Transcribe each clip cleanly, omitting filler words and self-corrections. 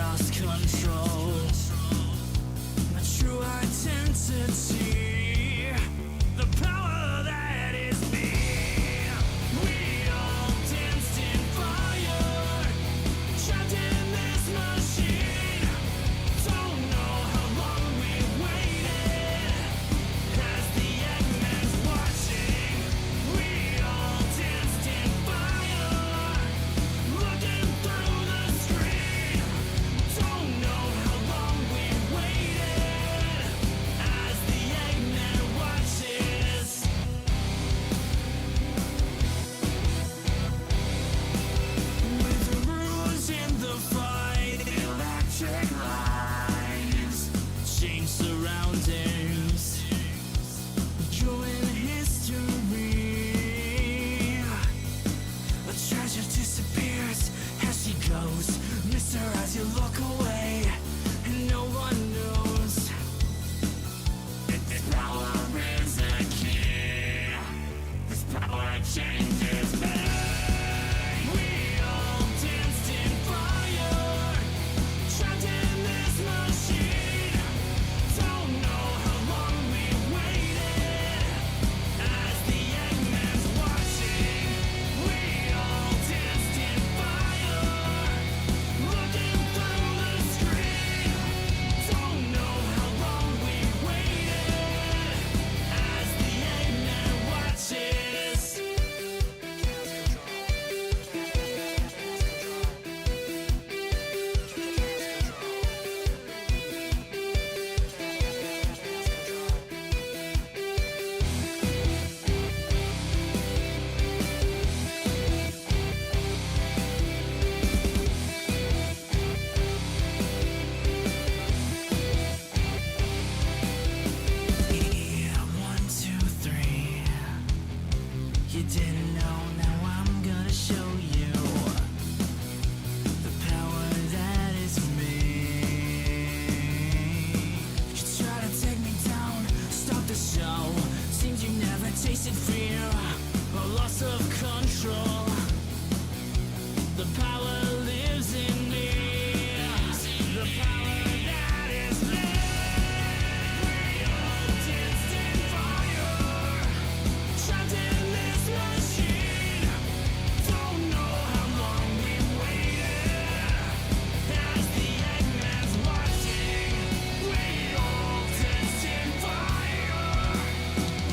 lost control. My true identity, the power that is me. We all danced in fire, trapped in this machine. Don't know how long we waited, as the Eggman's watching. We all danced in fire, looking through the screen. Don't know how long we waited, as the Eggman watches. With the rules in the fight, electric lines, change surroundings, drawing history. A treasure disappears as she goes. Miss her as you look away, and no one knows. This power is a key. This power changes me. We all danced in fire, trapped in this machine. Don't know how long we waited, as the Eggman's watching. We all danced in fire, looking through the screen. Don't know how long we waited, as the Eggman watches. Yeah, 1, 2, 3. You didn't know, now I'm gonna show you the power that is me. You try to take me down, stop the show. Seems you never tasted fear or loss of control. The power lives in me. The power that is me. We all danced in fire, trapped in this machine. Don't know how long we waited, as the Eggman's watching. We all danced in fire,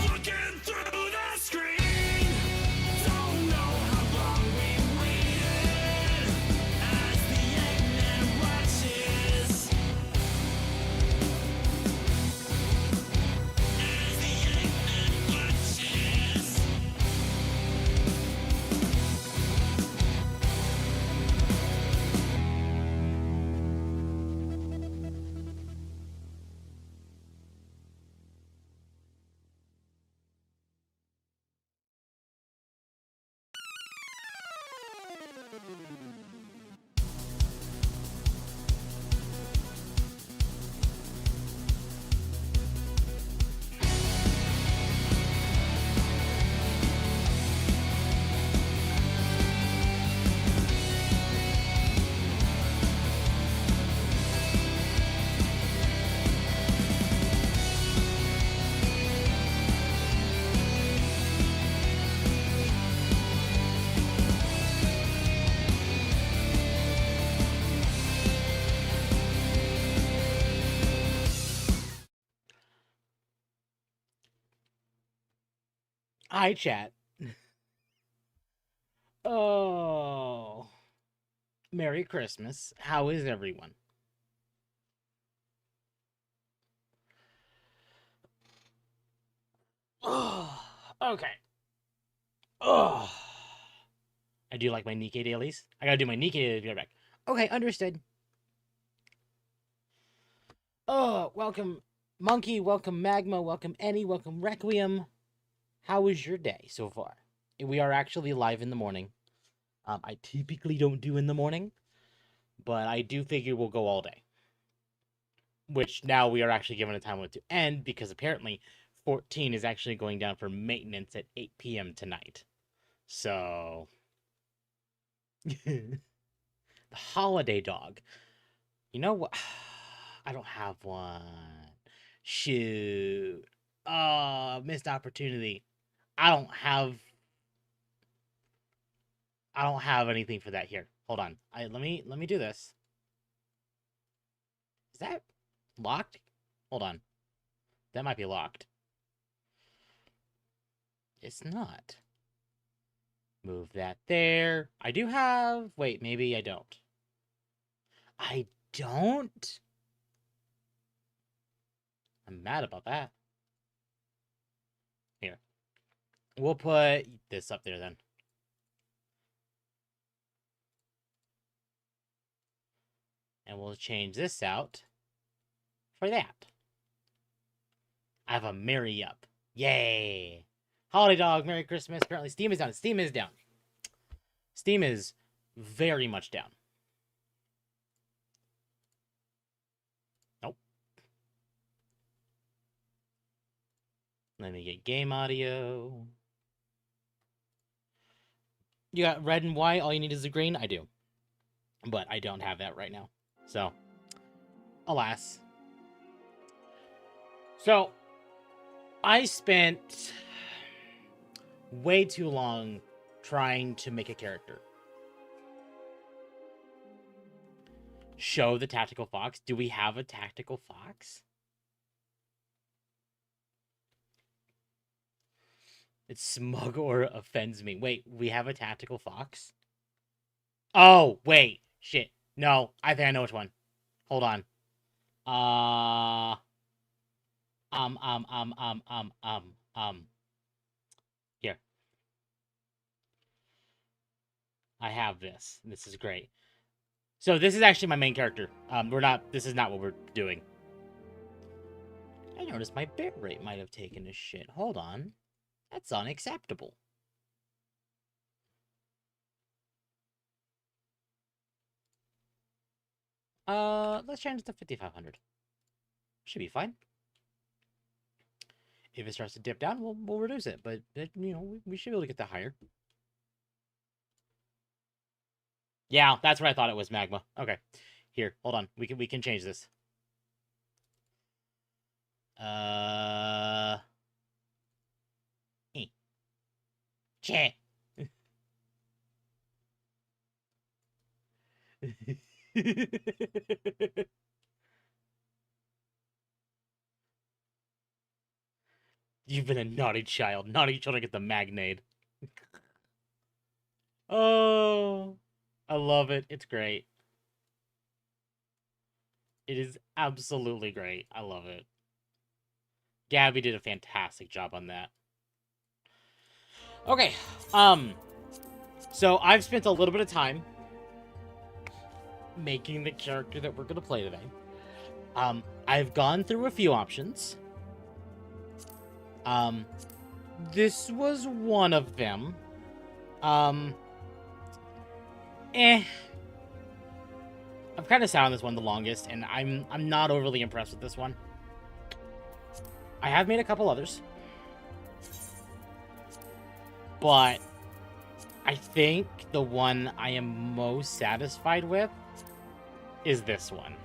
looking through the screen. Don't know how long we waited, as the Eggman watches. As the Eggman watches. Hi, chat. Oh, Merry Christmas. How is everyone? Oh, okay. Oh, I do like my Nikkei dailies. I gotta do my Nikkei dailies to be right back. Okay, understood. Oh, welcome Monkey, welcome Magma, welcome Annie, welcome Requiem. How was your day so far? We are actually live in the morning. I typically don't do in the morning, but I do figure we'll go all day. Which now we are actually given a time limit to end, because apparently 14 is actually going down for maintenance at 8 p.m. tonight. So... the holiday dog. You know what? I don't have one. Shoot. Oh, missed opportunity. I don't have anything for that here. Hold on. Let me do this. Is that locked? Hold on. That might be locked. It's not. Move that there. I do have... Wait, maybe I don't. I don't? I'm mad about that. Here. We'll put this up there then. And we'll change this out for that. I have a Merry Up. Yay! Holiday Dog, Merry Christmas. Apparently Steam is down. Steam is down. Steam is very much down. Nope. Let me get game audio. You got red and white. All you need is the green. I do. But I don't have that right now. So, alas. So, I spent way too long trying to make a character. Show the tactical fox. Do we have a tactical fox? It's smug or offends me. Wait, we have a tactical fox? Oh, wait. Shit. No, I think I know which one. Hold on. Here. I have this. This is great. So this is actually my main character. This is not what we're doing. I noticed my bitrate might have taken a shit. Hold on. That's unacceptable. Let's change it to 5500. Should be fine. If it starts to dip down, we'll reduce it. But you know, we should be able to get that higher. Yeah, that's what I thought it was, Magma. Okay. Here, hold on. We can change this. Che. You've been a naughty child. Naughty children get the magnade. Oh, I love it. It's great. It is absolutely great. I love it. Gabby did a fantastic job on that. Okay, so I've spent a little bit of time making the character that we're gonna play today. I've gone through a few options. This was one of them. I've kind of sat on this one the longest, and I'm not overly impressed with this one. I have made a couple others, but I think the one I am most satisfied with is this one.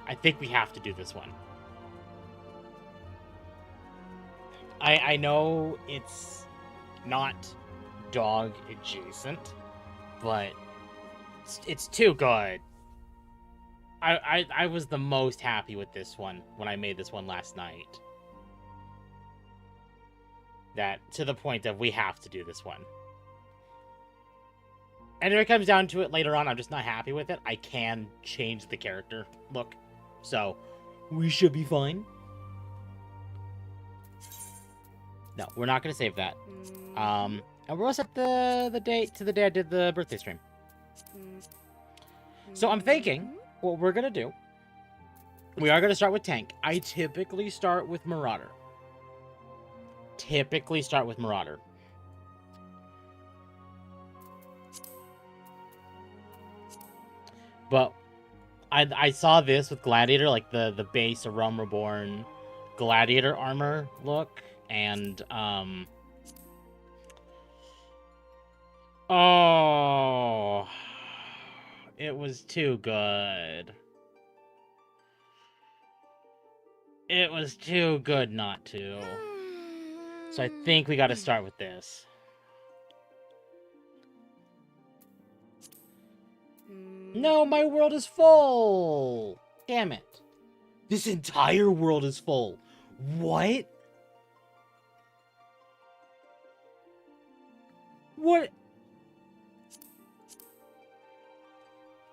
I think we have to do this one. I know it's not dog adjacent, but it's too good. I was the most happy with this one when I made this one last night. That to the point of we have to do this one. And if it comes down to it later on, I'm just not happy with it, I can change the character look. So, we should be fine. No, we're not going to save that. And we're all set the date to the day I did the birthday stream. So I'm thinking what we're going to do. We are going to start with tank. I typically start with Marauder. But I saw this with Gladiator, like the base of Realm Reborn Gladiator armor look, and oh, it was too good. It was too good not to. So I think we got to start with this. No, my world is full! Damn it. This entire world is full. What? What?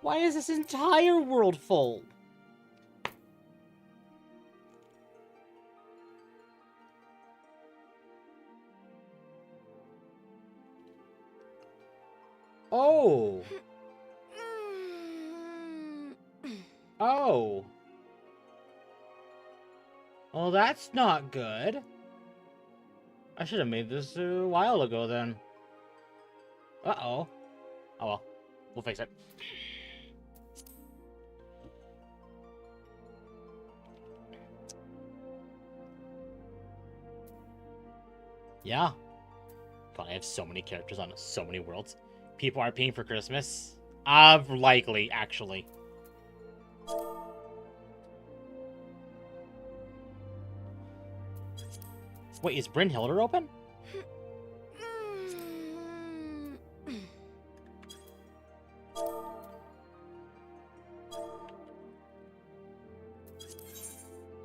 Why is this entire world full? Oh. Oh. Well, that's not good. I should have made this a while ago, then. Uh-oh. Oh, well. We'll fix it. Yeah. God, I have so many characters on so many worlds. People are paying for Christmas. Likely, actually. Wait, is Brynhilder open?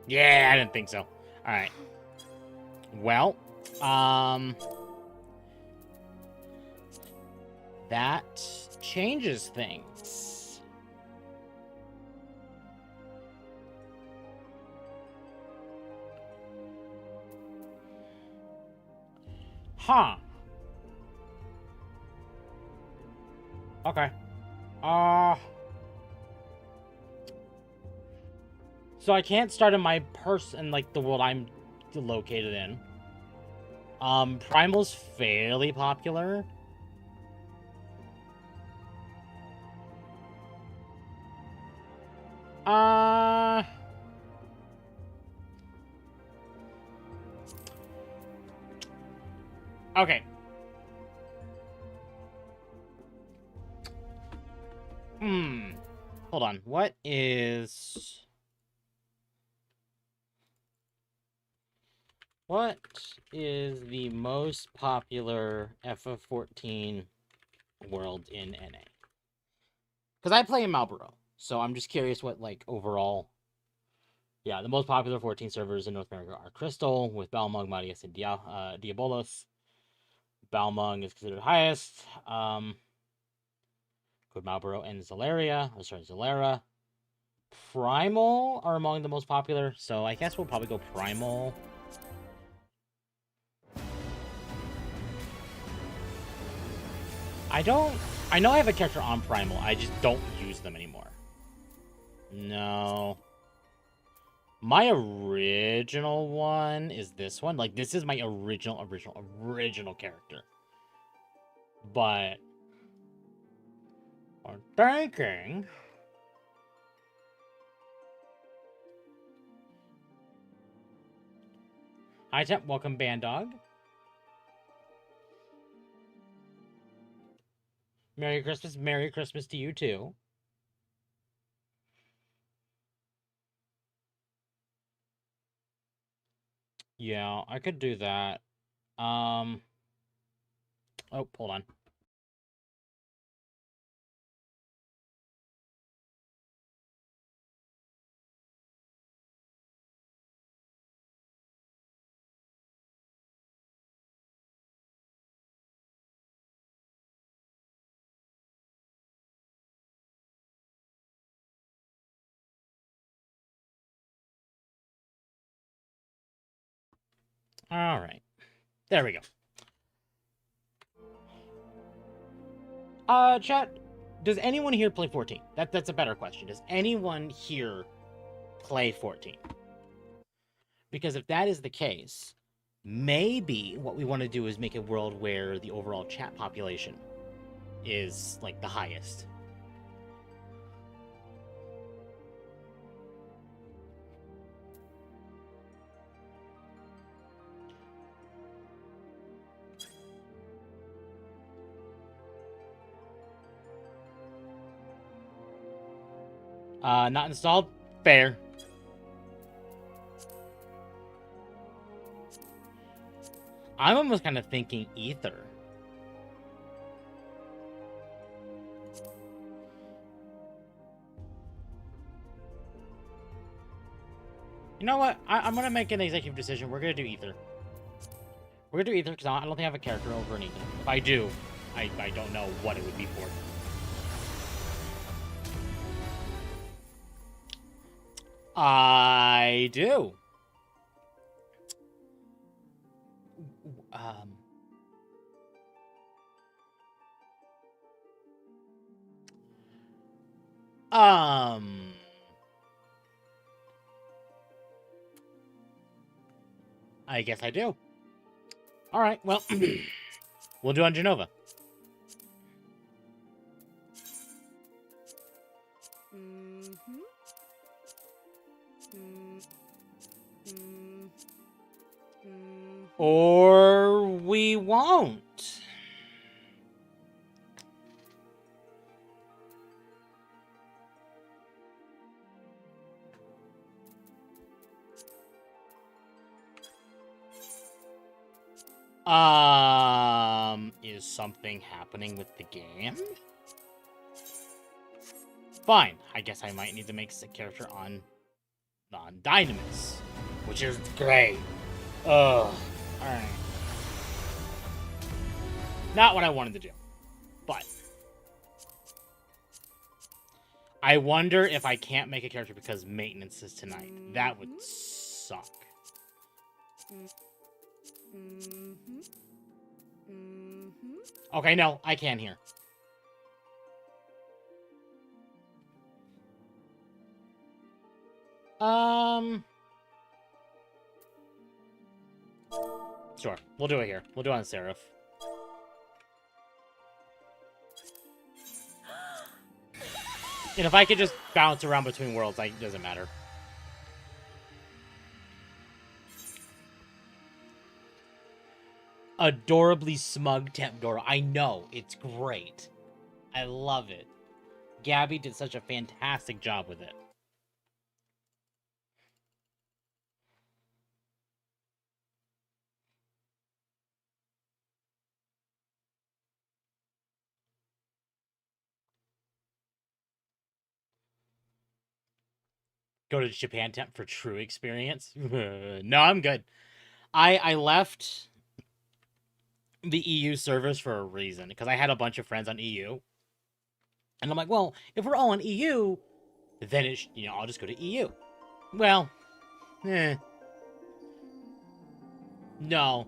Yeah, I didn't think so. Alright. Well, that changes things. Huh. Okay. So I can't start in my person, like, the world I'm located in. Primal's fairly popular. Okay. Hold on. What is the most popular FF14 world in NA? Because I play in Marlborough, so I'm just curious what, like, overall... Yeah, the most popular 14 servers in North America are Crystal, with Balmung, Marius, and Diabolos. Balmung is considered highest. Good Marlborough and Zalera. Primal are among the most popular, so I guess we'll probably go Primal. I know I have a character on Primal, I just don't use them anymore. No. My original one is this one. Like, this is my original character. But I'm thinking... Hi, Temp. Welcome, Bandog. Merry Christmas. Merry Christmas to you, too. Yeah, I could do that. Oh, hold on. All right. There we go. Chat, does anyone here play 14? That's a better question. Does anyone here play 14? Because if that is the case, maybe what we want to do is make a world where the overall chat population is, like, the highest. Not installed? Fair. I'm almost kind of thinking Ether. You know what? I'm going to make an executive decision. We're going to do Ether. We're going to do Ether because I don't think I have a character over in Ether. If I do, I don't know what it would be for. I do. I guess I do. All right, well, we'll do on Genova. Or we won't. Is something happening with the game? Fine. I guess I might need to make a character on Dynamis, which is great. Ugh. Alright. Not what I wanted to do. But I wonder if I can't make a character because maintenance is tonight. That would suck. Okay, no, I can here. Sure, we'll do it here. We'll do it on Seraph. And if I could just bounce around between worlds, it doesn't matter. Adorably smug Tempdora. I know, it's great. I love it. Gabby did such a fantastic job with it. Go to Japan Temp for true experience? No, I'm good. I left the EU servers for a reason, because I had a bunch of friends on EU. And I'm like, well, if we're all on EU, then I'll just go to EU. Well, no.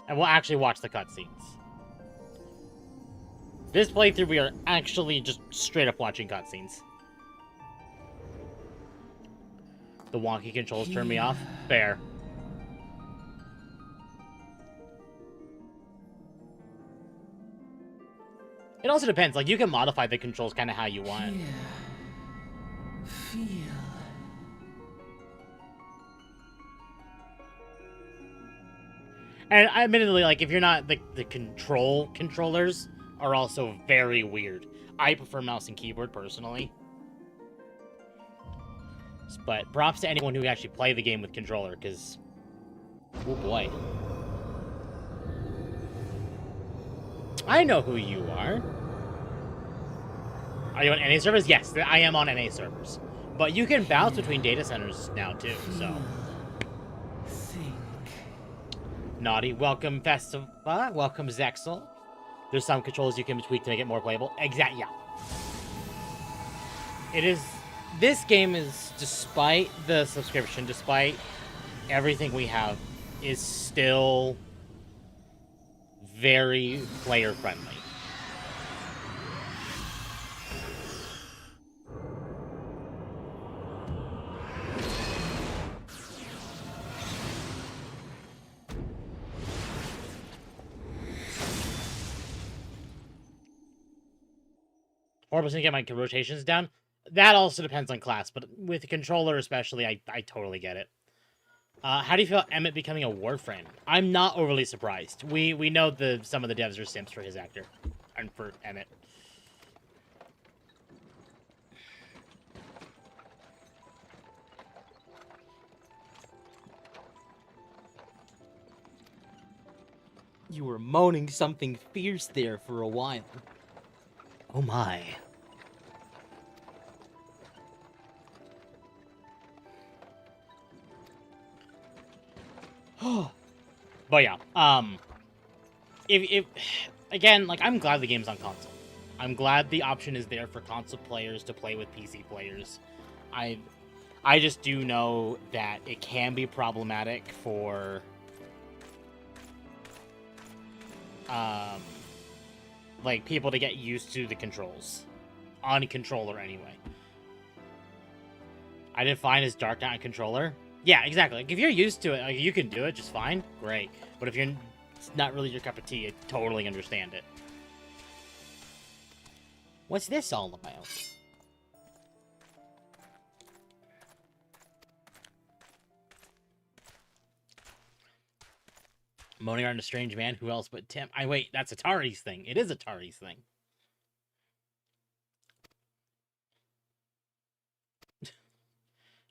And we'll actually watch the cutscenes. This playthrough, we are actually just straight up watching cutscenes. The wonky controls turn me off. Fair. It also depends. Like, you can modify the controls kind of how you want. Feel. And admittedly, like, if you're not the controllers are also very weird. I prefer mouse and keyboard personally. But props to anyone who actually play the game with controller, because oh boy. I know who you are. Are you on NA servers? Yes, I am on NA servers. But you can bounce between data centers now too, so. Think. Naughty, welcome Festival, welcome Zexel. There's some controls you can tweak to make it more playable. Yeah. It is, this game is, despite the subscription, despite everything we have, is still very player friendly. Or to get my rotations down. That also depends on class, but with the controller especially, I totally get it. How do you feel Emmett becoming a Warframe? I'm not overly surprised. We know some of the devs are simps for his actor. And for Emmett. You were moaning something fierce there for a while. Oh my. But yeah, if again, like, I'm glad the game's on console. I'm glad the option is there for console players to play with PC players. I just do know that it can be problematic for like, people to get used to the controls on a controller anyway. I didn't find his Dark Knight controller. Yeah, exactly. Like, if you're used to it, like, you can do it just fine. Great. But if it's not really your cup of tea, I totally understand it. What's this all about? Moaning around a strange man. Who else but Tim? Wait, that's Atari's thing. It is Atari's thing.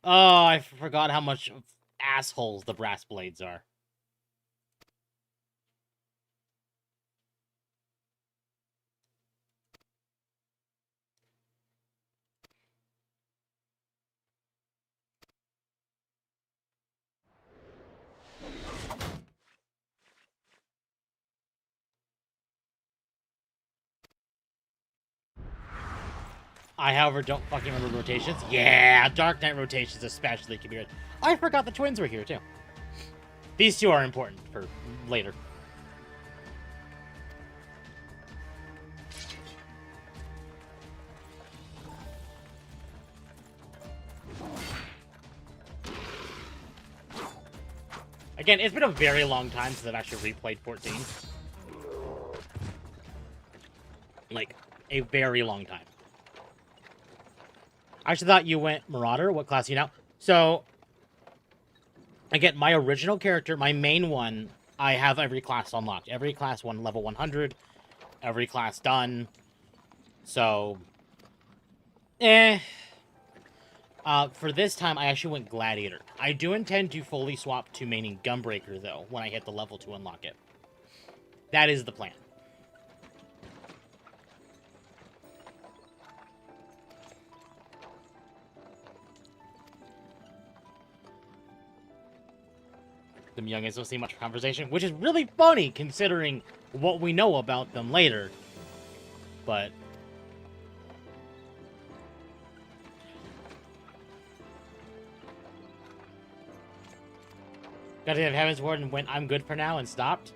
Oh, I forgot how much assholes the brass blades are. I, however, don't fucking remember rotations. Yeah, Dark Knight rotations especially can be good. I forgot the twins were here, too. These two are important for later. Again, it's been a very long time since I've actually replayed 14. Like, a very long time. I actually thought you went Marauder. What class are you now? So, again, my original character, my main one, I have every class unlocked. Every class level 100. Every class done. So, for this time, I actually went Gladiator. I do intend to fully swap to maining Gunbreaker, though, when I hit the level to unlock it. That is the plan. Them youngins don't see much conversation, which is really funny considering what we know about them later. But got to have Heaven's Word and went, I'm good for now, and stopped.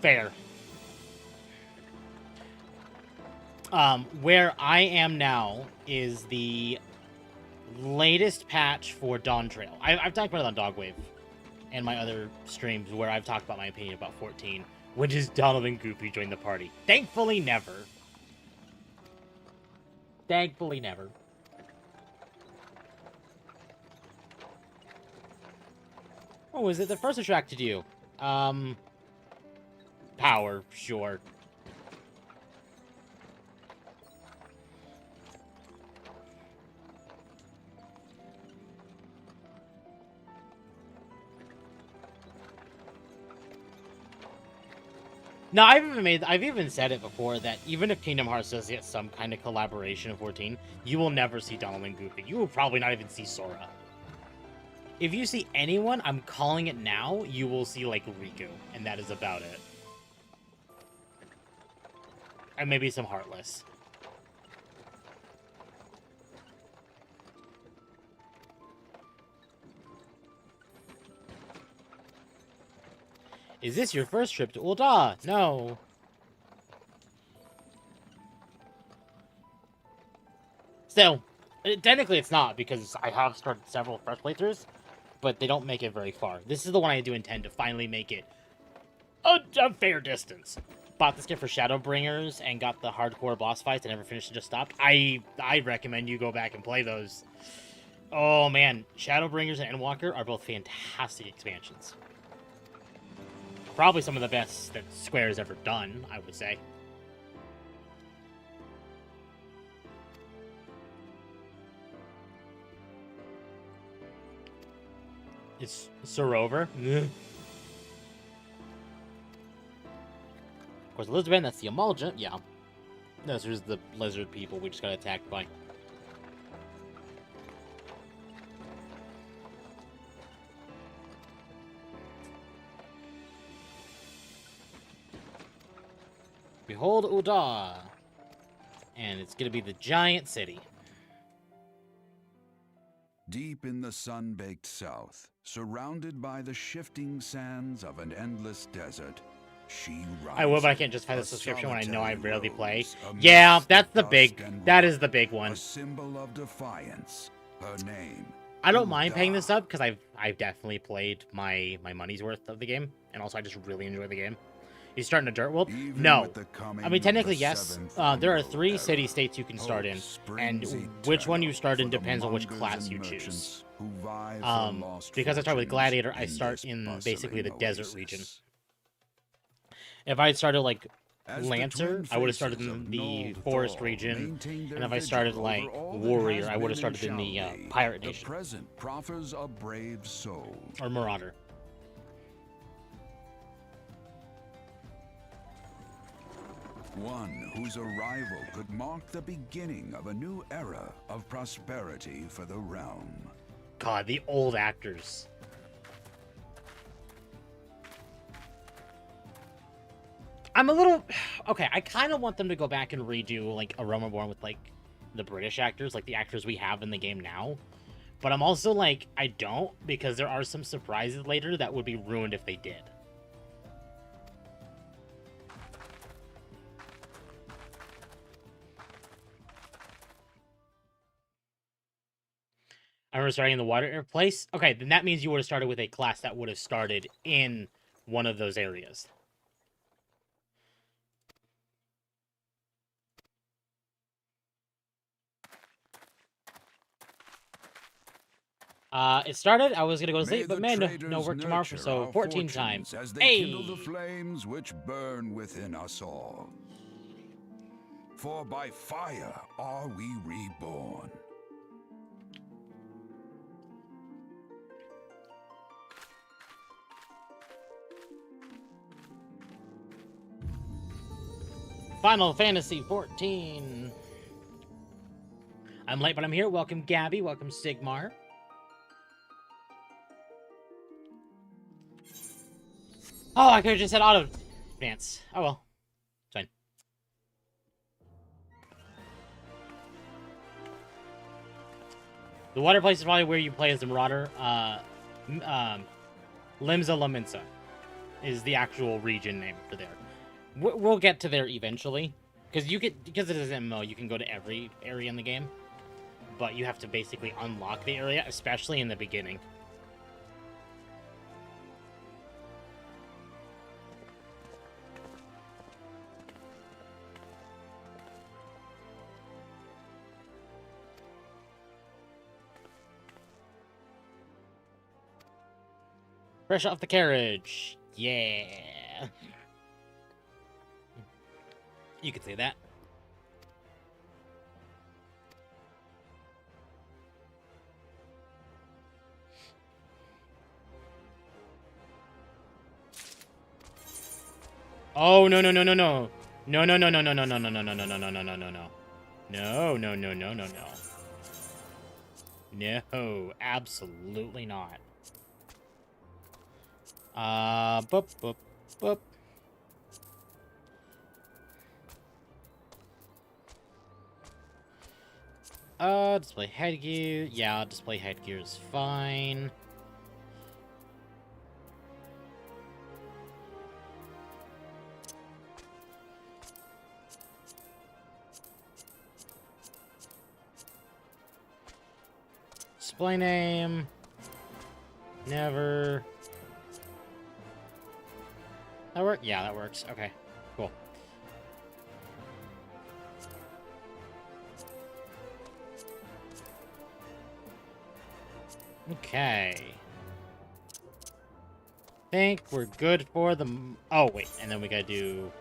Fair. Where I am now is the latest patch for Dawn Trail. I've talked about it on Dogwave and my other streams where I've talked about my opinion about 14, which is Donald and Goofy join the party. Thankfully, never. Thankfully, never. Oh, was it the first attracted you? Power, sure. No, I've even said it before that even if Kingdom Hearts does get some kind of collaboration of 14, you will never see Donald and Goofy. You will probably not even see Sora. If you see anyone, I'm calling it now, you will see, like, Riku, and that is about it. And maybe some Heartless. Is this your first trip to Ul'dah? No. Still, technically it's not, because I have started several fresh playthroughs, but they don't make it very far. This is the one I do intend to finally make it a fair distance. Bought this gift for Shadowbringers and got the hardcore boss fights. I never finished and just stopped. I recommend you go back and play those. Oh man, Shadowbringers and Endwalker are both fantastic expansions. Probably some of the best that Square has ever done, I would say. It's Sorover. Of course, Elizabeth, that's the Emulgent. Yeah. Those are the lizard people we just got attacked by. Behold Uda. And it's going to be the giant city. Deep in the sun-baked south, surrounded by the shifting sands of an endless desert, she rises. I will, but I can't justify the subscription when I know I solitary rarely play. rose Yeah, amidst that's the dust big. and That rock, is the big one. A symbol of defiance. Her name. I don't mind paying Uda. this up because I've definitely played my money's worth of the game, and also I just really enjoy the game. You start in a dirt world? Even No. with the coming I mean, technically, of the yes. seventh There are Emerald 3 era, city-states you can start in, hope and springs which one you eternal start in for the depends on which mongers class and you choose. merchants who vie for lost Because I started with fortunes Gladiator, I in start this in basically the bustling desert oasis. region. If I had started like As the Lancer, twin I would have started faces in of the Nold forest Thal region, maintained and their if I started vigil like over all that Warrior, has I would have been and started in the shall be, Pirate the Nation present proffers a brave soul. or Marauder. One whose arrival could mark the beginning of a new era of prosperity for the realm. God, the old actors. I'm a little... Okay, I kind of want them to go back and redo, like, Aroma Born with, like, the British actors, like the actors we have in the game now. But I'm also like, I don't, because there are some surprises later that would be ruined if they did. I remember starting in the water place. Okay, then that means you would have started with a class that would have started in one of those areas. It started, I was gonna go to sleep, but man, no work tomorrow, so 14 time. As they kindle the flames which burn within us all. For by fire are we reborn. Final Fantasy 14. I'm late, but I'm here. Welcome, Gabby. Welcome, Sigmar. Oh, I could have just said auto advance. Oh well. It's fine. The water place is probably where you play as the Marauder. Limsa Laminsa is the actual region name for there. We'll get to there eventually, because it is an MMO, you can go to every area in the game, but you have to basically unlock the area, especially in the beginning. Fresh off the carriage. Yeah. You could say that. Oh no no no no no. No no no no no no no no no no no no no no no no no. No no no no no no. No, absolutely not. Boop, boop, boop. Display headgear. Yeah, display headgear is fine. Display name. Never. That work? Yeah, that works. Okay, cool. Okay. Think we're good for the... Oh, wait. And then we gotta do...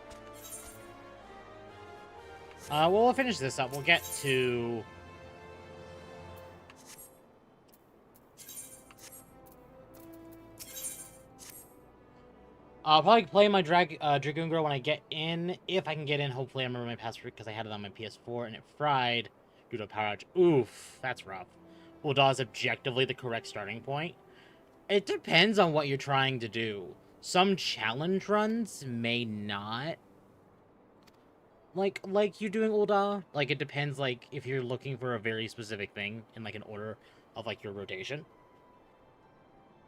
well, we'll finish this up. We'll get to... I'll probably play my Dragoon Girl when I get in. If I can get in, hopefully I remember my password because I had it on my PS4 and it fried due to a power outage. Oof, that's rough. Ul'dah is objectively the correct starting point. It depends on what you're trying to do. Some challenge runs may not. Like you doing Ul'dah. Like, it depends, like, if you're looking for a very specific thing in, like, an order of, like, your rotation.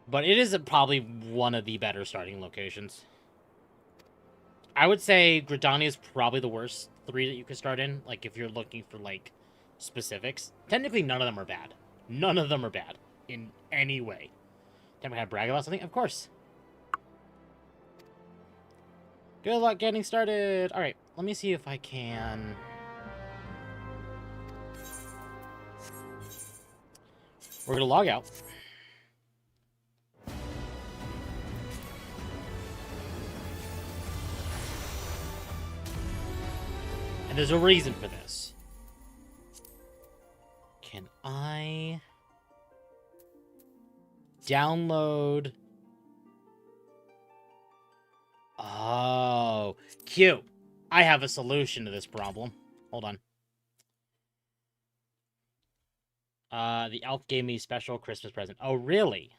But it is probably one of the better starting locations. I would say Gridania is probably the worst 3 that you could start in. Like, if you're looking for, like, specifics. Technically, none of them are bad. None of them are bad. In any way. Can I brag about something? Of course. Good luck getting started. Alright, let me see if I can... We're gonna log out. And there's a reason for this. Can I... download... Oh, cute. I have a solution to this problem. Hold on. The elf gave me a special Christmas present. Oh, really?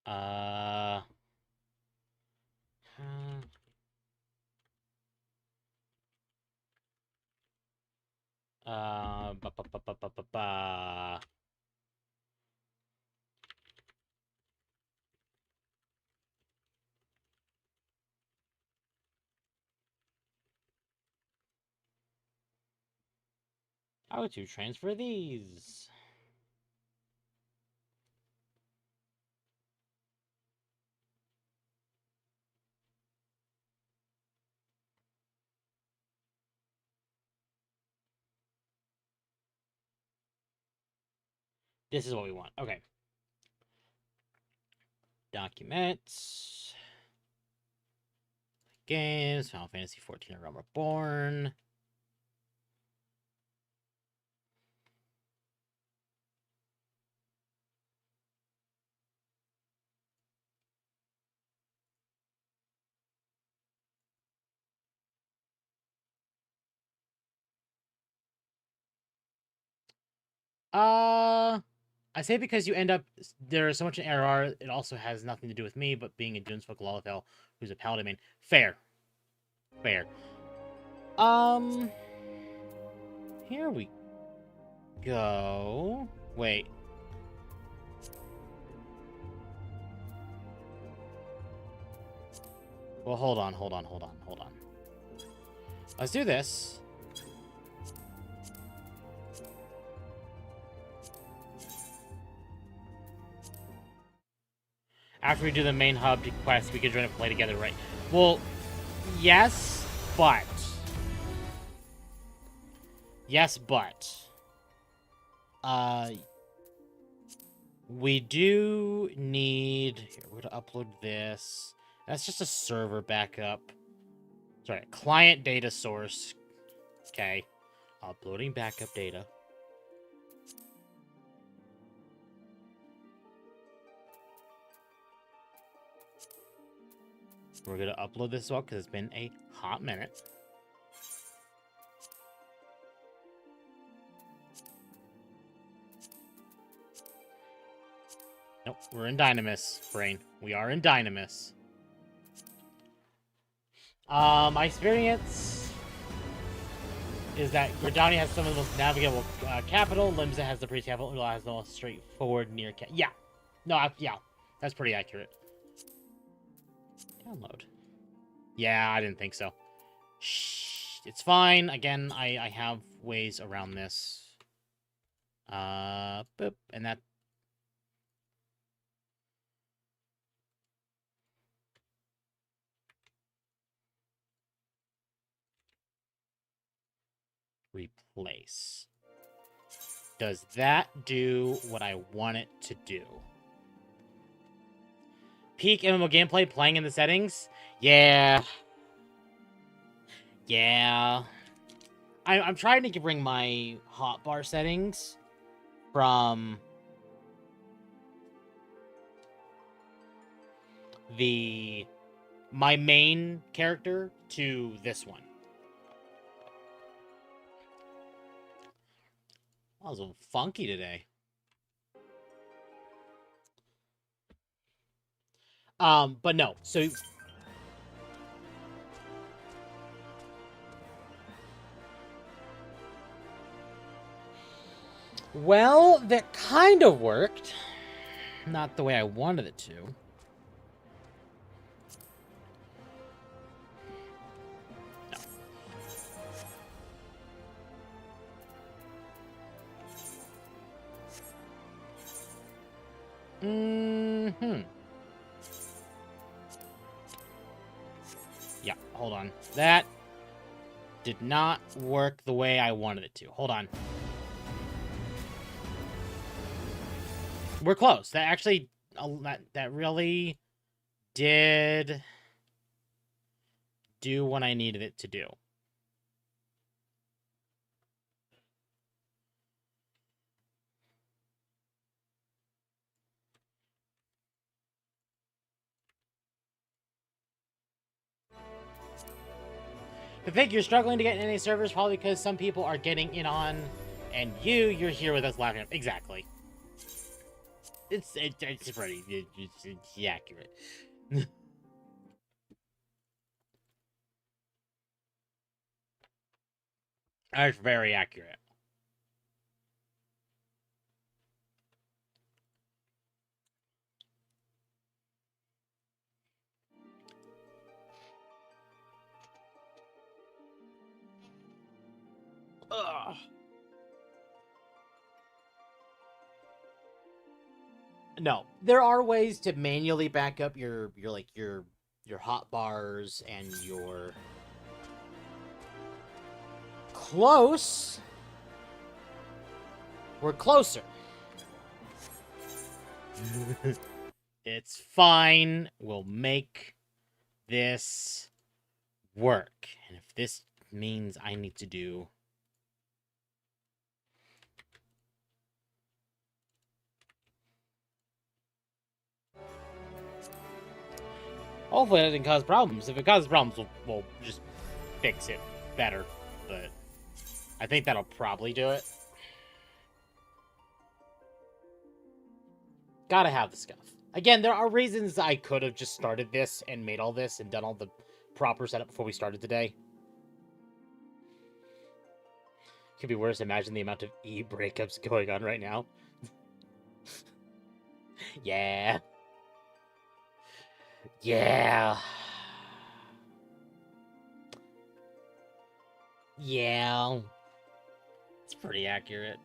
Uh... Ba, ba, ba, ba, ba, ba, ba. How to transfer these? This is what we want. Okay. Documents. Games. Final Fantasy 14 A Realm Reborn. I say because you end up... There is so much in error, it also has nothing to do with me, but being a Dunesfolk Lolithel, who's a paladin main. Fair. Fair. Here we go. Wait. Well, hold on. Let's do this. After we do the main hub quest, we can join and play together, right? Well, yes, but... we do need... Here, we're gonna upload this. That's just a server backup. Sorry, client data source. Okay. Uploading backup data. We're going to upload this as well because it's been a hot minute. Nope, we're in Dynamis, brain. We are in Dynamis. My experience is that Gridania has some of the most navigable capital. Limsa has the pretty capital. Ul'dah has the most straightforward near yeah. No, yeah. That's pretty accurate. Download. Yeah, I didn't think so. Shh, it's fine. Again, I have ways around this. Boop, and that. replace. Does that do what I want it to do? Peak MMO gameplay playing in the settings? Yeah. Yeah. I'm trying to bring my hotbar settings from my main character to this one. That was a little funky today. But no, so well, that kind of worked. Not the way I wanted it to. No. Yeah, hold on. That did not work the way I wanted it to. Hold on. We're close. That actually, that really did do what I needed it to do. I think you're struggling to get in any servers probably because some people are getting in on, and you're here with us laughing. Exactly. It's pretty it's accurate. That's very accurate. Ugh. No, there are ways to manually back up your hot bars and your close. We're closer. It's fine. We'll make this work. And if this means I need to do hopefully it doesn't cause problems. If it causes problems, we'll just fix it better. But I think that'll probably do it. Gotta have the stuff. Again, there are reasons I could have just started this and made all this and done all the proper setup before we started today. Could be worse. Imagine the amount of breakups going on right now. Yeah. Yeah. Yeah. It's pretty accurate.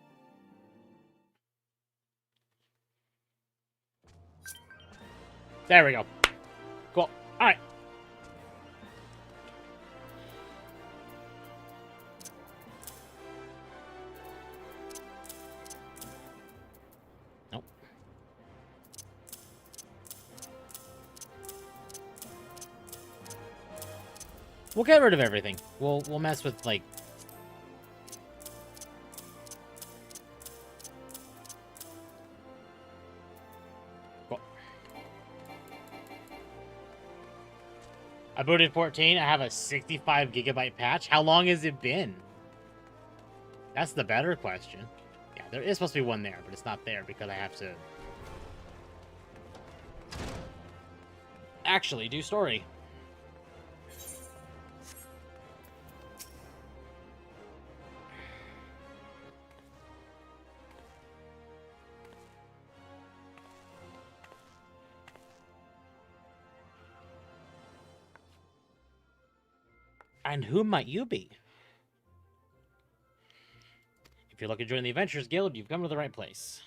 There we go. Cool. Alright. Nope. We'll get rid of everything. We'll mess with, like... Cool. I booted 14. I have a 65 gigabyte patch. How long has it been? That's the better question. Yeah, there is supposed to be one there, but it's not there because I have to... actually do story. And who might you be? If you're looking to join the Adventurers Guild, you've come to the right place.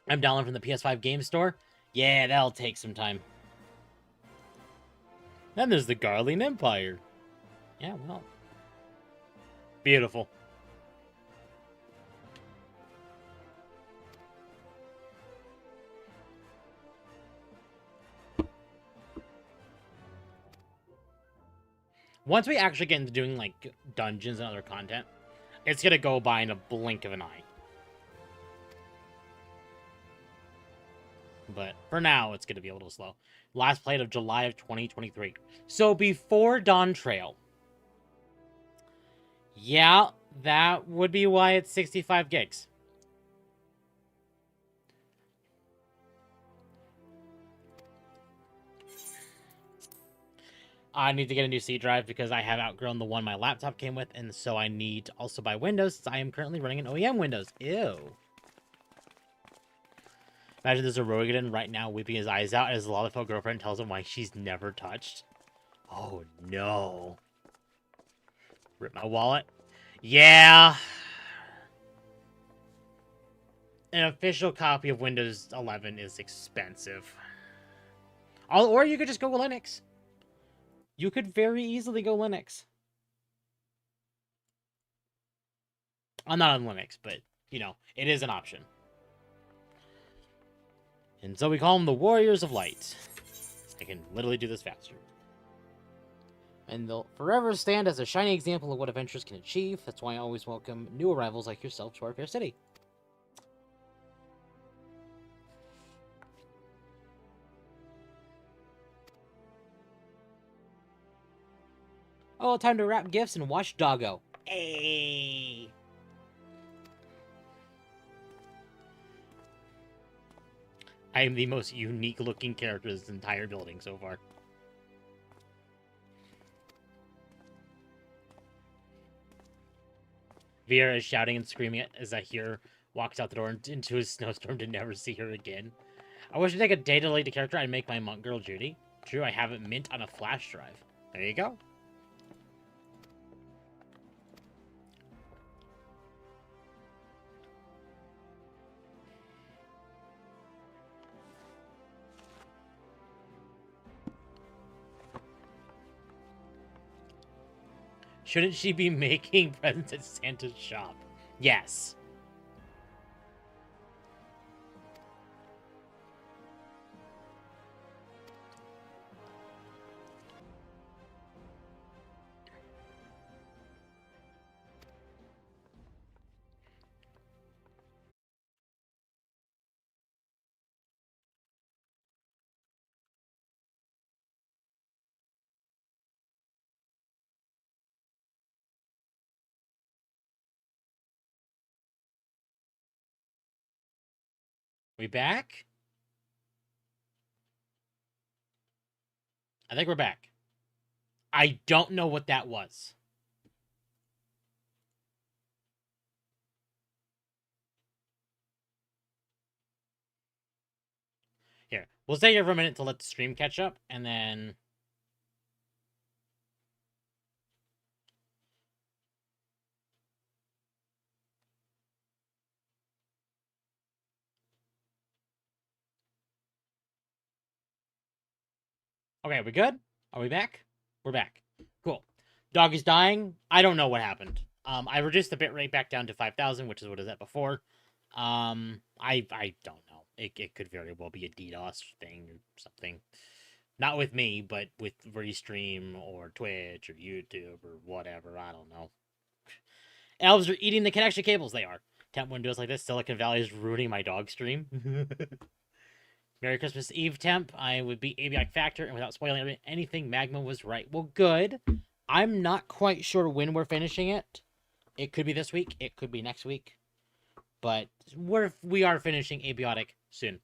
I'm downloading from the PS5 game store. Yeah, that'll take some time. Then there's the Garlean Empire. Yeah, well. Beautiful. Once we actually get into doing, like, dungeons and other content, it's gonna go by in a blink of an eye. But for now, it's gonna be a little slow. Last played of July of 2023. So before Dawn Trail. Yeah, that would be why it's 65 gigs. I need to get a new C drive because I have outgrown the one my laptop came with, and so I need to also buy Windows since I am currently running an OEM Windows. Ew. Imagine there's a Rogan right now weeping his eyes out as a lot of her girlfriend tells him why she's never touched. Oh no. Rip my wallet. Yeah. An official copy of Windows 11 is expensive. Or you could just go Linux. You could very easily go Linux. I'm not on Linux, but, you know, it is an option. And so we call them the Warriors of Light. I can literally do this faster. And they'll forever stand as a shining example of what adventurers can achieve. That's why I always welcome new arrivals like yourself to our fair city. Oh, time to wrap gifts and watch Doggo. Hey! I am the most unique looking character in this entire building so far. Vera is shouting and screaming as I hear walks out the door into a snowstorm to never see her again. I wish I'd take a day to delete the character and make my monk girl Judy. True, I have it mint on a flash drive. There you go. Shouldn't she be making presents at Santa's shop? Yes. We back? I think we're back. I don't know what that was. Here, we'll stay here for a minute to let the stream catch up, and then... Okay, are we good? Are we back? We're back. Cool. Dog is dying. I don't know what happened. I reduced the bitrate back down to 5,000, which is what it was at before. I don't know. It could very well be a DDoS thing or something. Not with me, but with Restream or Twitch or YouTube or whatever. I don't know. Elves are eating the connection cables. They are. Temp windows like this. Silicon Valley is ruining my dog stream. Merry Christmas Eve, Temp. I would beat Avionic Factor, and without spoiling anything, Magma was right. Well, good. I'm not quite sure when we're finishing it. It could be this week. It could be next week. But we are finishing Abiotic soon.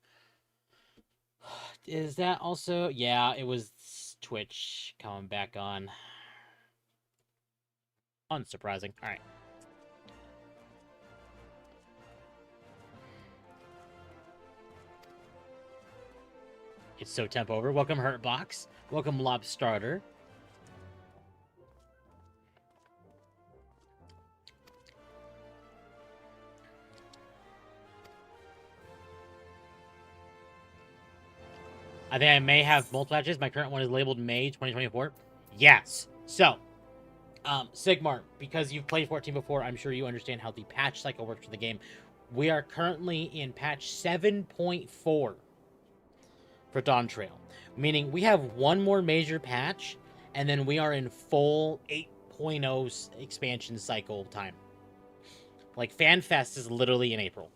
Is that also... Yeah, it was Twitch coming back on. Unsurprising. All right. It's so temp over. Welcome, Hurtbox. Welcome, Lobstarter. I think I may have multiple patches. My current one is labeled May 2024. Yes. So, Sigmar, because you've played 14 before, I'm sure you understand how the patch cycle works for the game. We are currently in patch 7.4 for Dawn Trail, meaning we have one more major patch, and then we are in full 8.0 expansion cycle time. Like, FanFest is literally in April.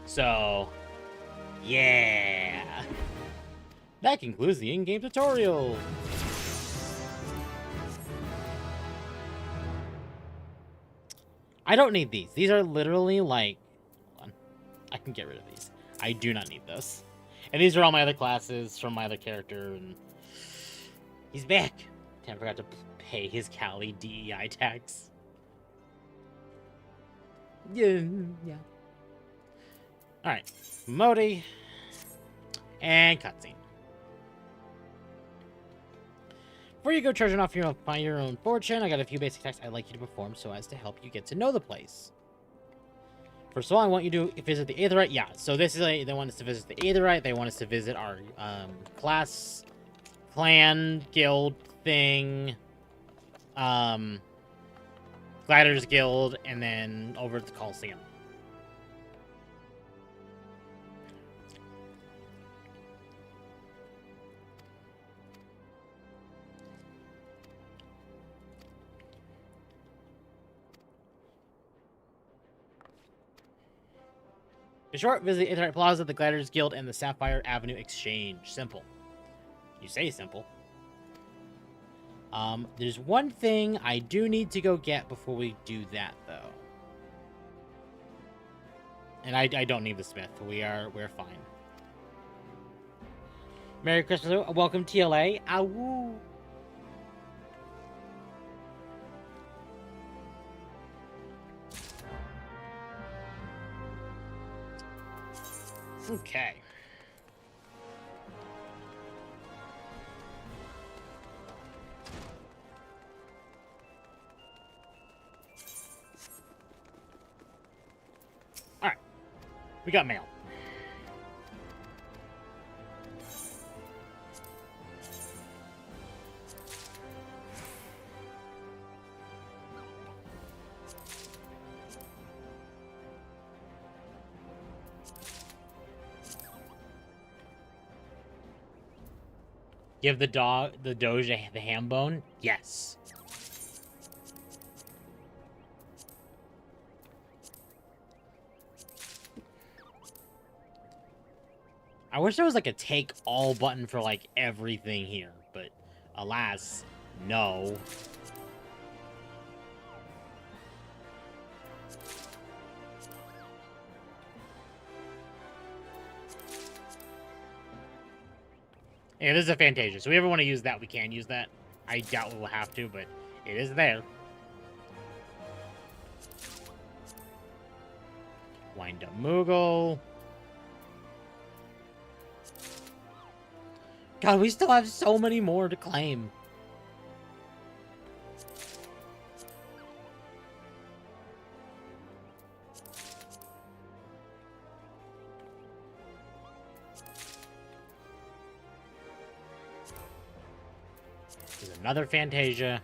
So, yeah. That concludes the in-game tutorial. I don't need these. These are literally like... Hold on. I can get rid of these. I do not need this. And these are all my other classes from my other character. And he's back. Damn, I forgot to pay his Cali DEI tax. Yeah. Alright. Modi. And cutscene. Before you go charging off by your own fortune, I got a few basic tasks I'd like you to perform so as to help you get to know the place. First of all, I want you to visit the Aetherite. Yeah, so this is they want us to visit the Aetherite. They want us to visit our class, clan, guild thing, Gliders Guild, and then over at the Coliseum. In short, visit the Aetherite Plaza, the Gliders Guild, and the Sapphire Avenue Exchange. Simple. You say simple. There's one thing I do need to go get before we do that, though. And I don't need the smith. We're fine. Merry Christmas. Welcome, TLA. Awoo. Okay. All right. We got mail. Give the Doge the ham bone? Yes. I wish there was like a take all button for like everything here, but alas, no. Yeah, this is a Fantasia, so if we ever want to use that, we can use that. I doubt we will have to, but it is there. Wind up Moogle. God, we still have so many more to claim. There's another Fantasia.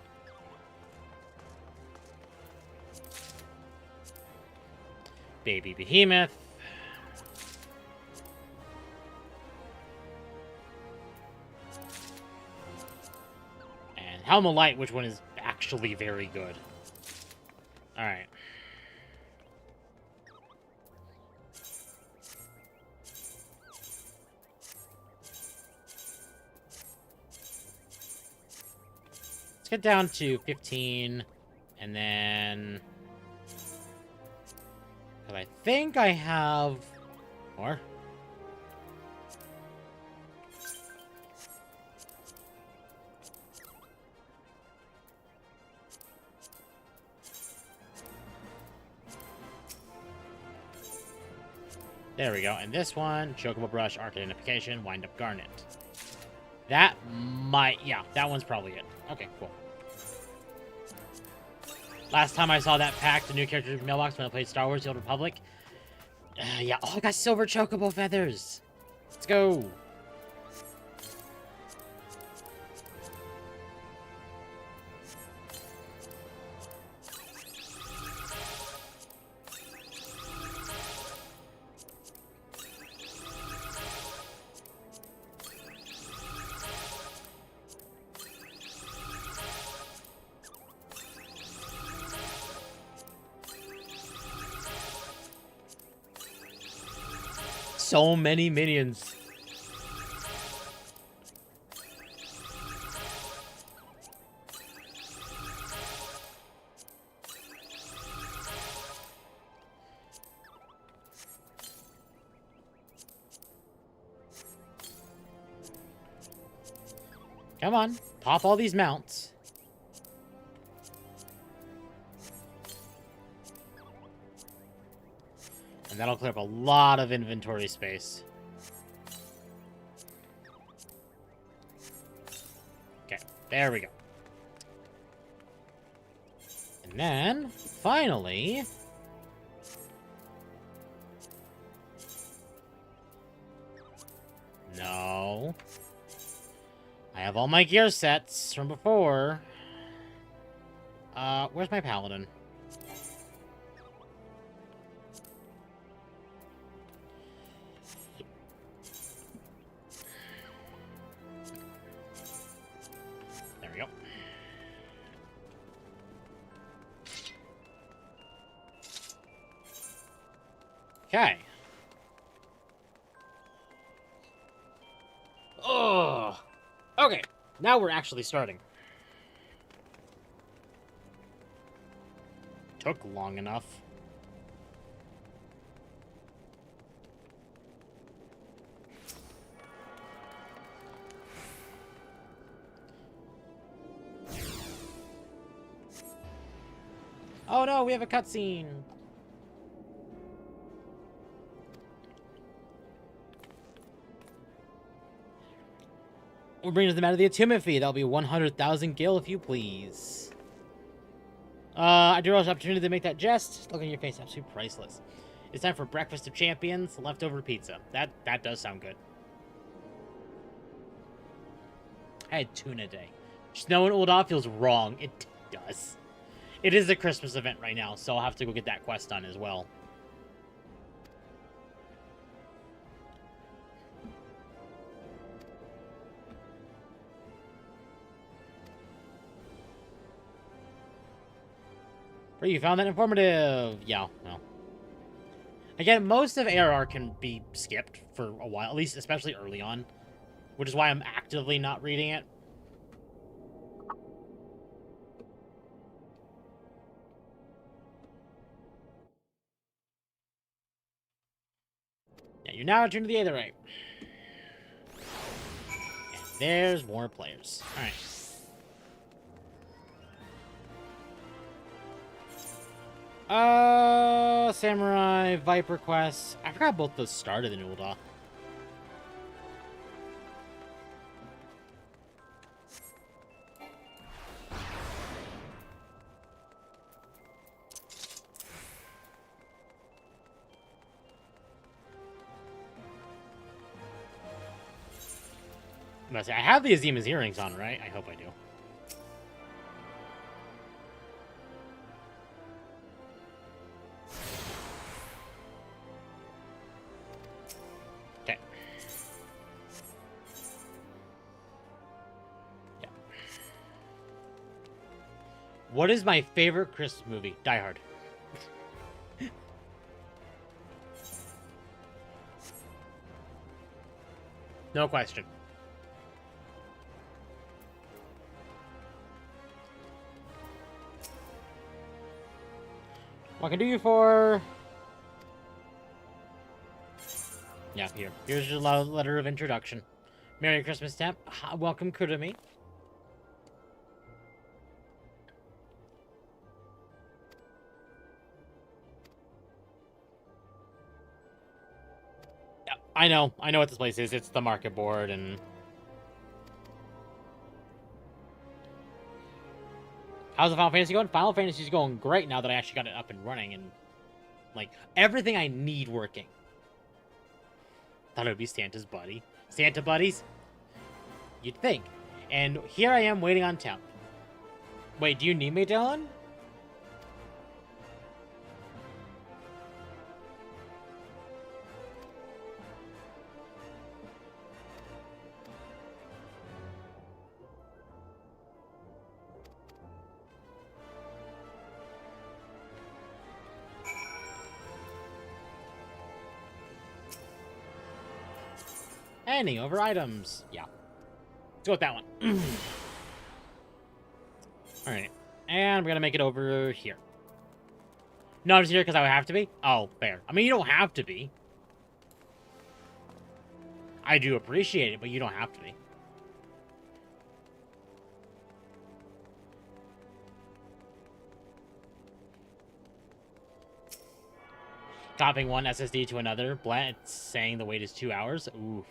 Baby Behemoth. And Helm of Light, which one is actually very good. Alright. Let's get down to 15, and then... But I think I have more. There we go. And this one, Chocobo Brush, Arc Identification, Wind Up Garnet. That might... Yeah, that one's probably it. Okay, cool. Last time I saw that pack, the new character mailbox when I played Star Wars: The Old Republic. Yeah, oh, I got silver chocobo feathers. Let's go. So many minions. Come on, pop all these mounts. And that'll clear up a lot of inventory space. Okay, there we go. And then, finally... No. I have all my gear sets from before. Where's my paladin? There we go. Okay. Oh. Okay. Now we're actually starting. Took long enough. Oh no, we have a cutscene. We're bringing them out of the attunement fee. That'll be 100,000 gil, if you please. I do relish the opportunity to make that jest. Look on your face, absolutely priceless. It's time for breakfast of champions, leftover pizza. That does sound good. I had tuna day. Snow in Ul'dah feels wrong. It does. It is a Christmas event right now, so I'll have to go get that quest done as well. You found that informative. Yeah, no. Again, most of ARR can be skipped for a while, at least especially early on, which is why I'm actively not reading it. Yeah, you're now attuned to the Aetherite. And there's more players. Alright. Samurai, Viper Quest. I forgot both those started in Ul'dah. I have the Azima's earrings on, right? I hope I do. Okay. Yeah. What is my favorite Christmas movie? Die Hard. No question. What can I do you for? Yeah, here. Here's your letter of introduction. Merry Christmas, Temp. Welcome, Kurumi. Yeah, I know what this place is. It's the market board, and... How's the Final Fantasy going? Final Fantasy's going great now that I actually got it up and running, and Like, everything I need working. Thought it would be Santa's buddy. Santa buddies? You'd think. And here I am waiting on Temp. Wait, do you need me, Dylan? Handing over items. Yeah. Let's go with that one. Alright. And we're gonna make it over here. No, I'm just here because I would have to be? Oh, fair. I mean, you don't have to be. I do appreciate it, but you don't have to be. Copying one SSD to another. Blat saying the wait is 2 hours. Oof.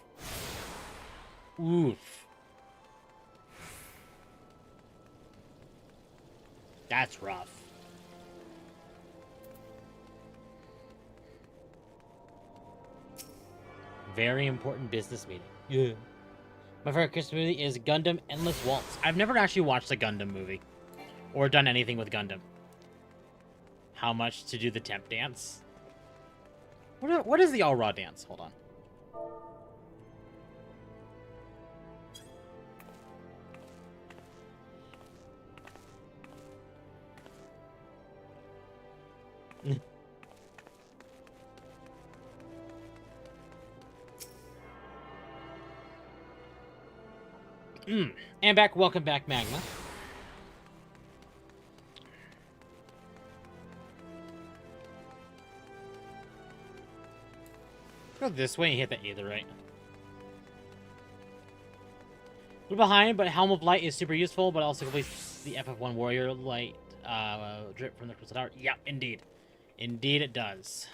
Oof. That's rough. Very important business meeting. Yeah. My favorite Christmas movie is Gundam Endless Waltz. I've never actually watched a Gundam movie. Or done anything with Gundam. How much to do the temp dance? What is the all-raw dance? Hold on. And back, welcome back, Magma. Go this way and hit that either, right? We're behind, but Helm of Light is super useful, but also completes the FF1 Warrior Light drip from the Crystal Tower. Yep, indeed. Indeed it does.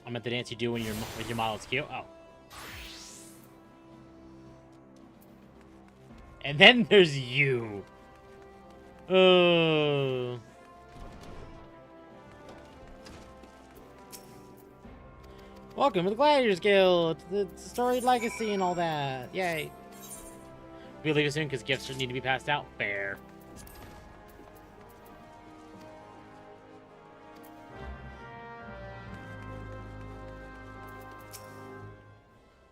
I'm at the dance you do when you're with your model. It's cute. Oh. And then there's you. Welcome to the Gladiators Guild. The storied legacy and all that. Yay. We'll leave it soon because gifts need to be passed out. Fair.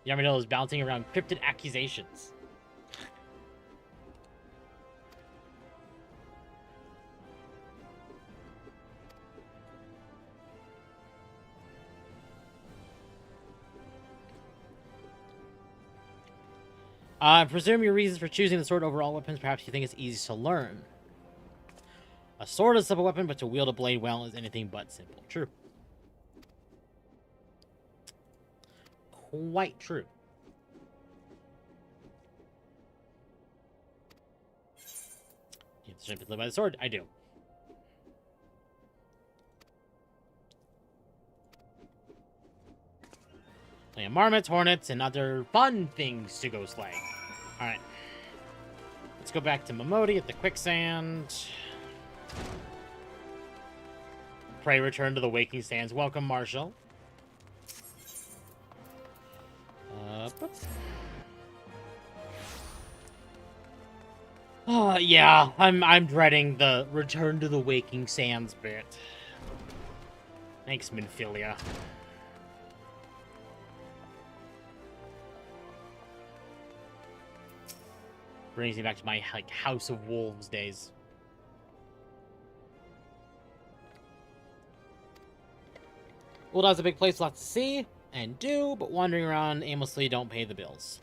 The Armadillo is bouncing around cryptid accusations. I presume your reasons for choosing the sword over all weapons, perhaps you think it's easy to learn. A sword is a simple weapon, but to wield a blade well is anything but simple. True. Quite true. You have to strength to live by the sword? I do. Plenty of marmots, hornets, and other fun things to go slay. Alright. Let's go back to Momodi at the quicksand. Pray return to the waking sands. Welcome, Marshall. Yeah, I'm dreading the return to the waking sands bit. Thanks, Minfilia. Brings me back to my like House of Wolves days. Ulda's a big place, lots to see and do, but wandering around aimlessly don't pay the bills.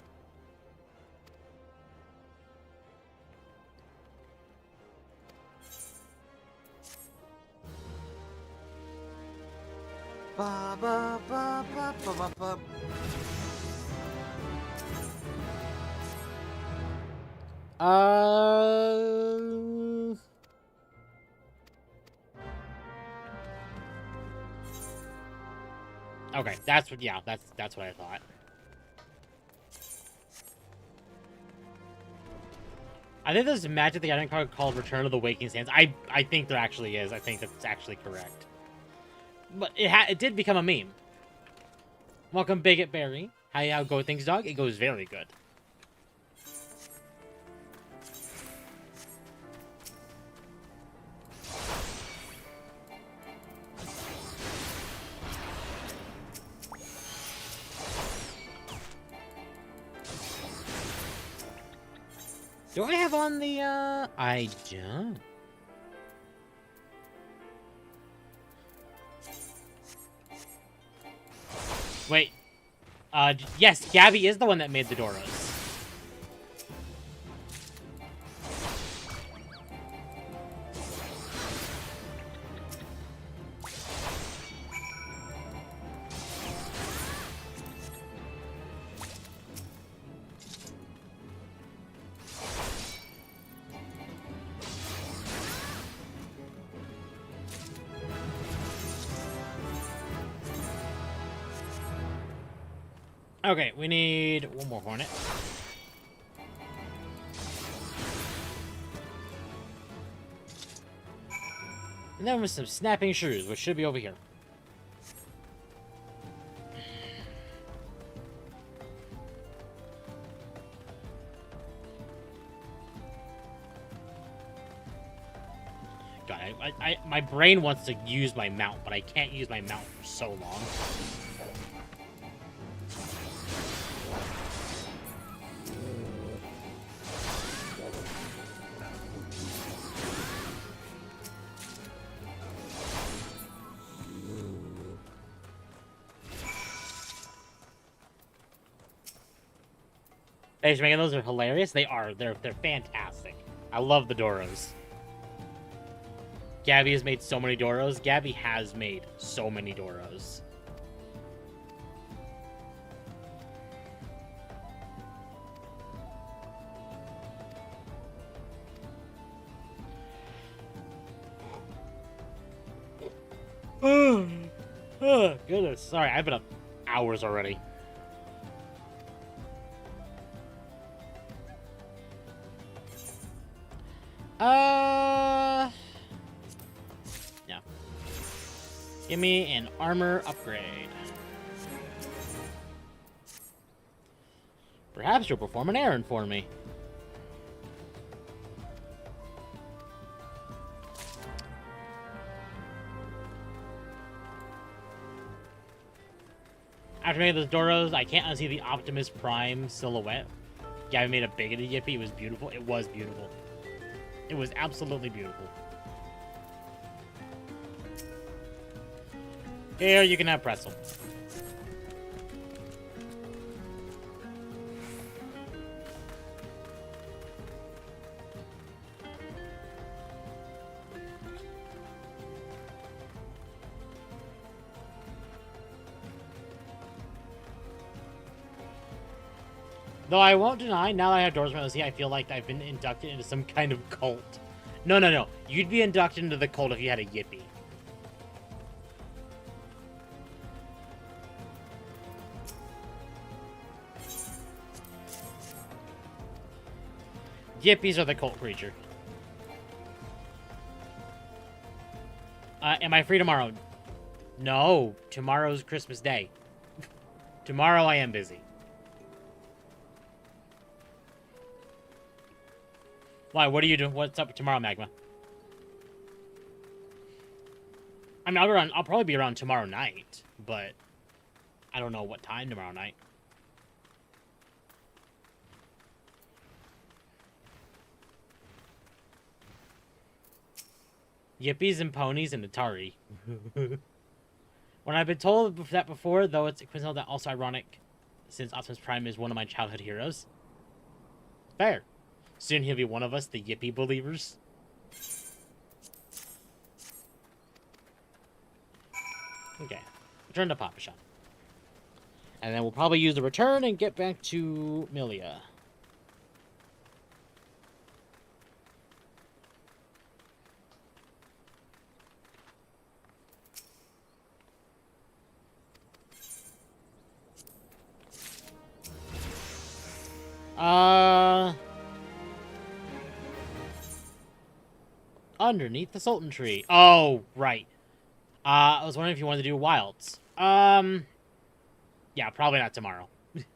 Ba ba ba ba ba ba ba. Okay, that's what. Yeah, that's what I thought. I think there's a Magic the Gathering card called Return of the Waking Sands. I think there actually is. I think that's actually correct. But it did become a meme. Welcome, Bigot Berry. How go things, dog? It goes very good. Do I have on the, I don't. Wait. Yes, Gabby is the one that made the Doros. Okay, we need one more Hornet. And then with some Snapping Shrews, which should be over here. God, my brain wants to use my mount, but I can't use my mount for so long. Hey, Megan, those are hilarious. They are. They're fantastic. I love the Doros. Gabby has made so many Doros. Gabby has made so many Doros. Oh, goodness. Sorry, I've been up hours already. Yeah. Give me an armor upgrade. Perhaps you'll perform an errand for me. After making those Doros, I can't unsee the Optimus Prime silhouette. Yeah, I made a bigoted Yippee. It was beautiful. It was beautiful. It was absolutely beautiful. Here, you can have pretzel. Though I won't deny, now that I have Doors from OC, I feel like I've been inducted into some kind of cult. No, no, no. You'd be inducted into the cult if you had a Yippee. Yippies are the cult creature. Am I free tomorrow? No. Tomorrow's Christmas Day. Tomorrow I am busy. Why? What are you doing? What's up tomorrow, Magma? I mean, I'll probably be around tomorrow night, but I don't know what time tomorrow night. Yippies and ponies and Atari. When I've been told that before, though it's coincidental that also ironic, since Optimus Prime is one of my childhood heroes. Fair. Soon he'll be one of us, the Yippee believers. Okay. Return to Papa Shop. And then we'll probably use the return and get back to Milia. Underneath the Sultan tree. Oh, right. I was wondering if you wanted to do wilds. Yeah, probably not tomorrow.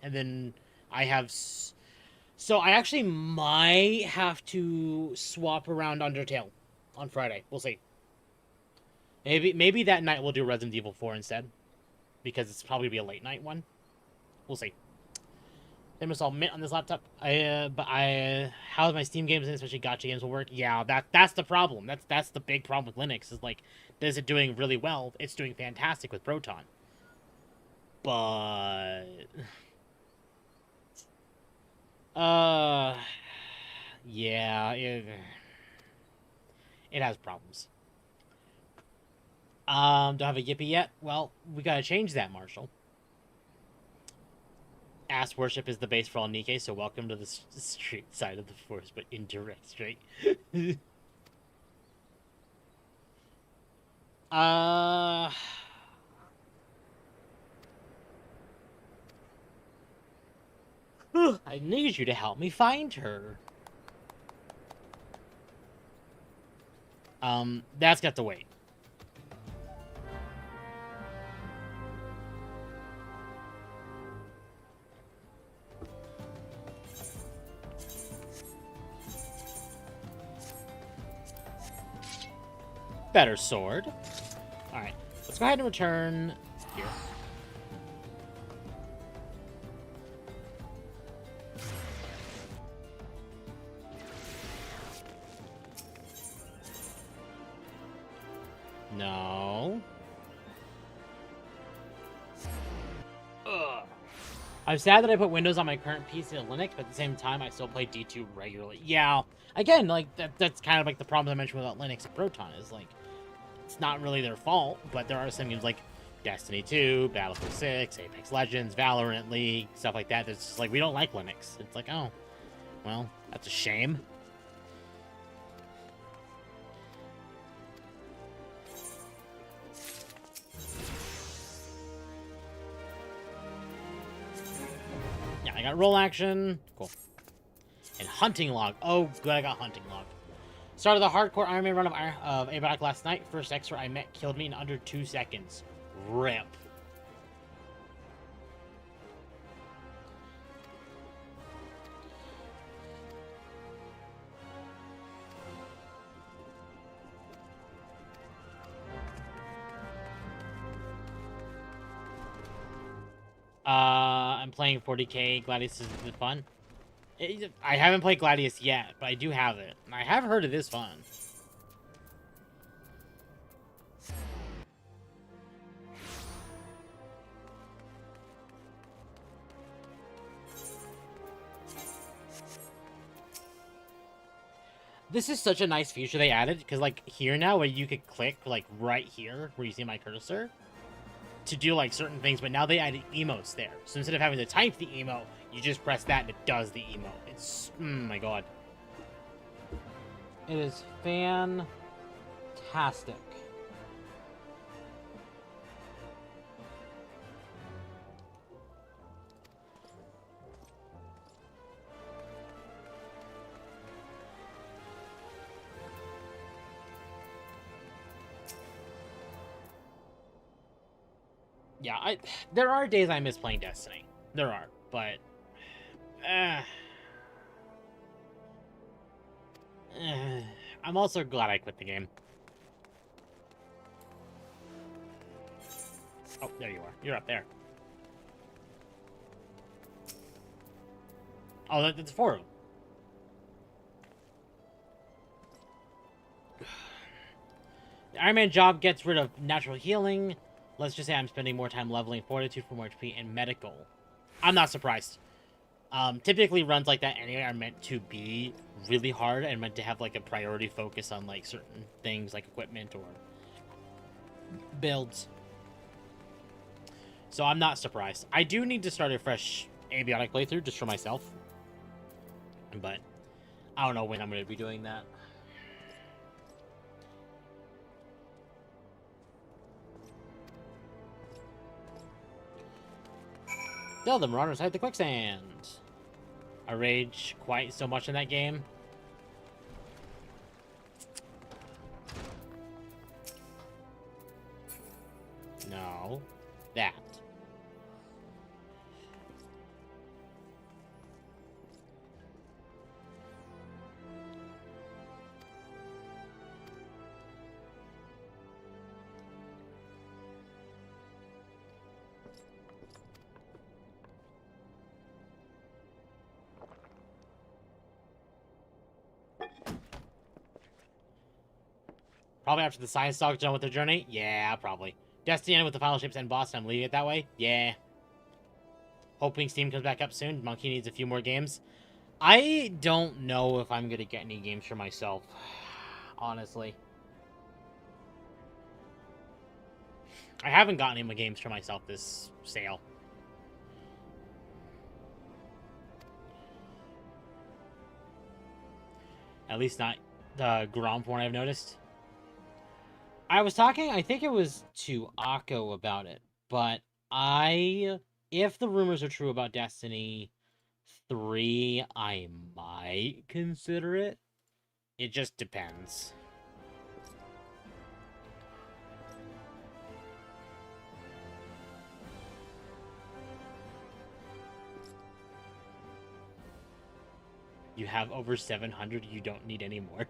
And then I have... So I actually might have to swap around Undertale on Friday. We'll see. Maybe that night we'll do Resident Evil 4 instead. Because it's probably be a late night one. We'll see. They must all mint on this laptop. How my Steam games and especially gacha games will work? Yeah, that's the problem. That's the big problem with Linux. Is like, is it doing really well? It's doing fantastic with Proton. But yeah, it has problems. Don't have a Yippee yet? Well, we gotta change that, Marshall. Ass worship is the base for all Nikkei, so welcome to the straight side of the force, but indirect straight. I need you to help me find her. That's got to wait. Better sword. Alright, let's go ahead and return here. No. Ugh. I'm sad that I put Windows on my current PC and Linux, but at the same time, I still play D2 regularly. Yeah, again, like, that's kind of like the problem I mentioned about Linux and Proton, is like, it's not really their fault, but there are some games like Destiny 2, Battlefield 6, Apex Legends, Valorant, League, stuff like that. It's just like, we don't like Linux. It's like, oh, well, that's a shame. Yeah, I got roll action. Cool. And hunting log. Oh, good, I got hunting log. Started the hardcore Iron Man run of Abiotic last night. First Xer I met killed me in under 2 seconds. RIP. I'm playing 40k. Gladius is fun. I haven't played Gladius yet, but I do have it. And I have heard it is fun. This is such a nice feature they added, because, like, here now, where you could click, like, right here, where you see my cursor, to do, like, certain things, but now they added emotes there. So instead of having to type the emote, you just press that and it does the emote. It's, my god. It is fantastic. Yeah, there are days I miss playing Destiny. There are, but I'm also glad I quit the game. Oh, there you are. You're up there. Oh, that's 4 of them. The Iron Man job gets rid of natural healing. Let's just say I'm spending more time leveling fortitude for more HP and medical. I'm not surprised. Typically runs like that anyway are meant to be really hard and meant to have like a priority focus on like certain things like equipment or builds. So I'm not surprised. I do need to start a fresh Abiotic playthrough just for myself. But I don't know when I'm going to be doing that. Still, the Marauders hide the quicksand. I rage quite so much in that game. know that. Probably after the science dog's done with their journey? Yeah, probably. Destiny ended with the final ships and boss, and I'm leaving it that way? Yeah. Hoping Steam comes back up soon. Monkey needs a few more games. I don't know if I'm going to get any games for myself. Honestly. I haven't gotten any games for myself this sale. At least not the Grom one I've noticed. I was talking, I think it was to Akko about it, but if the rumors are true about Destiny 3, I might consider it. It just depends. You have over 700, you don't need any more.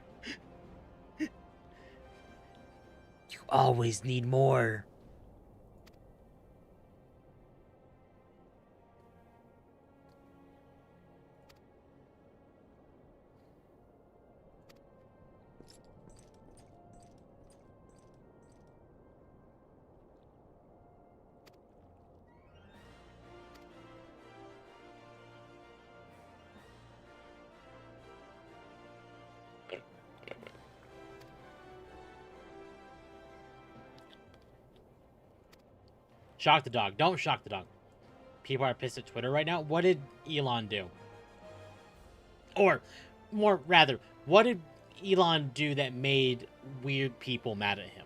You always need more. Shock the dog. Don't shock the dog. People are pissed at Twitter right now. What did Elon do? Or, more rather, what did Elon do that made weird people mad at him?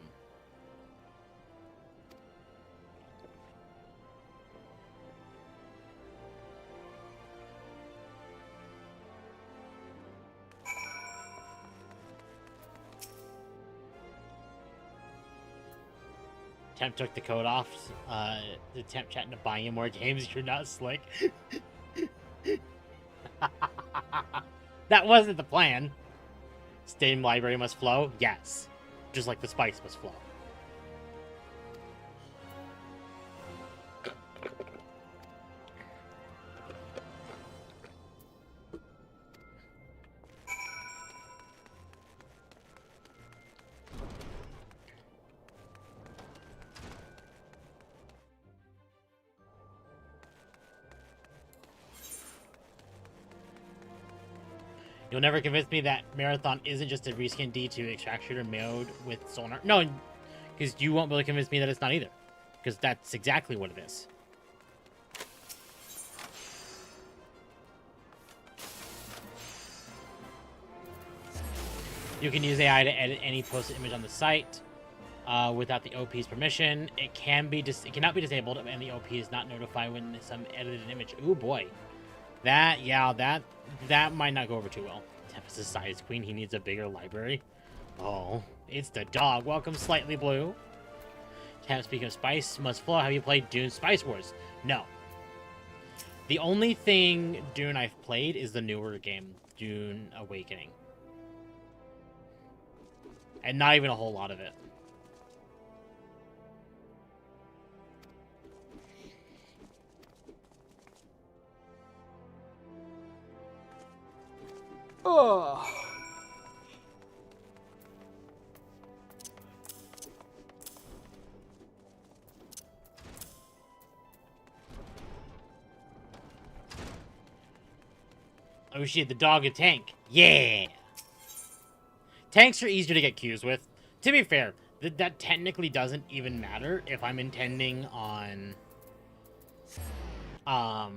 Temp took the code off. The Temp chatting to buying you more games. You're not slick. That wasn't the plan. Steam library must flow? Yes. Just like the spice must flow. You'll never convince me that Marathon isn't just a reskin D2 extract shooter mode with sonar. No, because you won't be able to convince me that it's not either. Because that's exactly what it is. You can use AI to edit any posted image on the site without the OP's permission. It cannot be disabled, and the OP is not notified when some edited image. Ooh boy, that might not go over too well. Tempest is size queen. He needs a bigger library. Oh, it's the dog. Welcome, Slightly Blue. Temp, speaking of spice, must flow. Have you played Dune Spice Wars? No. The only thing Dune I've played is the newer game, Dune Awakening. And not even a whole lot of it. Oh. Oh shit, the dog a tank. Yeah. Tanks are easier to get queues with. To be fair, that technically doesn't even matter if I'm intending on... I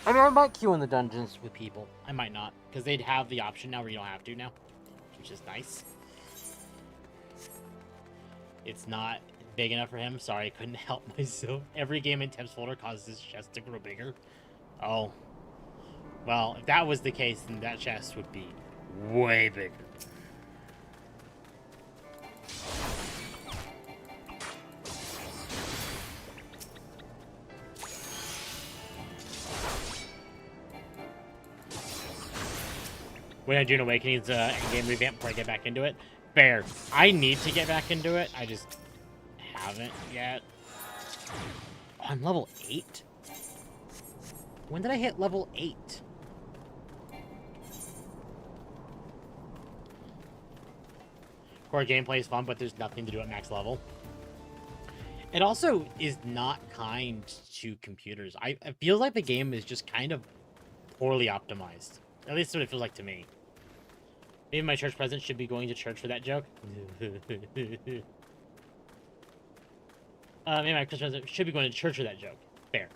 mean, I might queue in the dungeons with people. I might not, because they'd have the option now where you don't have to now, which is nice. It's not big enough for him. Sorry, I couldn't help myself. Every game in Temp's folder causes his chest to grow bigger. Oh. Well, if that was the case, then that chest would be way bigger. when I do an Awakenings in-game revamp before I get back into it. Fair. I need to get back into it. I just haven't yet. Oh, I'm level 8? When did I hit level 8? Core gameplay is fun, but there's nothing to do at max level. It also is not kind to computers. It feels like the game is just kind of poorly optimized. At least that's what it feels like to me. Maybe my church president should be going to church for that joke. Maybe my church president should be going to church for that joke. Fair.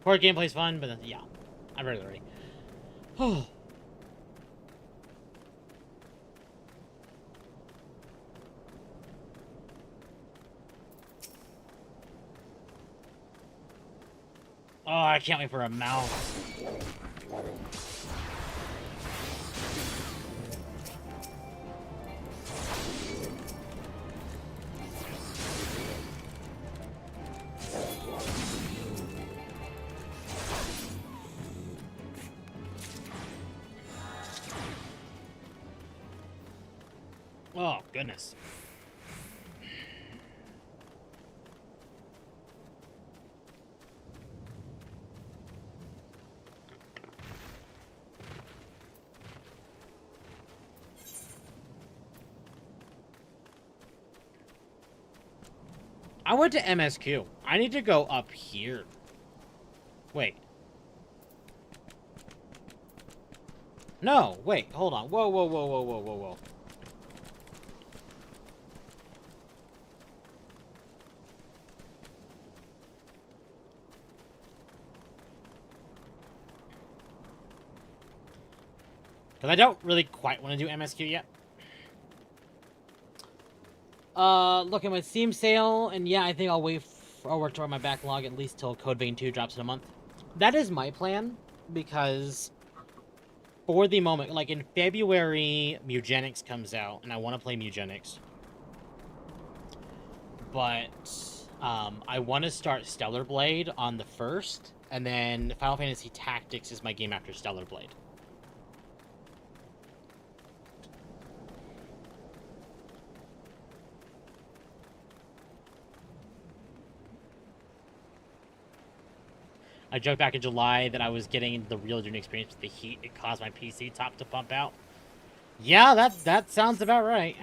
Core gameplay is fun, but yeah. I've read it already. Oh. Oh, I can't wait for a mouse. Oh, goodness. I went to MSQ. I need to go up here. Wait. No, wait, hold on. Whoa, whoa, whoa, whoa, whoa, whoa, whoa. Because I don't really quite want to do MSQ yet. Look at my Steam sale, and yeah, I think I'll work toward my backlog at least till Code Vein 2 drops in a month. That is my plan, because for the moment, like in February, Mugenics comes out, and I want to play Mugenics. But, I want to start Stellar Blade on the 1st, and then Final Fantasy Tactics is my game after Stellar Blade. I joked back in July that I was getting the real journey experience with the heat. It caused my PC top to pump out. Yeah, that sounds about right.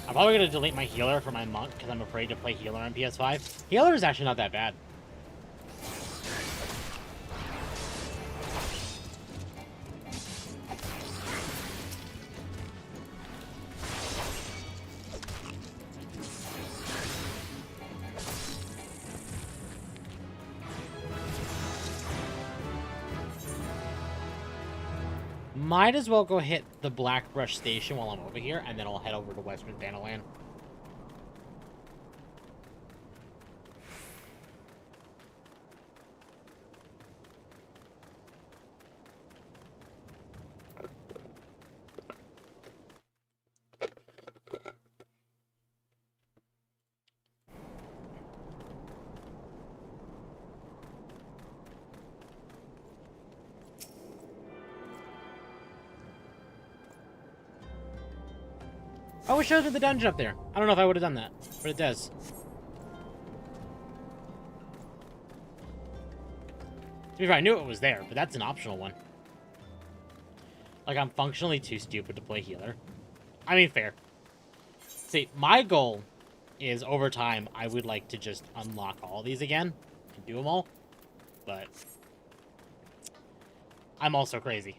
I'm probably going to delete my healer for my monk because I'm afraid to play healer on PS5. Healer is actually not that bad. Might as well go hit the Blackbrush Station while I'm over here, and then I'll head over to Western Thanalan. Oh, it shows me the dungeon up there. I don't know if I would have done that, but it does. To be fair, I knew it was there, but that's an optional one. Like, I'm functionally too stupid to play healer. I mean, fair. See, my goal is, over time, I would like to just unlock all these again and do them all. But I'm also crazy.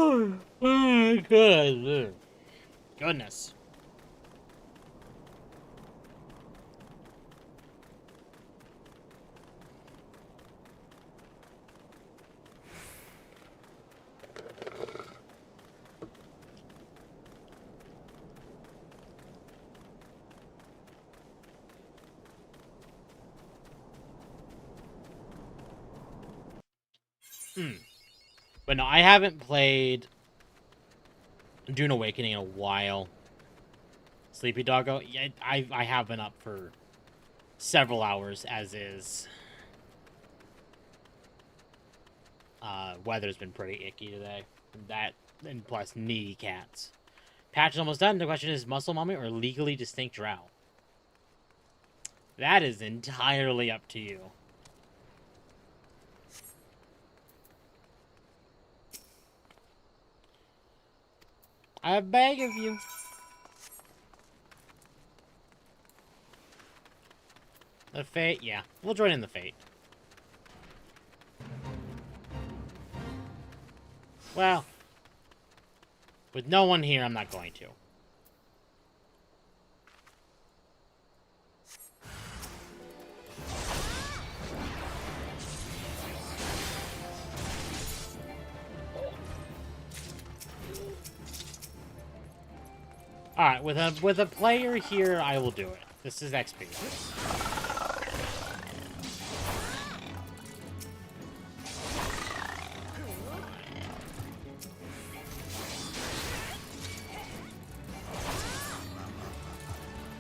Oh, good. Goodness. But no, I haven't played Dune Awakening in a while. Sleepy Doggo? Yeah, I have been up for several hours, as is. Weather's been pretty icky today. That, and plus needy cats. Patch is almost done. The question is muscle mummy or legally distinct drow? That is entirely up to you. I beg of you. The Fate? Yeah. We'll join in the Fate. Well, with no one here, I'm not going to. Alright, with a player here, I will do it. This is XP.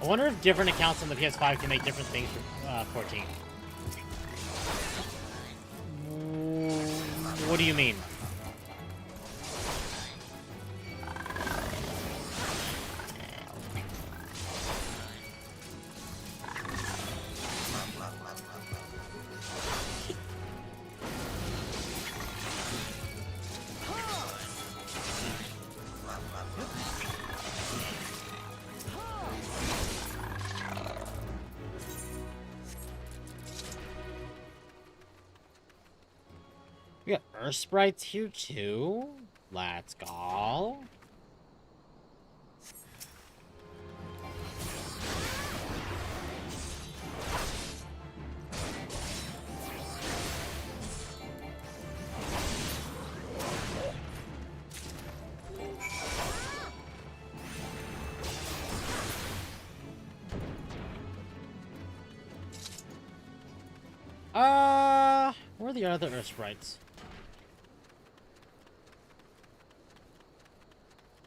I wonder if different accounts on the PS5 can make different things for 14. What do you mean? We got Earth Sprites here too. Let's go. Where are the other Earth Sprites?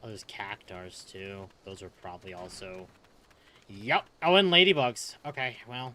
Oh, there's cactars too. Those are probably also... Yep. Oh, and ladybugs. Okay, well.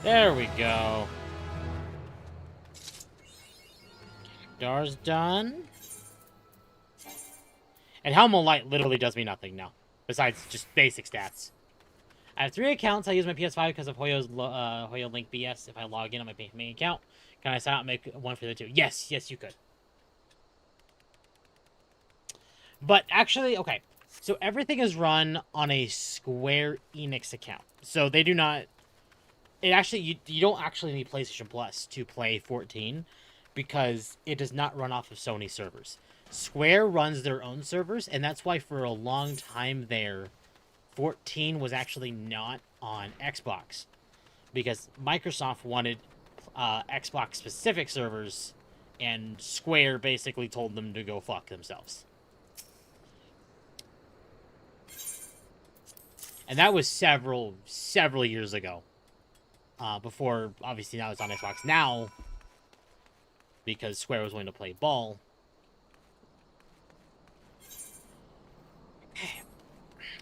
There we go. Cactar's done. And Helm of Light literally does me nothing now. Besides just basic stats. I have 3 accounts. I use my PS5 because of Hoyo Link BS. If I log in on my main account, can I sign out and make one for the 2? Yes, yes you could. But actually, okay. So everything is run on a Square Enix account. So they do not... It actually, you don't actually need PlayStation Plus to play 14 because it does not run off of Sony servers. Square runs their own servers, and that's why for a long time there, 14 was actually not on Xbox because Microsoft wanted Xbox-specific servers, and Square basically told them to go fuck themselves. And that was several years ago. Before, obviously, now it's on Xbox now, because Square was willing to play ball.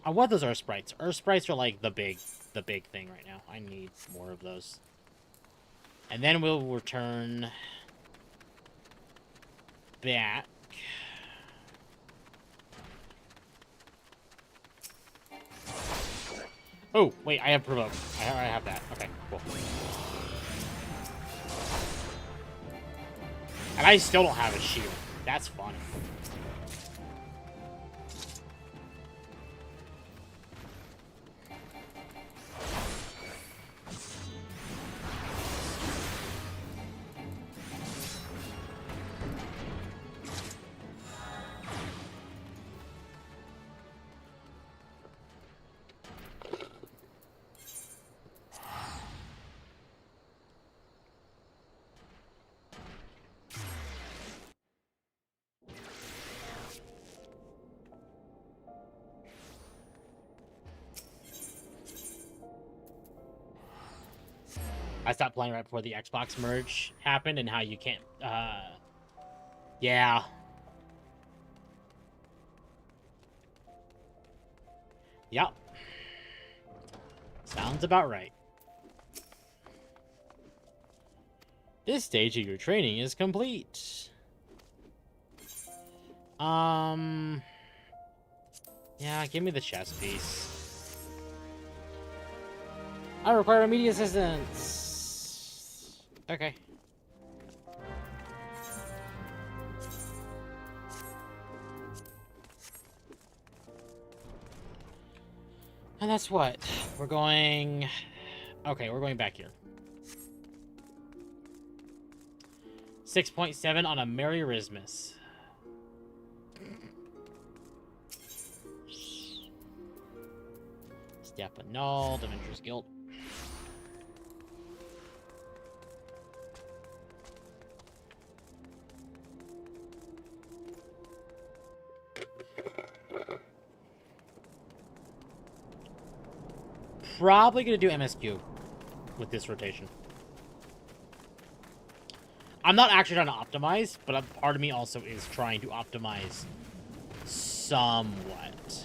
I want those Earth Sprites. Earth Sprites are like the big thing right now. I need more of those. And then we'll return back. Oh, wait, I have provoke. I have that. Okay, cool. And I still don't have a shield. That's funny. I stopped playing right before the Xbox merge happened and how you can't, yeah. Yep. Sounds about right. This stage of your training is complete. Yeah, give me the chess piece. I require immediate assistance. Okay. And that's what? We're going... Okay, we're going back here. 6.7 on a Merry Rismus. Step annulled, Avenger's Guild. Probably gonna do MSQ with this rotation. I'm not actually trying to optimize, but a part of me also is trying to optimize somewhat.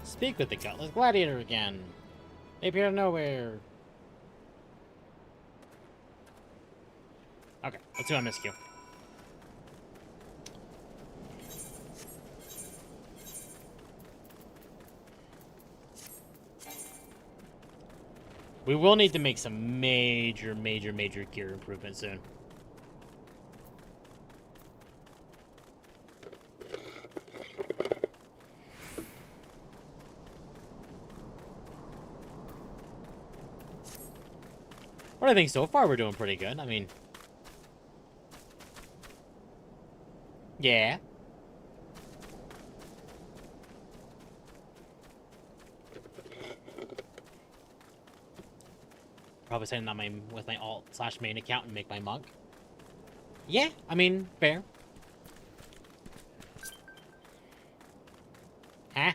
Speak with the Gutless Gladiator again. They appear out of nowhere. Okay, let's do MSQ. We will need to make some major gear improvements soon. But I think so far we're doing pretty good. I mean... Yeah. Probably sign on my with my alt/main account and make my monk. Yeah, I mean, fair. Huh?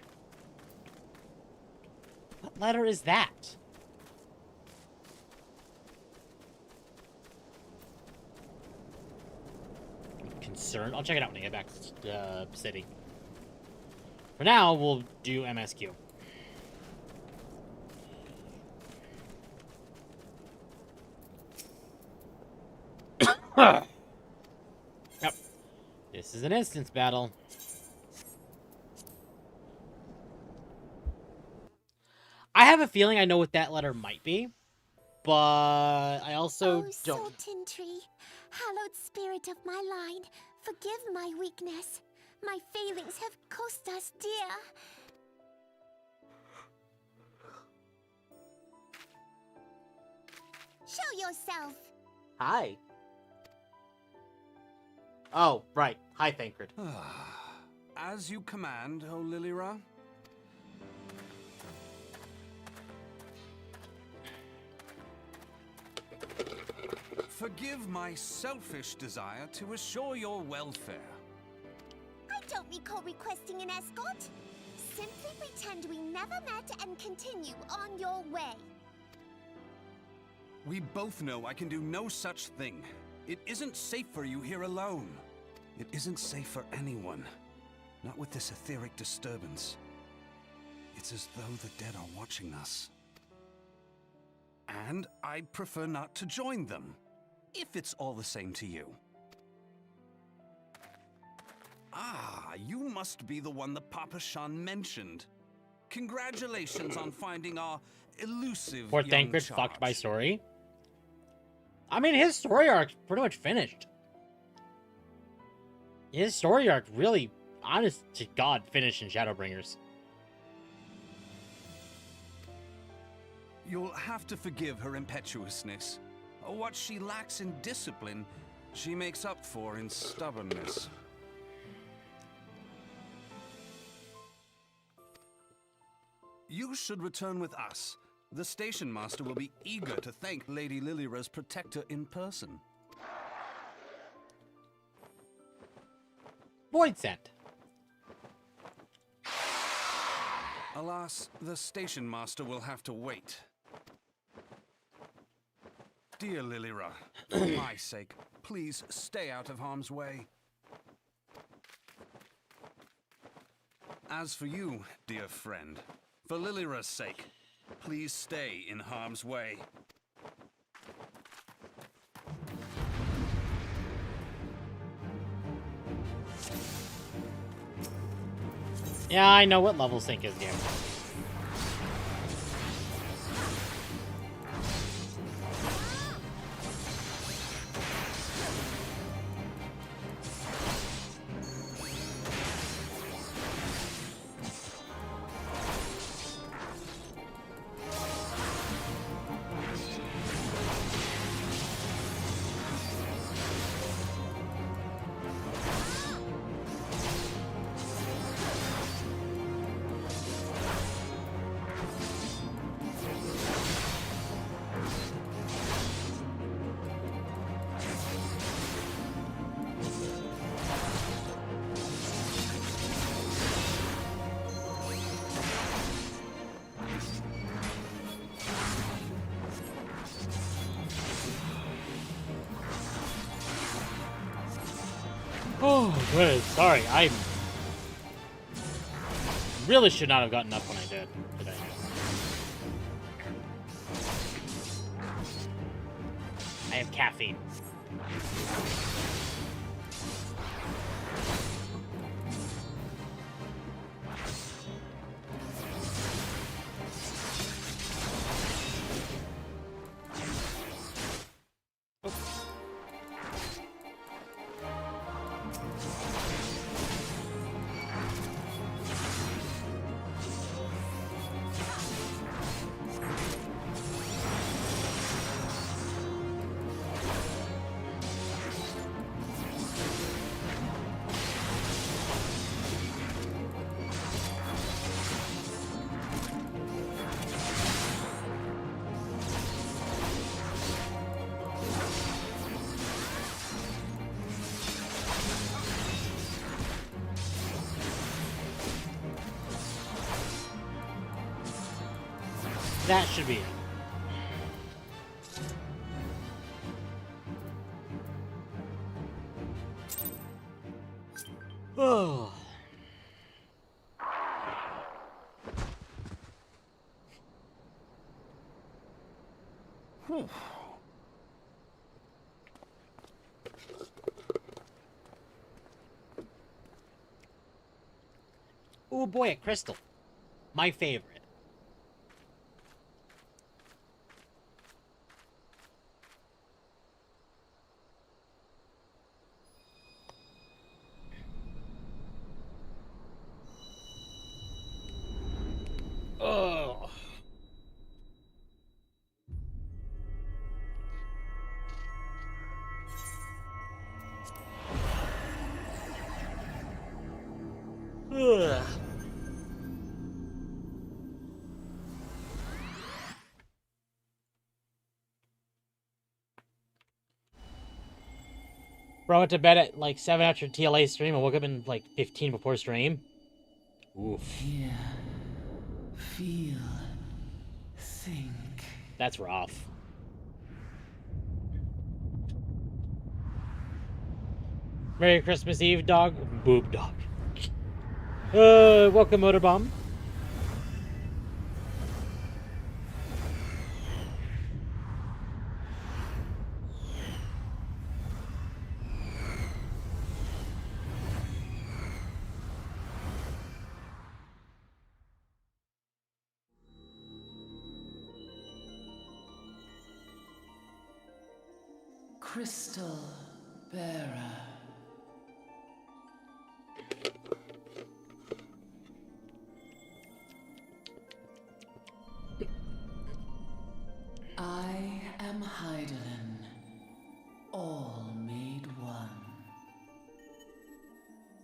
What letter is that? Concerned. I'll check it out when I get back to the city. For now, we'll do MSQ. Yep. This is an instance battle. I have a feeling I know what that letter might be, but I also don't. Sultan tree, hallowed spirit of my line, forgive my weakness. My failings have cost us dear. Show yourself. Hi. Oh, right. Hi, Thancred. As you command, O Lilira. Forgive my selfish desire to assure your welfare. I don't recall requesting an escort. Simply pretend we never met and continue on your way. We both know I can do no such thing. It isn't safe for you here alone. It isn't safe for anyone. Not with this etheric disturbance. It's as though the dead are watching us. And I'd prefer not to join them, if it's all the same to you. Ah, you must be the one that Papa Shan mentioned. Congratulations on finding our elusive Poor young Thancred charge. fucked my story. I mean, his story arc's pretty much finished. His story arc really, honest to God, finished in Shadowbringers. You'll have to forgive her impetuousness. What she lacks in discipline, she makes up for in stubbornness. You should return with us. The station master will be eager to thank Lady Lilira's protector in person. Void Scent. Alas, the station master will have to wait. Dear Lilira, for my sake, please stay out of harm's way. As for you, dear friend, for Lilira's sake, please stay in harm's way. Yeah, I know what level sync is here. Oh, good. Sorry, I really should not have gotten up when I did today. I have caffeine. That should be it. Oh. Whew. Oh boy, a crystal. My favorite. Oh. Ugh. Bro, I went to bed at like 7 after TLA stream and woke up in like 15 before stream. Oof. Hear, feel, think. That's rough. Merry Christmas Eve, dog. Boob dog. Welcome, Motorbomb. Crystal bearer. I am Heidelin, all made one.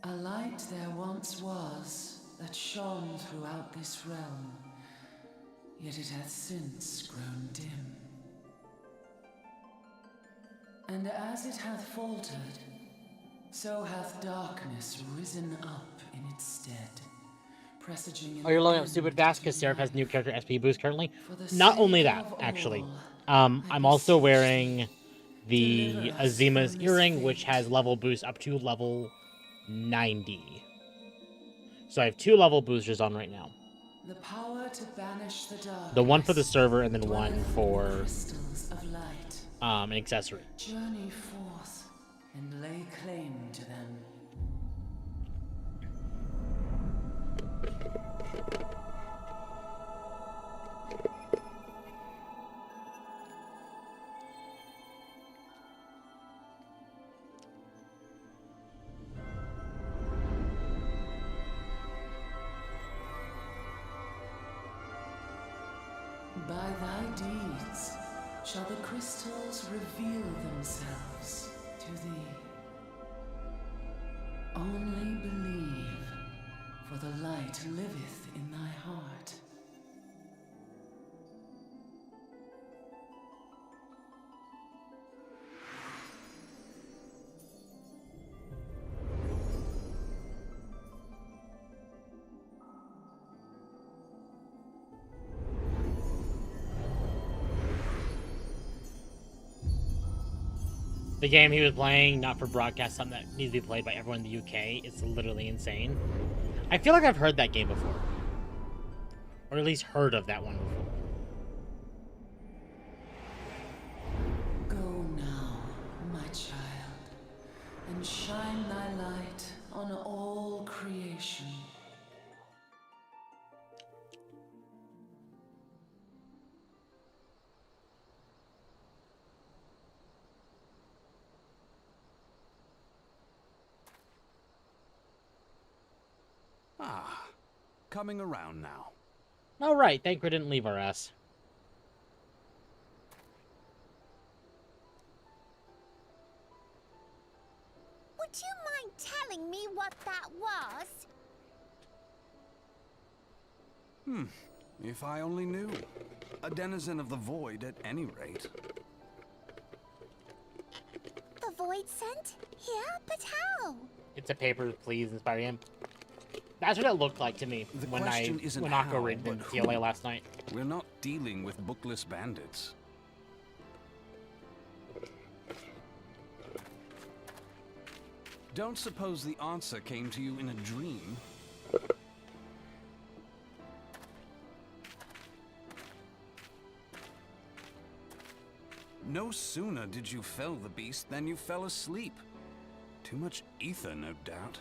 A light there once was that shone throughout this realm, yet it hath since grown dim. And as it hath faltered, so hath darkness risen up in its stead, presaging an Oh, you're loading up end stupid fast because to Seraph has new life. character SP boost currently. For the Not sake only that, of actually. all, I'm also beseech wearing thee, the deliver us Azima's from this earring, which fate. has level boost up to level 90. So I have 2 level boosters on right now. The power to banish the darkness. The one for the server and then dwelleth one in the for crystals of light. an accessory. Journey forth and lay claim to them. By thy deeds shall the crystals reveal themselves to thee. Only believe, for the light liveth in thy heart. The game he was playing, not for broadcast, something that needs to be played by everyone in the UK. It's literally insane. I feel like I've heard that game before. Or at least heard of that one before. Go now, my child, and shine thy light on all creation. Ah, coming around now. Oh, right. Thanker didn't leave our ass. Would you mind telling me what that was? If I only knew. A denizen of the void at any rate. The void scent? Yeah, but how? It's a paper, please, inspire him. That's what it looked like to me The when question isn't Akko how, raided in but TLA who. last night. We're not dealing with bookless bandits. Don't suppose the answer came to you in a dream? No sooner did you fell the beast than you fell asleep. Too much ether, no doubt.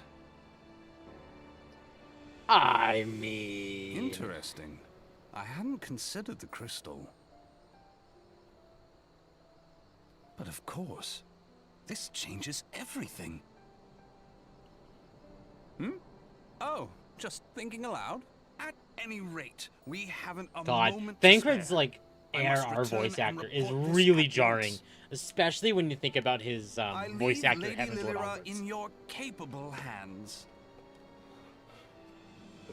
I mean... Interesting. I hadn't considered the crystal. But of course, this changes everything. Oh, just thinking aloud? At any rate, we haven't a God, moment to Thancred's, spare. like, I ARR must return voice and actor is report this really at jarring. once. Especially when you think about his I voice leave actor Lady Heavensward Lilira onwards. in your capable hands.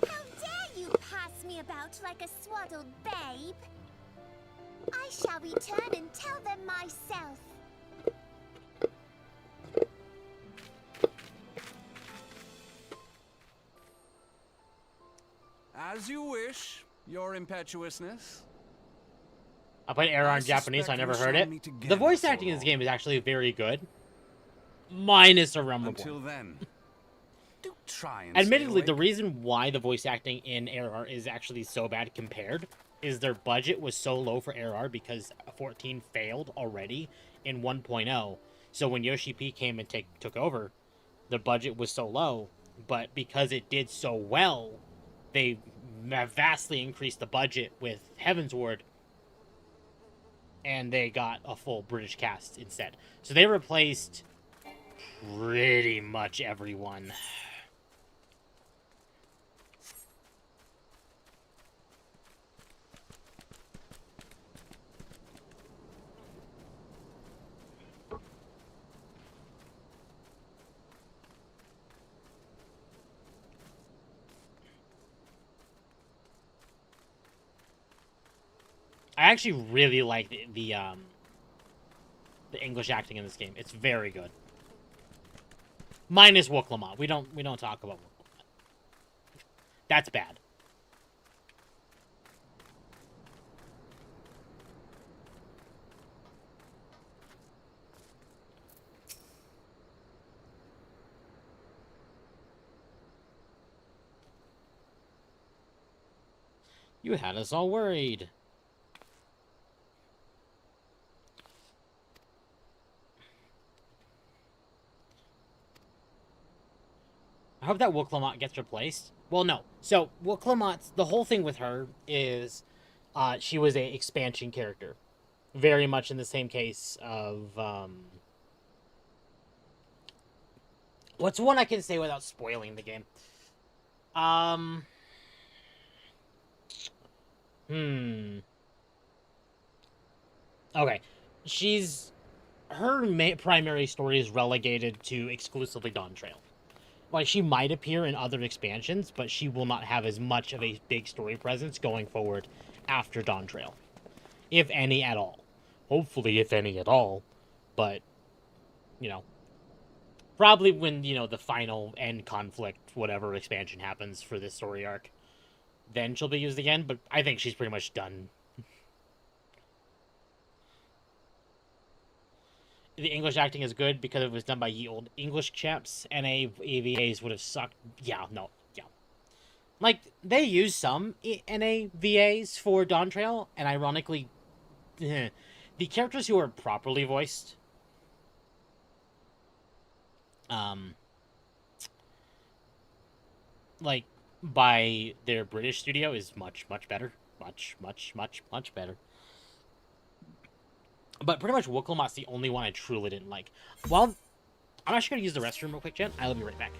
How dare you pass me about like a swaddled babe? I shall return and tell them myself. As you wish, your impetuousness. I played Error in Japanese, so I never heard it. The voice acting in this game is actually very good. Minus a Realm Reborn. Until then, do try and Admittedly, stay the awake. reason why the voice acting in ARR is actually so bad compared is their budget was so low for ARR because 14 failed already in 1.0. So when yoshi-p came and took over, the budget was so low, but because it did so well, they vastly increased the budget with Heavensward, and they got a full British cast instead. So they replaced pretty much everyone. I actually really like the English acting in this game. It's very good. Minus Wooklamont. We don't talk about Wooklamont. That's bad. You had us all worried. I hope that Wooklamont gets replaced. Well, no. So, Wooklamont, the whole thing with her is she was a expansion character. Very much in the same case of... what's one I can say without spoiling the game? Okay. Her primary story is relegated to exclusively Dawn Trail. Like, she might appear in other expansions, but she will not have as much of a big story presence going forward after Dawn Trail. If any at all. Hopefully, if any at all. But, you know. Probably when, you know, the final end conflict, whatever expansion happens for this story arc. Then she'll be used again, but I think she's pretty much done. The English acting is good because it was done by ye old English chaps. NA VAs would have sucked. Yeah. Like, they use some NA VAs for Dawn Trail, and ironically, the characters who are properly voiced, like, by their British studio is much better. Much better. But pretty much Wooklamot's the only one I truly didn't like. Well, I'm actually going to use the restroom real quick, chat. I'll be right back.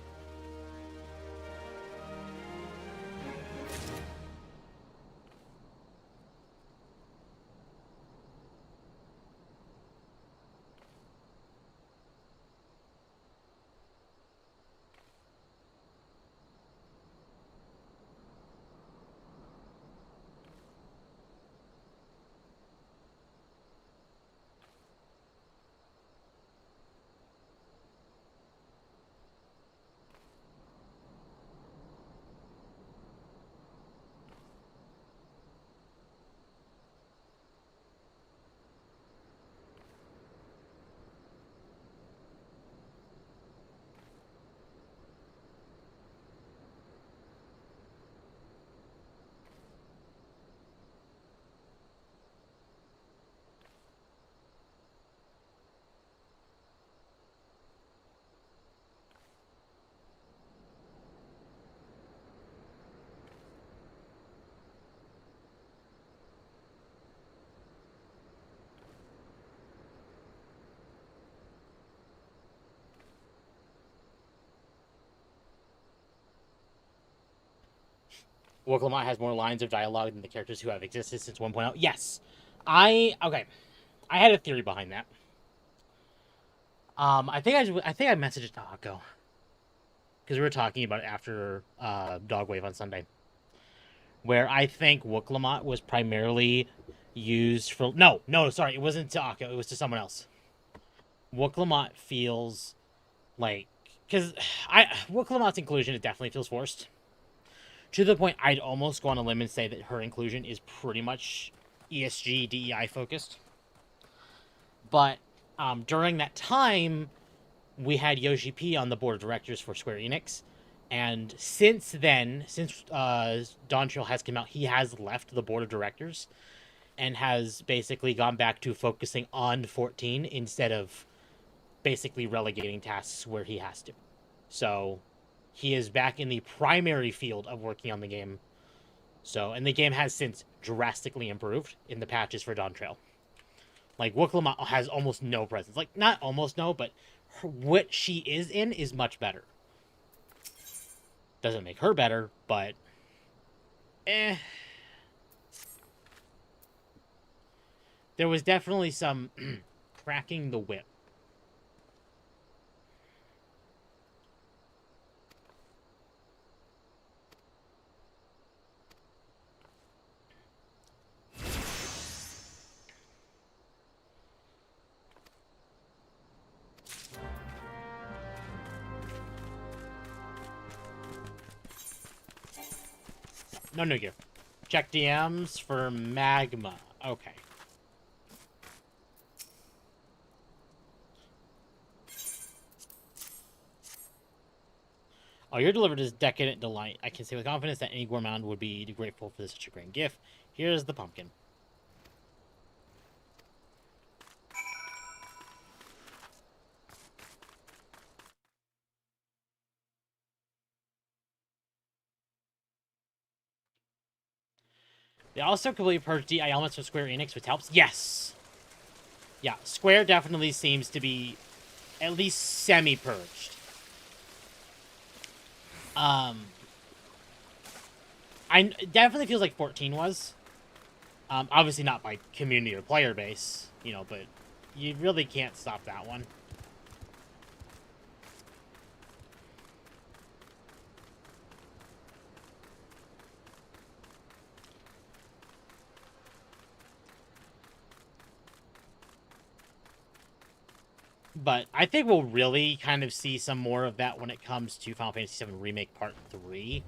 Wooklamont has more lines of dialogue than the characters who have existed since 1.0. Yes. I had a theory behind that. I think I messaged it to Akko. Because we were talking about it after Dogwave on Sunday. Where I think Wooklamont was primarily used for... No, sorry. It wasn't to Akko. It was to someone else. Wooklamont feels like... Because Wooklamot's inclusion, it definitely feels forced. To the point, I'd almost go on a limb and say that her inclusion is pretty much ESG, DEI focused. But during that time, we had yoshi-p on the board of directors for Square Enix. And since then, since Dawntrail has come out, he has left the board of directors and has basically gone back to focusing on 14 instead of basically relegating tasks where he has to. So he is back in the primary field of working on the game. So, and the game has since drastically improved in the patches for Dawntrail. Like, Wooklama has almost no presence. Like, not almost no, but what she is in is much better. Doesn't make her better, but... There was definitely some cracking the whip. No new gear. Check DMs for magma. Okay. Oh, you're delivered as decadent delight. I can say with confidence that any gourmand would be grateful for such a grand gift. Here's the pumpkin. They also completely purged DI elements from Square Enix, which helps. Yes! Yeah, Square definitely seems to be at least semi-purged. It definitely feels like 14 was. Obviously not by community or player base, you know, but you really can't stop that one. But I think we'll really kind of see some more of that when it comes to Final Fantasy VII Remake Part 3.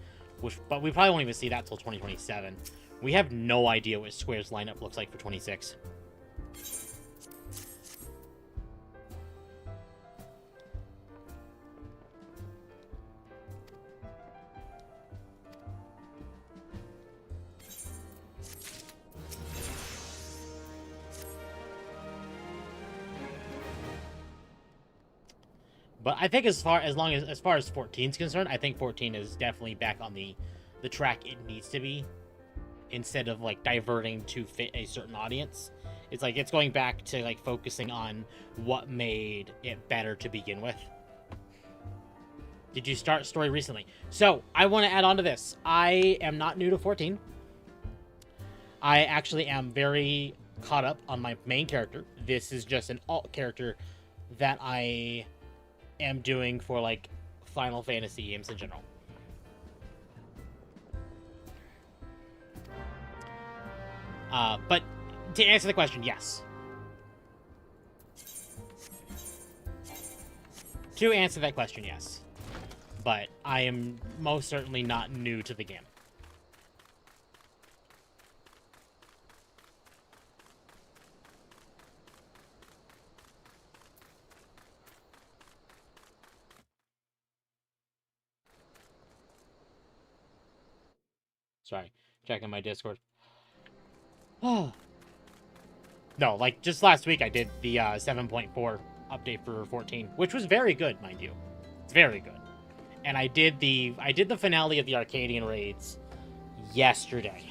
But we probably won't even see that till 2027. We have no idea what Square's lineup looks like for 26. But I think as far as 14 is concerned, I think 14 is definitely back on the track it needs to be, instead of like diverting to fit a certain audience. It's like it's going back to like focusing on what made it better to begin with. Did you start story recently? So I want to add on to this. I am not new to 14. I actually am very caught up on my main character. This is just an alt character that I am doing for like Final Fantasy games in general. But to answer the question, yes. To answer that question, yes. But I am most certainly not new to the game. Sorry, checking my Discord. Oh. No, like, just last week I did the 7.4 update for 14, which was very good, mind you. It's very good. And I did the finale of the Arcadian raids yesterday,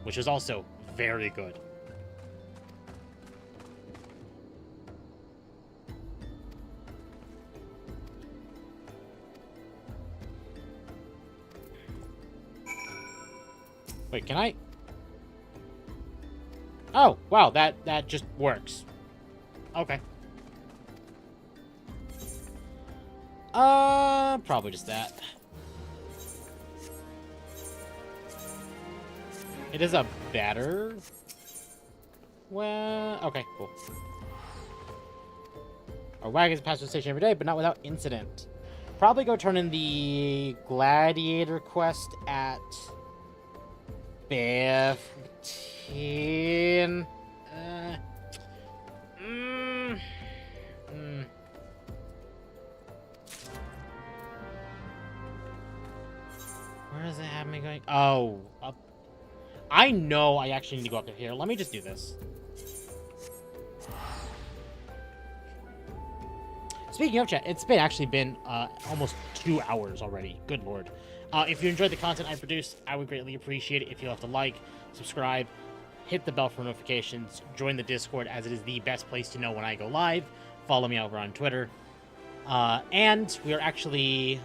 which was also very good. Wait, can I? Oh, wow, that just works. Okay. Probably just that. It is a better... Well, okay, cool. Our wagons pass the station every day, but not without incident. Probably go turn in the gladiator quest at 15. Where does it have me going? Oh, up. I know I actually need to go up here. Let me just do this. Speaking of chat, it's actually been almost 2 hours already. Good lord. If you enjoyed the content I produced, I would greatly appreciate it if you left a like, subscribe, hit the bell for notifications, join the Discord as it is the best place to know when I go live. Follow me over on Twitter. And we are actually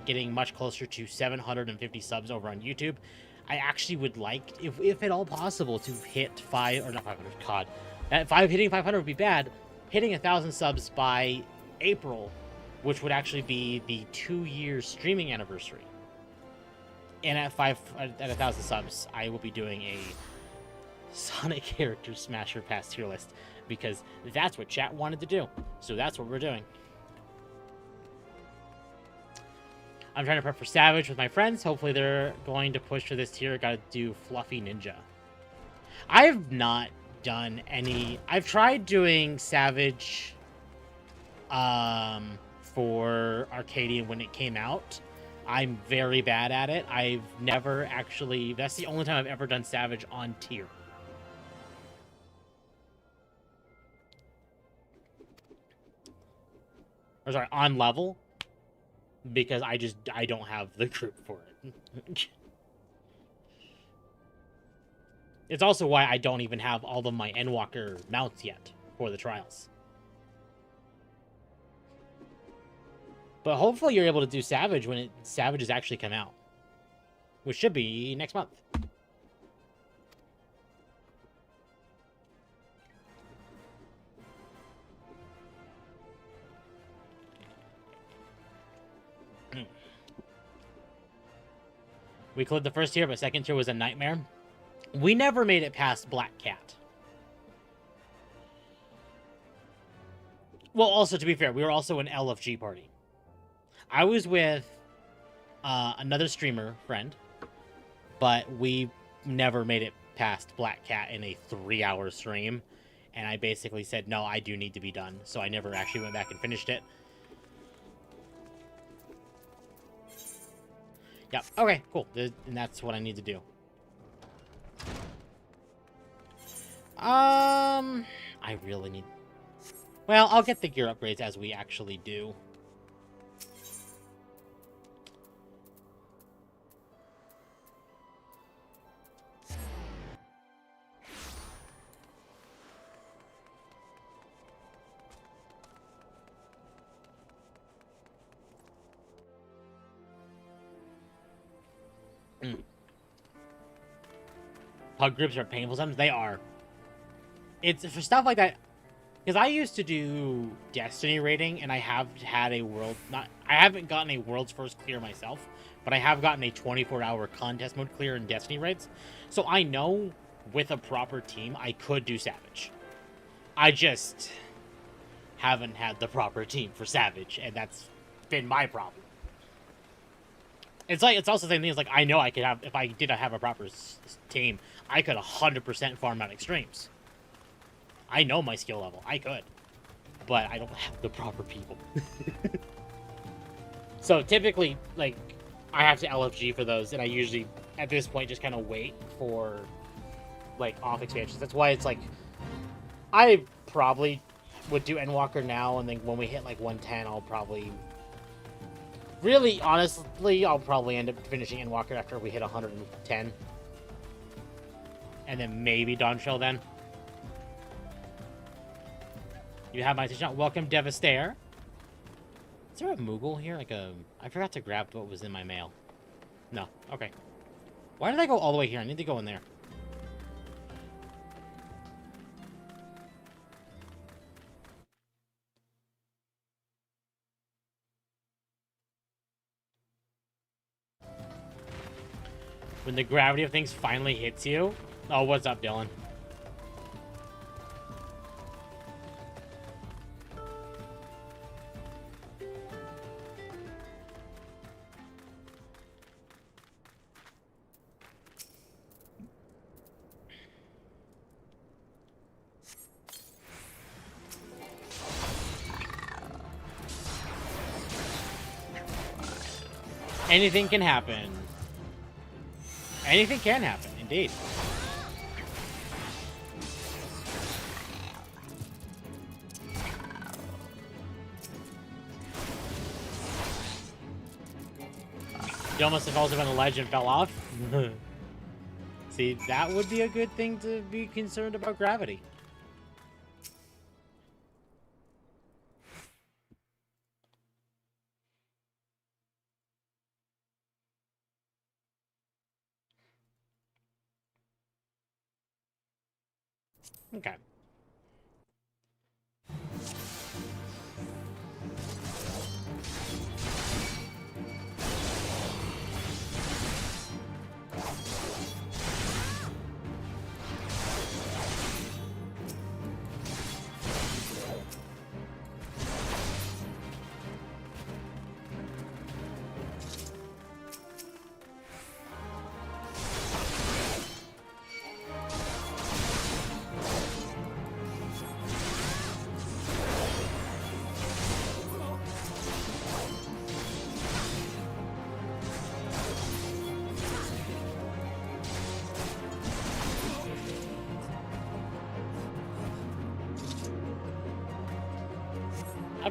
getting much closer to 750 subs over on YouTube. I actually would like, if at all possible, to hit 500. God, hitting 500 would be bad. Hitting 1,000 subs by April, which would actually be the 2-year streaming anniversary. And at 1,000 subs, I will be doing a Sonic character smasher pass tier list because that's what chat wanted to do. So that's what we're doing. I'm trying to prep for Savage with my friends. Hopefully they're going to push for this tier. Gotta do Fluffy Ninja. I have not done any... I've tried doing Savage for Arcadian when it came out. I'm very bad at it. I've never actually... That's the only time I've ever done Savage on tier. Or sorry, on level. Because I don't have the group for it. It's also why I don't even have all of my Endwalker mounts yet for the trials. But hopefully you're able to do Savage when Savages actually come out. Which should be next month. We cleared the first tier, but second tier was a nightmare. We never made it past Black Cat. Well, also, to be fair, we were also an LFG party. I was with another streamer friend, but we never made it past Black Cat in a 3-hour stream. And I basically said, no, I do need to be done. So I never actually went back and finished it. Yep. Okay, cool. And that's what I need to do. I really need... Well, I'll get the gear upgrades as we actually do. Pug groups are painful sometimes. They are. It's for stuff like that. Because I used to do Destiny raiding, and I have had a world... I haven't gotten a world's first clear myself, but I have gotten a 24-hour contest mode clear in Destiny raids. So I know with a proper team, I could do Savage. I just haven't had the proper team for Savage, and that's been my problem. It's also the same thing as, like, I know I could have... If I did have a proper team, I could 100% farm out extremes. I know my skill level. I could. But I don't have the proper people. So typically, like, I have to LFG for those, and I usually, at this point, just kind of wait for, like, off expansions. That's why it's like, I probably would do Endwalker now, and then when we hit, like, 110, I'll probably... Really, honestly, I'll probably end up finishing Endwalker after we hit 110. And then maybe Dawnshell then. You have my attention. Welcome, Devastator. Is there a Moogle here? Like a... I forgot to grab what was in my mail. No. Okay. Why did I go all the way here? I need to go in there. When the gravity of things finally hits you. Oh, what's up, Dylan? Anything can happen. Anything can happen, indeed. You almost falls up on the ledge and fell off. See, that would be a good thing to be concerned about gravity. Okay.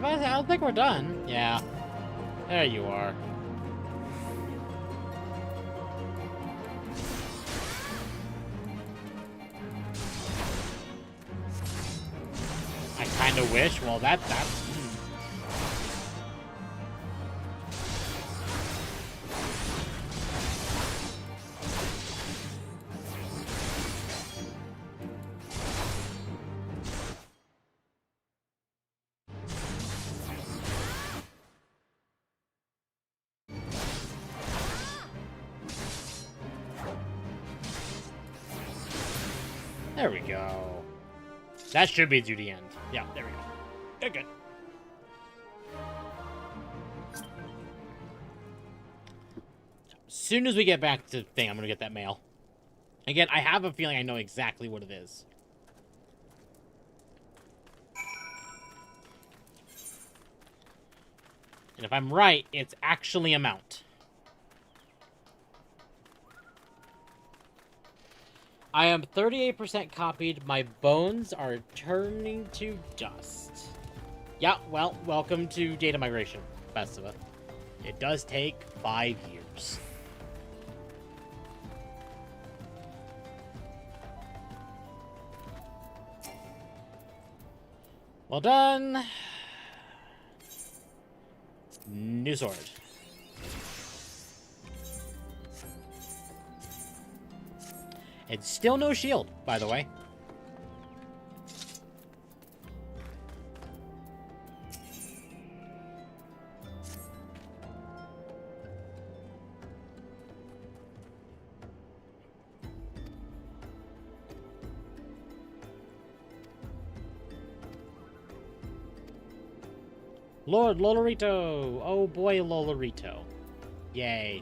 I don't think we're done. Yeah. There you are. I kind of wish. Well, that's... There we go. That should be to the end. Yeah, there we go. Good, good. As soon as we get back to the thing, I'm gonna get that mail. Again, I have a feeling I know exactly what it is. And if I'm right, it's actually a mount. I am 38% copied. My bones are turning to dust. Yeah, well, welcome to data migration, Festiva. It does take 5 years. Well done. New sword. It's still no shield, by the way. Lord Lolorito! Oh boy, Lolorito. Yay.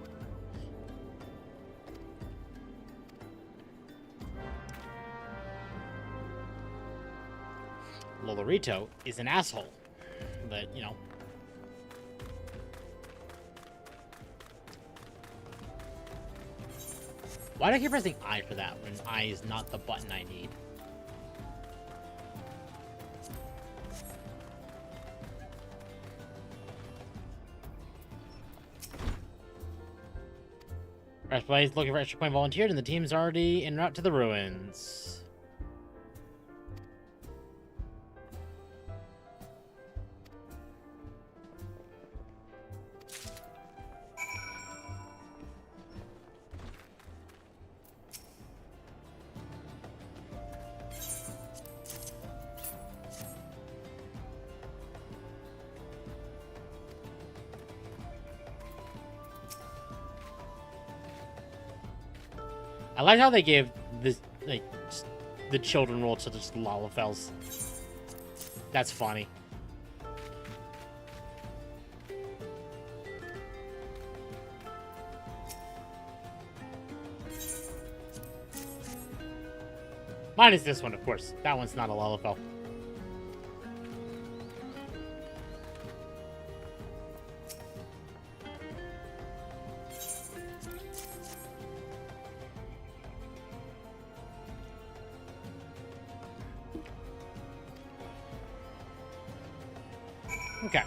Lolorito is an asshole. But, you know. Why do I keep pressing I for that when I is not the button I need? Roleplay is looking for extra point volunteers, and the team's already en route to the ruins. I like how they gave this, like, the children role to just Lalafels. That's funny. Minus this one, of course. That one's not a Lalafell. Okay.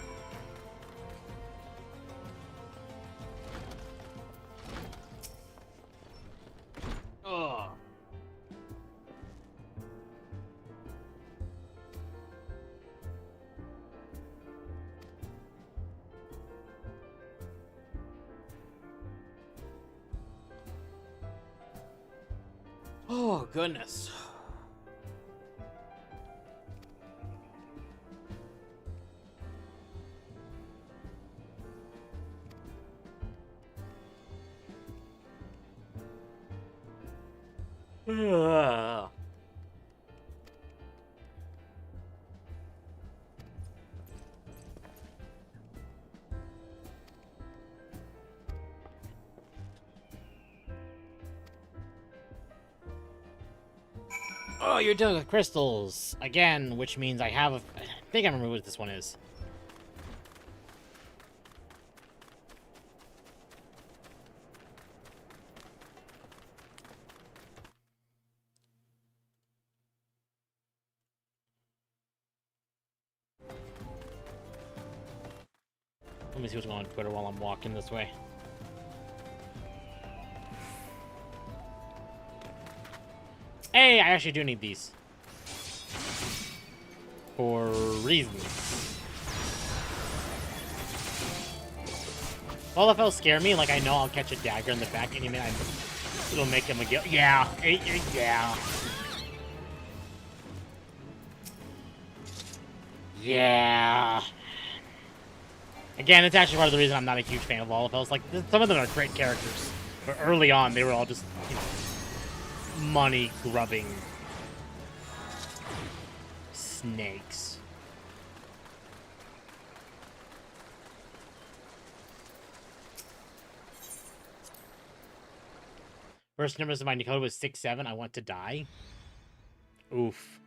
Ugh. Oh, goodness. Ugh. Oh, you're dealing with crystals again, which means I have a. I think I remember what this one is. Let me see what's going on Twitter while I'm walking this way. Hey, I actually do need these. For reasons. All if else scare me, like I know I'll catch a dagger in the back any minute. It'll make him a go. Yeah, yeah. Yeah. Again, it's actually part of the reason I'm not a huge fan of all of those. Like, some of them are great characters, but early on, they were all just, you know, money-grubbing snakes. First numbers of my code was 6-7. I want to die. Oof.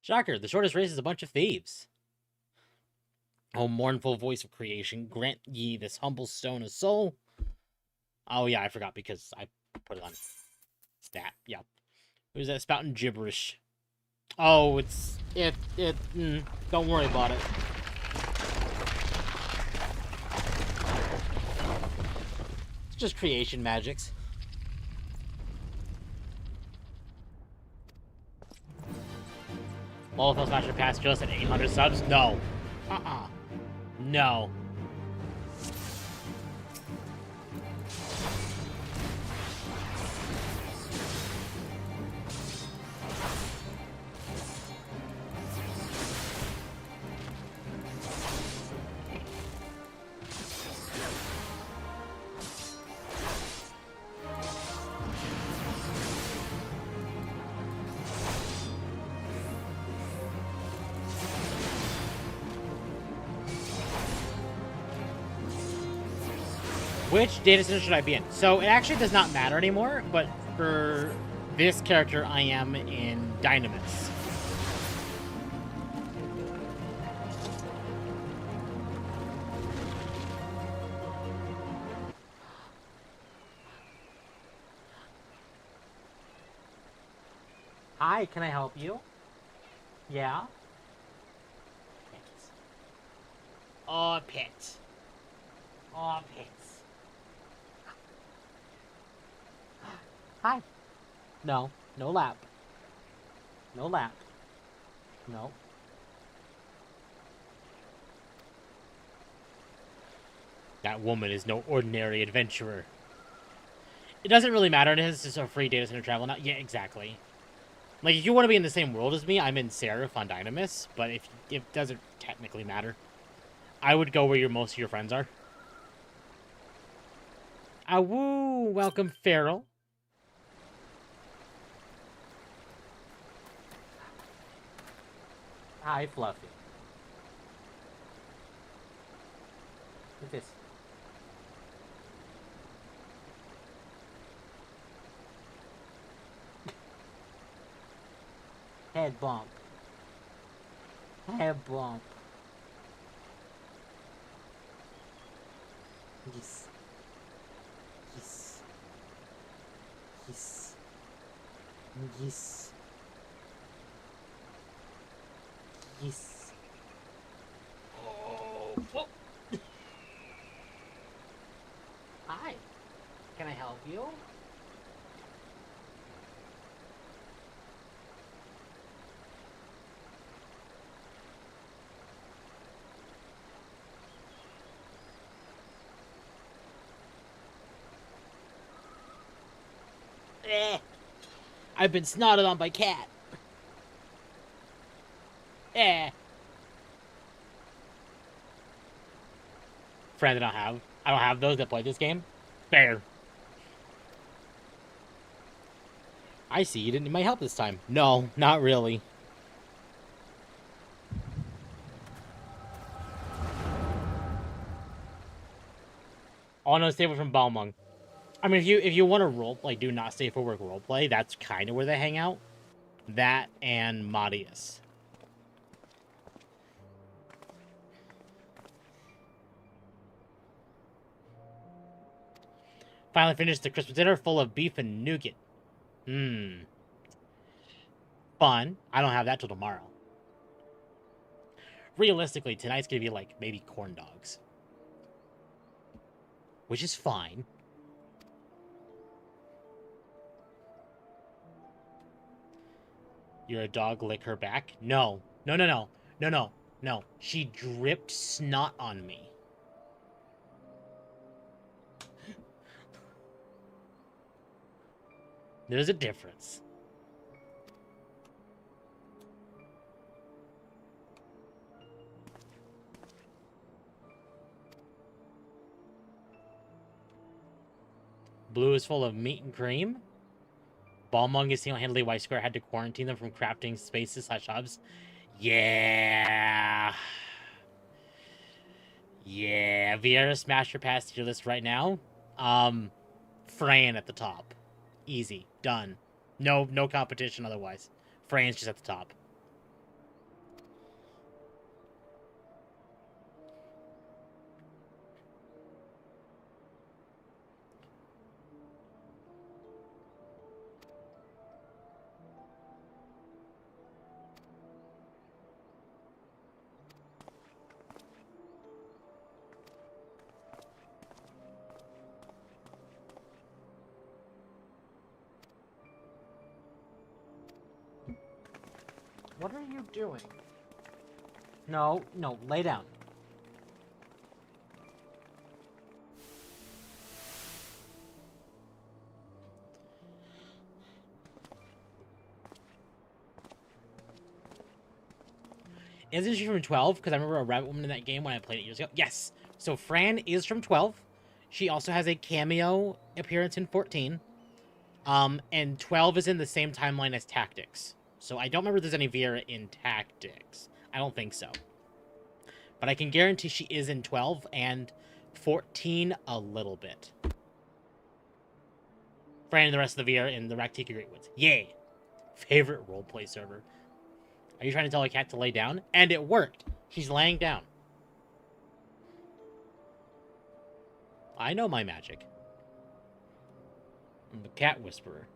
Shocker, the shortest race is a bunch of thieves. Oh, mournful voice of creation, grant ye this humble stone of soul. Oh, yeah, I forgot because I put it on stat. Yeah. Who's that spouting gibberish? Oh, don't worry about it. It's just creation magics. All of us match pass just at 800 subs? No. No. Which data center should I be in? So it actually does not matter anymore, but for this character, I am in Dynamis. Hi, can I help you? Yeah? Pit. Oh, Pit. Oh, Pit. Hi. No. No lap. No lap. No. That woman is no ordinary adventurer. It doesn't really matter. It's just a free data center travel now. Yeah, exactly. Like, if you want to be in the same world as me, I'm in Seraph on Dynamis, but if it doesn't technically matter. I would go where most of your friends are. Ah, woo! Welcome, Feral. Hi, Fluffy. What's this? Head bump. Head bump. Yes. Yes. Yes. Yes. Yes. Oh. Whoa. Hi. Can I help you? Eh. I've been snotted on by cat. Eh. Friend, I don't have those that play this game. Fair. I see you didn't need my help this time. No, not really. Oh no, stay away from Balmung. I mean, if you want to do not safe for work roleplay, that's kind of where they hang out. That and Madius. Finally finished the Christmas dinner full of beef and nougat. Fun. I don't have that till tomorrow. Realistically, tonight's gonna be like maybe corn dogs. Which is fine. You're a dog, lick her back? No. No, no, no. No, no. No. She dripped snot on me. There's a difference. Blue is full of meat and cream. Balmung is single-handedly why Square had to quarantine them from crafting spaces / hubs. Yeah. Yeah. Vieira Smasher past your list right now. Fran at the top. Easy. Done. No competition otherwise. Fran's just at the top. What are you doing? No, lay down. Isn't she from 12? Because I remember a rabbit woman in that game when I played it years ago. Yes. So Fran is from 12. She also has a cameo appearance in 14. And 12 is in the same timeline as Tactics. So I don't remember if there's any Vieira in Tactics. I don't think so. But I can guarantee she is in 12 and 14 a little bit. Fran and the rest of the Vieira in the Raktika Great Woods. Yay! Favorite roleplay server. Are you trying to tell a cat to lay down? And it worked. She's laying down. I know my magic. I'm the cat whisperer.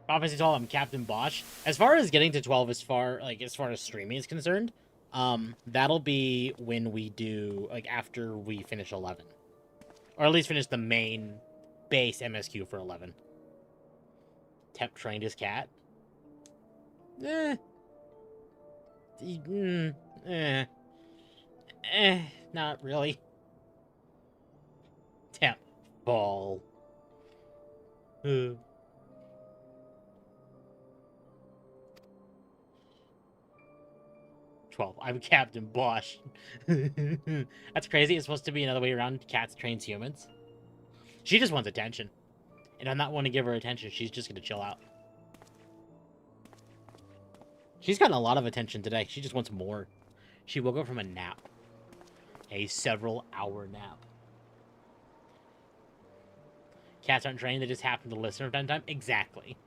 Obviously told I'm Captain Bosch. As far as getting to 12 as far as streaming is concerned, that'll be when we do after we finish 11. Or at least finish the main base MSQ for 11. Temp trained his cat. Not really. Temp ball. 12. I'm Captain Bosch. That's crazy. It's supposed to be another way around. Cats trains humans. She just wants attention. And I'm not one to give her attention. She's just gonna chill out. She's gotten a lot of attention today. She just wants more. She woke up from a nap. A several-hour nap. Cats aren't trained. They just happen to listen from time to time. Exactly.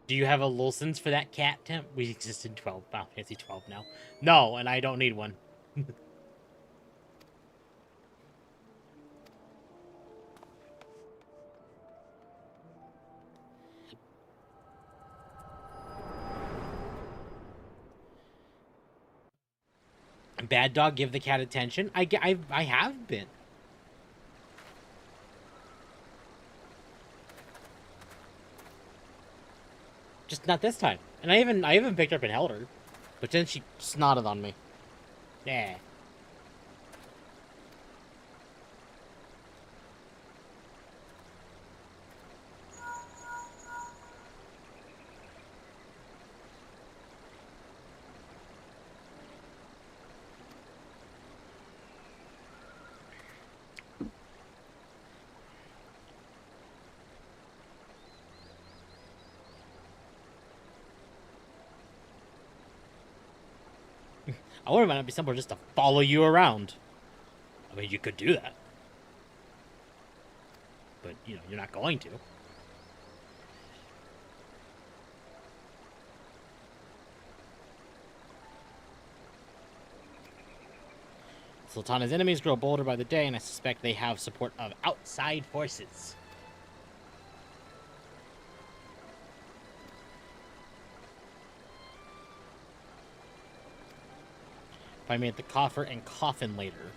Do you have a license for that cat, Temp? We exist in 12. Final Fantasy 12 now. No, and I don't need one. Bad dog, give the cat attention. I have been. Just not this time. And I even picked her up and held her. But then she snotted on me. Yeah. I wonder if it might not be somewhere just to follow you around. I mean, you could do that. But, you know, you're not going to. Sultana's enemies grow bolder by the day, and I suspect they have support of outside forces. Find me at the coffer and coffin later.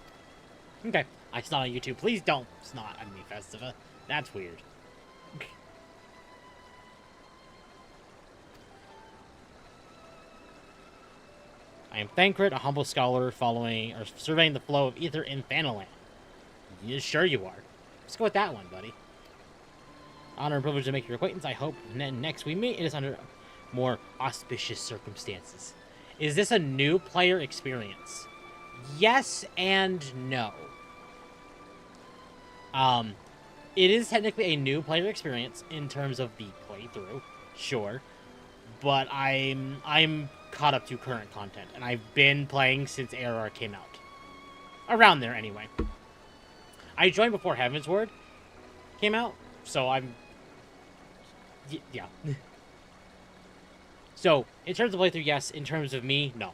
Okay. I snot on YouTube. Please don't snot on me, Festiva. That's weird. I am Thancred, a humble scholar following or surveying the flow of ether in Thanalan. Sure you are. Let's go with that one, buddy. Honor and privilege to make your acquaintance. I hope next we meet it is under more auspicious circumstances. Is this a new player experience? Yes and no. It is technically a new player experience in terms of the playthrough, sure. But I'm caught up to current content, and I've been playing since ARR came out. Around there, anyway. I joined before Heavensward came out, so I'm... yeah. So, in terms of playthrough, yes. In terms of me, no.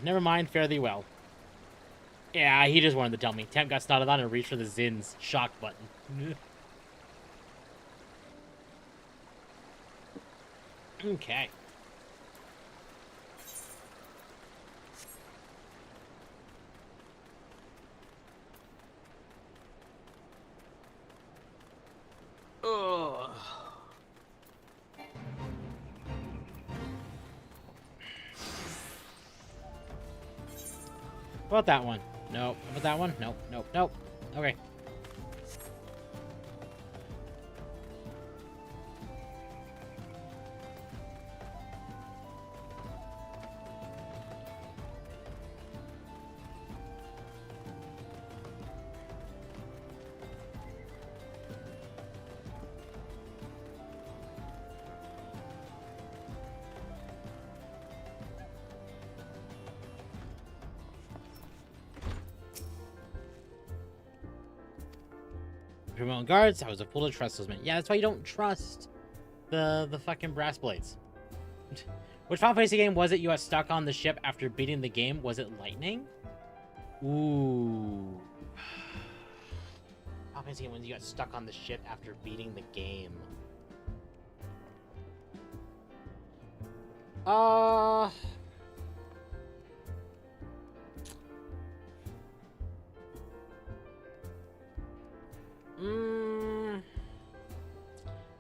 Never mind, fare thee well. Yeah, he just wanted to tell me. Temp got snotted on and reached for the Zin's shock button. Okay. Ugh. How about that one? Nope. How about that one? Nope. Nope. Nope. Okay. Criminal guards, I was a fool to trust those men. Yeah, that's why you don't trust the fucking brass blades. Which Final Fantasy game was it you got stuck on the ship after beating the game? Was it Lightning? Ooh. Final Fantasy game when you got stuck on the ship after beating the game.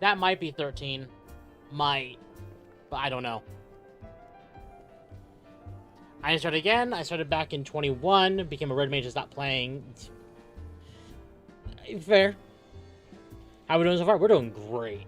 That might be 13. Might. But I don't know. I started again. I started back in 21. Became a red mage and stopped playing. Fair. How are we doing so far? We're doing great.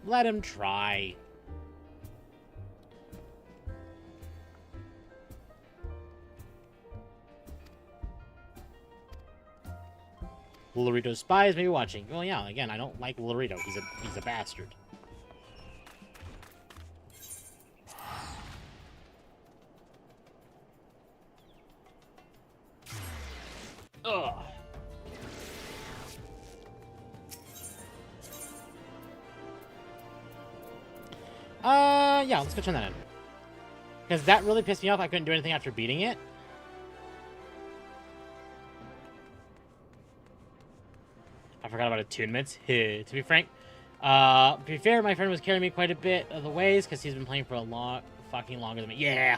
Let him try. Lorito's spies may be watching. Well, yeah. Again, I don't like Lorito. He's a bastard. Ugh. Yeah, let's go turn that in. Because that really pissed me off. I couldn't do anything after beating it. I forgot about attunements. To be frank. To be fair, my friend was carrying me quite a bit of the ways because he's been playing for a long, fucking longer than me. Yeah.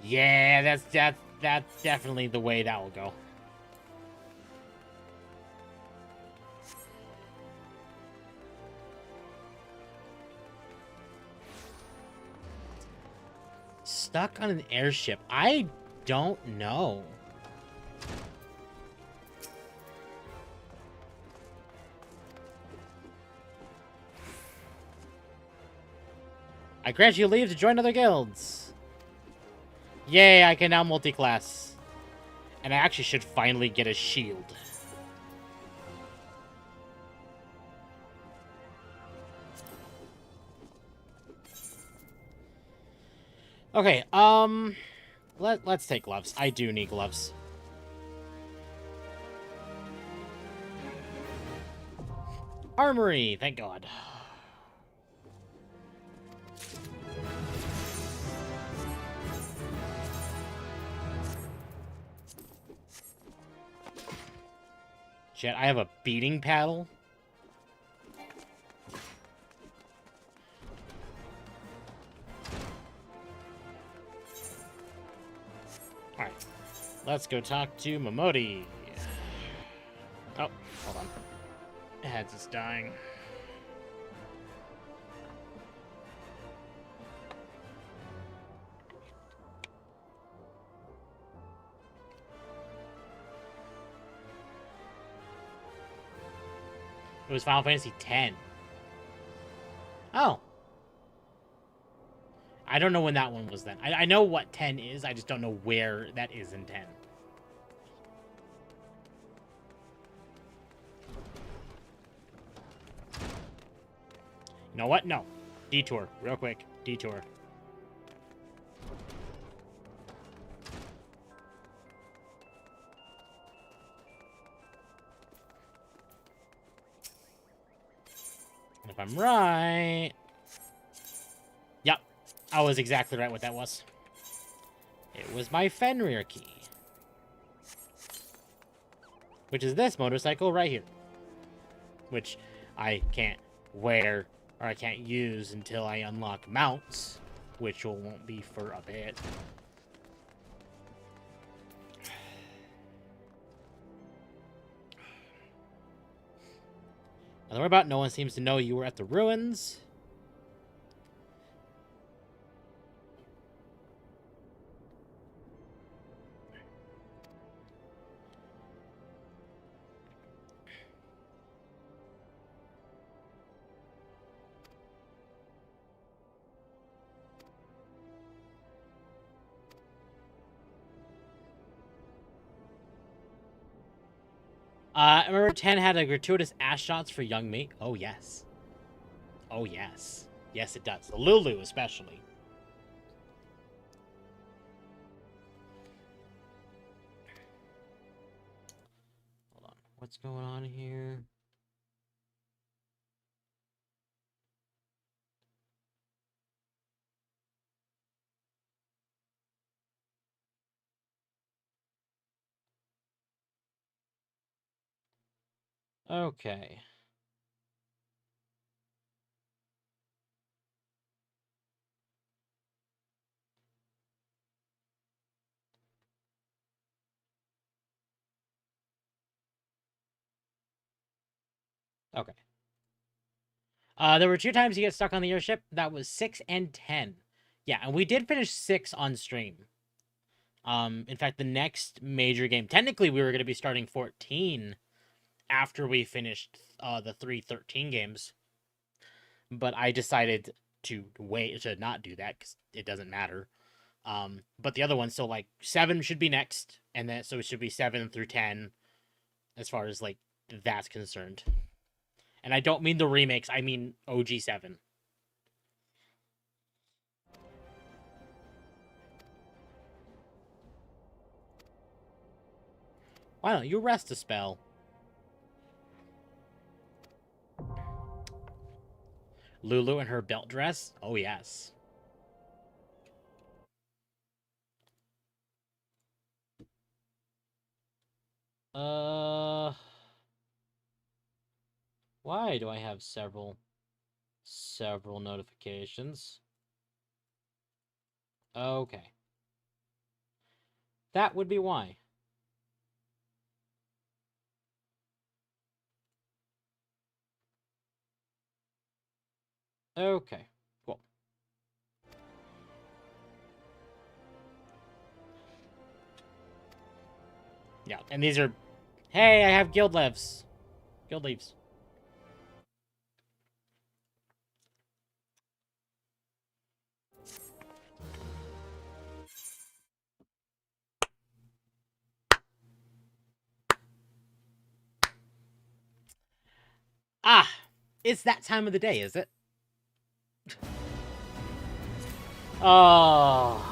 Yeah, that's definitely the way that will go. Stuck on an airship. I don't know. I grant you leave to join other guilds. Yay, I can now multi-class. And I actually should finally get a shield. Okay, let's take gloves. I do need gloves. Armory, thank God. Shit, I have a beating paddle. Alright. Let's go talk to Momodi. Oh, hold on. Heads is dying. It was Final Fantasy X. Oh. I don't know when that one was then. I know what 10 is, I just don't know where that is in 10. You know what? No. Detour. Real quick. Detour. And if I'm right... Yep. I was exactly right what that was. It was my Fenrir key. Which is this motorcycle right here. Which I can't wear, or I can't use until I unlock mounts. Which won't be for a bit. Don't worry about it. No one seems to know you were at the ruins. I remember 10 had a gratuitous ass shots for young me. Oh, yes. Oh, yes. Yes, it does. The Lulu, especially. Hold on. What's going on here? Okay. Okay. There were 2 times you get stuck on the airship. That was 6 and 10. Yeah, and we did finish 6 on stream. In fact, the next major game, technically we were going to be starting 14 after we finished the 313 games. But I decided to wait, to not do that, because it doesn't matter. But the other one, so like 7 should be next, and then so it should be 7 through 10 as far as like that's concerned. And I don't mean the remakes, I mean OG7. Why don't you rest a spell? Lulu and her belt dress? Oh, yes. Why do I have several notifications? Okay. That would be why. Okay, cool. Yeah, and these are... Hey, I have guild leaves. Guild leaves. Ah! It's that time of the day, is it? Oh...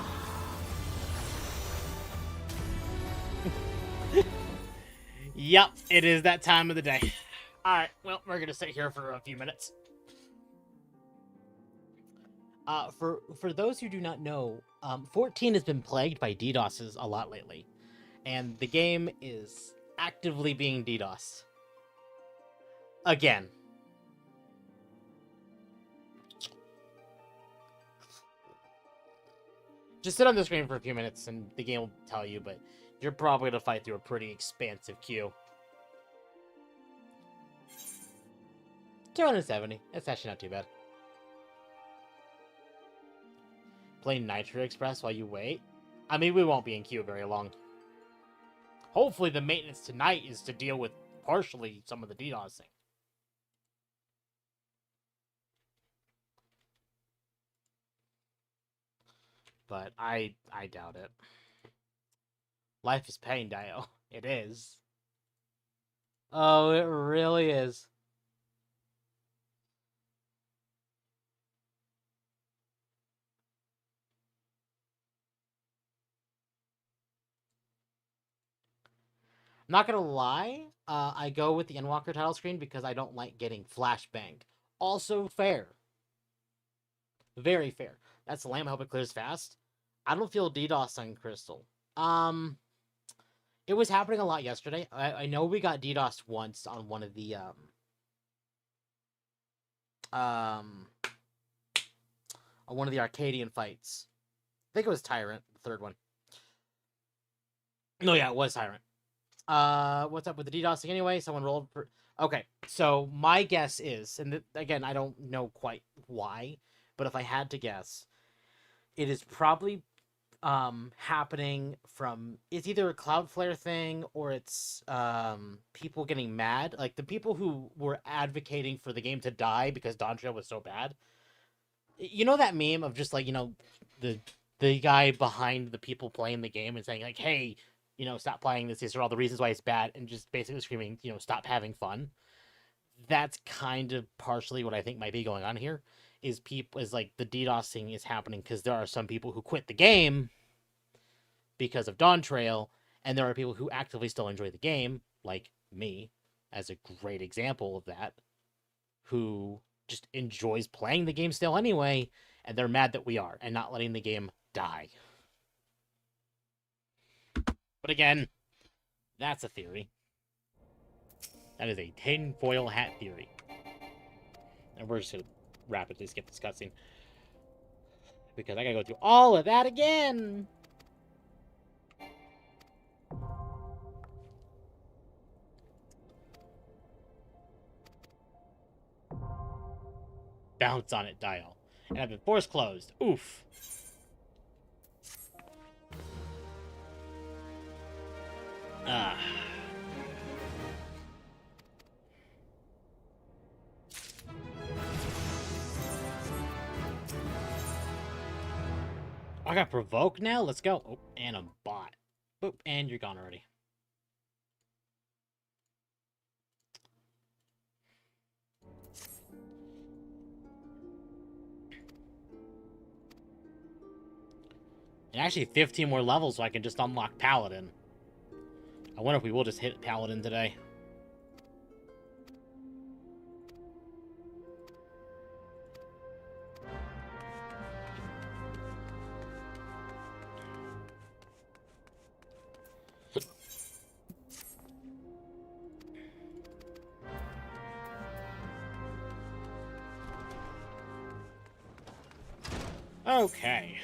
Yep, it is that time of the day. Alright, well, we're gonna sit here for a few minutes. For those who do not know, 14 has been plagued by DDoSes a lot lately. And the game is actively being DDoSed. Again. Just sit on the screen for a few minutes and the game will tell you, but you're probably going to fight through a pretty expansive queue. 270. That's actually not too bad. Play Nitro Express while you wait? I mean, we won't be in queue very long. Hopefully the maintenance tonight is to deal with partially some of the DDoSing. But I doubt it. Life is pain, Dio. It is. Oh, it really is. I'm not gonna lie, I go with the Endwalker title screen because I don't like getting flashbanged. Also fair. Very fair. That's the lamp. I hope it clears fast. I don't feel DDoS on Crystal. It was happening a lot yesterday. I know we got DDoS once on one of the on one of the Arcadian fights. I think it was Tyrant, the third one. No, yeah, it was Tyrant. What's up with the DDoSing anyway? Someone rolled for... Okay, so my guess is, and again, I don't know quite why, but if I had to guess, it is probably happening from... It's either a Cloudflare thing, or it's people getting mad. Like, the people who were advocating for the game to die because Dawn Trail was so bad. You know that meme of just, like, you know, the guy behind the people playing the game and saying, like, hey... you know, stop playing this. These are all the reasons why it's bad, and just basically screaming, you know, stop having fun. That's kind of partially what I think might be going on here. Is like the DDoSing is happening because there are some people who quit the game because of Dawn Trail, and there are people who actively still enjoy the game, like me, as a great example of that, who just enjoys playing the game still anyway, and they're mad that we are, and not letting the game die. But again, that's a theory. That is a tinfoil hat theory. And we're just gonna rapidly skip this cutscene. Because I gotta go through all of that again! Bounce on it, dial. And I've been force closed. Oof. Ah. I got provoked now? Let's go. Oh, and a bot. Boop, and you're gone already. And actually 15 more levels so I can just unlock Paladin. I wonder if we will just hit Paladin today. Okay.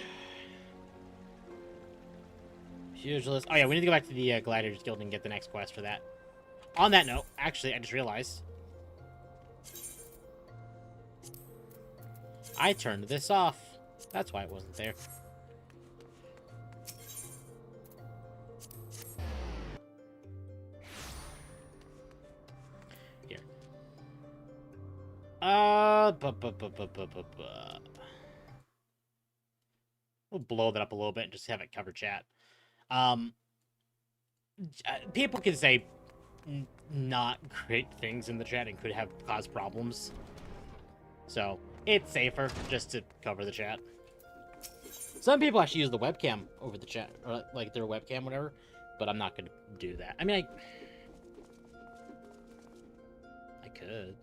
Huge list. Oh yeah, we need to go back to the Gladiators Guild and get the next quest for that. On that note, actually, I just realized I turned this off. That's why it wasn't there. Here. We'll blow that up a little bit and just have it cover chat. People can say not great things in the chat and could have caused problems. So, it's safer just to cover the chat. Some people actually use the webcam over the chat, or like their webcam, whatever, but I'm not going to do that. I mean, I could.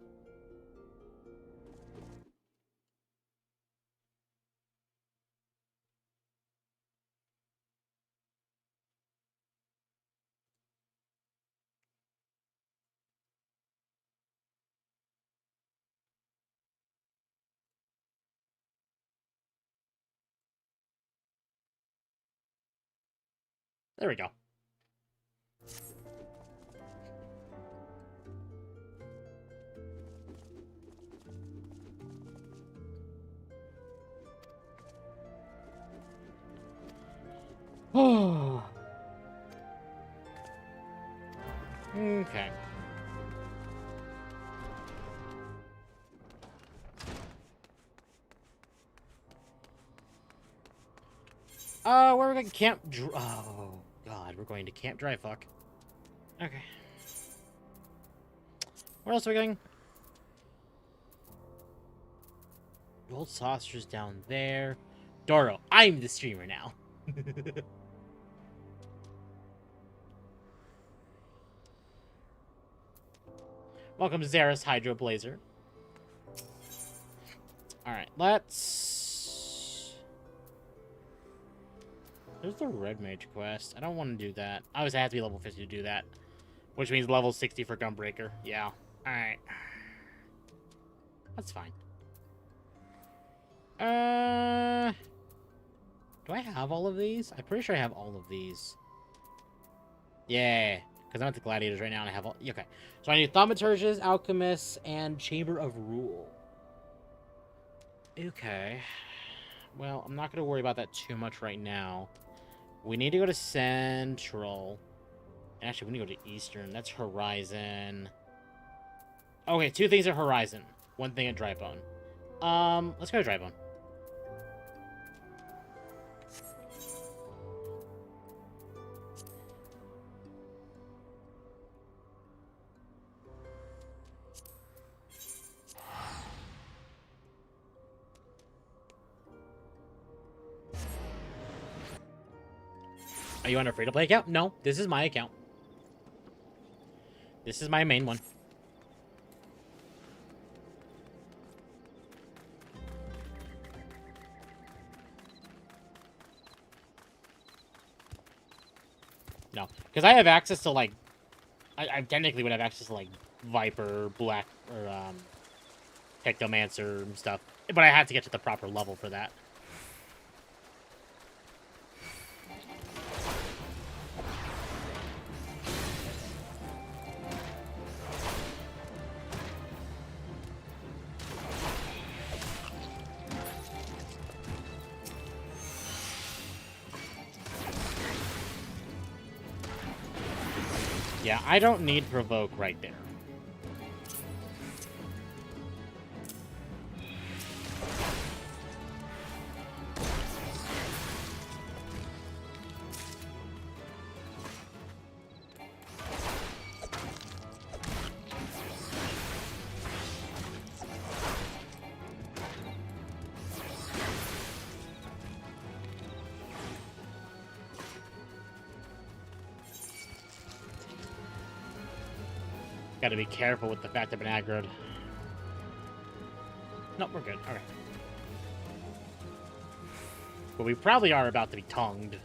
There we go. Oh. Okay. Where are we going? Camp Oh, God. We're going to Camp Dry Fuck. Okay. Where else are we going? Old Saucer's down there. Doro, I'm the streamer now. Welcome to Zara's Hydro Blazer. Alright, let's... There's the Red Mage quest. I don't want to do that. Obviously, I have to be level 50 to do that. Which means level 60 for Gunbreaker. Yeah. Alright. That's fine. Do I have all of these? I'm pretty sure I have all of these. Yeah. Because I'm at the Gladiators right now and I have all... Okay. So I need Thaumaturges, Alchemists, and Chamber of Rule. Okay. Well, I'm not going to worry about that too much right now. We need to go to Central. Actually, we need to go to Eastern. That's Horizon. Okay, 2 things at Horizon. 1 thing at Drybone. Let's go to Drybone. Are you on a free-to-play account? No, this is my account. This is my main one. No, because I have access to, like... I technically would have access to, like, Viper, Black, or Pictomancer and stuff. But I had to get to the proper level for that. Yeah, I don't need Provoke right there. Gotta be careful with the fact I've been aggroed. Nope, we're good. Alright. But we probably are about to be tongued.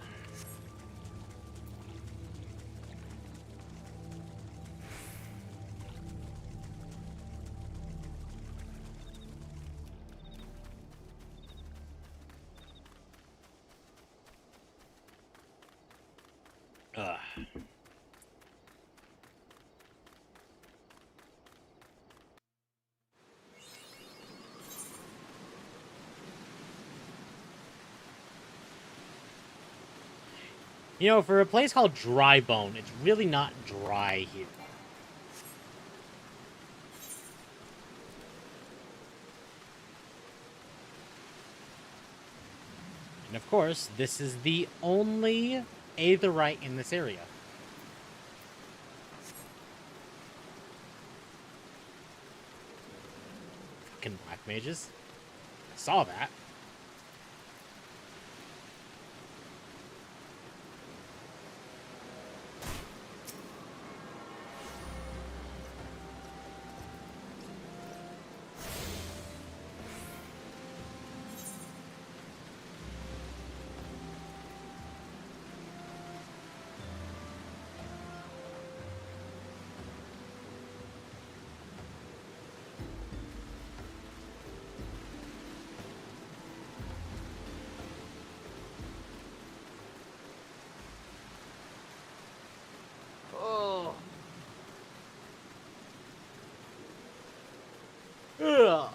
Ugh. You know, for a place called Drybone, it's really not dry here. And of course, this is the only Aetherite in this area. Fucking black mages. I saw that. Oh. Ugh.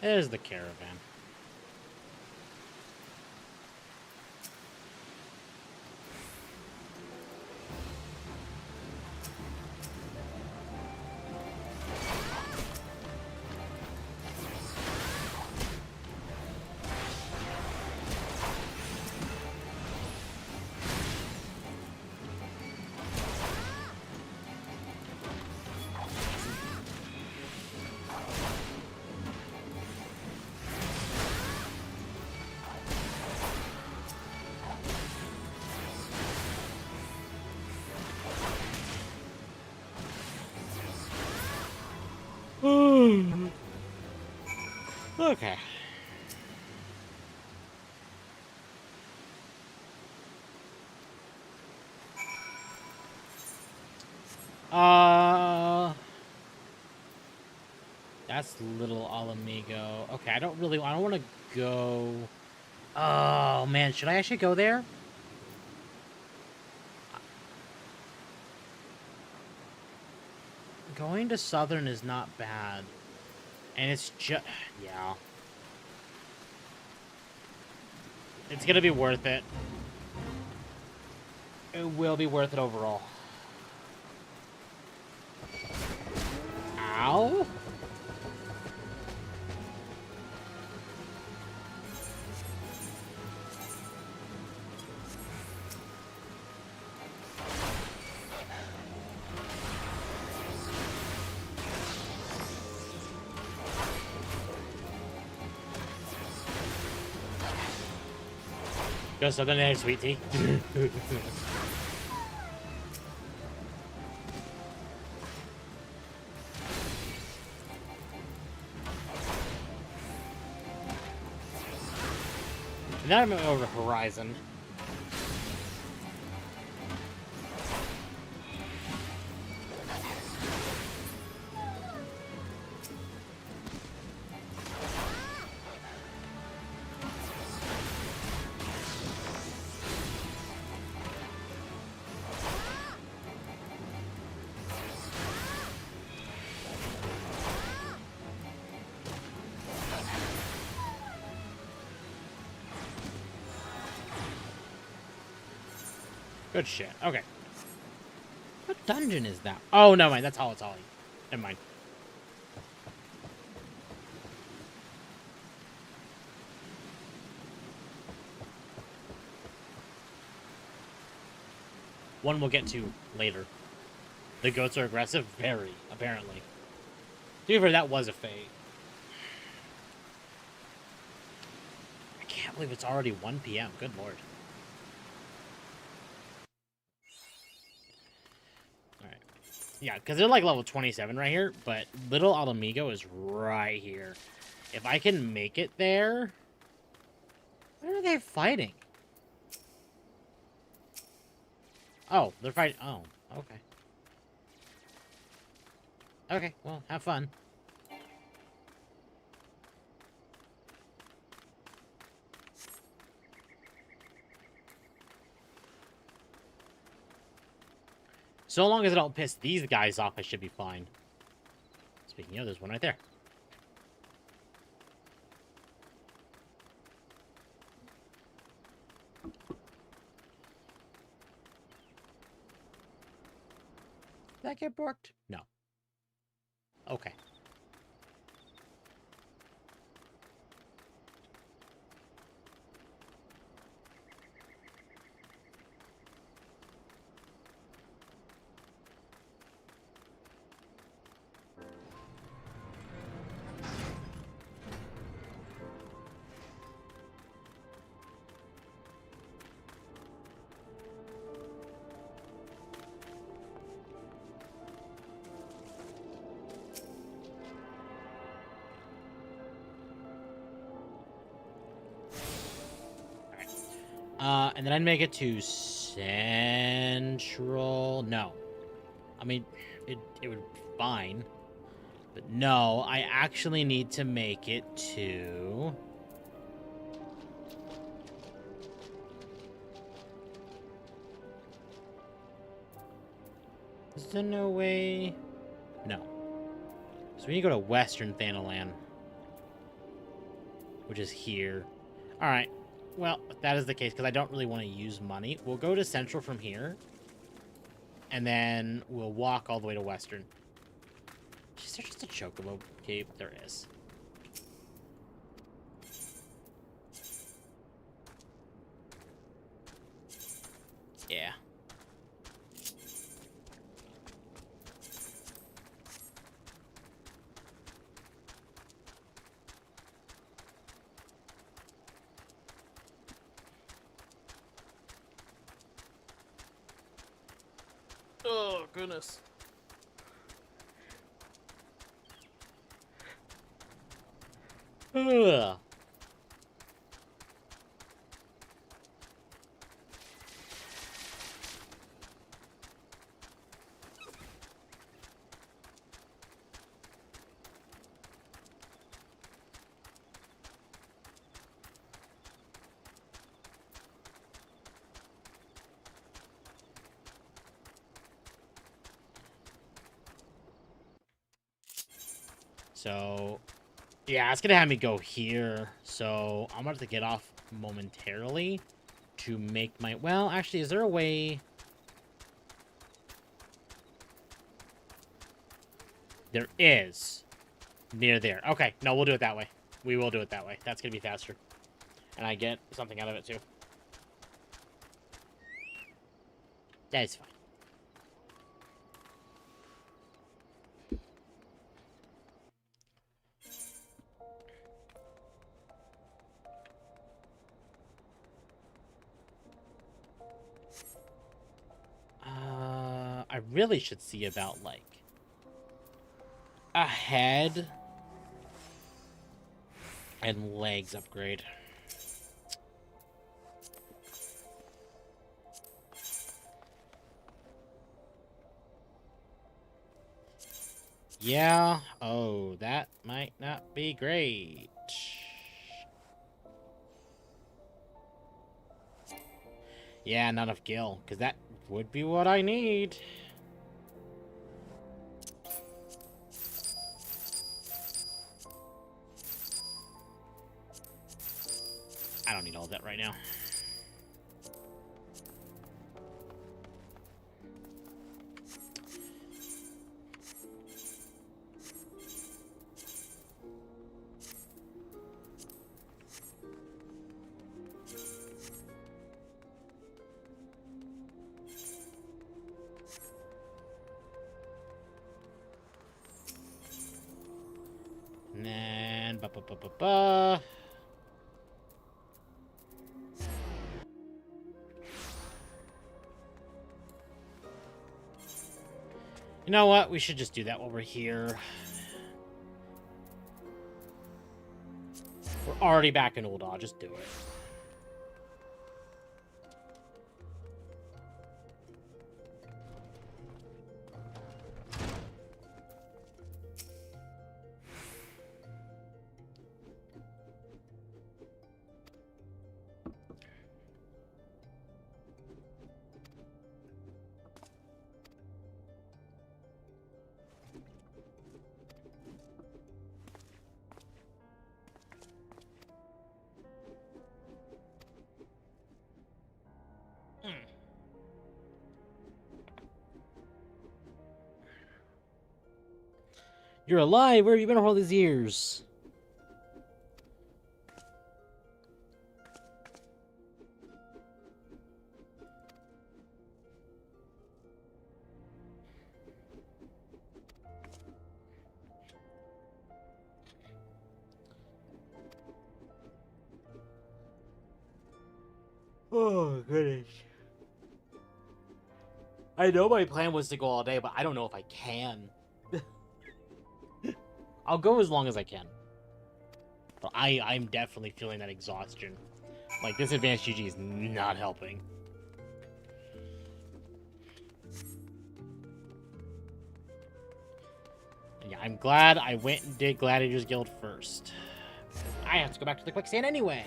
There's the caravan. Okay. That's Little Alamigo. Okay, I don't want to go. Oh man, should I actually go there? Going to Southern is not bad. And it's just, yeah. It's gonna be worth it. It will be worth it overall. Ow. Go Southern there, sweet tea. And then I went over Horizon. Good shit. Okay. What dungeon is that? Oh, no, mind. That's Holly. Never mind. One we'll get to later. The goats are aggressive? Very, apparently. To be fair, that was a fate. I can't believe it's already 1 p.m. Good lord. Alright. Yeah, because they're like level 27 right here, but Little Alamigo is right here. If I can make it there... Where are they fighting? Oh, they're fighting... Oh, okay. Okay, well, have fun. So long as I don't piss these guys off, I should be fine. Speaking of, there's one right there. Did that get borked? No. Okay. And then I'd make it to Central... No. I mean, it would be fine. But no, I actually need to make it to... Is there no way... No. So we need to go to Western Thanalan. Which is here. Alright. Well, if that is the case, because I don't really want to use money, we'll go to Central from here. And then we'll walk all the way to Western. Is there just a chocobo cave? There is. Yeah. Oh, goodness. Ugh. So, yeah, it's gonna have me go here. So, I'm about to get off momentarily to make my... Well, actually, is there a way... There is. Near there. Okay, no, we'll do it that way. We will do it that way. That's gonna be faster. And I get something out of it, too. That is fine. I really should see about, like, a head and legs upgrade. Yeah. Oh, that might not be great. Yeah, not enough gil, because that would be what I need. I don't need all that right now. And then, ba. You know what? We should just do that while we're here. We're already back in Ul'dah. Just do it. You're alive? Where have you been all these years? Oh, goodness. I know my plan was to go all day, but I don't know if I can. I'll go as long as I can. But I'm definitely feeling that exhaustion. Like, this advanced GG is not helping. Yeah, I'm glad I went and did Gladiators Guild first. I have to go back to the quicksand anyway.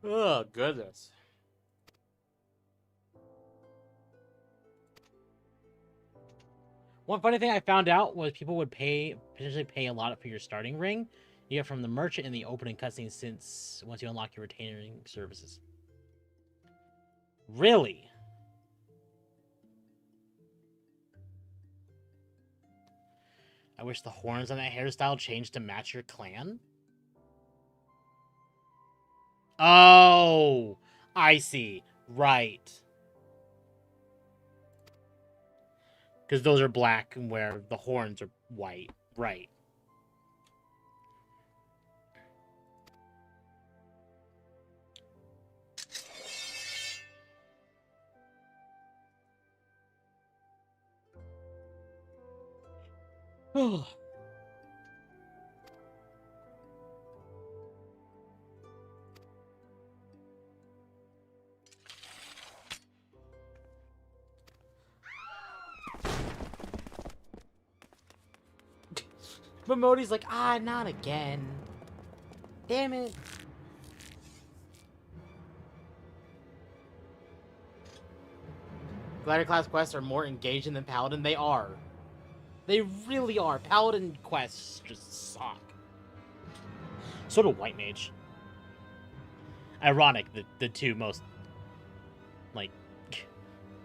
Oh, goodness. One funny thing I found out was people would potentially pay a lot for your starting ring you get from the merchant in the opening cutscene since once you unlock your retaining services. Really? I wish the horns on that hairstyle changed to match your clan. Oh, I see. Right. Because those are black and where the horns are white. Right. Oh. But Modi's like, ah, not again. Damn it. Gladiator class quests are more engaging than Paladin. They are. They really are. Paladin quests just suck. So do White Mage. Ironic, the two most, like,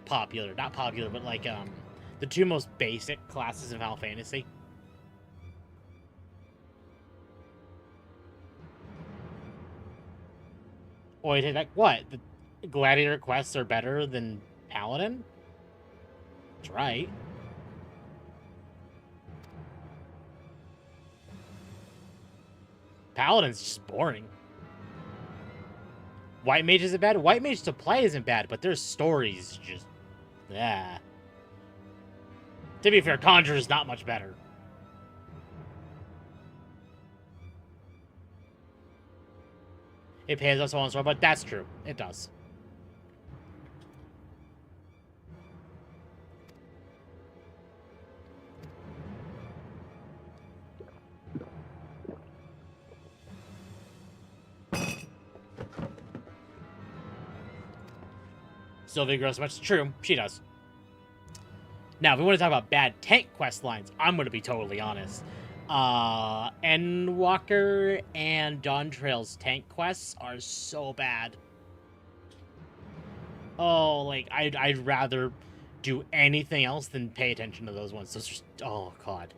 popular. Not popular, but, like, the two most basic classes in Final Fantasy. Wait, like, what? The Gladiator quests are better than Paladin? That's right. Paladin's just boring. White Mage isn't bad. White Mage to play isn't bad, but their stories just... yeah. To be fair, Conjure is not much better. It pays us all and so, but that's true. It does. Sylvia grows much. True, she does. Now, if we want to talk about bad tank quest lines, I'm going to be totally honest. Endwalker and Dawn Trail's tank quests are so bad. Oh, like, I'd rather do anything else than pay attention to those ones. Those are just, oh, God.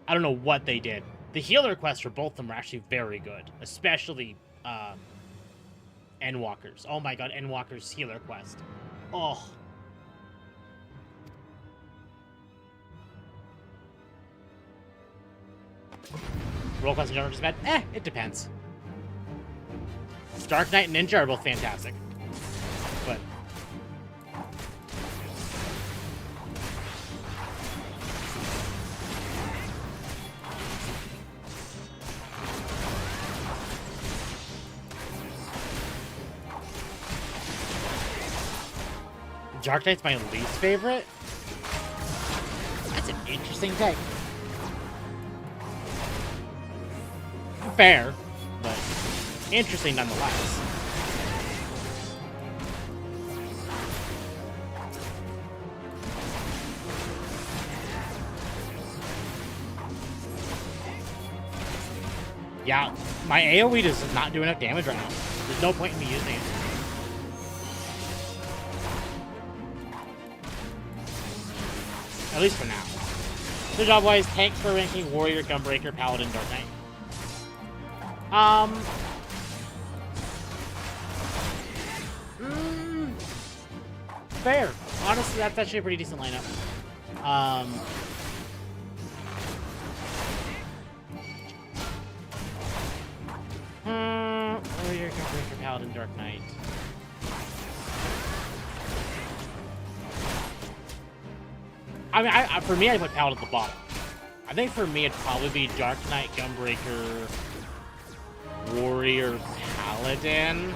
I don't know what they did. The healer quests for both of them are actually very good. Especially, Endwalker's. Oh my god, Endwalker's healer quest. Oh. Roll quest and general just bad? It depends. Dark Knight and Ninja are both fantastic. But... Dark Knight's my least favorite? That's an interesting take. Fair, but interesting nonetheless. Yeah, my AoE does not do enough damage right now. There's no point in me using it. At least for now. So job-wise, tank for ranking, warrior, gunbreaker, paladin, dark knight. Fair. Honestly, that's actually a pretty decent lineup. Warrior, gunbreaker, paladin, dark knight. I mean, for me, I put Paladin at the bottom. I think for me, it'd probably be Dark Knight, Gunbreaker, Warrior, Paladin.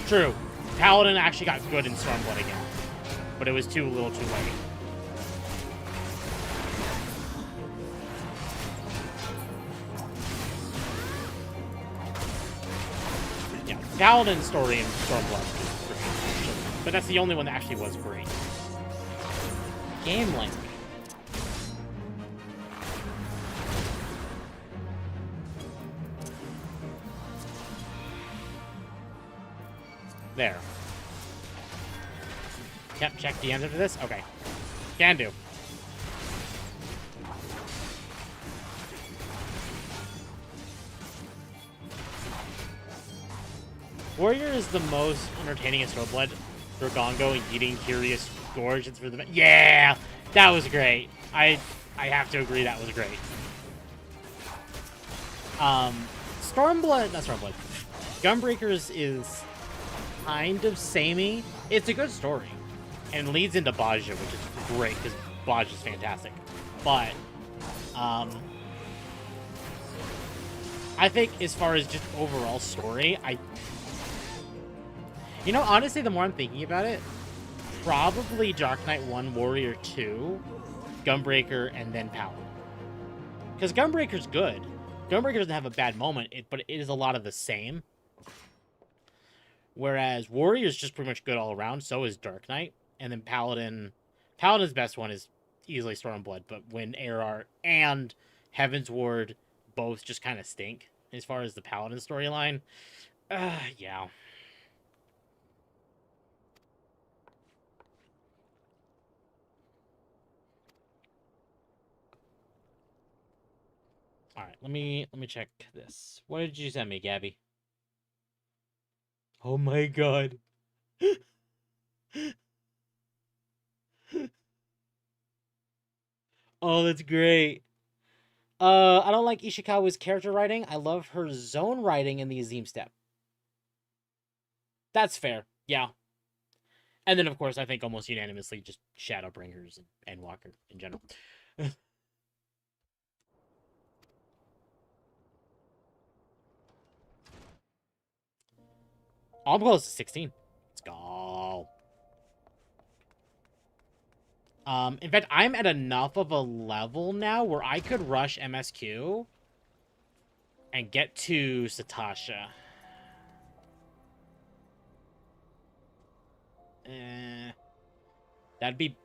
True. Paladin actually got good in Stormblood again. But it was too little too late. Yeah, Paladin's story in Stormblood. But that's the only one that actually was great. Game length. There. Yep, check the end of this? Okay. Can do. Warrior is the most entertaining in Snowblood. Dragongo eating Curious Gorge. It's for the... Yeah! That was great. I have to agree that was great. Stormblood... Not Stormblood. Gunbreakers is kind of samey. It's a good story. And leads into Baja, which is great, because Baja is fantastic. But, I think as far as just overall story, you know, honestly, the more I'm thinking about it, probably Dark Knight 1, Warrior 2, Gunbreaker, and then Paladin. Because Gunbreaker's good. Gunbreaker doesn't have a bad moment, but it is a lot of the same. Whereas Warrior's just pretty much good all around, so is Dark Knight. And then Paladin's best one is easily Stormblood, but when ARR and Heaven's Ward both just kind of stink as far as the Paladin storyline, yeah. All right, let me check this. What did you send me, Gabby? Oh my god. Oh, that's great. I don't like Ishikawa's character writing. I love her zone writing in the Azim step. That's fair. Yeah. And then, of course, I think almost unanimously just Shadowbringers and Walker in general. I'm close to 16. Let's go. In fact, I'm at enough of a level now where I could rush MSQ and get to Satasha. That'd be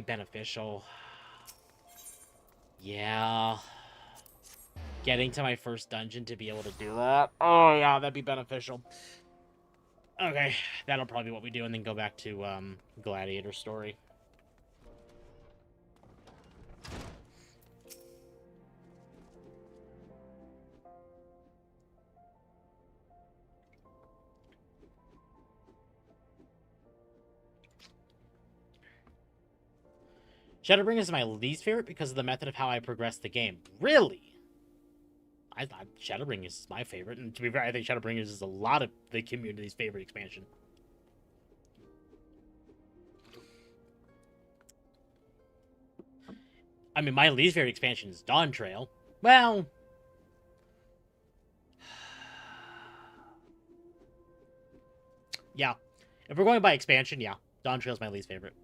beneficial. Yeah. Getting to my first dungeon to be able to do that. Oh, yeah, that'd be beneficial. Okay, that'll probably be what we do, and then go back to, Gladiator story. Shadowbringers is my least favorite because of the method of how I progress the game. Really? I thought Shadowbringers is my favorite, and to be fair, I think Shadowbringers is a lot of the community's favorite expansion. I mean, my least favorite expansion is Dawn Trail. Well... yeah. If we're going by expansion, yeah. Dawn Trail's my least favorite.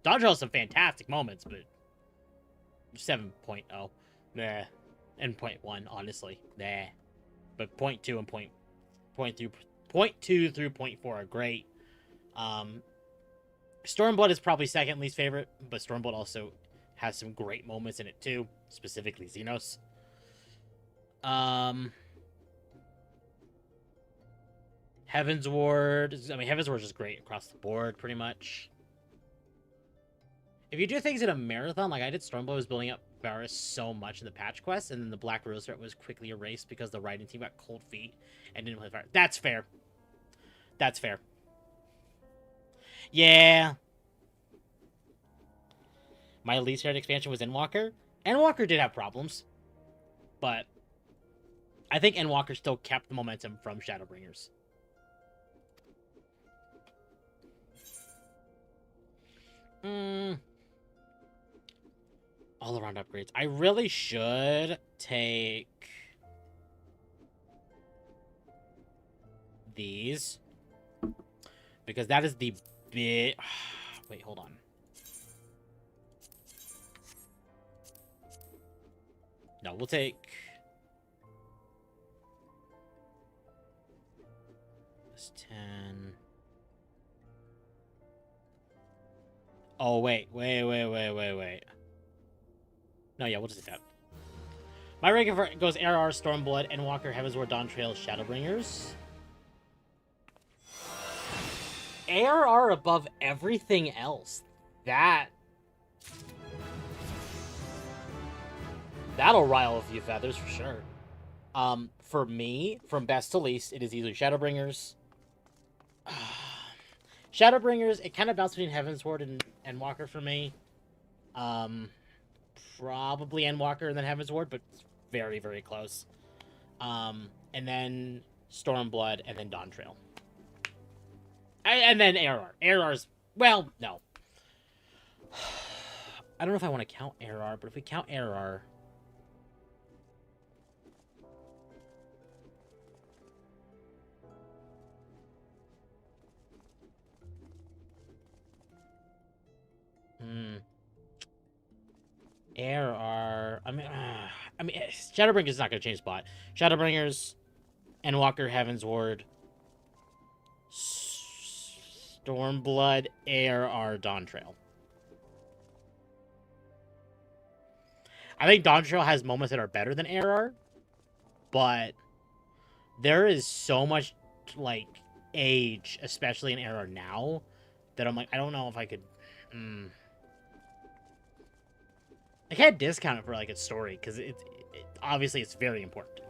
Dawn Trail has some fantastic moments, but... 7.0. Nah. And 0.1, honestly. Nah. But 0.2 and 0.2 through 0.4 are great. Stormblood is probably second least favorite, but Stormblood also has some great moments in it too, specifically Xenos. Heaven's Ward. I mean, Heaven's Ward is great across the board, pretty much. If you do things in a marathon, like I did, Stormblood was building up Varus so much in the patch quest, and then the Black Rose threat was quickly erased because the writing team got cold feet and didn't play fire. That's fair. That's fair. Yeah. My least favorite expansion was Endwalker. Endwalker did have problems, but I think Endwalker still kept the momentum from Shadowbringers. All-around upgrades. I really should take these, because that is the big... Wait, hold on. No, we'll take... this 10... Oh, wait. No, yeah, we'll just take that. My ranking for goes ARR, Stormblood, Endwalker, Heaven's Ward, Dawn Trail, Shadowbringers. ARR above everything else. That'll rile a few feathers for sure. For me, from best to least, it is easily Shadowbringers. Shadowbringers, it kind of bounced between Heaven's Ward and Endwalker for me. Probably Endwalker and then Heaven's Ward, but it's very, very close. And then Stormblood, and then Dawn Trail. And then ARR. ARR's, well, no. I don't know if I want to count ARR, but if we count ARR... ARR... I mean, Shadowbringers is not going to change spot. Shadowbringers, Endwalker, Heaven's Ward, Stormblood, ARR, Dawn Trail. I think Dawn Trail has moments that are better than ARR, but there is so much, like, age, especially in ARR now, that I'm like, I don't know if I could... I can't discount it for, like, its story, because obviously it's very important.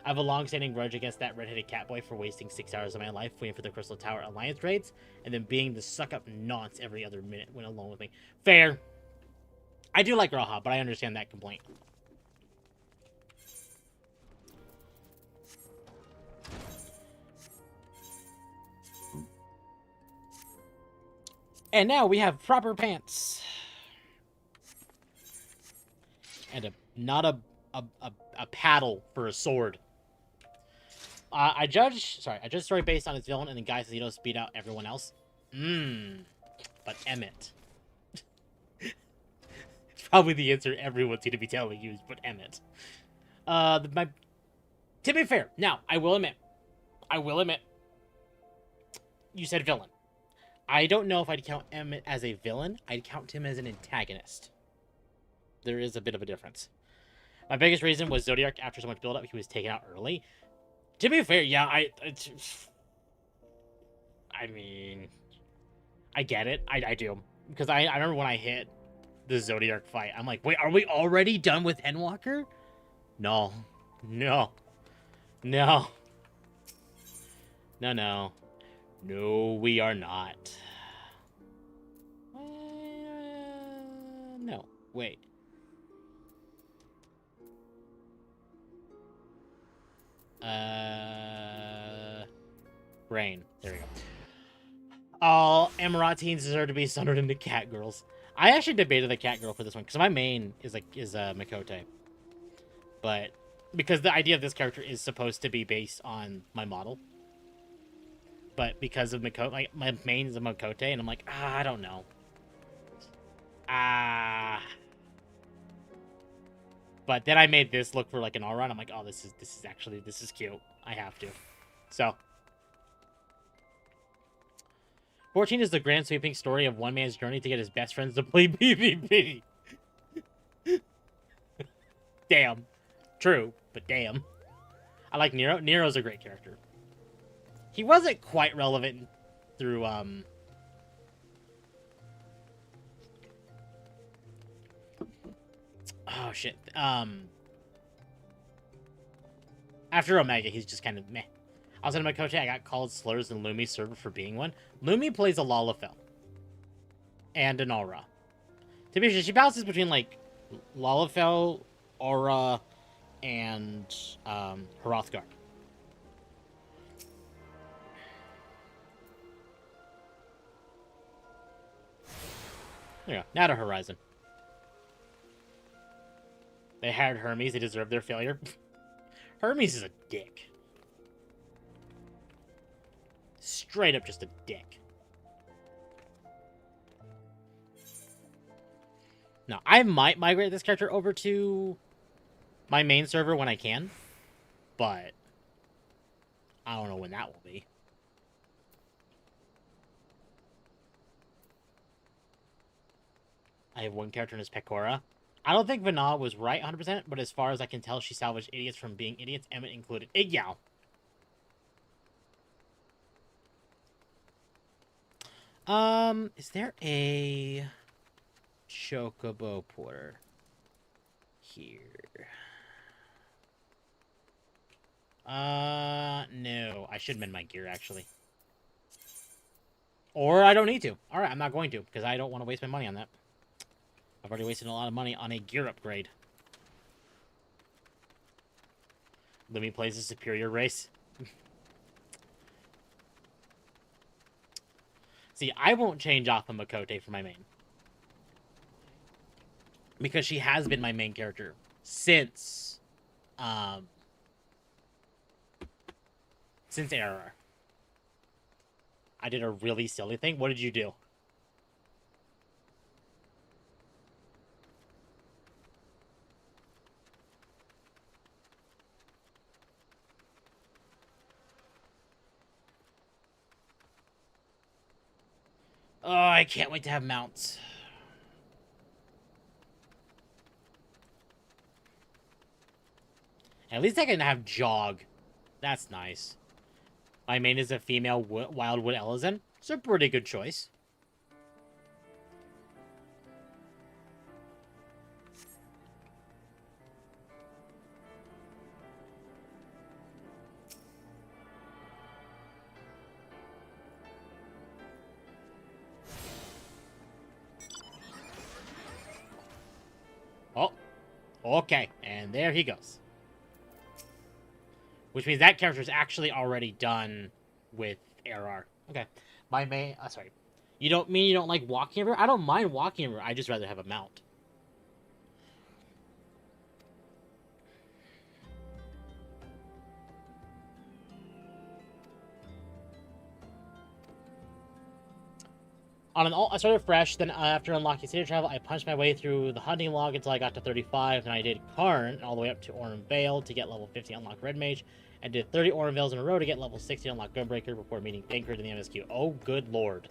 I have a long-standing grudge against that red-headed catboy for wasting 6 hours of my life waiting for the Crystal Tower Alliance raids, and then being the suck-up nonce every other minute when alone with me. Fair. I do like Raha, but I understand that complaint. And now we have proper pants. And not a paddle for a sword. I judge story based on its villain and the guy says he does beat out everyone else. But Emmett. It's probably the answer everyone seems to be telling you, but Emmett. To be fair, now, I will admit, you said villain. I don't know if I'd count Emmett as a villain. I'd count him as an antagonist. There is a bit of a difference. My biggest reason was Zodiac, after so much build-up, he was taken out early. To be fair, yeah, I mean, I get it. I do. Because I remember when I hit the Zodiac fight, I'm like, wait, are we already done with Endwalker? No. No. No. No, no. No, we are not. No. Wait. Rain. There we go. All Amarat teens deserve to be sundered into cat girls. I actually debated the cat girl for this one because my main is Makote, but because the idea of this character is supposed to be based on my model, but because of Makote, like my main is a Makote, and I'm like, I don't know. But then I made this look for like an aura, and I'm like, oh, this is cute. I have to. So 14 is the grand sweeping story of one man's journey to get his best friends to play PvP. Damn. True, but damn. I like Nero. Nero's a great character. He wasn't quite relevant through, oh, shit. After Omega, he's just kind of meh. I was in my coach. I got called slurs in Lumi's server for being one. Lumi plays a Lalafell and an Aura. To be sure, she bounces between like Lalafell, Aura, and Hrothgar. There you go. Now to Horizon. They hired Hermes. They deserve their failure. Hermes is a dick. Straight up just a dick. Now, I might migrate this character over to my main server when I can, but I don't know when that will be. I have one character in his Pecora. I don't think Vana was right 100%, but as far as I can tell, she salvaged idiots from being idiots, Emmett included. Igyow. Is there a Chocobo Porter here? No. I should mend my gear, actually. Or I don't need to. Alright, I'm not going to, because I don't want to waste my money on that. I've already wasted a lot of money on a gear upgrade. Lumi plays a superior race. See, I won't change off of Makote for my main. Because she has been my main character since Error. I did a really silly thing. What did you do? Oh, I can't wait to have mounts. At least I can have Jog. That's nice. My main is a female Wildwood Elezen. It's a pretty good choice. Okay, and there he goes. Which means that character is actually already done with ARR. Okay. My main... sorry. You don't mean you don't like walking everywhere? I don't mind walking everywhere. I just rather have a mount. I started fresh, then after unlocking City Travel, I punched my way through the hunting log until I got to 35, then I did Karn all the way up to Orin Vale to get level 50 unlock Red Mage, and did 30 Orin Vales in a row to get level 60 unlock Gunbreaker before meeting Bankard in the MSQ. Oh, good lord.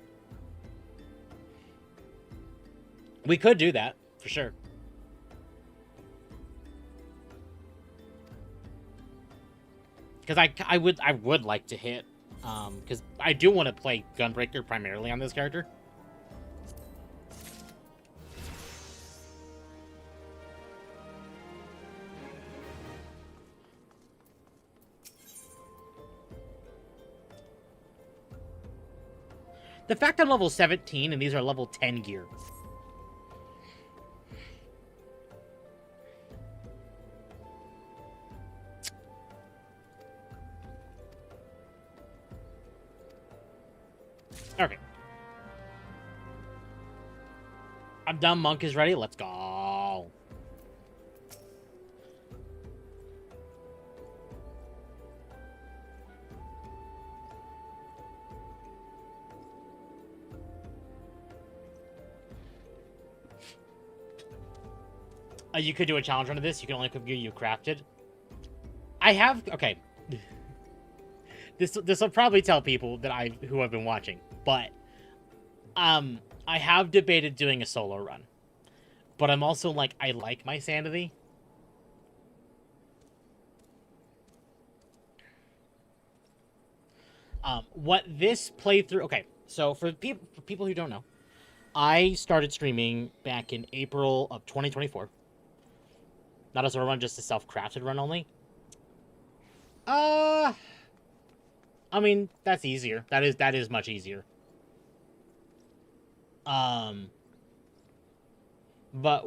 We could do that, for sure. Because I would like to hit, because I do want to play Gunbreaker primarily on this character. The fact I'm level 17 and these are level 10 gear. Okay. I'm done. Monk is ready. Let's go. You could do a challenge run of this. You can only equip gear you crafted. I have... Okay. This will probably tell people that who have been watching, but I have debated doing a solo run. But I'm also like, I like my sanity. What this playthrough... Okay, so for people who don't know, I started streaming back in April of 2024. Not a solo run, just a self-crafted run only. I mean, that's easier. That is much easier. But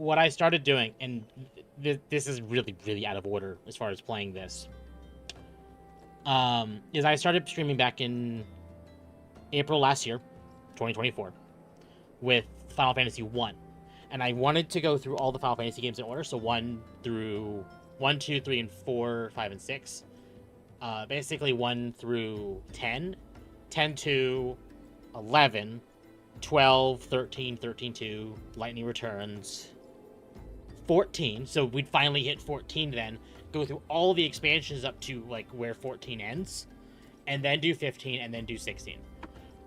what I started doing, and this is really, really out of order as far as playing this, is I started streaming back in April last year, 2024, with Final Fantasy 1. And I wanted to go through all the Final Fantasy games in order, so 1, 2, 3, and 4, 5, and 6. Basically 1 through 10, 10 to 11, 12, 13, 13 to Lightning Returns, 14. So we'd finally hit 14 then, go through all the expansions up to like where 14 ends, and then do 15 and then do 16.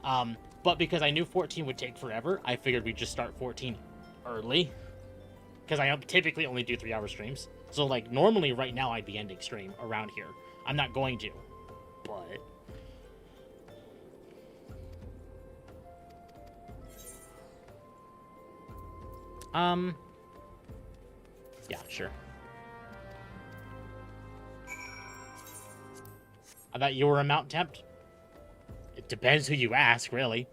But because I knew 14 would take forever, I figured we'd just start 14 early, because I typically only do 3-hour streams. So like normally right now I'd be ending stream around here. I'm not going to, but yeah, sure. I thought you were a Mount Tempt. It depends who you ask, really.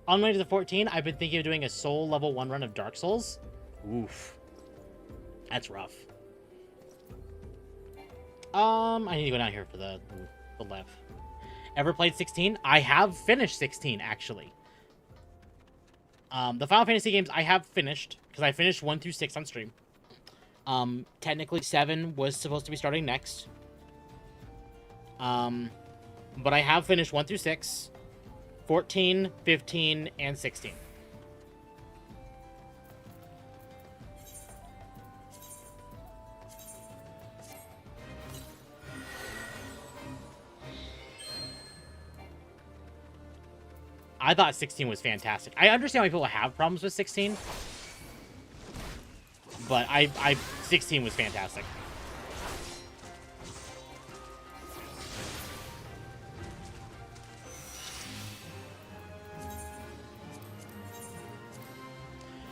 On my way to the 14, I've been thinking of doing a Soul level 1 run of Dark Souls. Oof. That's rough. I need to go down here for the left. Ever played 16? I have finished 16, actually. The Final Fantasy games I have finished, because I finished 1 through 6 on stream. Technically 7 was supposed to be starting next. But I have finished 1 through 6, 14, 15, and 16. I thought 16 was fantastic. I understand why people have problems with 16, but 16 was fantastic.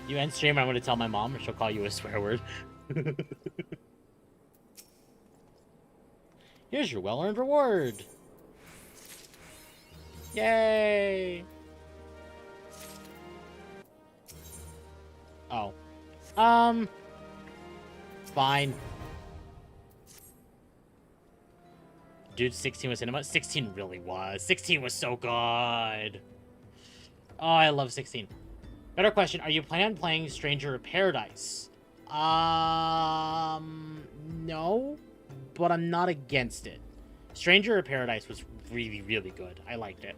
You end stream, I'm going to tell my mom, or she'll call you a swear word. Here's your well-earned reward. Yay! Oh. fine. Dude, 16 was cinema. 16 really was. 16 was so good. Oh, I love 16. Better question. Are you planning on playing Stranger of Paradise? No. But I'm not against it. Stranger of Paradise was really, really good. I liked it.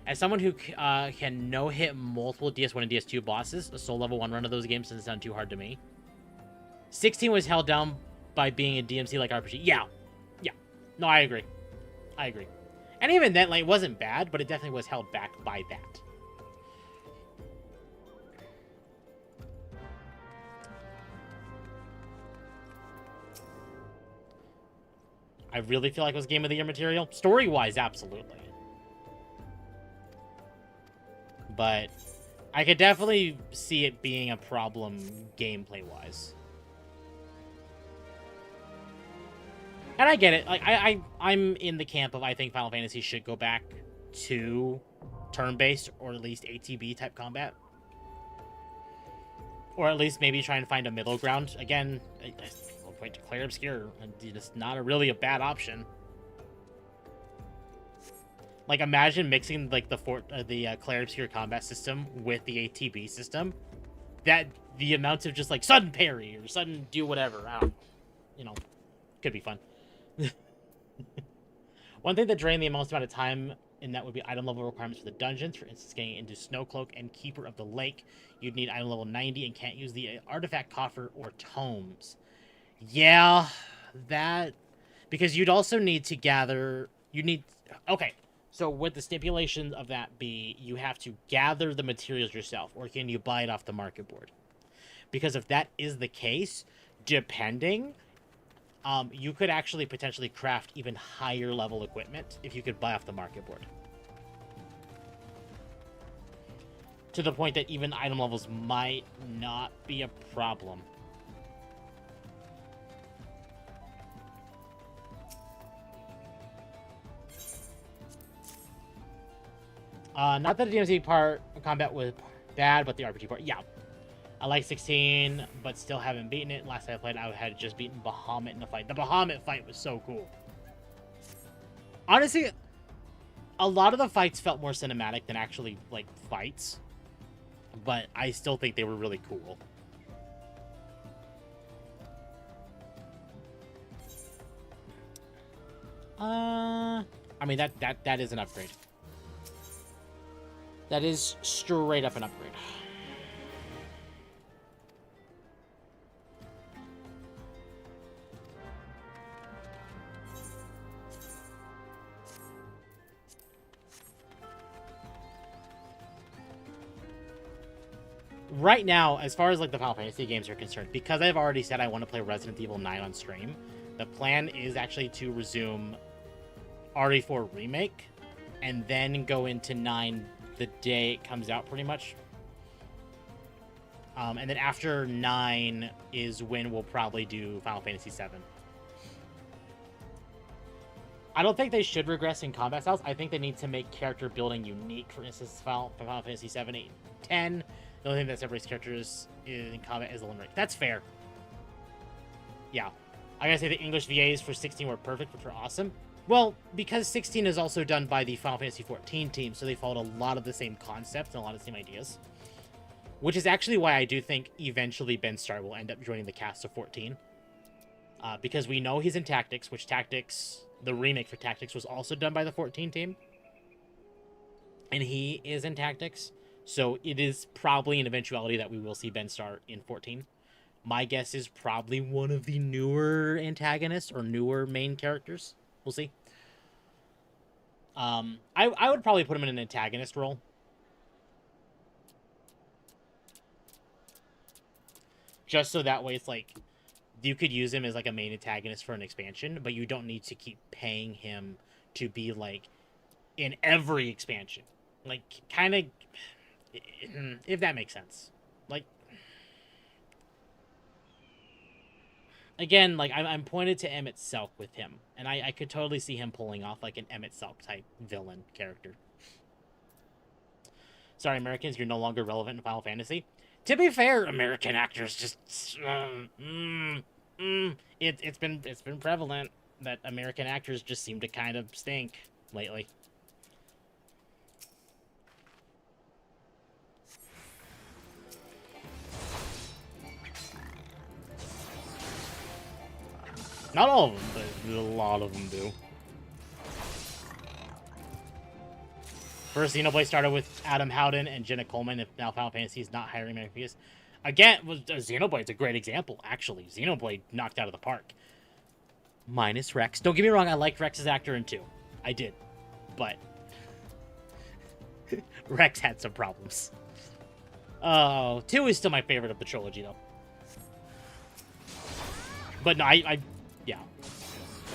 As someone who can no-hit multiple DS1 and DS2 bosses, a soul level 1 run of those games doesn't sound too hard to me. 16 was held down by being a DMC-like RPG. Yeah. Yeah. No, I agree. I agree. And even then, like, it wasn't bad, but it definitely was held back by that. I really feel like it was Game of the Year material. Story-wise, absolutely. But I could definitely see it being a problem gameplay-wise. And I get it. Like I'm in the camp of I think Final Fantasy should go back to turn-based or at least ATB type combat. Or at least maybe try and find a middle ground. Again, I'll point to Clair Obscure. It's not really a bad option. Like, imagine mixing, like, the Clair Obscure combat system with the ATB system. That, the amount of just, like, sudden parry or sudden do whatever. I don't know. You know, could be fun. One thing that drained the most amount of time in that would be item level requirements for the dungeons. For instance, getting into Snowcloak and Keeper of the Lake, you'd need item level 90 and can't use the artifact coffer or tomes. Yeah, that... Because you'd also need to gather... You need... Okay, so would the stipulations of that be you have to gather the materials yourself, or can you buy it off the market board? Because if that is the case, depending... you could actually potentially craft even higher level equipment if you could buy off the market board. To the point that even item levels might not be a problem. Not that the DMC part of combat was bad, but the RPG part, yeah. I like 16, but still haven't beaten it. Last time I played, I had just beaten Bahamut in a fight. The Bahamut fight was so cool. Honestly, a lot of the fights felt more cinematic than actually, like, fights. But I still think they were really cool. I mean, that is an upgrade. That is straight up an upgrade. Right now, as far as like the Final Fantasy games are concerned, because I've already said I want to play Resident Evil 9 on stream, the plan is actually to resume RE4 Remake and then go into 9 the day it comes out, pretty much. And then after 9 is when we'll probably do Final Fantasy 7. I don't think they should regress in combat styles. I think they need to make character building unique. For instance, Final Fantasy 7, 8, 10. The only thing that separates characters in combat is the limb break. That's fair. Yeah. I gotta say the English VAs for 16 were perfect, which were awesome. Well, because 16 is also done by the Final Fantasy 14 team, so they followed a lot of the same concepts and a lot of the same ideas. Which is actually why I do think eventually Ben Starr will end up joining the cast of 14. Because we know he's in Tactics, which Tactics, the remake for Tactics, was also done by the 14 team. And he is in Tactics. So it is probably an eventuality that we will see Ben Starr in 14. My guess is probably one of the newer antagonists or newer main characters. We'll see. I would probably put him in an antagonist role. Just so that way it's like, you could use him as like a main antagonist for an expansion, but you don't need to keep paying him to be like in every expansion. Like, kind of... If that makes sense. Like, again, like, I'm pointed to Emmett Selk with him, and I could totally see him pulling off like an Emmett Selk type villain character. Sorry, Americans, you're no longer relevant in Final Fantasy. To be fair, American actors just It's been prevalent that American actors just seem to kind of stink lately. Not all of them, but a lot of them do. First, Xenoblade started with Adam Howden and Jenna Coleman. If now Final Fantasy is not hiring American actors. Again, Xenoblade's a great example, actually. Xenoblade knocked out of the park. Minus Rex. Don't get me wrong, I liked Rex as actor in 2. I did. But Rex had some problems. Oh, 2 is still my favorite of the trilogy, though. But no, yeah.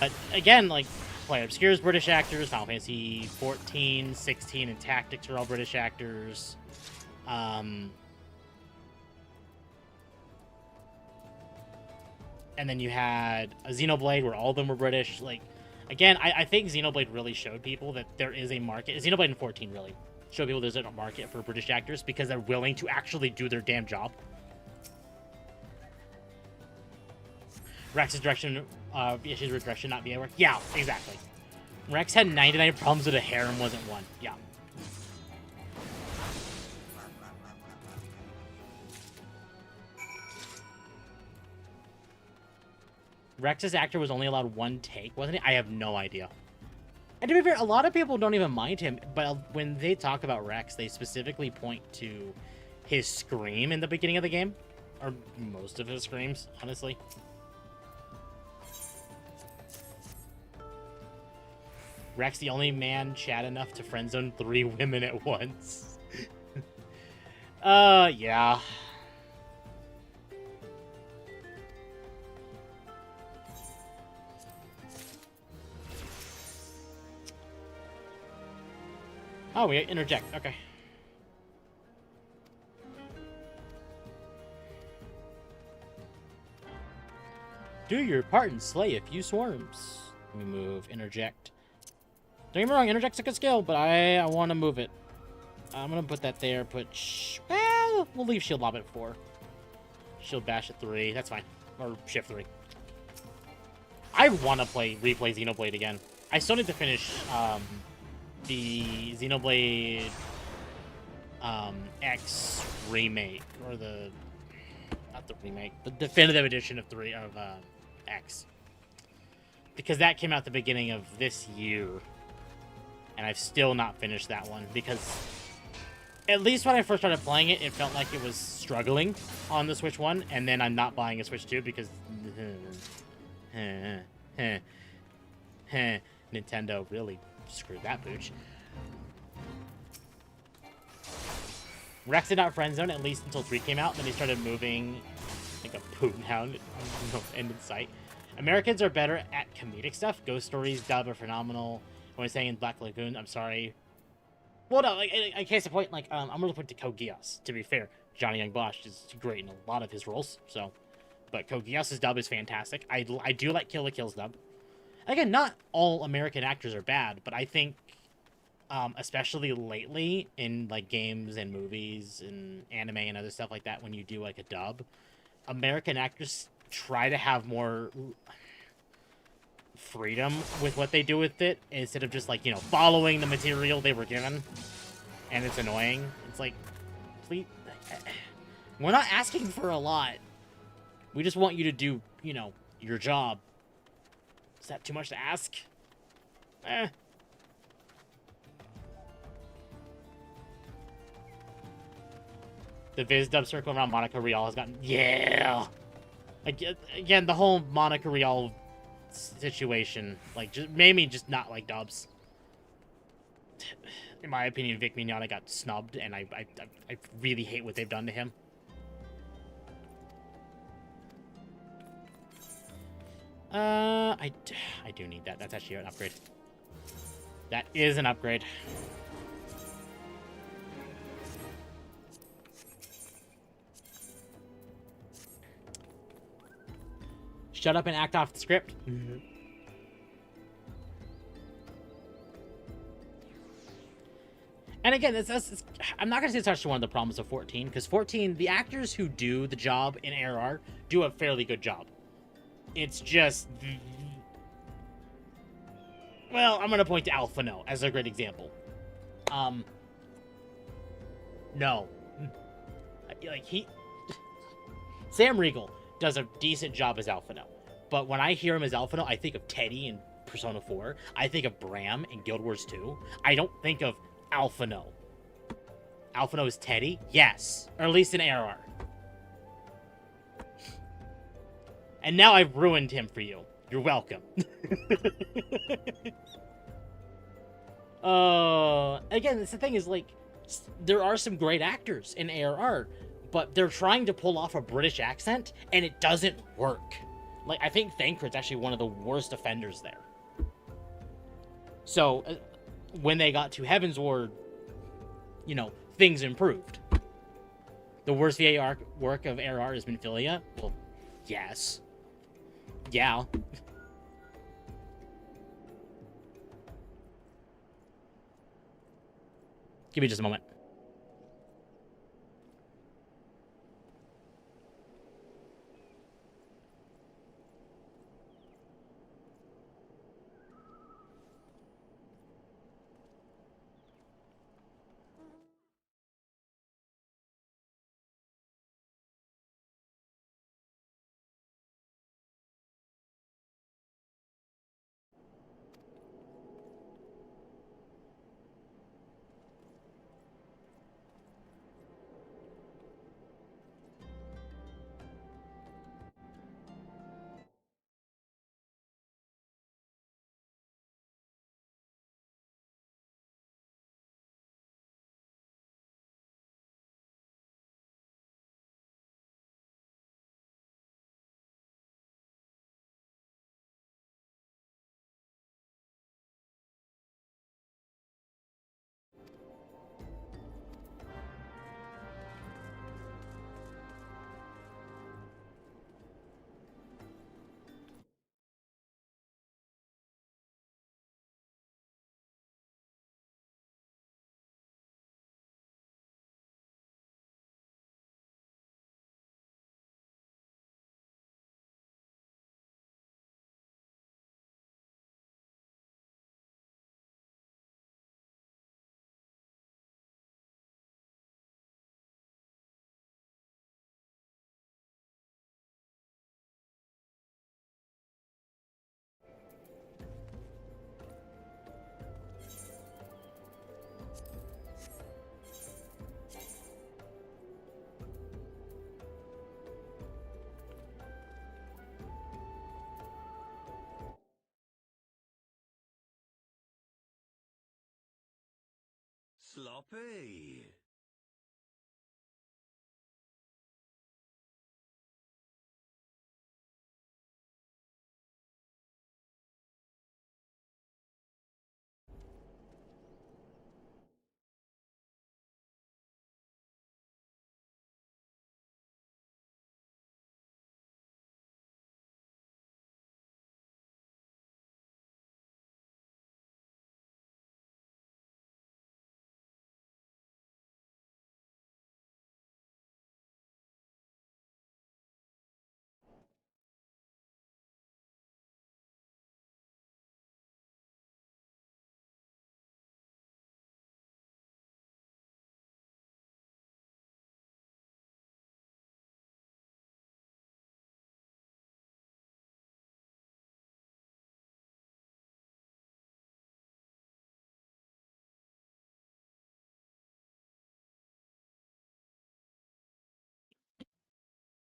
But again, like, Play Obscure's British actors, Final Fantasy 14, 16, and Tactics are all British actors. And then you had a Xenoblade where all of them were British. Like, again, I think Xenoblade really showed people that there is a market. Xenoblade in 14 really showed people there's a market for British actors because they're willing to actually do their damn job. Rex's direction, issues with direction not being work. Yeah, exactly. Rex had 99 problems with a hair and wasn't one. Yeah. Rex's actor was only allowed 1 take, wasn't he? I have no idea. And to be fair, a lot of people don't even mind him, but when they talk about Rex, they specifically point to his scream in the beginning of the game. Or most of his screams, honestly. Rex, the only man Chad enough to friendzone 3 women at once. Yeah. Oh, we interject. Okay. Do your part and slay a few swarms. Let me move. Interject. Don't get me wrong, interject's a good skill, but I want to move it. I'm going to put that there. Well, we'll leave shield lob at 4. Shield bash at 3. That's fine. Or shift 3. I want to replay Xenoblade again. I still need to finish the Xenoblade X remake, or not the remake, the definitive edition of X, because that came out the beginning of this year, and I've still not finished that one because at least when I first started playing it, it felt like it was struggling on the Switch 1, and then I'm not buying a Switch 2 because Nintendo really screwed that pooch. Rex did not friendzone at least until 3 came out. Then he started moving like a Putin hound. No end in sight. Americans are better at comedic stuff. Ghost Stories dub are phenomenal. When I was saying in Black Lagoon, I'm sorry. Well, no, like, in case of point, like, I'm gonna put to Code Geass. To be fair, Johnny Young Bosch is great in a lot of his roles. So, but Code Geass's dub is fantastic. I do like Kill la Kill's dub. Again, not all American actors are bad, but I think, especially lately in like games and movies and anime and other stuff like that, when you do like a dub, American actors try to have more freedom with what they do with it instead of just like, you know, following the material they were given, and it's annoying. It's like, please, we're not asking for a lot. We just want you to do, you know, your job. Is that too much to ask? The Viz dub circle around Monica Rial has gotten... Yeah! Again, the whole Monica Rial situation, like, just made me just not like dubs. In my opinion, Vic Mignogna got snubbed, and I really hate what they've done to him. I do need that. That's actually an upgrade. That is an upgrade. Shut up and act off the script. Mm-hmm. And again, I'm not going to say it's actually one of the problems of 14, because 14, the actors who do the job in ARR do a fairly good job. It's just... Well, I'm gonna point to Alphino as a great example. No. Like, Sam Riegel does a decent job as Alphino. But when I hear him as Alphino, I think of Teddy in Persona 4. I think of Bram in Guild Wars 2. I don't think of Alphino. Alphino is Teddy? Yes. Or at least in ARR. And now I've ruined him for you. You're welcome. Again, the thing is, like, there are some great actors in ARR, but they're trying to pull off a British accent, and it doesn't work. Like, I think Thancred's actually one of the worst offenders there. So, when they got to Heaven's Ward, you know, things improved. The worst VA work of ARR has been Philia? Well, yes. Yeah. Give me just a moment. Sloppy.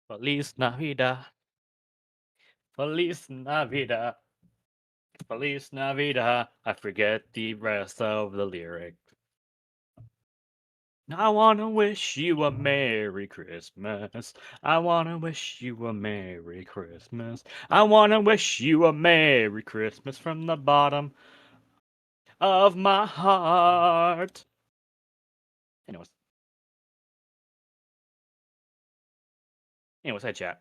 Feliz Navidad. Feliz Navidad. Feliz Navidad. I forget the rest of the lyric. I wanna wish you a Merry Christmas. I wanna wish you a Merry Christmas. I wanna wish you a Merry Christmas from the bottom of my heart. Anyways. Anyways, head chat.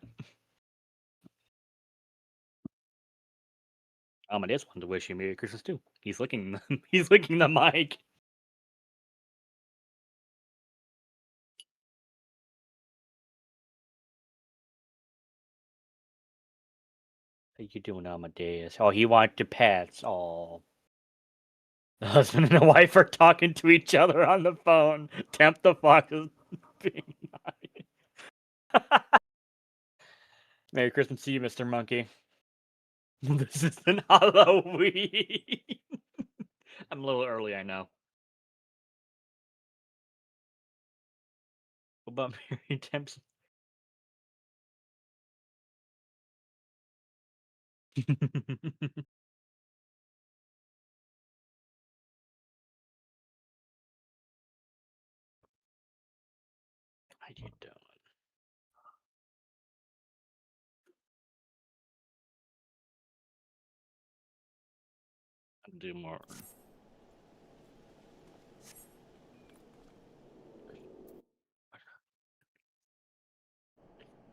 Amadeus wanted to wish you Merry Christmas too. He's licking he's licking the mic. How you doing, Amadeus? Oh, he wanted to pets. Oh. The husband and the wife are talking to each other on the phone. Temp the fox is being nice. Merry Christmas to you, Mr. Monkey. This isn't Halloween. I'm a little early, I know. What about Mary Temps? How you doing? I'll do more.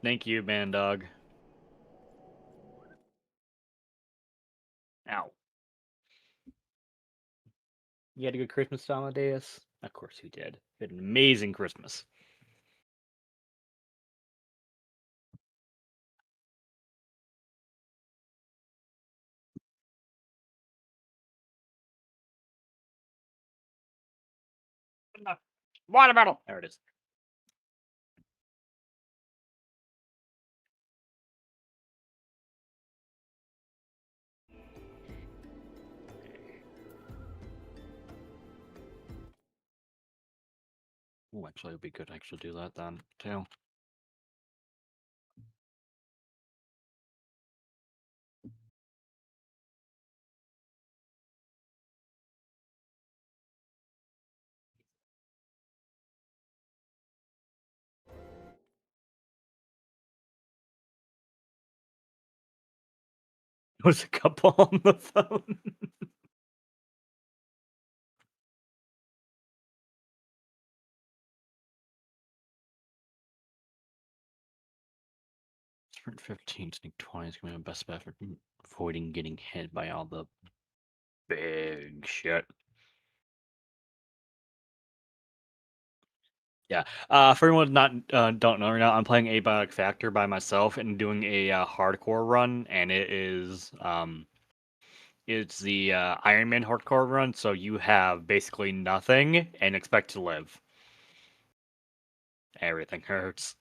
Thank you, man dog. Ow. You had a good Christmas, Amadeus? Of course you did. You had an amazing Christmas. Watermelon! There it is. Oh, actually, it would be good to actually do that then, too. There was a couple on the phone. Sprint 15, sneak 20 is going to be my best bet for avoiding getting hit by all the big shit. Yeah. For anyone not don't know right now, I'm playing Abiotic Factor by myself and doing a hardcore run, and it's the Iron Man hardcore run, so you have basically nothing and expect to live. Everything hurts.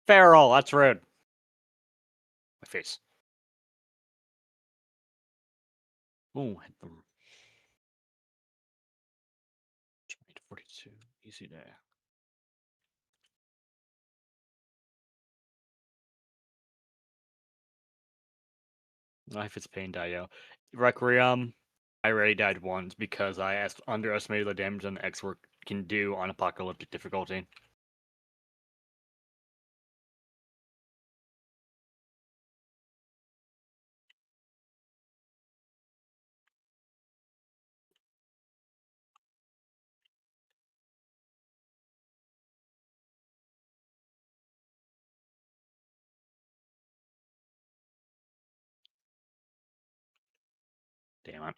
Feral, that's rude. My face. Ooh, hit them. 42, easy day. Life is pain, Dio. Requiem, I already died once because I underestimated the damage an X-Work can do on apocalyptic difficulty. Damn it.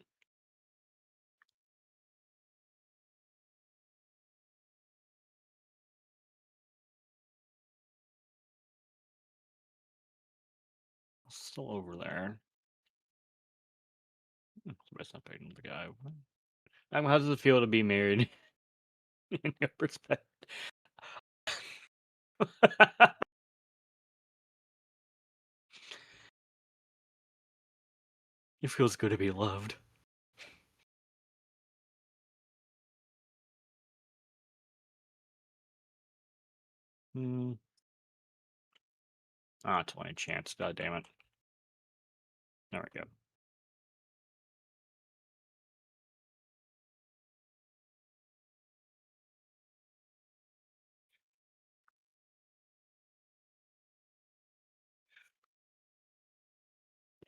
Still over there. Somebody's not picking the guy. How does it feel to be married in your perspective? It feels good to be loved. Hmm. 20 chance. God damn it. There we go.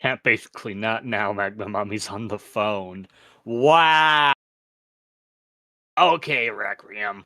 Yeah, basically not now. Magma Mummy's on the phone. Wow. Okay, Requiem.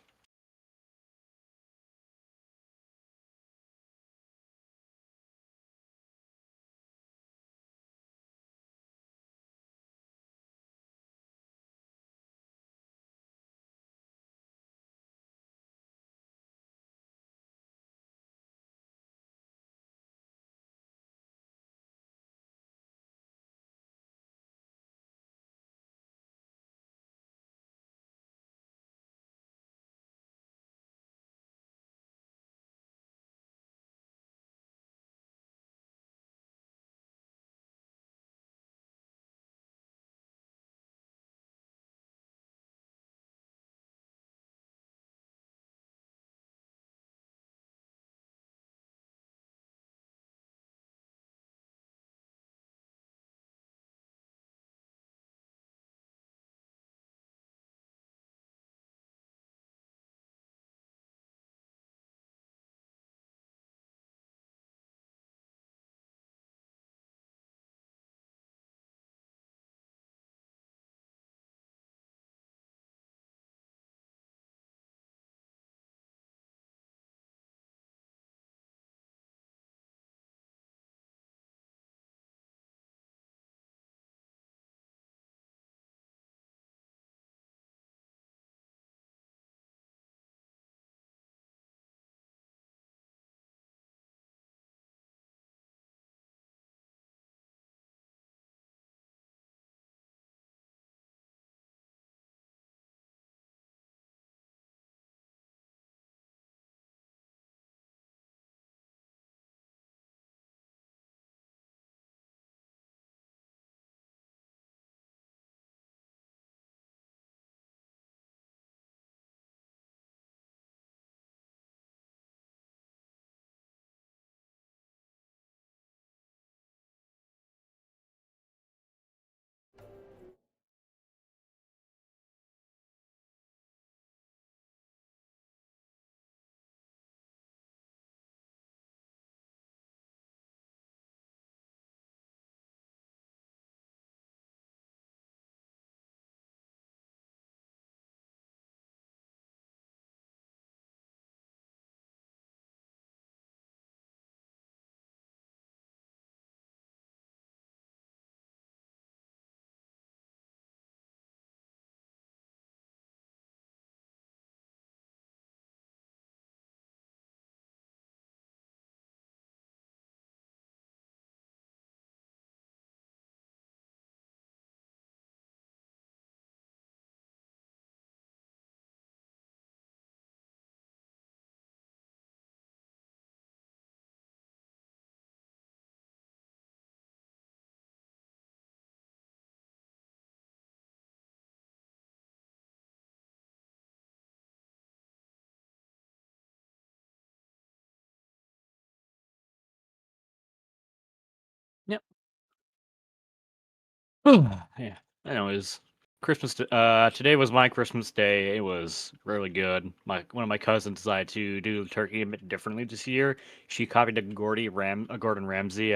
Yeah, I know it was Christmas. Today was my Christmas day. It was really good. One of my cousins decided to do the turkey a bit differently this year. She copied a Gordon Ramsay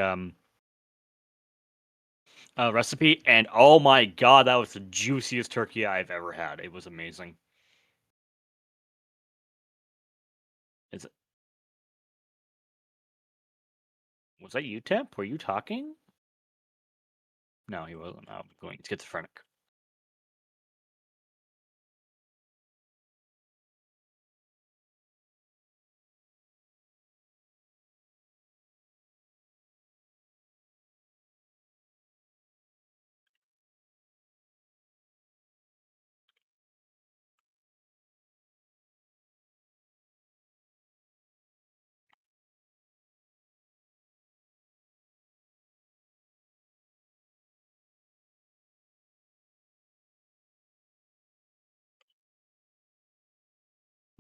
recipe, and oh my god, that was the juiciest turkey I've ever had. It was amazing. Is it, was that you, Temp? Were you talking? No, he wasn't. I'm going schizophrenic.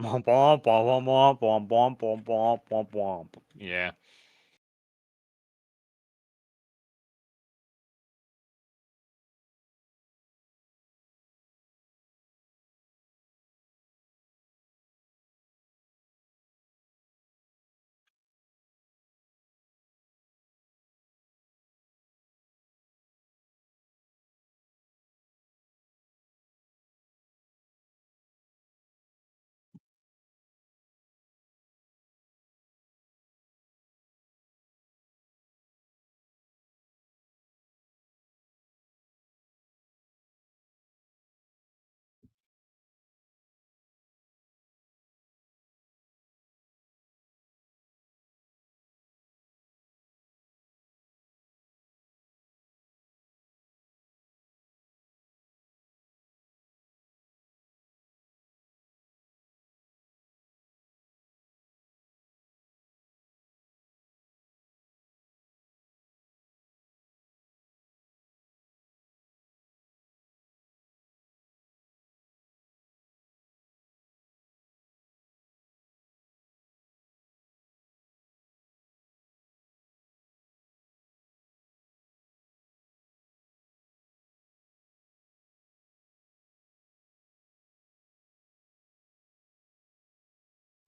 Womp womp womp womp womp womp womp womp womp womp. Yeah.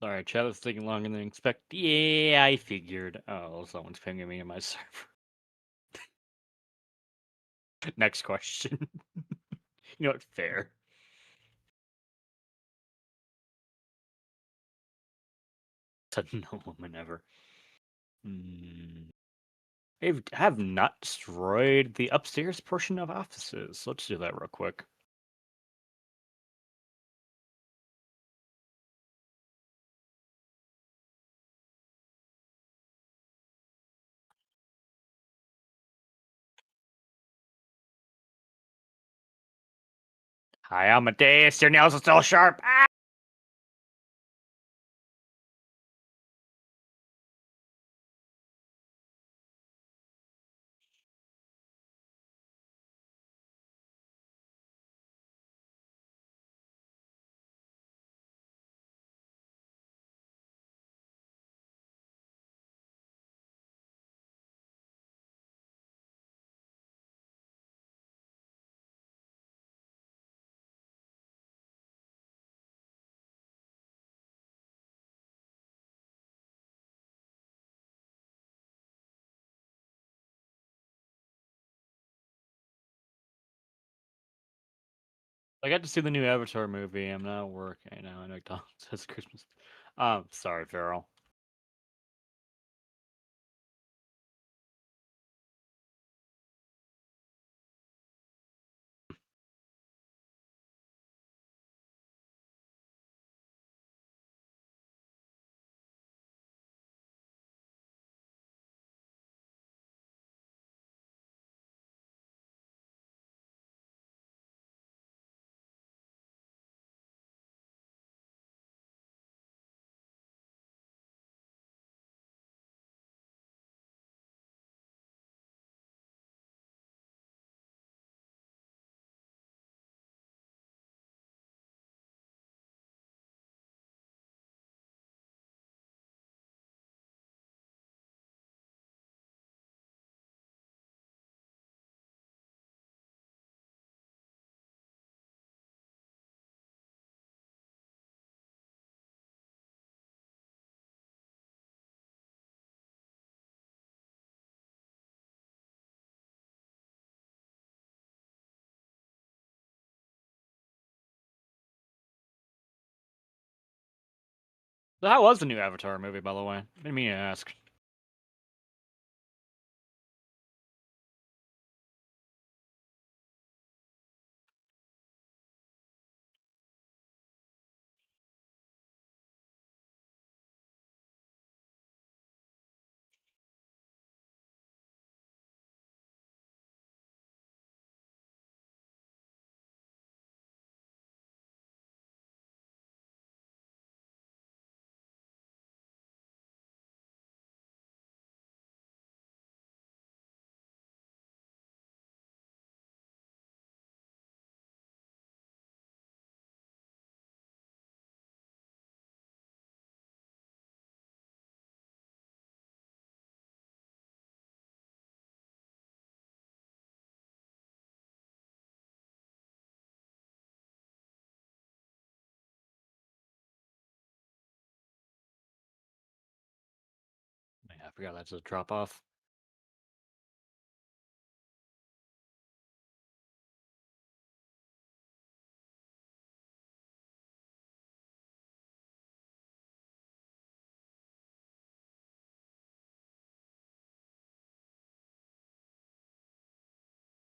Sorry, chat was taking longer than expected. Yeah, I figured. Oh, someone's pinging me in my server. Next question. You know what? Fair. To no woman ever. Have not destroyed the upstairs portion of offices. Let's do that real quick. Hi, Amadeus. Your nails are still sharp. Ah! I got to see the new Avatar movie. I'm not working now. I know Tom says Christmas. Sorry, Farrell. So how was the new Avatar movie, by the way? Didn't mean to ask. Yeah, I forgot that's a drop off.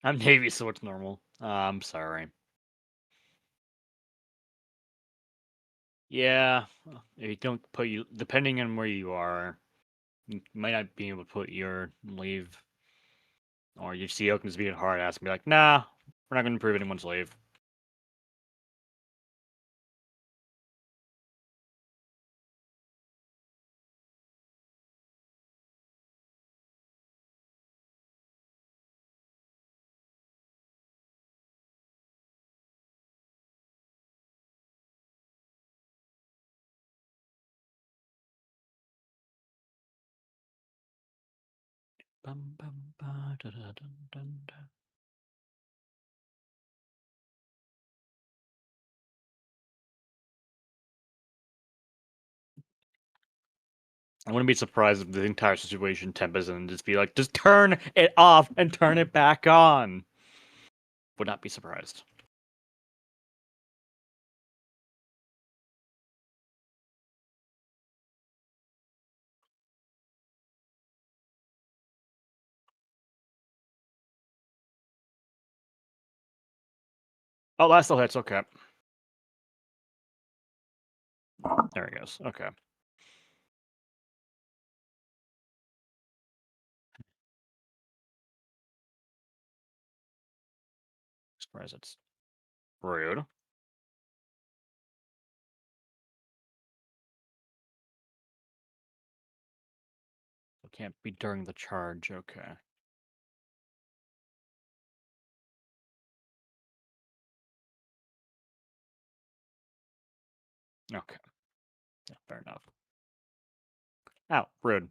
I'm Navy, so it's normal. I'm sorry. Yeah, if you don't put you, depending on where you are, you might not be able to put your leave, or you see Oakland's being hard ass and be like, nah, we're not going to approve anyone's leave. Bum, bum, ba, da, da, dun, dun, dun. I wouldn't be surprised if the entire situation temp is and just be like, just turn it off and turn it back on. Would not be surprised. Oh, that still hits. Okay. There he goes. Okay. Surprise, it's rude. It can't be during the charge. Okay. Okay. Yeah, fair enough. Ow, rude.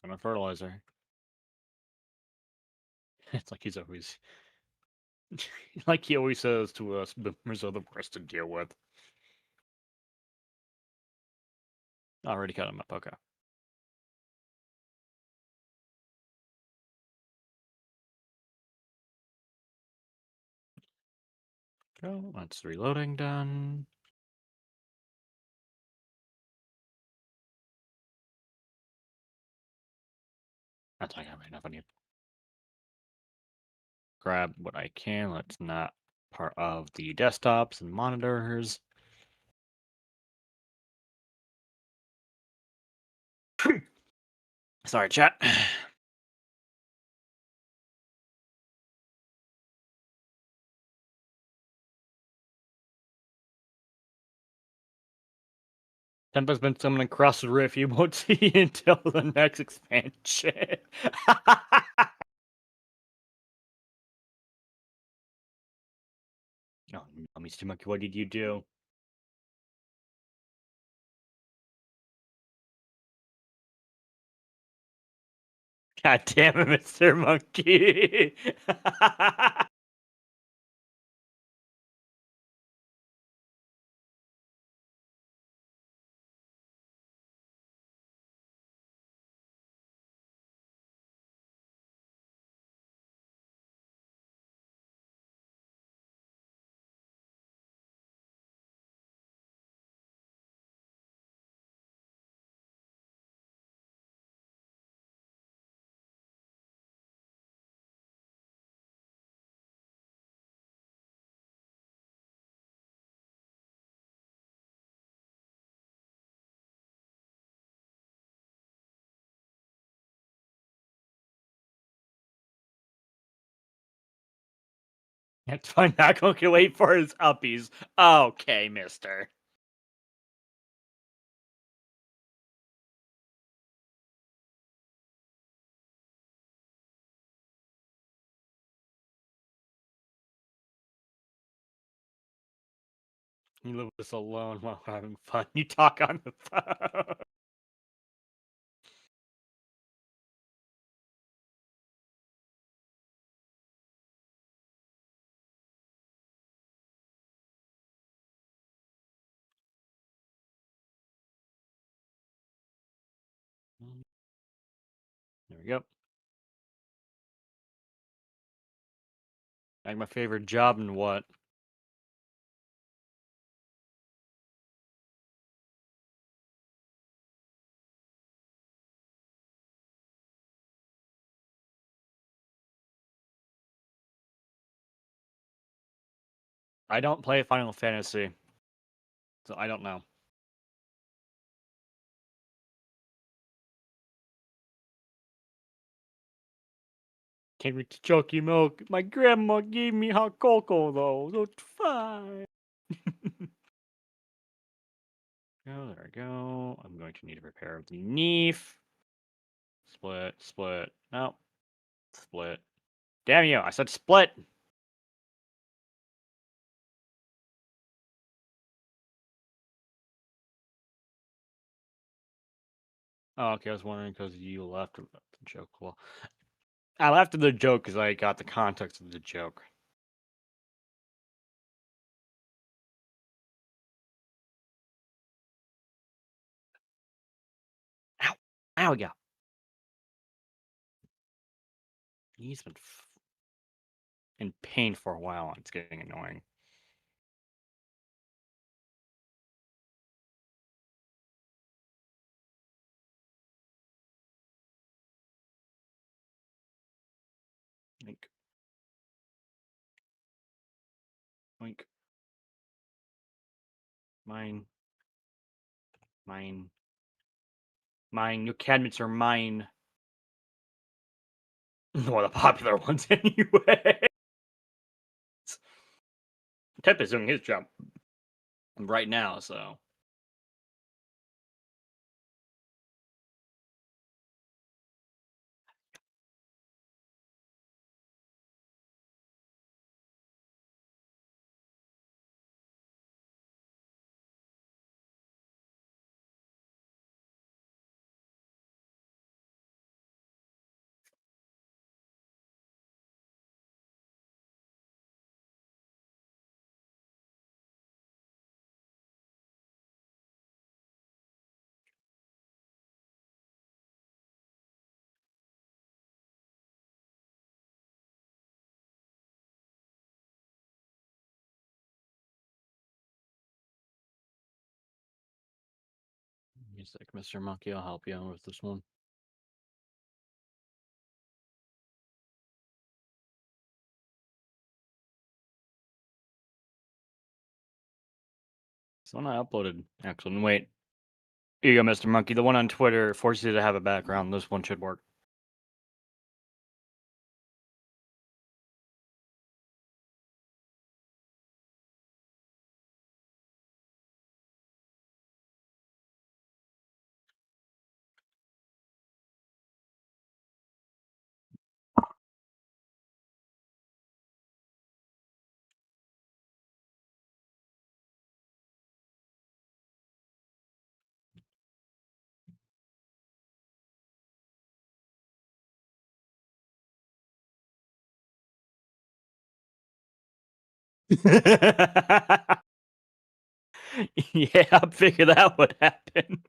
Some fertilizer. It's like he's always, like he always says to us, boomers are the worst to deal with. Already cut him up. Okay. Go. That's reloading done. That's not gonna be enough. I need grab what I can. That's not part of the desktops and monitors. Sorry, chat. Tempa's been summoning across the rift. You won't see until the next expansion. Oh, no, Mr. Monkey, what did you do? God damn it, Mr. Monkey. That's fine. Not going to wait for his uppies. Okay, mister. You live with us alone while having fun. You talk on the phone. There we go. Like my favorite job and what? I don't play Final Fantasy, so I don't know. Can't reach chalky milk. My grandma gave me hot cocoa though, so it's fine. Oh, there we go. I'm going to need to repair the Neef. Split, split. No. Split. Damn you, I said split! Oh, okay, I was wondering because you left the joke. Well, I left the joke because I got the context of the joke. Ow! Ow, yeah. He's been in pain for a while, and it's getting annoying. Oink. Oink. Mine. Mine. Mine. Your cabinets are mine. One of the popular ones, anyway. Temp is doing his job right now, so. He's like, Mr. Monkey, I'll help you out with this one. It's the one I uploaded, actually. Wait. Here you go, Mr. Monkey. The one on Twitter forces you to have a background. This one should work. Yeah, I figured that would happen.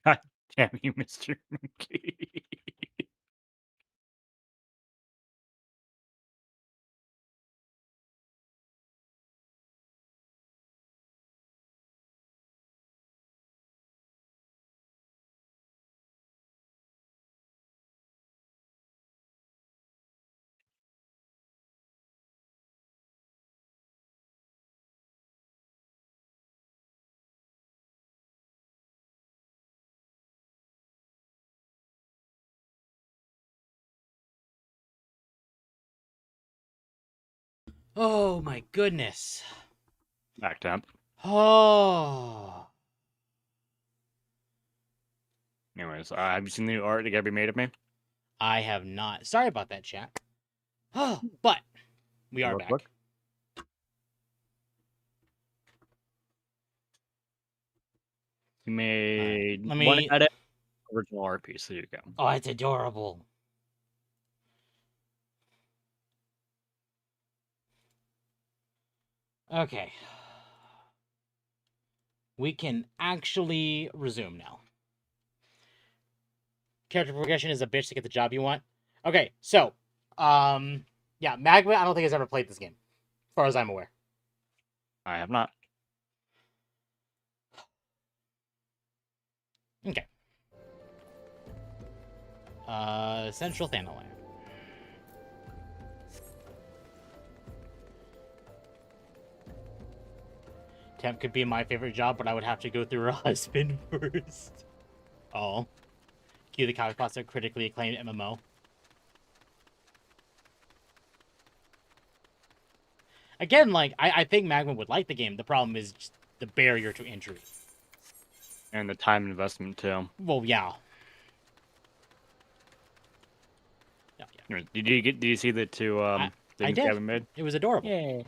God damn you, Mr. Monkey. Oh my goodness. Back temp. Oh. Anyways, have you seen the new art that Gabby made of me? I have not. Sorry about that, chat. But we are Look, back. look. You made let one me- edit, original art piece. There you go. Oh, it's adorable. Okay. We can actually resume now. Character progression is a bitch to get the job you want. Okay, so, yeah, Magma, I don't think has ever played this game, as far as I'm aware. I have not. Okay. Central Thanalan. Temp could be my favorite job, but I would have to go through her husband first. Oh. Cue the comic bots are critically acclaimed MMO. Again, like, I think Magma would like the game. The problem is just the barrier to entry. And the time investment, too. Well, yeah. Yeah, yeah. Did you see the two I things did. Gabby made? It was adorable. Yay.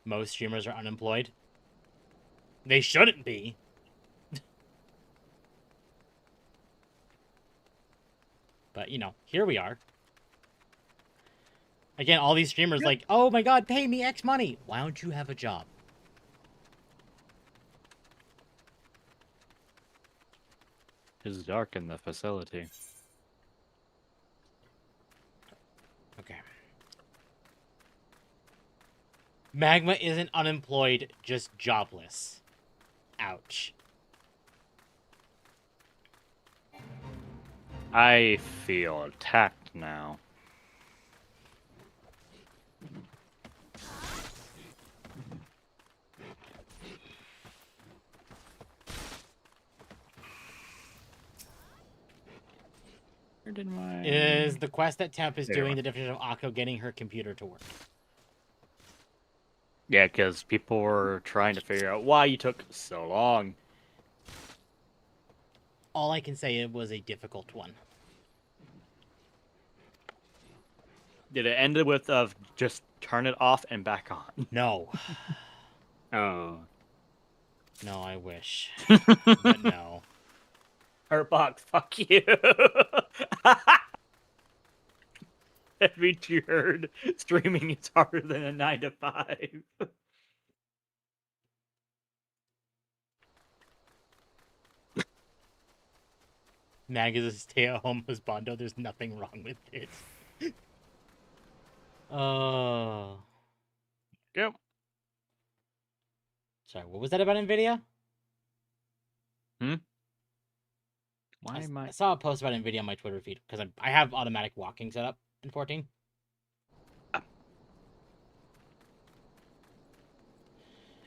Most streamers are unemployed. They shouldn't be. But, you know, here we are. Again, all these streamers like, oh my god, pay me X money. Why don't you have a job? It's dark in the facility. Okay. Magma isn't unemployed, just jobless. Ouch. I feel attacked now. Where did my... Is the quest that Temp is There you doing are. the definition of Akko getting her computer to work? Yeah, because people were trying to figure out why you took so long. All I can say, it was a difficult one. Did it end with just turn it off and back on? No. Oh. No, I wish. But no. Hurtbox, fuck you. That means you heard streaming is harder than a 9 to 5. Mag is a stay-at-home husbando. There's nothing wrong with it. Oh. Yep. Sorry, what was that about NVIDIA? Why am I I... saw a post about NVIDIA on my Twitter feed, because I have automatic walking set up in 14.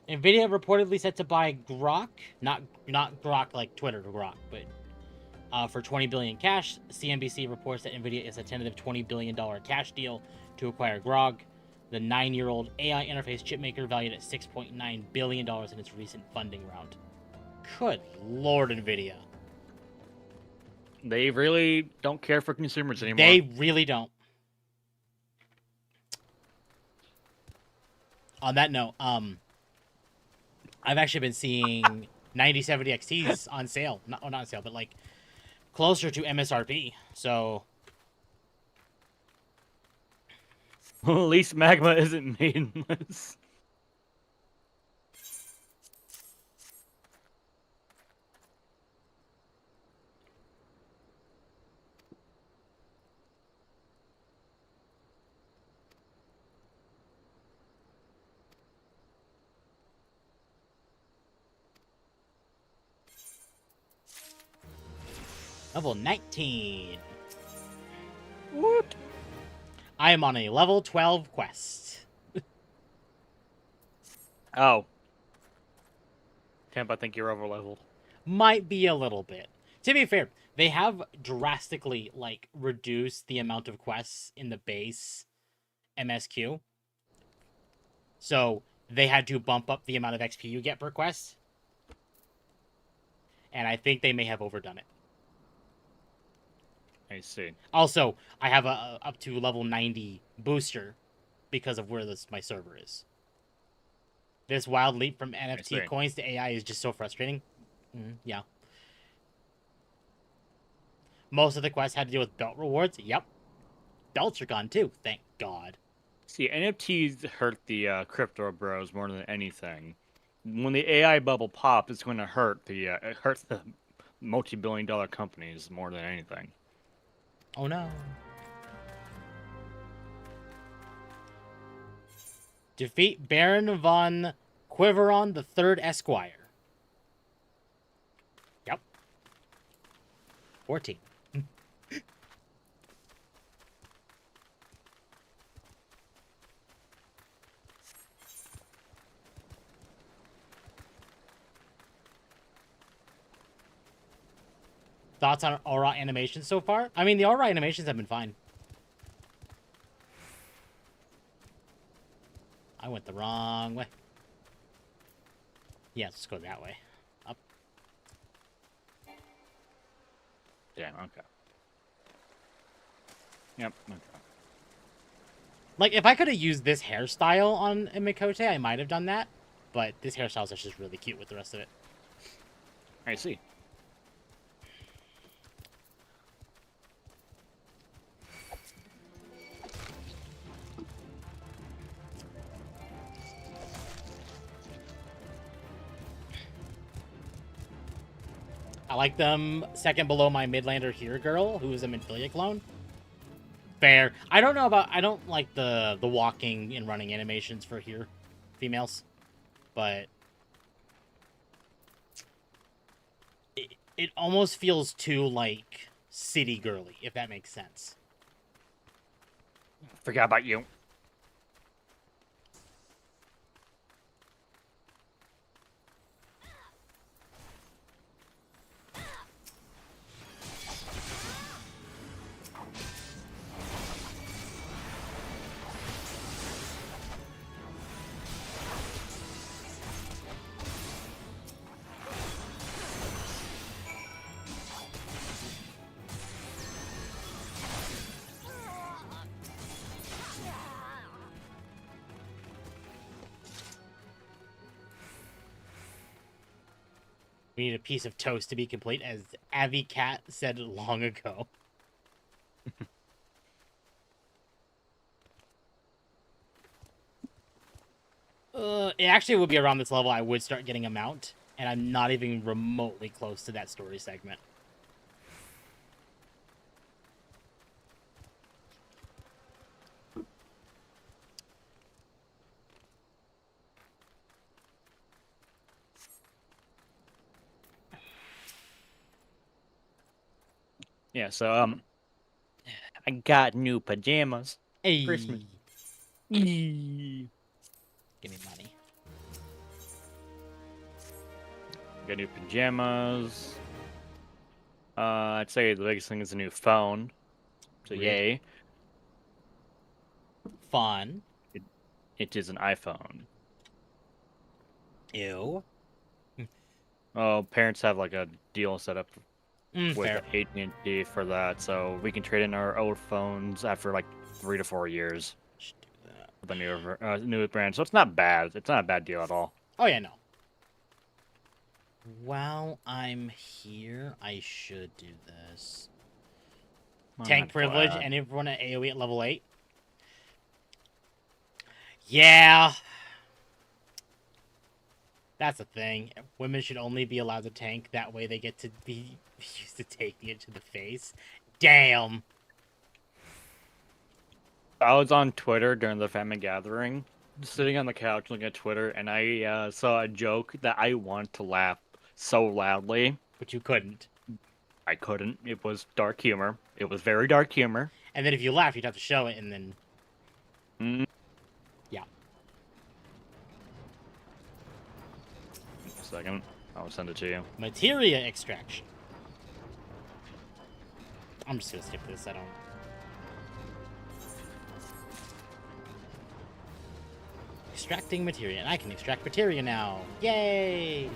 NVIDIA reportedly set to buy Grok, not Grok like Twitter Grok, but for $20 billion cash. CNBC reports that NVIDIA is a tentative $20 billion cash deal to acquire Grok, the 9-year-old AI interface chipmaker valued at $6.9 billion in its recent funding round. Good lord, NVIDIA. They really don't care for consumers anymore. They really don't. On that note, I've actually been seeing 9070 XTs on sale. Not on sale, but like closer to MSRP. So At least Magma isn't maidenless. level 19. What? I am on a level 12 quest. Oh. Temp, I think you're over leveled. Might be a little bit. To be fair, they have drastically like reduced the amount of quests in the base MSQ. So they had to bump up the amount of XP you get per quest. And I think they may have overdone it. I see. Also, I have a up to level 90 booster because of where my server is. This wild leap from see. NFT coins to AI is just so frustrating. Yeah. Most of the quests had to deal with belt rewards. Yep. Belts are gone too, thank God. See, NFTs hurt the crypto bros more than anything. When the AI bubble pops, it's going to hurt it hurts the multi-billion-dollar companies more than anything. Oh no. Defeat Baron von Quiveron the Third Esquire. Yep. 14. Thoughts on Aura animations so far? I mean, the Aura animations have been fine. I went the wrong way. Yeah, let's go that way. Up. Damn, okay. Yep, okay. Like, if I could have used this hairstyle on Mikote, I might have done that. But this hairstyle is just really cute with the rest of it. I see. I like them second below my Midlander here girl, who is a Minfilia clone. Fair. I don't like the walking and running animations for here females. But it almost feels too like city girly, if that makes sense. Forgot about you. We need a piece of toast to be complete, as Avi Cat said long ago. It actually would be around this level I would start getting a mount, and I'm not even remotely close to that story segment. Yeah, so I got new pajamas. Hey, Christmas. give me money. Got new pajamas. I'd say the biggest thing is a new phone. So Really? yay. Fun. It is an iPhone. Ew. Oh, parents have like a deal set up with Fair. AT&T for that, so we can trade in our old phones after like 3 to 4 years Should do that. with the newer brand. So it's not bad. It's not a bad deal at all. Oh yeah, no. While I'm here, I should do this. I'm Tank not privilege glad. and everyone at AoE at level 8. Yeah. That's the thing. Women should only be allowed to tank. That way they get to be used to taking it to the face. Damn. I was on Twitter during the family gathering, sitting on the couch looking at Twitter, and I saw a joke that I wanted to laugh so loudly. But you couldn't. I couldn't. It was dark humor. It was very dark humor. And then if you laugh, you'd have to show it, and then... Mm. Yeah. A second. I'll send it to you. Materia extraction. I'm just gonna skip this. I don't... Extracting materia. And I can extract materia now. Yay!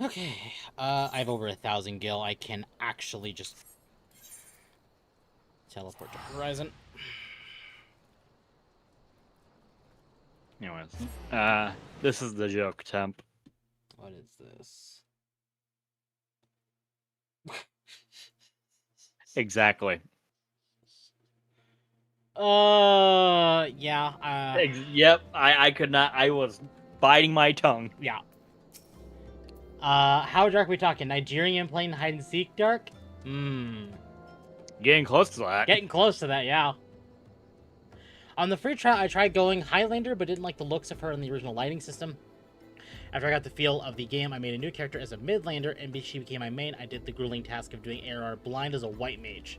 Okay. I have over 1,000 gil. I can actually just teleport to Horizon. Anyways, this is the joke, Temp. What is this? Exactly. Yeah. Yep. I could not. I was biting my tongue. Yeah. How dark are we talking? Nigerian playing hide and seek dark? Getting close to that. Getting close to that, yeah. On the free trial, I tried going Highlander, but didn't like the looks of her in the original lighting system. After I got the feel of the game, I made a new character as a mid-lander, and she became my main. I did the grueling task of doing ARR blind as a white mage.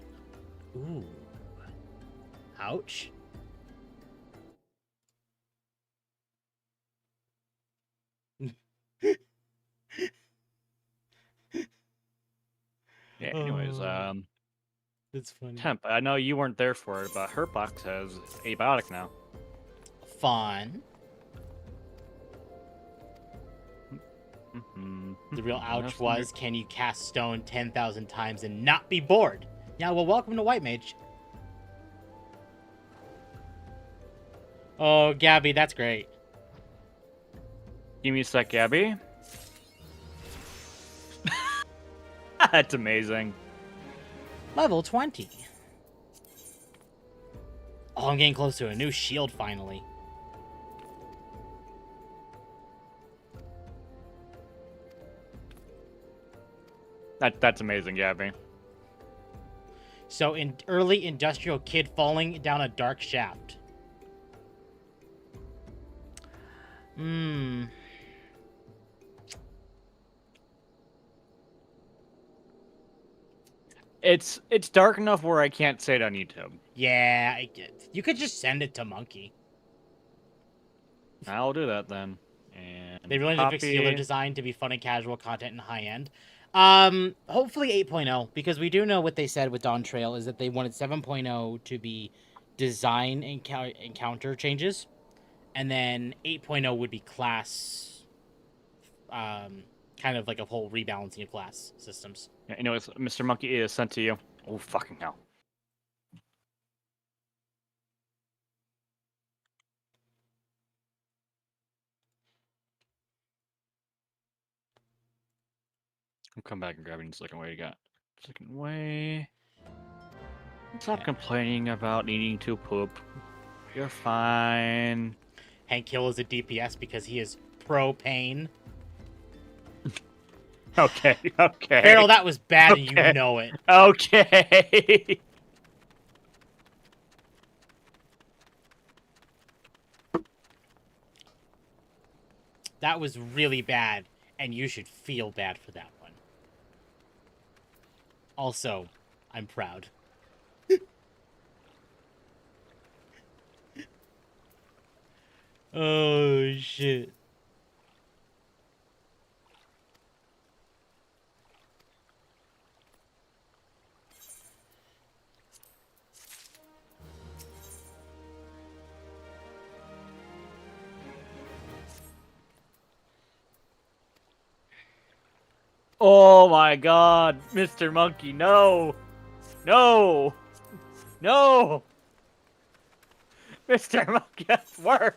Ooh. Ouch. Yeah, anyways, That's funny. Temp, I know you weren't there for it, but her box has abiotic now. Fun. Mm-hmm. The real ouch was, can you cast stone 10,000 times and not be bored? Yeah, well, welcome to White Mage. Oh, Gabby, that's great. Give me a sec, Gabby. That's amazing. Level 20. Oh, I'm getting close to a new shield finally. That's amazing, Gabby. So, in early industrial kid falling down a dark shaft. It's dark enough where I can't say it on YouTube. Yeah, you could just send it to Monkey. I'll do that then. And They really need to fix copy. healer design to be fun and casual content and high end. Hopefully 8.0, because we do know what they said with Dawn Trail is that they wanted 7.0 to be design encounter changes, and then 8.0 would be class, kind of like a whole rebalancing of class systems. Yeah, anyways, Mr. Monkey is sent to you. Oh, fucking hell. I'll come back and grab it in a second. What you got? Second way. Stop Okay. complaining about needing to poop. You're fine. Hank Hill is a DPS because he is propane. Okay, okay. Farrell, that was bad and you Okay. know it. Okay. That was really bad, and you should feel bad for that one. Also, I'm proud. Oh, shit. Oh my god, Mr. Monkey, no! No! No! Mr. Monkey, that's worse!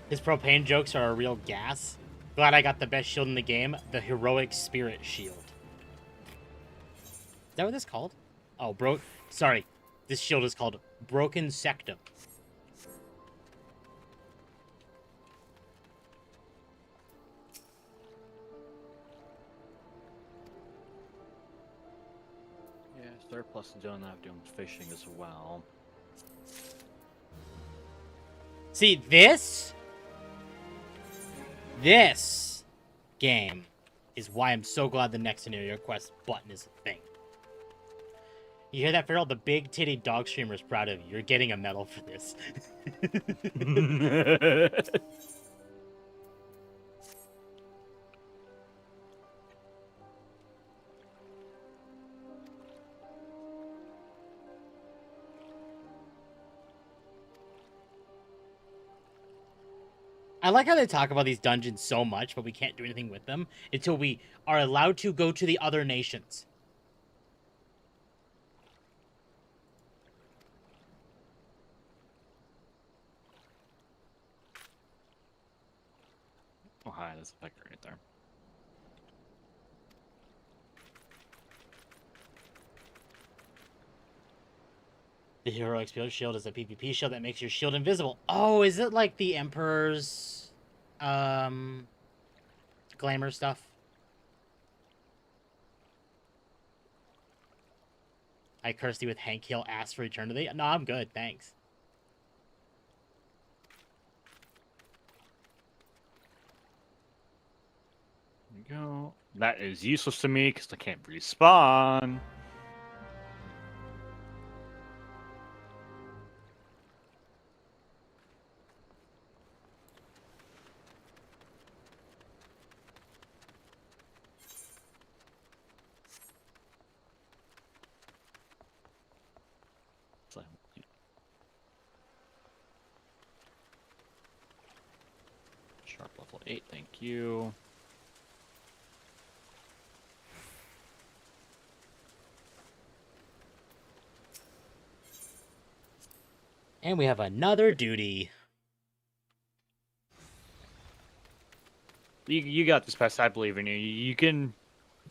His propane jokes are a real gas. Glad I got the best shield in the game, the Heroic Spirit Shield. Is that what this called? Oh, sorry. This shield is called Broken Sectum. Yeah, surplus is doing that, doing fishing as well. See, this game is why I'm so glad the next scenario quest button is a thing. You hear that, Farrell? The big titty dog streamer is proud of you. You're getting a medal for this. I like how they talk about these dungeons so much, but we can't do anything with them until we are allowed to go to the other nations. Oh, hi, there's a vector right there. The Heroic Spirit Shield is a PvP shield that makes your shield invisible. Oh, is it like the Emperor's glamour stuff? I cursed you with Hank Hill asked for eternity. No, I'm good, thanks. There we go. That is useless to me because I can't respawn. Sharp level 8, thank you. And we have another duty. You got this, Pest. I believe in you. You can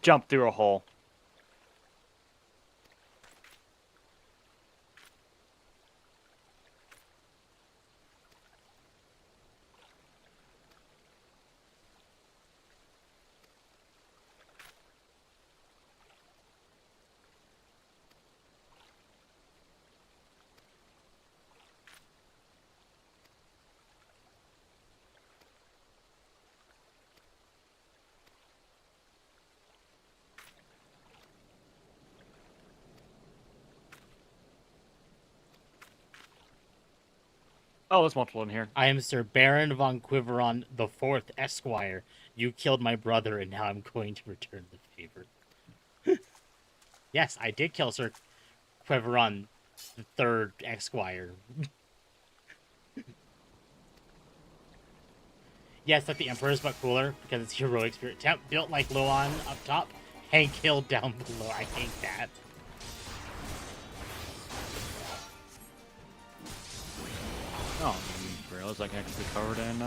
jump through a hole. Oh, there's multiple in here. I am Sir Baron von Quiveron the Fourth Esquire. You killed my brother, and now I'm going to return the favor. Yes, I did kill Sir Quiveron the Third Esquire. Yes, like the Emperor's, but cooler, because it's Heroic Spirit Temp, built like Luan up top, Hank Hill down below. I hate that. Oh, I didn't realize I can actually be covered in,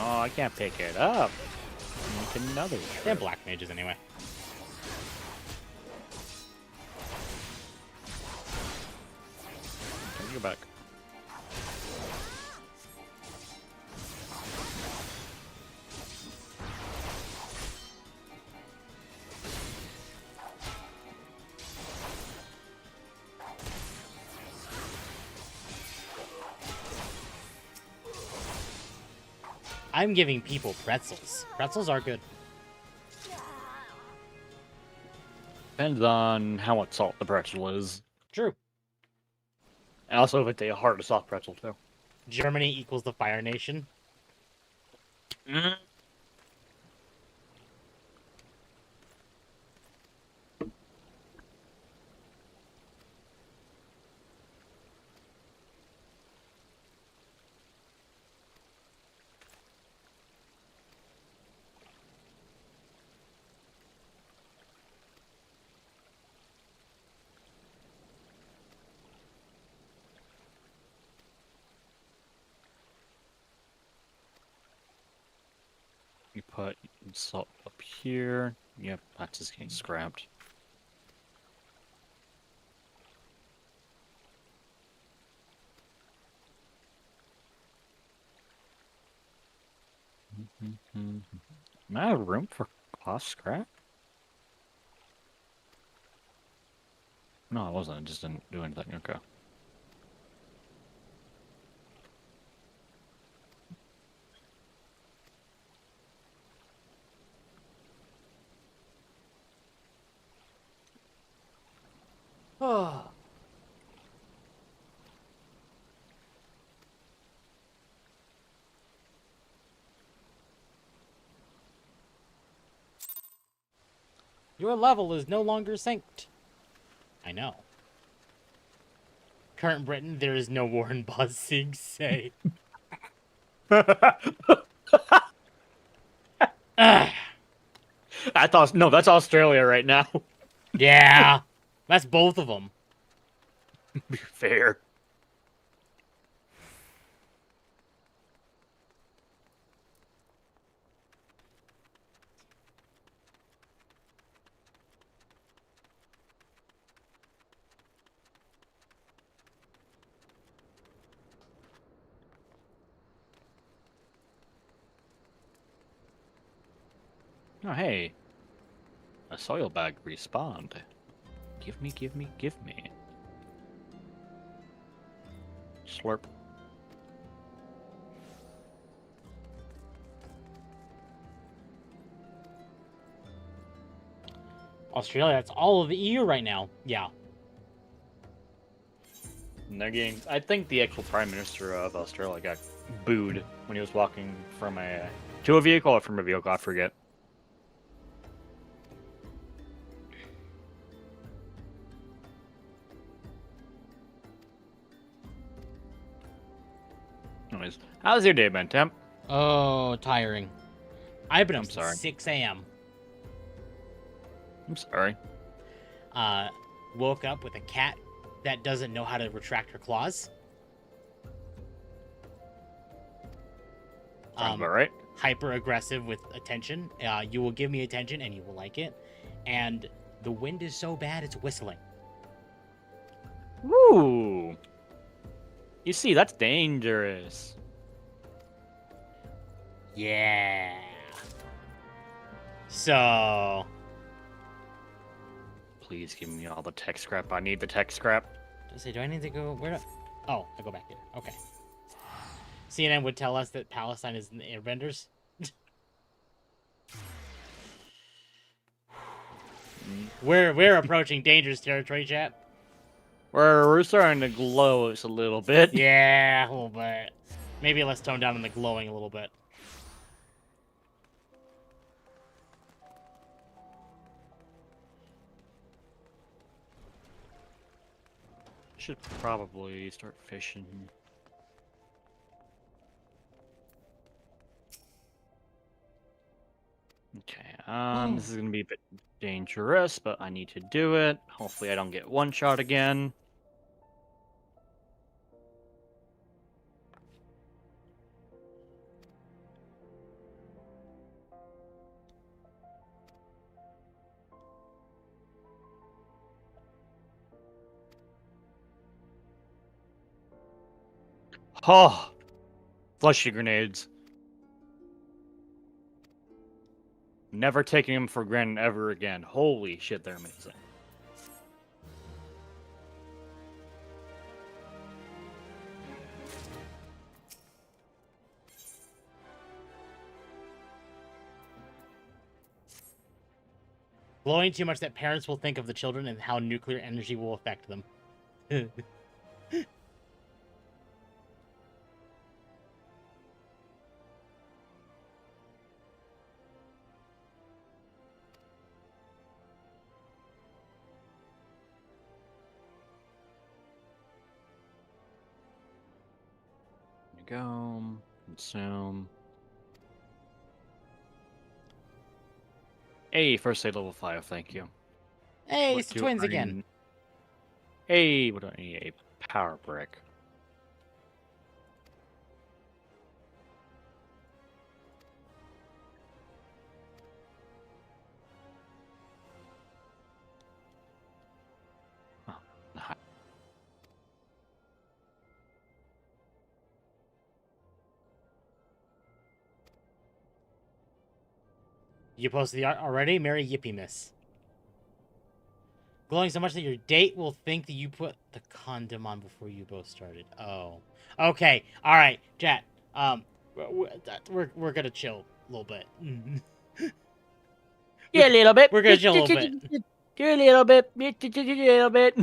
Oh, I can't pick it up. Make another They're trip. black mages anyway. Can we go back? I'm giving people pretzels. Pretzels are good. Depends on how much salt the pretzel is. True. And also if it's a hard to soft pretzel, too. Germany equals the Fire Nation. You put salt up here. Yep, that's just getting scrapped. Am I out of room for cloth scrap? No, I wasn't. I just didn't do anything. Okay. Oh. Your level is no longer synced. I know. Current Britain, there is no war in Buzzing, say. No, that's Australia right now. Yeah, that's both of them. Be fair. Oh, hey. A soil bag respawned. Give me, give me, give me. Slurp. Australia, that's all of the EU right now. Yeah. And they're getting. I think the actual Prime Minister of Australia got booed when he was walking from to a vehicle or from a vehicle, I forget. Anyways, how's your day been, Temp? Oh, tiring. I've been up I'm since sorry. 6 a.m. I'm sorry. Woke up with a cat that doesn't know how to retract her claws. Sounds about right. Hyper aggressive with attention. You will give me attention and you will like it. And the wind is so bad it's whistling. Woo! You see, that's dangerous. Yeah. So, Please give me all the tech scrap. I need the tech scrap. do I need to go? Where? Oh, I go back there. Okay. CNN would tell us that Palestine is in the airbenders. We're approaching dangerous territory, chat. We're starting to glow just a little bit. Yeah, a little bit. Maybe let's tone down on the glowing a little bit. Should probably start fishing. Okay. This is gonna be a bit dangerous, but I need to do it. Hopefully I don't get one shot again. Oh, fleshy grenades. Never taking them for granted ever again. Holy shit, they're amazing. Glowing too much that parents will think of the children and how nuclear energy will affect them. There we go. Consume. Hey, first aid level 5, thank you. Hey, What it's the do twins I again. n- Hey, what do I need? A power brick. Oh, hi- You posted the art already? Merry Yippee Miss. Glowing so much that your date will think that you put the condom on before you both started. Oh. Okay. All right, chat. We're gonna chill a little bit. Yeah, a little bit. We're gonna chill a little bit. Do a little bit. A little bit.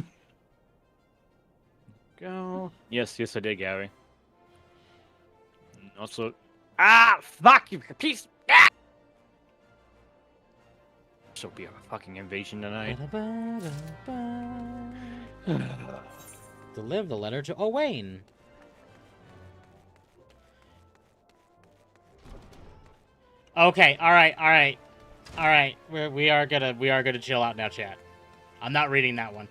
Go. Yes, I did, Gary. Also, fuck you, piece. Ah! So be a fucking invasion tonight. Deliver the letter to Owain. Okay, all right. We are gonna chill out now, chat. I'm not reading that one.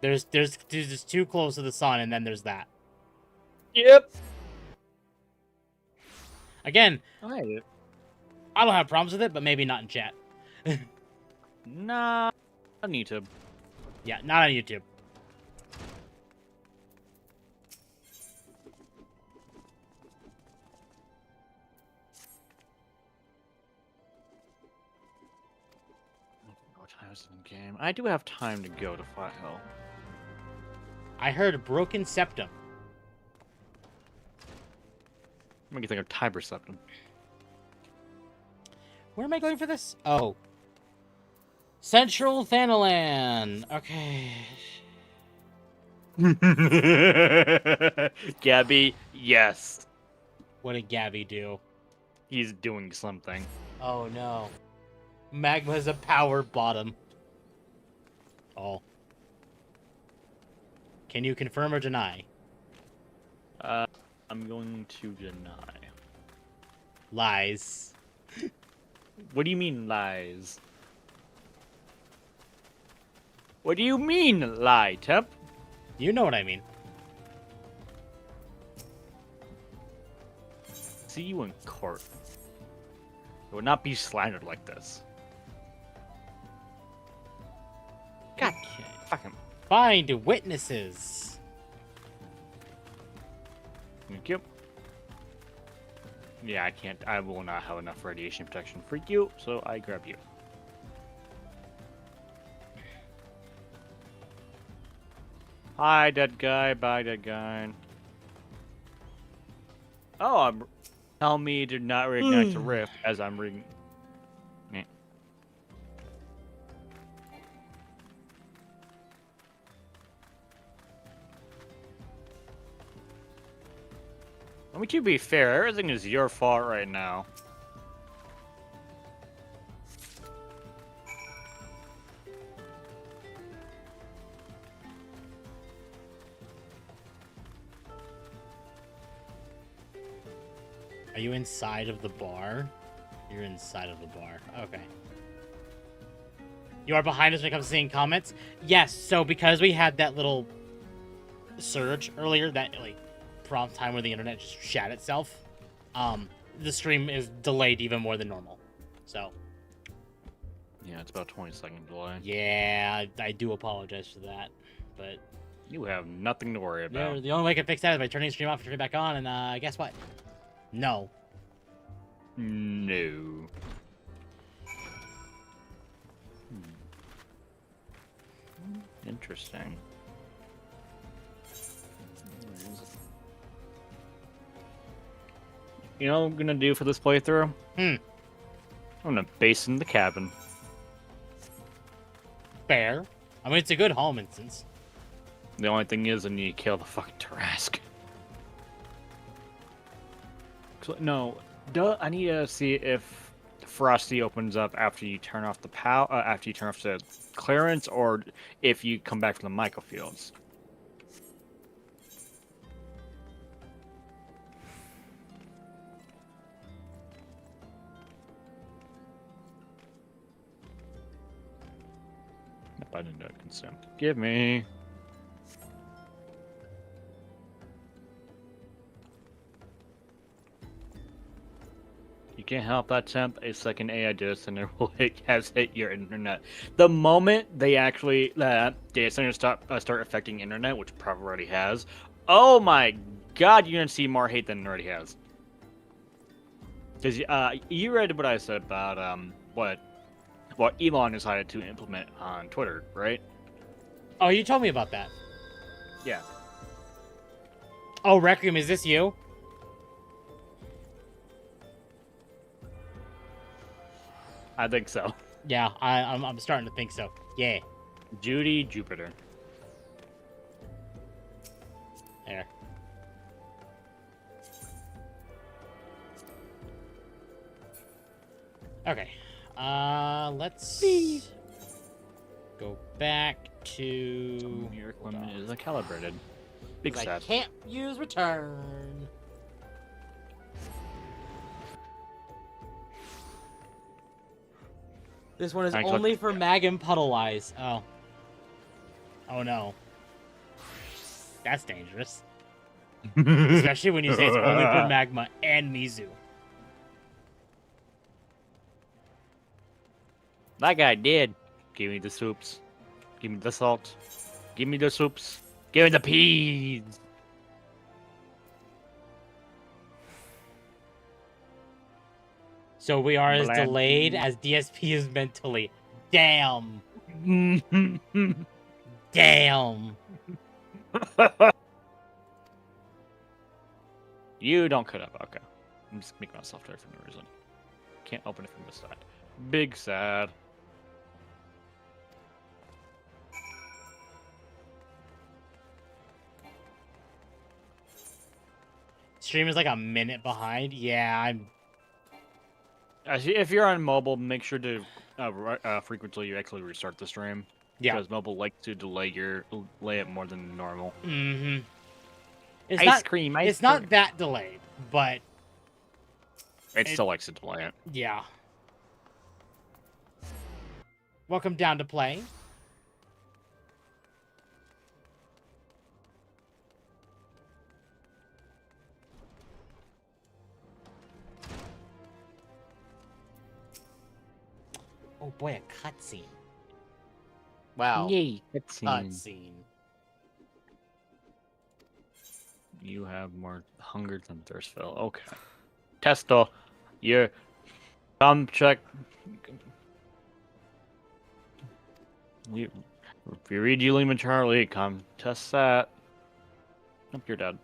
There's just too close to the sun, and then there's that. Yep. Again, Alright. I don't have problems with it, but maybe not in chat. Nah, I need to. Yeah, not on YouTube. What time is it in game? I do have time to go to Flat Hill. I heard a broken septum. Make you think of Tiber Septum. Where am I going for this? Oh. Central Thanalan. Okay. Gabby, yes. What did Gabby do? He's doing something. Oh no. Magma is a power bottom. Oh. Can you confirm or deny? I'm going to deny. Lies. What do you mean lies? What do you mean lie, Temp? You know what I mean. See you in court. It would not be slandered like this. God, Okay. fucking. Find witnesses. Thank you. Yeah, I can't. I will not have enough radiation protection for you, so I grab you. Hi, dead guy. Bye, dead guy. Oh, tell me to not reignite the rift as I'm reading. I mean, to be fair, everything is your fault right now. Are you inside of the bar? You're inside of the bar. Okay. You are behind us when it comes to seeing comments? Yes, so because we had that little surge earlier, that like prompt time where the internet just shat itself, the stream is delayed even more than normal. So Yeah, it's about 20-second delay. yeah, I do apologize for that. But You have nothing to worry about. the only way I can fix that is by turning the stream off and turning it back on, and guess what? No. No. Interesting. You know what I'm gonna do for this playthrough? I'm gonna base in the cabin. Fair. I mean, it's a good home instance. The only thing is I need to kill the fucking Tarask. No, I need to see if Frosty opens up after you turn off the after you turn off the clearance, or if you come back from the microfields. If I didn't know consent, give me. You can't help that, Temp. A second AI data center has hit your internet. The moment they actually data centers start affecting internet, which probably already has. Oh my God, you're gonna see more hate than it already has. Because you read what I said about what Elon decided to implement on Twitter, right? Oh, you told me about that. Yeah. Oh, Requiem, is this you? I think so. Yeah, I'm starting to think so. Yeah. Judy Jupiter. There. Okay. Let's go back to Your equipment is calibrated. Big 'cause I sad. can't use return. This one is Actually, only for Mag and Puddle Eyes. Oh. Oh no. That's dangerous. Especially when you say it's only for Magma and Mizu. That guy did. Give me the soups. Give me the salt. Give me the soups. Give me the peas. So we are as Bland. delayed as DSP is mentally. Damn. Damn. You don't cut up. Okay. I'm just making myself tired for no reason. Can't open it from this side. Big sad. Stream is like a minute behind. Yeah, I'm. If you're on mobile, make sure to frequently you actually restart the stream. Yeah. Because mobile likes to delay it more than normal. Mm-hmm. It's Ice not, cream. It's not that delayed, but It still likes to delay it. yeah. Welcome down to play. Oh boy, a cutscene. Wow. Yay, cutscene. Cutscene. You have more hunger than thirst, Phil. Okay. Testo, you come check. If you read Julie and Charlie, come test that. Nope, you're dead.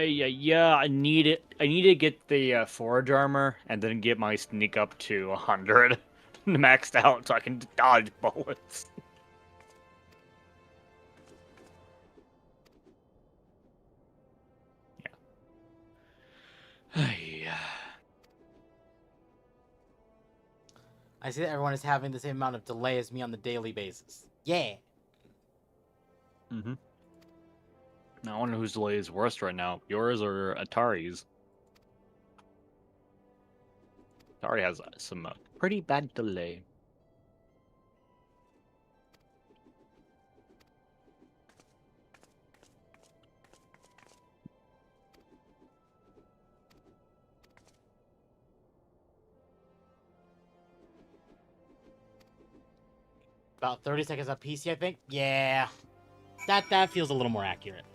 Yeah, I need it. I need to get the forage armor and then get my sneak up to 100 maxed out so I can dodge bullets. Yeah. I see that everyone is having the same amount of delay as me on the daily basis. Yeah. Mm-hmm. I wonder whose delay is worse right now, yours or Atari's. Atari has some pretty bad delay. About 30 seconds on PC, I think. Yeah, that feels a little more accurate.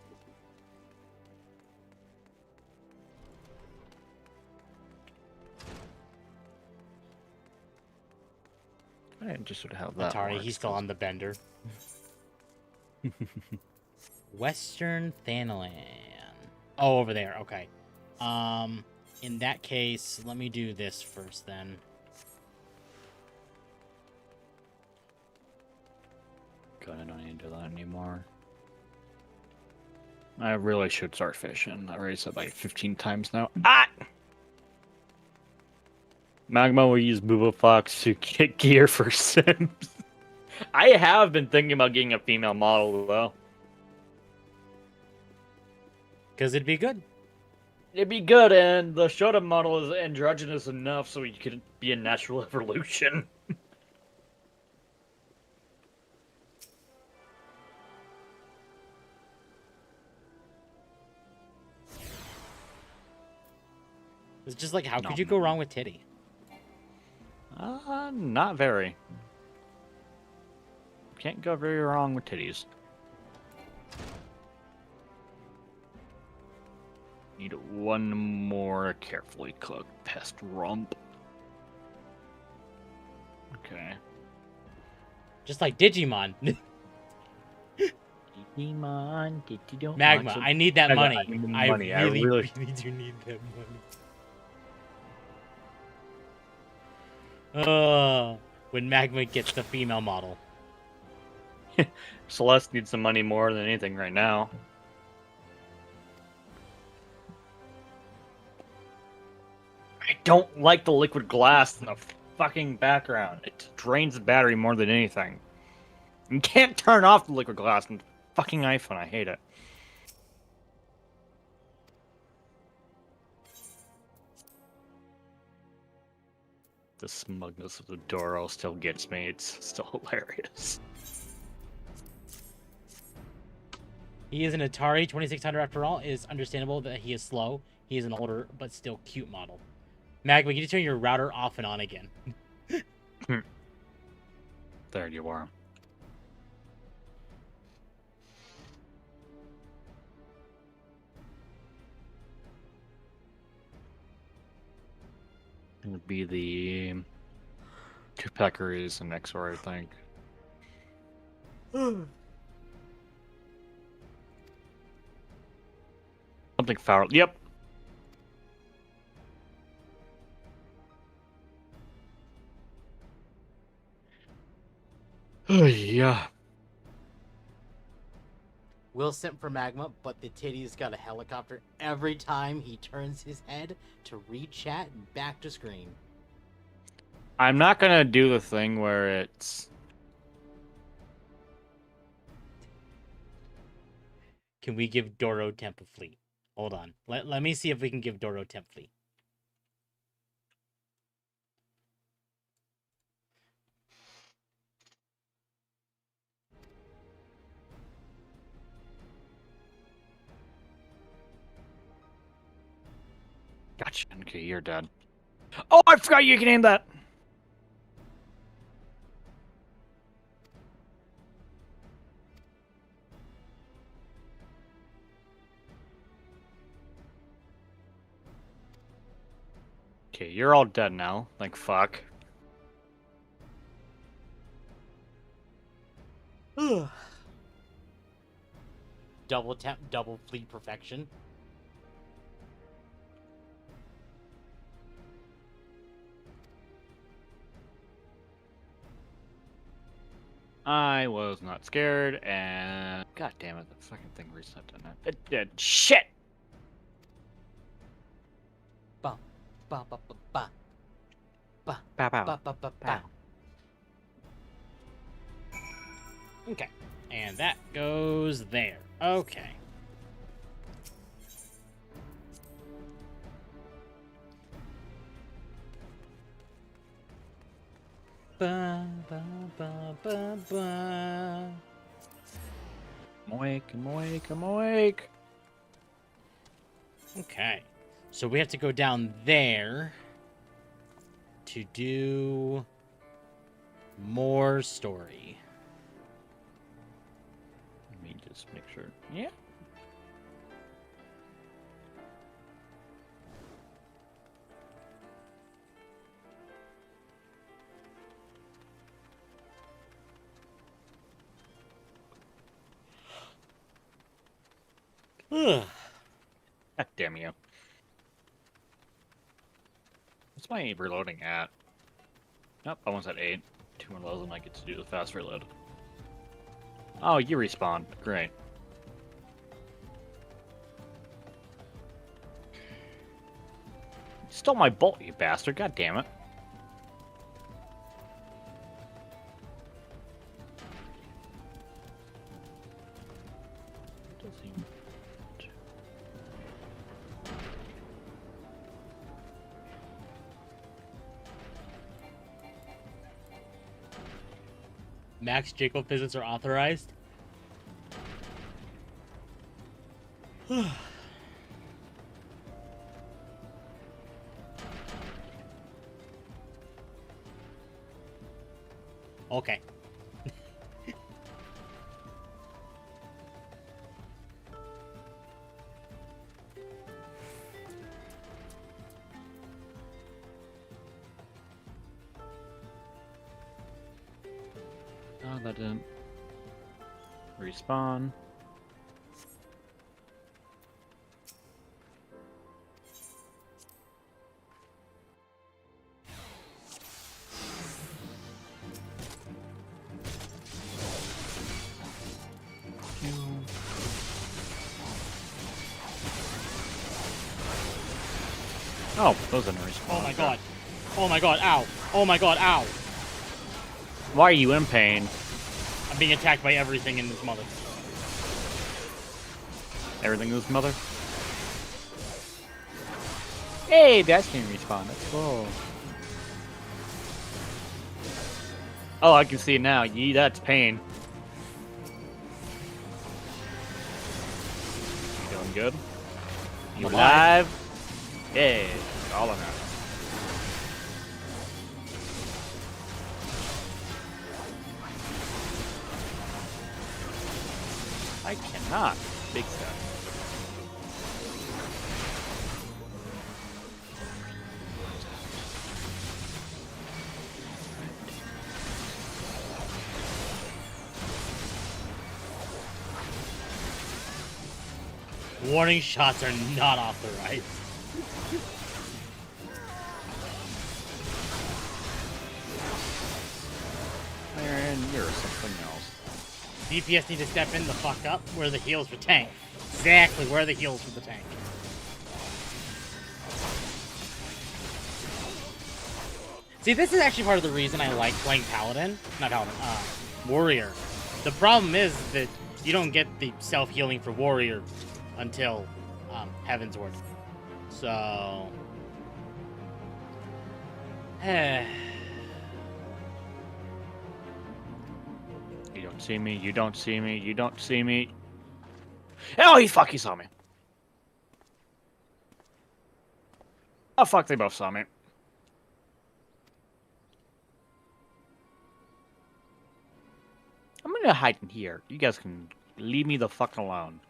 I'm interested how that Atari, works, he's still 'cause- on the bender. Western Thanalan. Oh, over there. Okay. In that case, let me do this first then. God, I don't need to do that anymore. I really should start fishing. I already said like 15 times now. Ah! Magma will use Booba Fox to get gear for Sims. I have been thinking about getting a female model though. Because it'd be good. It'd be good, and the Shoda model is androgynous enough so he could be a natural evolution. It's just like, how No, could you no. go wrong with Titty? Not very. Can't go very wrong with titties. Need one more carefully cooked pest rump. Okay. Just like Digimon. Digimon, Digimon. Magma, I need that Magma, money. I need the I money. I really, really- really do need that money. When Magma gets the female model. Celeste needs some money more than anything right now. I don't like the liquid glass in the fucking background. It drains the battery more than anything. You can't turn off the liquid glass in the fucking iPhone. I hate it. The smugness of the Doro still gets me. It's still hilarious. He is an Atari 2600 after all. It is understandable that he is slow. He is an older but still cute model. Magma, you need to turn your router off and on again. There you are. It would be the two peccaries and XOR, I think. Something foul. Yep. Oh, yeah. Will simp for Magma, but the titty's got a helicopter every time he turns his head to read chat and back to screen. I'm not gonna do the thing where it's. Can we give Doro Temp a fleet? Hold on. Let me see if we can give Doro Temp fleet. Gotcha. Okay, you're dead. Oh, I forgot you can name that. Okay, you're all dead now. Like, fuck. Double temp, double fleet perfection. I was not scared, and god damn it, the fucking thing reset on that. It did. Shit. Ba ba ba ba ba. Ba Pow pow. ba ba ba ba. Okay, and that goes there. Okay. Ba, ba, ba, ba, ba. I'm awake, I'm awake, I'm awake. Okay. So we have to go down there to do more story. Let me just make sure. Yeah. Ugh. God damn you. What's my reloading at? Nope, I was at 8. 2 more levels and I get to do the fast reload. Oh, you respawn. Great. You stole my bolt, you bastard. God damn it. Does he... Max Jacob visits are authorized. Okay. Oh, that didn't respawn. Oh, those didn't respawn. Oh my god. Oh my god, ow. Oh my god, ow. Why are you in pain? I'm being attacked by everything in this mother. Everything is mother? Hey, that's gonna respawn. That's cool. Oh, I can see it now. Yee, that's pain. You doing good? You I'm alive? Yeah, all in that. I cannot. Big stuff. Warning shots are not authorized. And you're something else. DPS need to step in the fuck up where the heals for tank. Exactly where the heals for the tank. See, this is actually part of the reason I like playing Paladin. Not Paladin, Warrior. The problem is that you don't get the self-healing for Warrior until Heaven's Word. So... You don't see me, you don't see me, you don't see me. Oh, he saw me. Oh, fuck, they both saw me. I'm gonna hide in here. You guys can leave me the fuck alone.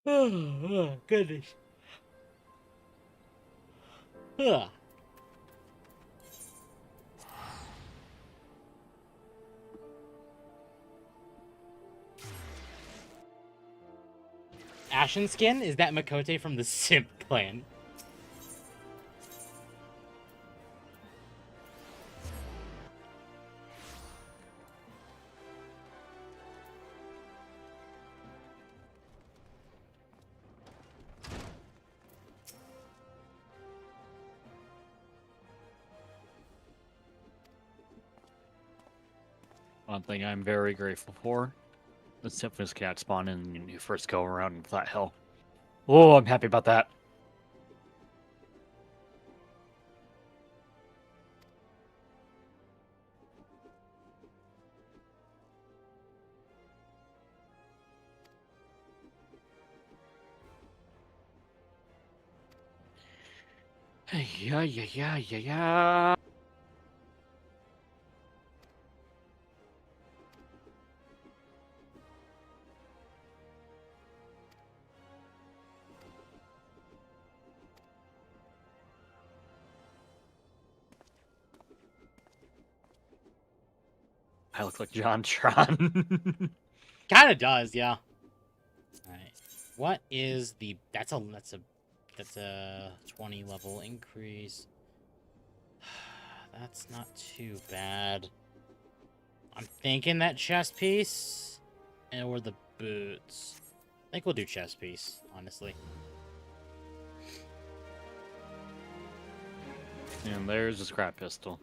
Oh, goodness. Ugh. Ashen Skin? Is that Makote from the Simp clan? One thing I'm very grateful for: the Symphonis cat spawned in when you first go around in Flat Hill. Oh, I'm happy about that. Yeah, yeah, yeah, yeah, yeah. I look like John Tron. Kinda does, yeah. Alright. What is the... That's a 20 level increase. That's not too bad. I'm thinking that chest piece or the boots. I think we'll do chest piece, honestly. And there's a scrap pistol.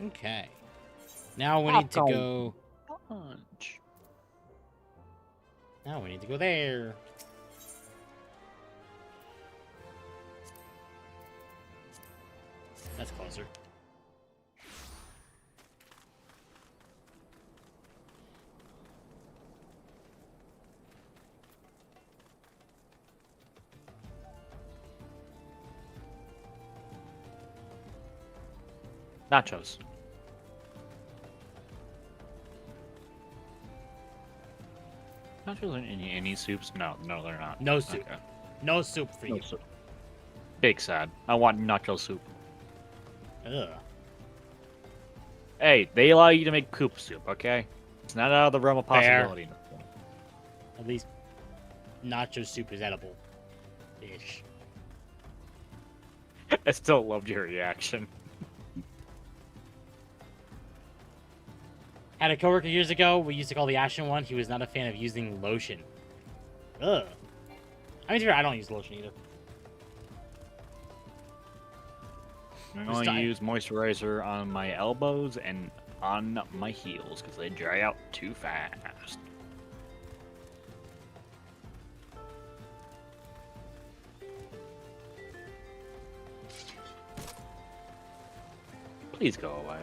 Okay. Now we need to go... Punch. Now we need to go there. That's closer. Nachos. Nachos in any soups? No, they're not. No soup. Okay. No soup for No you. soup. Big sad. I want nacho soup. Ugh. Hey, they allow you to make coop soup, okay? It's not out of the realm of Fair. possibility. At least nacho soup is edible. Ish. I still loved your reaction. Had a coworker years ago, we used to call the Ashen one. He was not a fan of using lotion. Ugh. I mean, I don't use lotion either. I Just only use moisturizer on my elbows and on my heels because they dry out too fast. Please go away.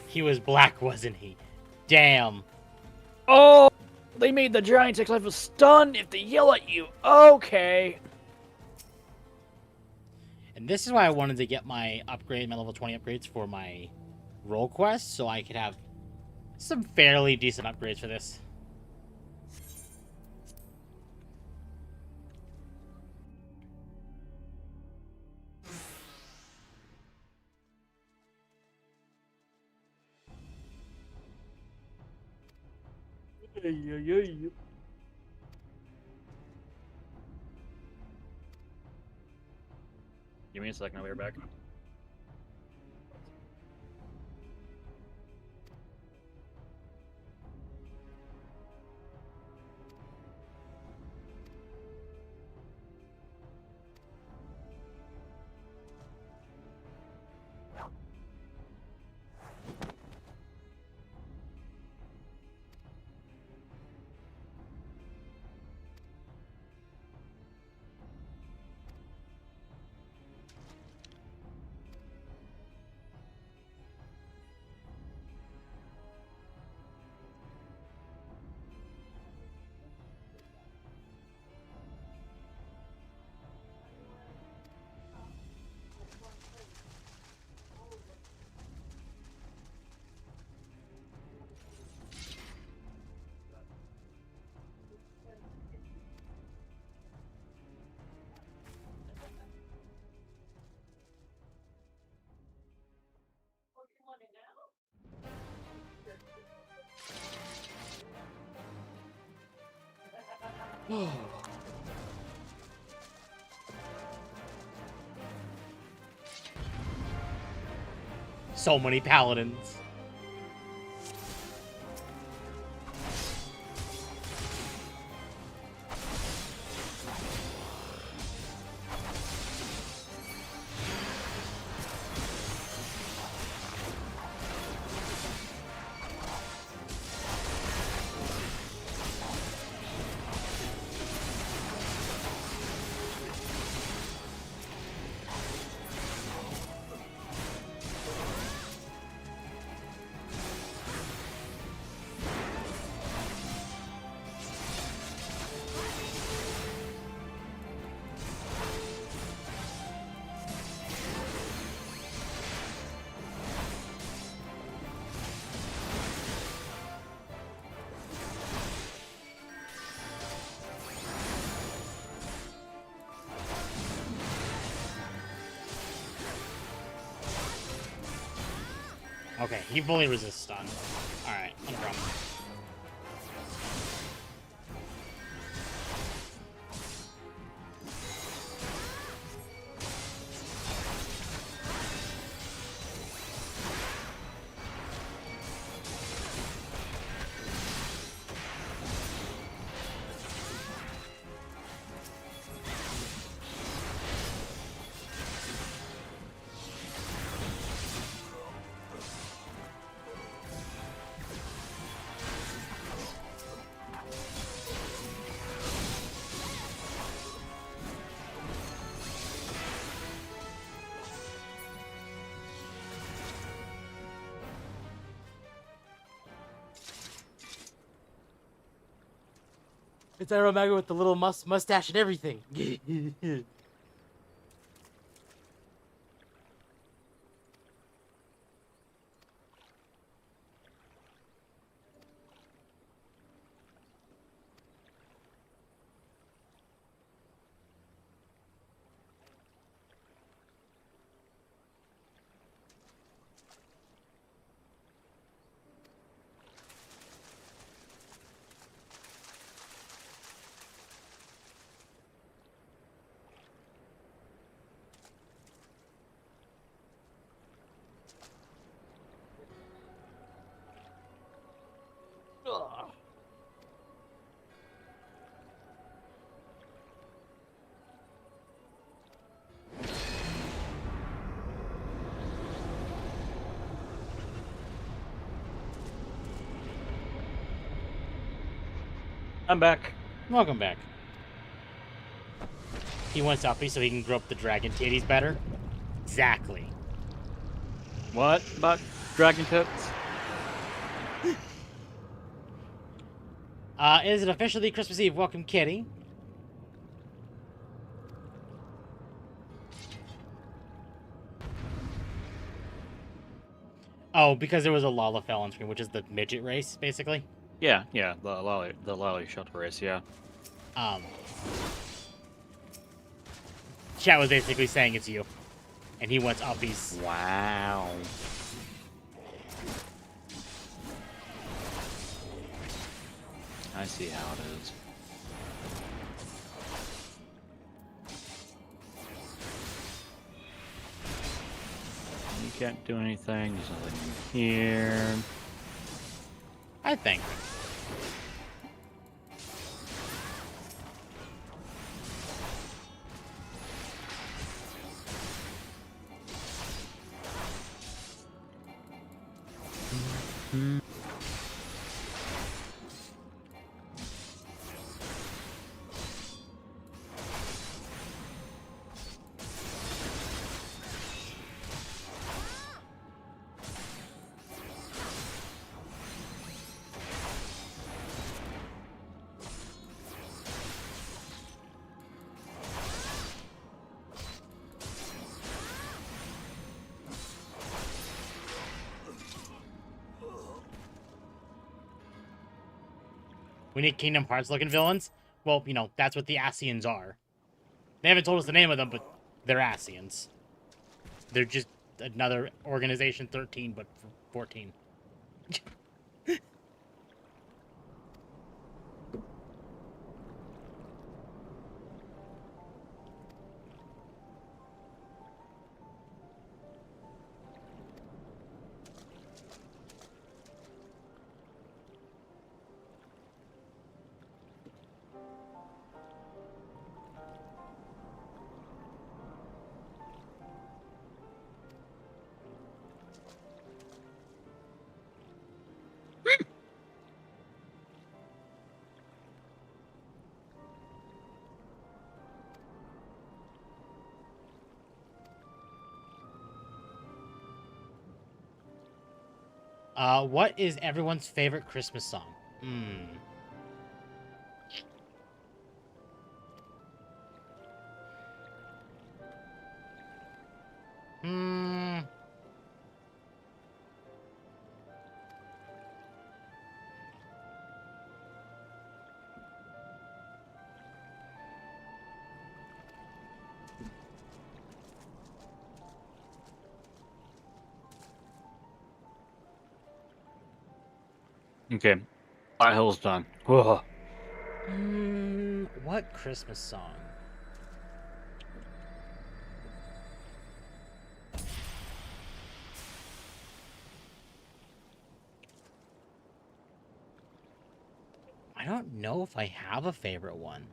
He was black, wasn't he? Damn. Oh, they made the giant XIV stun if they yell at you. Okay. And this is why I wanted to get my upgrade, my level 20 upgrades for my role quest, so I could have some fairly decent upgrades for this. Give me a second, I'll be right back. So many paladins. Okay, he fully resists stun. Alright, no problem. It's Aromaga with the little mustache and everything. Ugh. I'm back. Welcome back. He wants uppy so he can grow up the dragon titties better. Exactly. What about dragon tits? Is it officially Christmas Eve? Welcome, Kitty. Oh, because there was a Lalafell on screen, which is the midget race, basically. Yeah, the lolly shelter race, yeah. Chat was basically saying it's you. And he wants uppies. Wow. I see how it is. You can't do anything. There's nothing in here. I think. We need Kingdom Hearts looking villains. Well, you know, that's what the Asians are. They haven't told us the name of them, but they're Asians. They're just another Organization 13, but for 14. What is everyone's favorite Christmas song? Okay. Flat Hill's done. Ugh. What Christmas song? I don't know if I have a favorite one.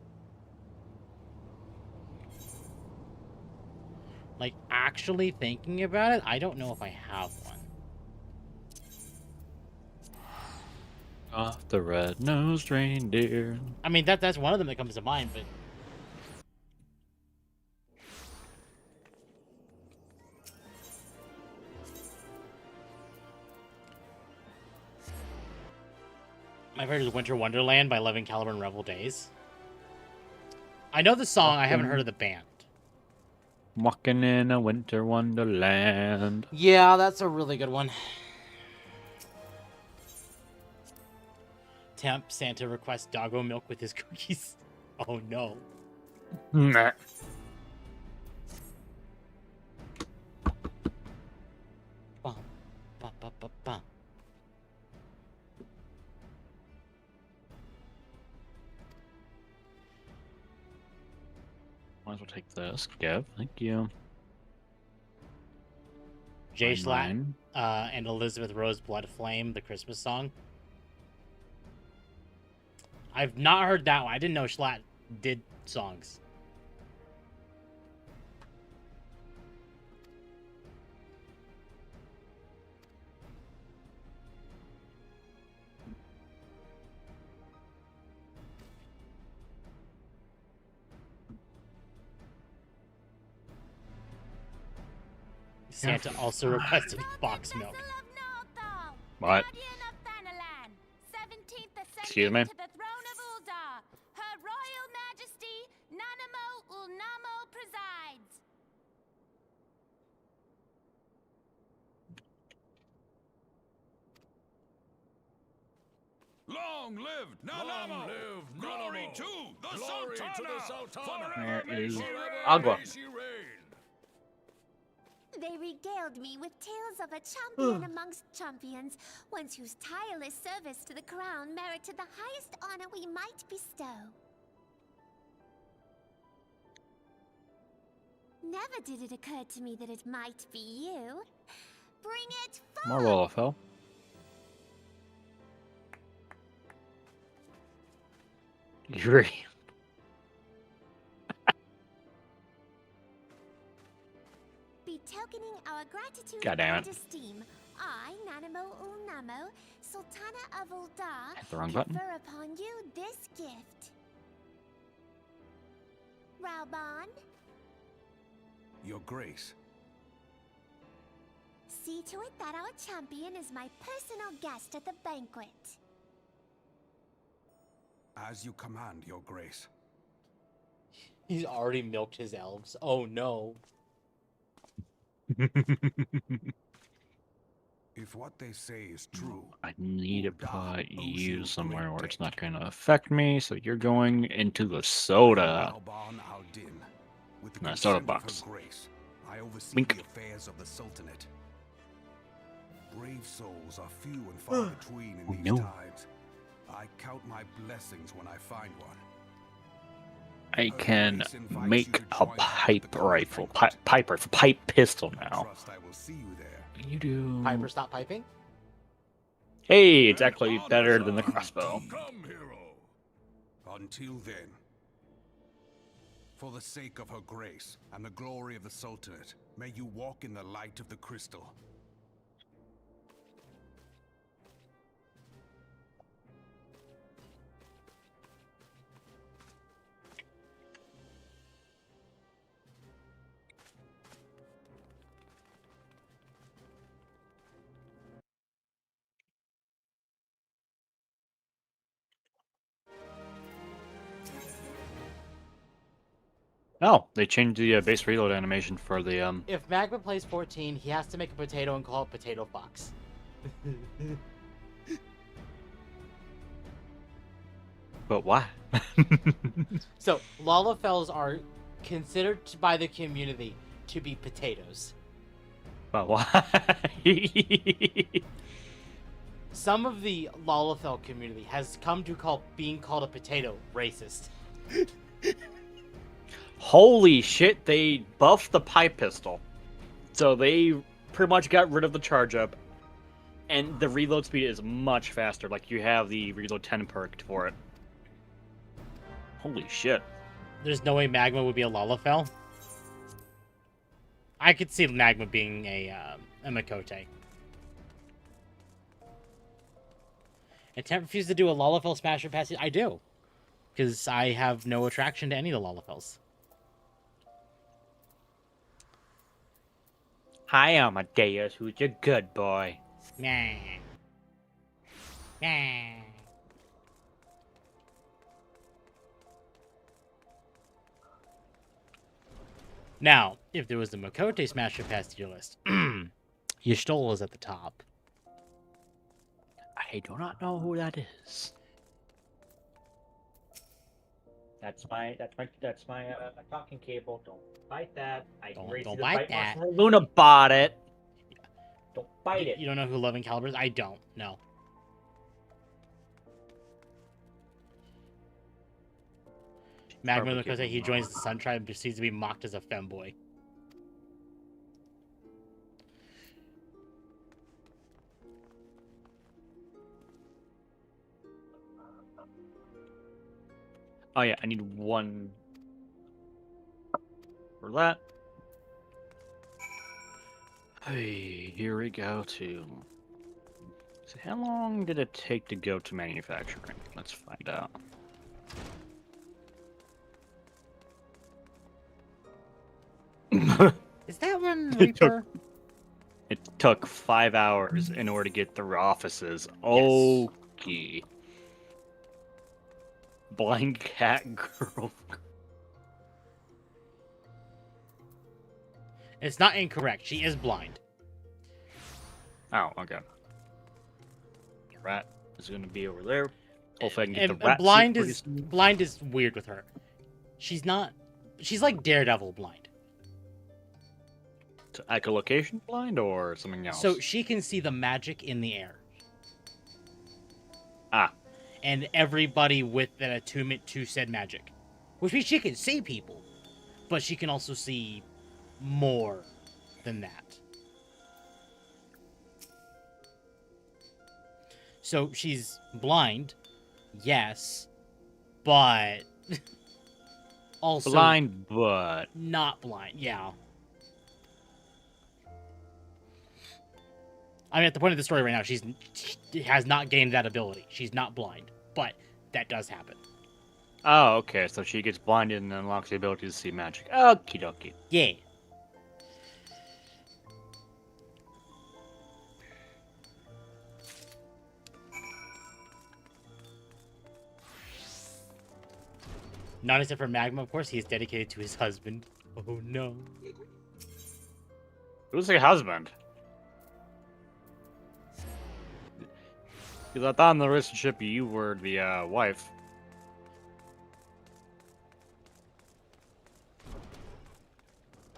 Like, actually thinking about it, I don't know if I have one. Off the red-nosed reindeer. I mean, that's one of them that comes to mind, but... My favorite is Winter Wonderland by Levin Caliber and Rebel Days. I know the song, I haven't heard of the band. Walking in a winter wonderland. Yeah, that's a really good one. Temp Santa requests doggo milk with his cookies. Oh no. Nah. Bum, bum, bum, bum, bum. Might as well take this. Give. Thank you. Jay Schlatt Mine. and Elizabeth Rose Blood Flame, the Christmas song. I've not heard that one. I didn't know Schlatt did songs. Santa also requested box milk. What? Excuse me? To the throne of Uldar, Her Royal Majesty Nanamo Ulnamo presides. Long live Nanamo! Long live Glory Nanamo! to the Glory Sultana! to the Sultana! Where Forever may is she reign! Agua? May she reign! They regaled me with tales of a champion amongst champions, one whose tireless service to the crown merited the highest honor we might bestow. Never did it occur to me that it might be you. Bring it More forth! Wolfell. Yuri. Betokening our gratitude God damn and it. esteem, I, Nanamo Ulnamo, Sultana of Uldar, Hit the wrong button. confer upon you this gift. Raubon, Your Grace. see to it that our champion is my personal guest at the banquet. As you command, Your Grace. He's already milked his elves. Oh no. If what they say is true, I need to Uldar put owes you a somewhere great where it's debt. not going to affect me, so you're going into the soda. Raubon al-Din, with the No, soda consent of box. Her Grace, I oversee Wink. the affairs of the Sultanate. Brave souls are few and far between in Oh, these no. times. I count my blessings when I find one. I can Grace invites you make to a join her at pipe the court rifle. banquet. Pipe rifle. Pipe pistol I now. trust I will see you there. You do. Piper, stop piping. Hey, it's An actually honor better than the indeed. crossbow. Come, hero! Until then, for the sake of Her Grace and the glory of the Sultanate, may you walk in the light of the crystal. Oh, they changed the base reload animation for the If Magma plays 14, he has to make a potato and call it Potato Fox. But why? So, Lalafels are considered by the community to be potatoes. But why? Some of the Lalafell community has come to call being called a potato racist. Holy shit, they buffed the pipe pistol. So they pretty much got rid of the charge up. And the reload speed is much faster. Like, you have the reload 10 perk for it. Holy shit. There's no way Magma would be a Lalafell. I could see Magma being a Makote. And Temp refused to do a Lalafell Smasher Pass. I do. Because I have no attraction to any of the Lalafells. Hi, Amadeus. Who's a good boy? Nah. Nah. Now, if there was the Makote Smasher Pass to your list, Y'shtola is at the top. I do not know who that is. That's my talking cable. Don't bite that. Don't bite that. Luna bought it. Don't bite it. You don't know who Loving Caliber is? I don't. No. Magma because he joins the Sun Tribe and proceeds to be mocked as a femboy. Oh yeah, I need one for that. Hey, here we go to... So how long did it take to go to manufacturing? Let's find out. Is that one Reaper? It took 5 hours in order to get through offices. Okay. Blind cat girl. It's not incorrect. She is blind. Oh, okay. Rat is gonna be over there. Hopefully I can get And the rat blind suit is pretty soon. blind is weird with her. She's not. She's like Daredevil blind. To echolocation blind or something else? So she can see the magic in the air. Ah. And everybody with an attunement to said magic. Which means she can see people. But she can also see more than that. So she's blind, yes, but also blind, but not blind. Yeah. I mean, at the point of the story right now, she has not gained that ability. She's not blind, but that does happen. Oh, okay. So she gets blinded and unlocks the ability to see magic. Okie dokie. Yeah. Not except for Magma, of course. He is dedicated to his husband. Oh no. Who's the husband? Because I thought in the relationship you were the wife.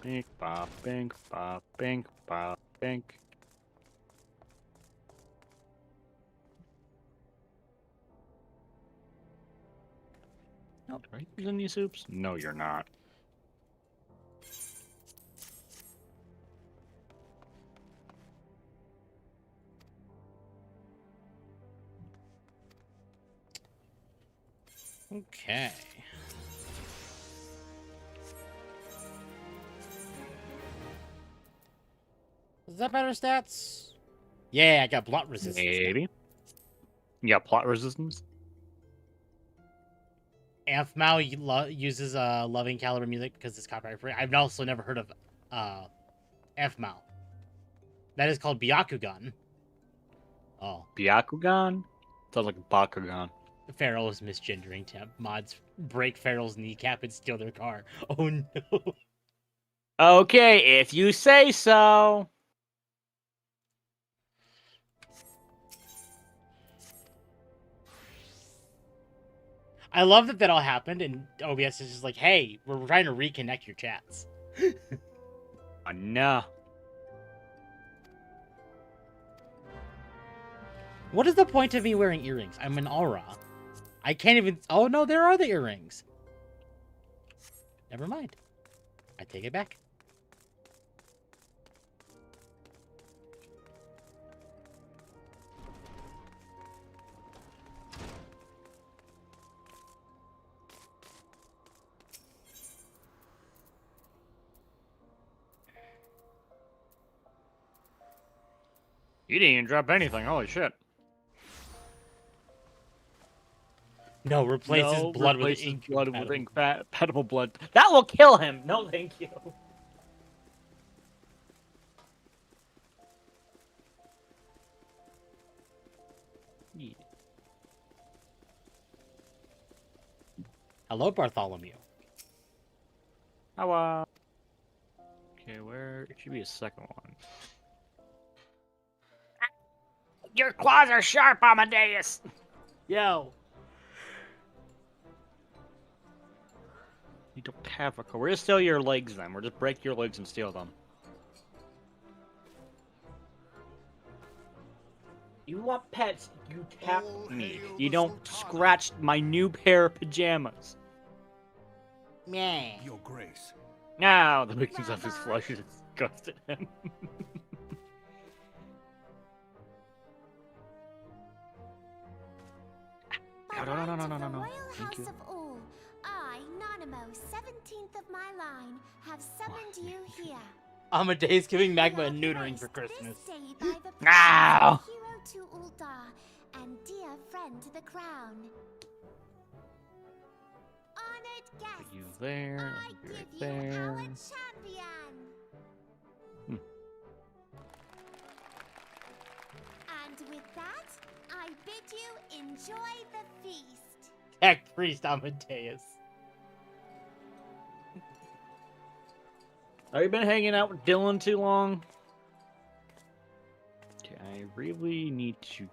Bink, bop, bink, bop, bink, bop, bink. Nope. Are you using these soups? No, you're not. Okay. Is that better stats? Yeah, I got blunt resistance. Maybe. Yeah, plot resistance. Ampmao uses Loving Caliber music because it's copyright free. I've also never heard of Ampmao. That is called Byakugan. Oh. Byakugan? Sounds like Bakugan. Feral is misgendering Temp. Mods break Feral's kneecap and steal their car. Oh no. Okay, if you say so. I love that all happened, and OBS is just like, hey, we're trying to reconnect your chats. Oh, no. What is the point of me wearing earrings? I'm an aura. I can't even... Oh, no, there are the earrings. Never mind. I take it back. You didn't even drop anything. Holy shit. No, replaces No, blood replaces with ink. blood with incompatible blood. That will kill him. No, thank you. Yeah. Hello, Bartholomew. How, okay, where... It should be a second one. Your claws are sharp, Amadeus! Yo. You don't have a car. We're gonna steal your legs then. We'll just break your legs and steal them. You want pets, you tap me. You don't scratch my new pair of pajamas. Meh. Your Grace. Now the weakness of his flesh has disgusted him. By No. right of the Thank Royal you. House of all, I, Nanamo, 17th of my line, have summoned you here. Amadeus giving Magma a We are neutering for graced Christmas. This day by the Ow! presence of hero to Uldar and dear friend to the crown. Honored Put guests, you there. I I'll be right give you our there. champion. And with that, I bid you enjoy the feast. Tech Priest Amadeus. Have you been hanging out with Dylan too long? Okay, I really need to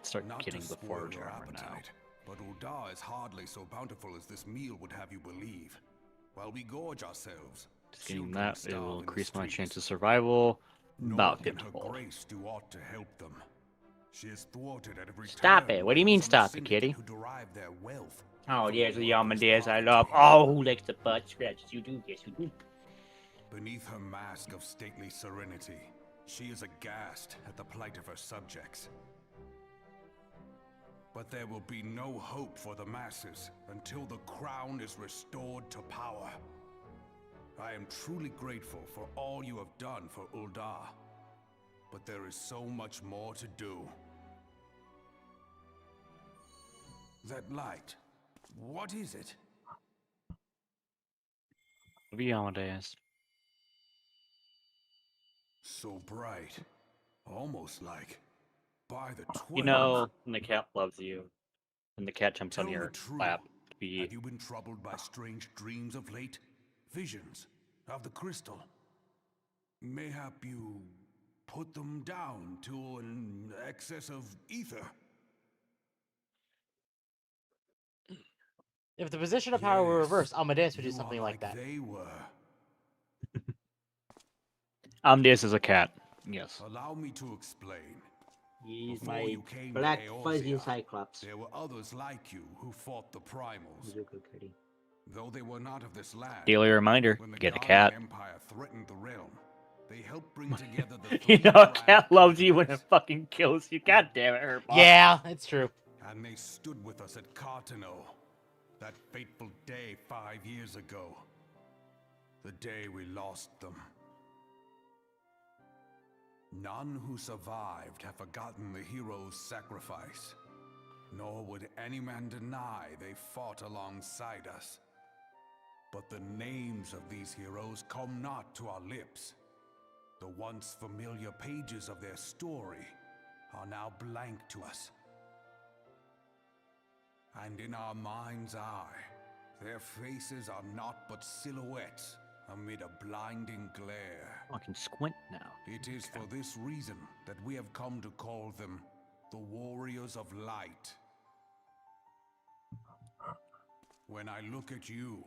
start Not getting to the spoil forage your armor now. appetite, but Uldar is hardly so bountiful as this meal would have you believe. While we gorge ourselves, Just getting children that, it starve will in the increase my streets. chance of survival Nor about can her 50-fold. Grace do aught to help them. She is thwarted at every Stop turn it. What do you by mean some stop it, syndicate kitty? Who derive their wealth Oh, from there's the workers' Amadeus I love. profiteering. Oh, who likes the butt scratches? You do, yes, you do. Beneath her mask of stately serenity, she is aghast at the plight of her subjects. But there will be no hope for the masses until the crown is restored to power. I am truly grateful for all you have done for Uldar, but there is so much more to do. That light, what is it? The Amadeus. So bright, almost like by the 12. You know, when the cat loves you, and the cat jumps Tell on me your true. lap to be... Have you been troubled by strange dreams of late? Visions of the crystal? Mayhap you put them down to an excess of ether? If the position of power were Yes, reversed, Amadeus would do you are something like that. They were. Amadeus is a cat. Yes. Allow me to explain. He's Before my you came to black fuzzy Eorzea, Cyclops. There were others like you who fought the primals. He's a good kitty. Though they were not of this land. Daily reminder, When the get a Guardian cat. Empire threatened the realm, they helped bring together the You three know a grand cat loves you when it kingdoms, fucking kills you. God damn it, Herb. Yeah, it's true. and they stood with us at Cartano, that fateful day 5 years ago. The day we lost them. None who survived have forgotten the hero's sacrifice, nor would any man deny they fought alongside us. But the names of these heroes come not to our lips. The once familiar pages of their story are now blank to us. And in our mind's eye, their faces are naught but silhouettes amid a blinding glare. I can squint now. It is for this reason that we have come to call them the Warriors of Light. When I look at you,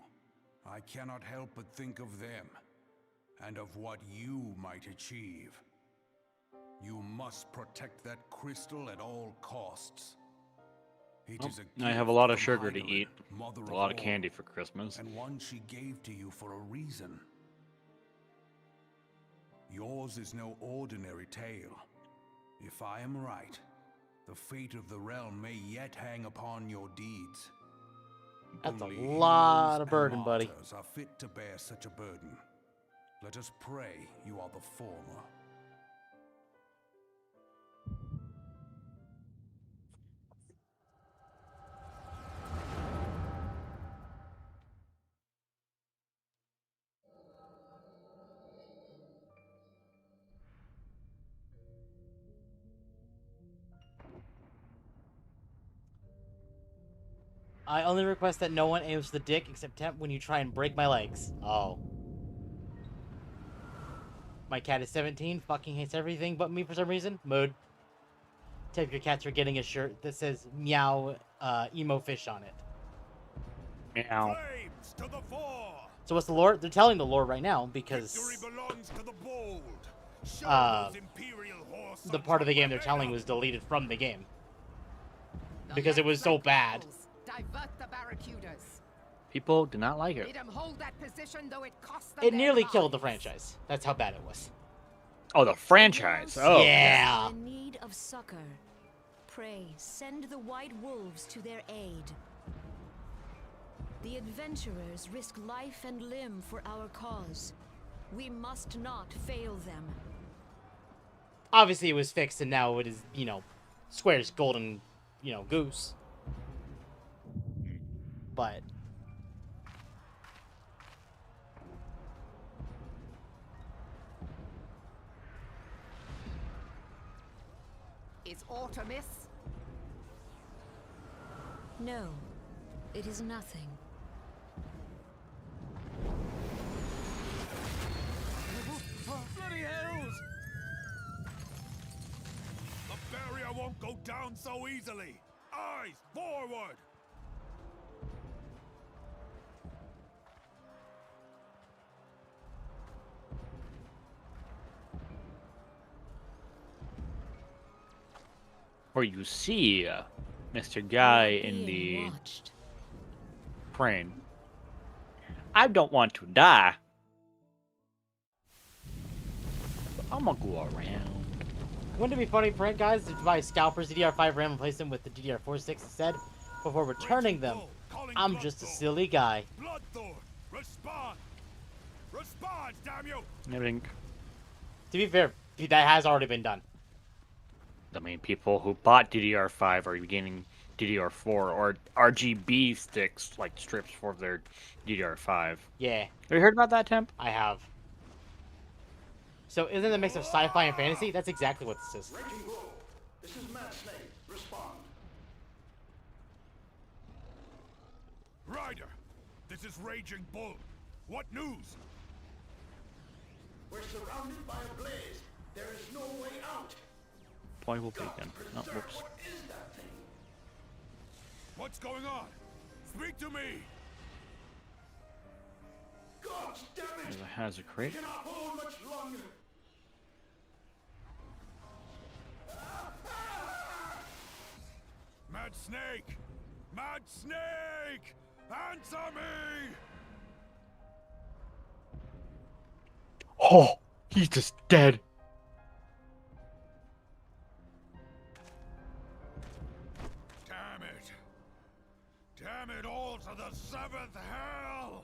I cannot help but think of them, and of what you might achieve. You must protect that crystal at all costs. It is a I have a gift lot of from sugar to Heidelin, eat. mother A lot of all, candy for Christmas. and one she gave to you for a reason. Yours is no ordinary tale. If I am right, the fate of the realm may yet hang upon your deeds. That's a Only lot heroes of and burden, buddy. martyrs are fit to bear such a burden. Let us pray you are the former. I only request that no one aims the dick except Temp when you try and break my legs. Oh. My cat is 17, fucking hates everything but me for some reason. Mood. Temp, your cats are getting a shirt that says meow emo fish on it. Meow. Flames to the fore! So what's the lore? They're telling the lore right now because Victory belongs to the bold. Show those imperial horse the sons part of the what game they're made telling of. was deleted from the game. Because it was so bad. Divert the barracudas. People did not like it. Let them hold that position, though it costs them It their nearly killed the lives. franchise. That's how bad it was. Oh, the franchise. Oh. Yeah. In need of succor. Pray, send the white wolves to their aid. The adventurers risk life and limb for our cause. We must not fail them. Obviously it was fixed and now it is, you know, Square's golden, you know, goose. But Is Artemis? No, it is nothing. Bloody hells! The barrier won't go down so easily. Eyes forward! Or you see Mr. Guy We are in the being watched. crane. I don't want to die. I'm gonna go around. wouldn't it be funny, prank guys, to buy scalpers DDR5 RAM and replace them with the DDR4 6 instead before returning them? I'm just a silly guy. Bloodthorn, respond! Respond, damn you! Everything. To be fair, that has already been done. I mean, people who bought DDR5 are getting DDR4 or RGB sticks, like strips for their DDR5. Yeah, Have you heard about that, Temp? I have. So isn't it a mix of sci-fi and fantasy? That's exactly what this is. Raging Bull, this is Mad Snake. Respond. Ryder, this is Raging Bull. What news? We're surrounded by a blaze. There is no way out. Playable beacon. Oh, whoops. What is that thing? What's going on? Speak to me! God damn it! There's a hazard crate. Cannot hold much longer. Mad Snake! Mad Snake! Answer me! Oh, he's just dead. Damn it! Damn it all to the seventh hell!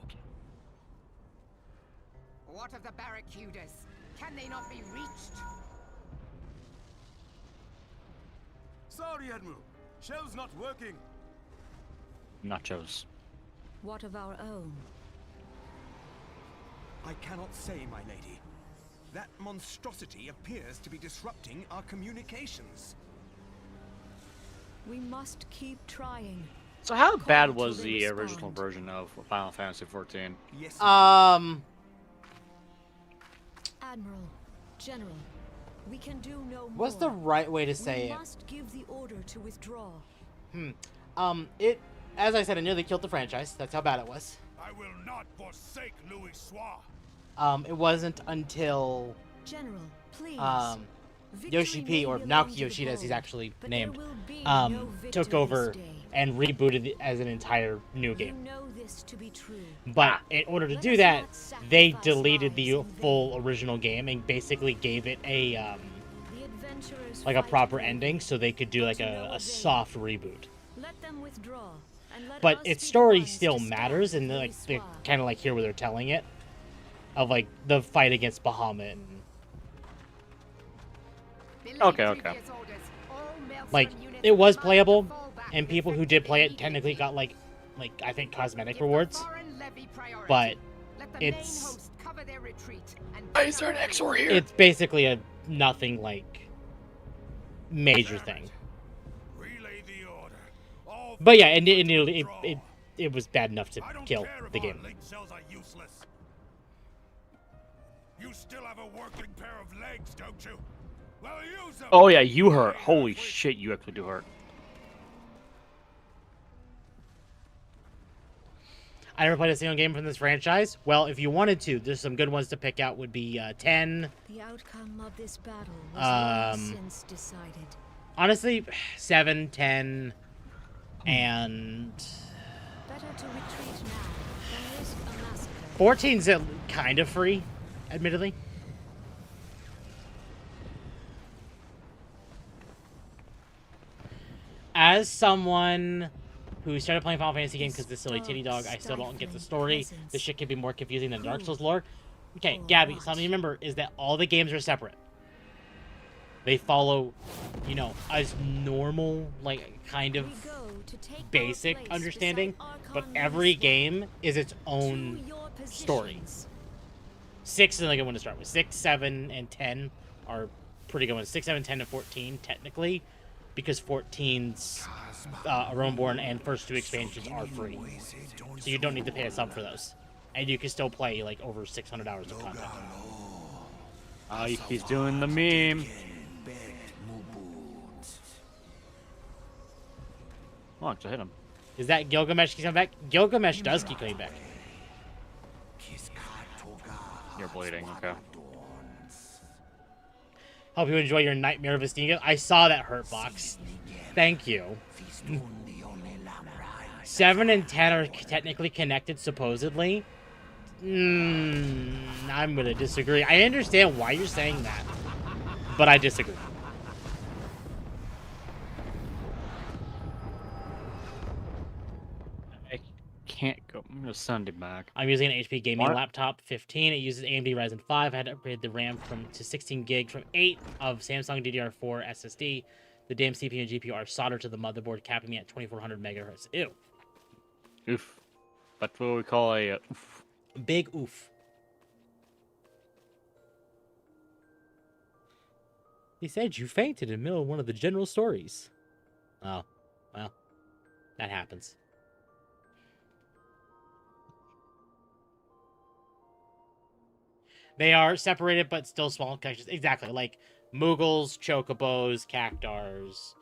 What of the barracudas? Can they not be reached? Sorry, Admiral. Shell's not working. Nachos. What of our own? I cannot say, my lady. That monstrosity appears to be disrupting our communications. We must keep trying. So how bad Call was till they the original respond. version of Final Fantasy XIV? Yes. Admiral, General, we can do no more. What's the right way to say we it? must give the order to withdraw. It, as I said, it nearly killed the franchise. That's how bad it was. I will not forsake Louis Soir. It wasn't until General, please. Yoshi-p, or Naoki Yoshida as he's actually named, took over and rebooted it as an entire new game. You know this to be true. But in order to Let do us that, not they sacrifice deleted lives the in full vain. original game and basically gave it a The adventurers like a fight proper bravely, ending, so they could do like to no a avail. soft reboot. Let them withdraw, and let But us its be the story ones still to stop matters, and Louis like they Soir. kind of like hear where they're telling it, of like the fight against Bahamut. And, Okay. like it was playable, and people who did play it technically got like I think cosmetic rewards. But it's Is there an XOR here? it's basically a nothing like major thing. Relay the order. All But yeah, and it was bad enough to I don't kill care if the our game. link cells are useless. You still have a working pair of legs, don't you? Well, use them. Oh yeah, you hurt. Holy shit, you actually do hurt. I never played a single game from this franchise. Well, if you wanted to, there's some good ones to pick out. Would be 10. The outcome of this battle was long since decided. Honestly, 7, 10, and Better to retreat now than risk a massacre. 14's kind of free, admittedly. As someone who started playing Final Fantasy games because the silly titty dog, I still don't get the story. This shit can be more confusing than Dark Souls lore. Okay, Gabby, something to remember is that all the games are separate. They follow, you know, as normal, like, kind of basic understanding, but every game is its own story. 6 is a good one to start with. 6, 7, and 10 are pretty good ones. 6, 7, 10, and 14, technically, because 14's Ironborn and first 2 expansions are free. So you don't need to pay a sub for those. And you can still play, like, over 600 hours of content. He's doing the meme. Oh, to hit him. Is that Gilgamesh keeps coming back? Gilgamesh does keep coming back. You're bleeding, okay. Hope you enjoy your Nightmare of Estinga. I saw that hurt box. Thank you. 7 and 10 are technically connected, supposedly. I'm gonna disagree. I understand why you're saying that, but I disagree. I can't go. I'm gonna send it back. I'm using an HP gaming What? laptop 15. It uses AMD Ryzen 5. I had to upgrade the RAM to 16 gig from 8 of Samsung DDR4 SSD. The damn CPU and GPU are soldered to the motherboard, capping me at 2400 megahertz. Ew. Oof. That's what we call a oof. Big oof. He said you fainted in the middle of one of the general stories. Oh, well, that happens. They are separated, but still small connections. Exactly, like Moogles, Chocobos, Cactars.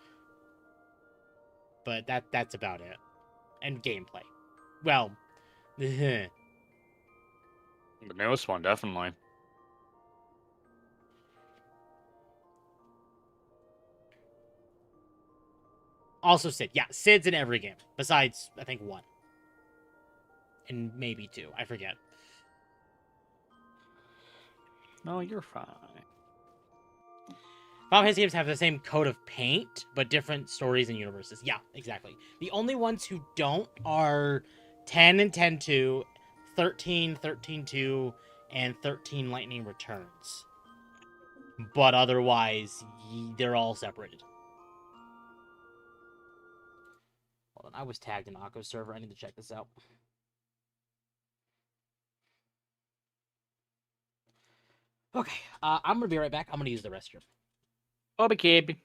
But that's about it. And gameplay. Well, The newest one, definitely. also Sid. Yeah, Sid's in every game. Besides, I think 1. And maybe 2. I forget. No, you're fine. Final Fantasy games have the same coat of paint, but different stories and universes. Yeah, exactly. The only ones who don't are 10 and 10-2, 13, 13-2, and 13 Lightning Returns. But otherwise, they're all separated. Hold on, I was tagged in Akko's server. I need to check this out. Okay, I'm gonna be right back. I'm gonna use the restroom. Okay.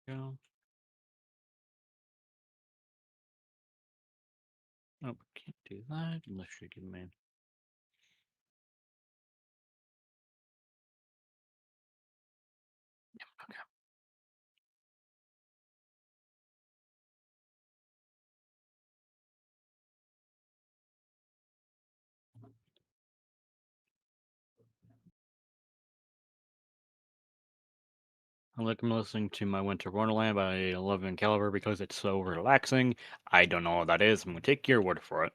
Go. Oh, can't do that unless you give me. Okay. I'm listening to my Winter Wonderland by 11 Caliber because it's so relaxing. I don't know what that is. I'm gonna take your word for it.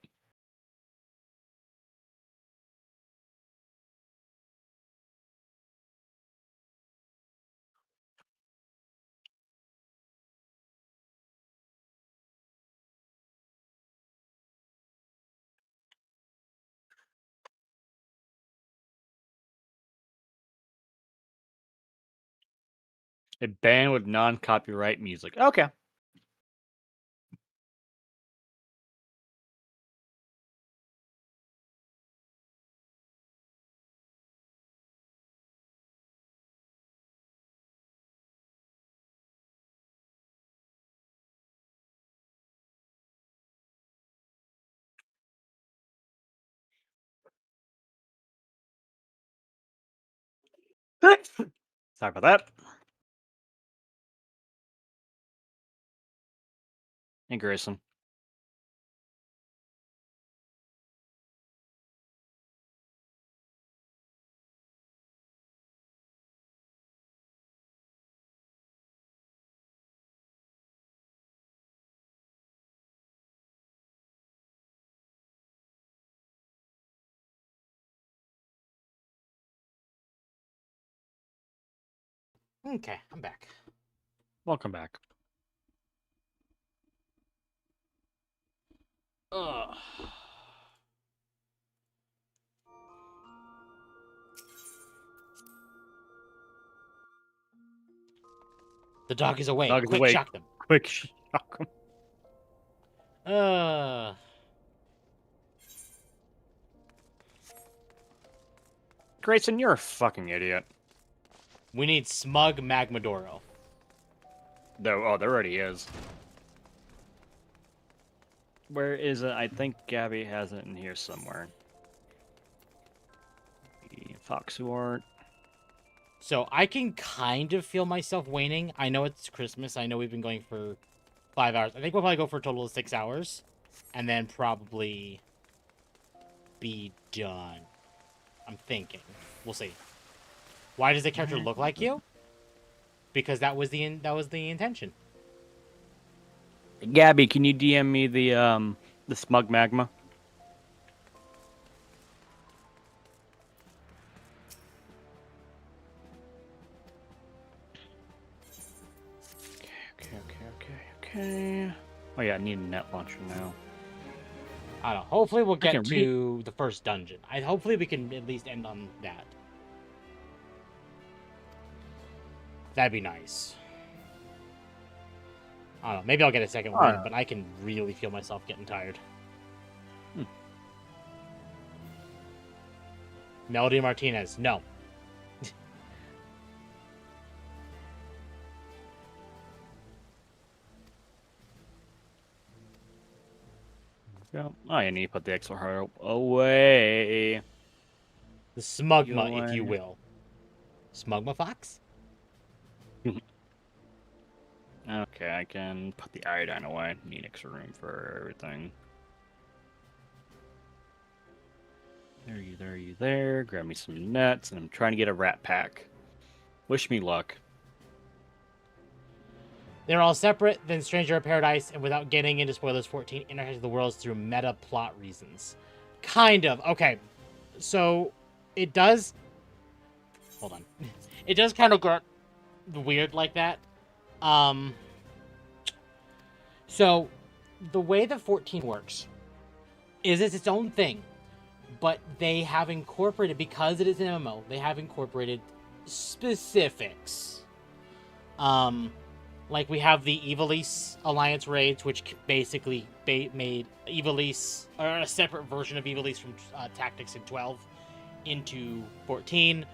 A band with non-copyright music. Okay. Sorry about that. Hey, Grayson. Okay, I'm back. Welcome back. Ugh. The dog is awake. Dog is Quick, awake. shock them. Quick, shock them. Grayson, you're a fucking idiot. We need Smug Magmadoro. There already is. Where is it? I think Gabby has it in here somewhere. Foxwort. So I can kind of feel myself waning. I know it's Christmas. I know we've been going for 5 hours. I think we'll probably go for a total of 6 hours. And then probably be done. I'm thinking. We'll see. Why does the character look like you? Because that was the intention. Gabby, can you DM me the smug magma? Okay. Oh yeah, I need a net launcher now. I don't know. Hopefully we'll get to the first dungeon. Hopefully we can at least end on that. That'd be nice. I don't know. Maybe I'll get a second win, but I can really feel myself getting tired. Melody Martinez, no. Oh, I need to put the XR heart away. The Smugma, if you will. Smugma Fox? Okay, I can put the iodine away. Need extra room for everything. There you there. Grab me some nets, and I'm trying to get a rat pack. Wish me luck. They're all separate than Stranger of Paradise, and without getting into spoilers, 14 interacts with the worlds through meta plot reasons. Kind of. Okay. So, it does... Hold on. It does kind of get weird like that. So, the way that 14 works is it's its own thing, but they have incorporated, because it is an MMO, they have incorporated specifics. Like we have the Ivalice Alliance raids, which basically made Ivalice, or a separate version of Ivalice from Tactics in 12 into 14.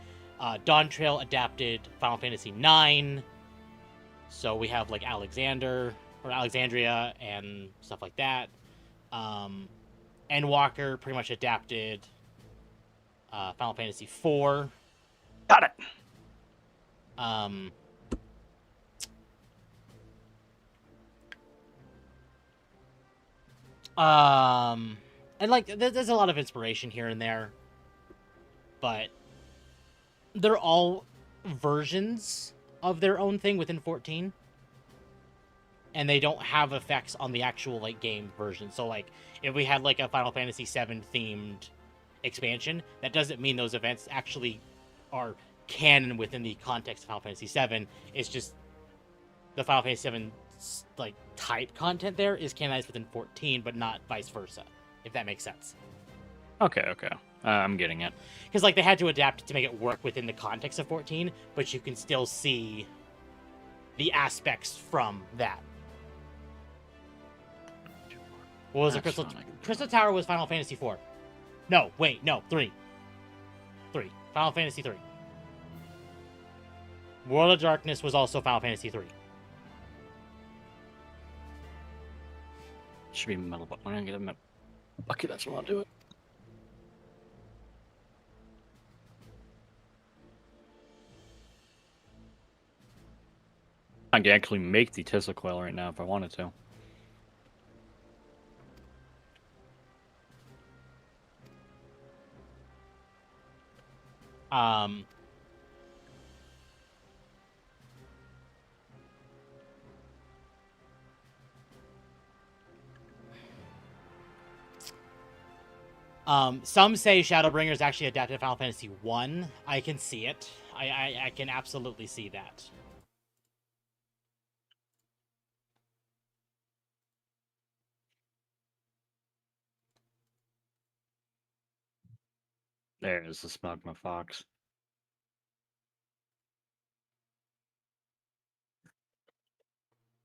Dawn Trail adapted Final Fantasy 9. So we have like Alexandria and stuff like that. Endwalker pretty much adapted Final Fantasy IV. Got it. And like there's a lot of inspiration here and there, but they're all versions of their own thing within 14, and they don't have effects on the actual like game version. So like if we had like a Final Fantasy VII themed expansion, that doesn't mean those events actually are canon within the context of Final Fantasy VII. It's just the Final Fantasy VII like type content there is canonized within 14, but not vice versa, if that makes sense. Okay. I'm getting it. Because like they had to adapt to make it work within the context of 14, but you can still see the aspects from that. What was it? Crystal Tower was Final Fantasy IV. No, wait, no, 3. Final Fantasy 3. World of Darkness was also Final Fantasy 3. Should be metal, but I'm gonna get a metal. Okay, that's what I'll do it. I can actually make the Tesla coil right now if I wanted to. Some say Shadowbringers actually adapted Final Fantasy 1. I can see it. I can absolutely see that. There's the Smugma Fox.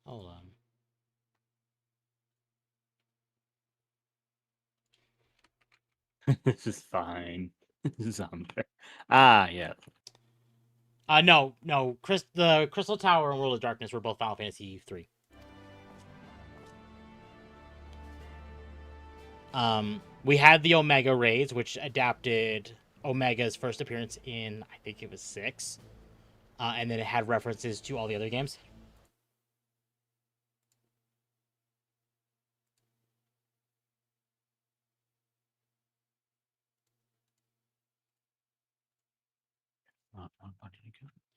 Hold on. This is fine. This is on there. Ah, yeah. No. The Crystal Tower and World of Darkness were both Final Fantasy 3. We had the Omega raids, which adapted Omega's first appearance in, I think it was 6. And then it had references to all the other games.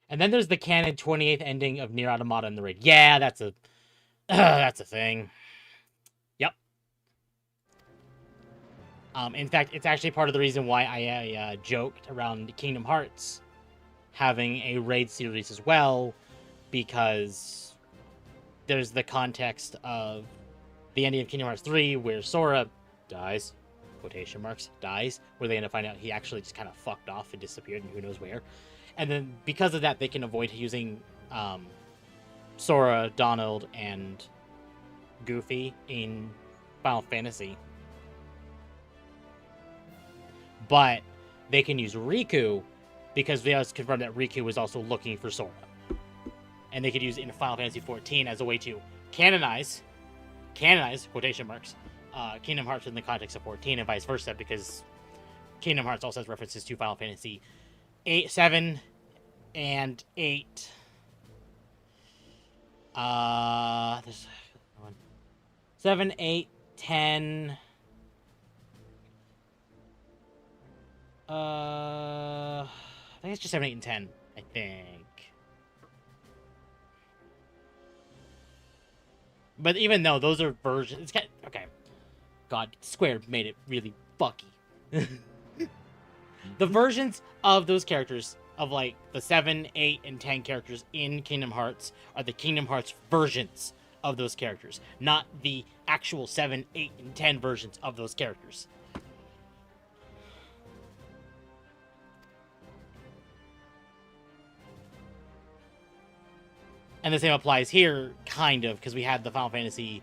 And then there's the canon 28th ending of Nier Automata in the raid. Yeah, that's a that's a thing. Yep. In fact, it's actually part of the reason why I joked around Kingdom Hearts having a raid series as well, because there's the context of the ending of Kingdom Hearts 3 where Sora dies, quotation marks, dies, where they end up finding out he actually just kind of fucked off and disappeared and who knows where. And then because of that, they can avoid using Sora, Donald, and Goofy in Final Fantasy. But they can use Riku because they also confirmed that Riku was also looking for Sora. And they could use it in Final Fantasy XIV as a way to canonize, quotation marks, Kingdom Hearts in the context of 14 and vice versa, because Kingdom Hearts also has references to Final Fantasy 7 and 8. There's 7, 8, 10. I think it's just 7, 8, and 10. I think. But even though those are versions, it's kind of, okay. God, Square made it really fucky. The versions of those characters, of like the 7, 8, and 10 characters in Kingdom Hearts, are the Kingdom Hearts versions of those characters, not the actual 7, 8, and 10 versions of those characters. And the same applies here, kind of, because we had the Final Fantasy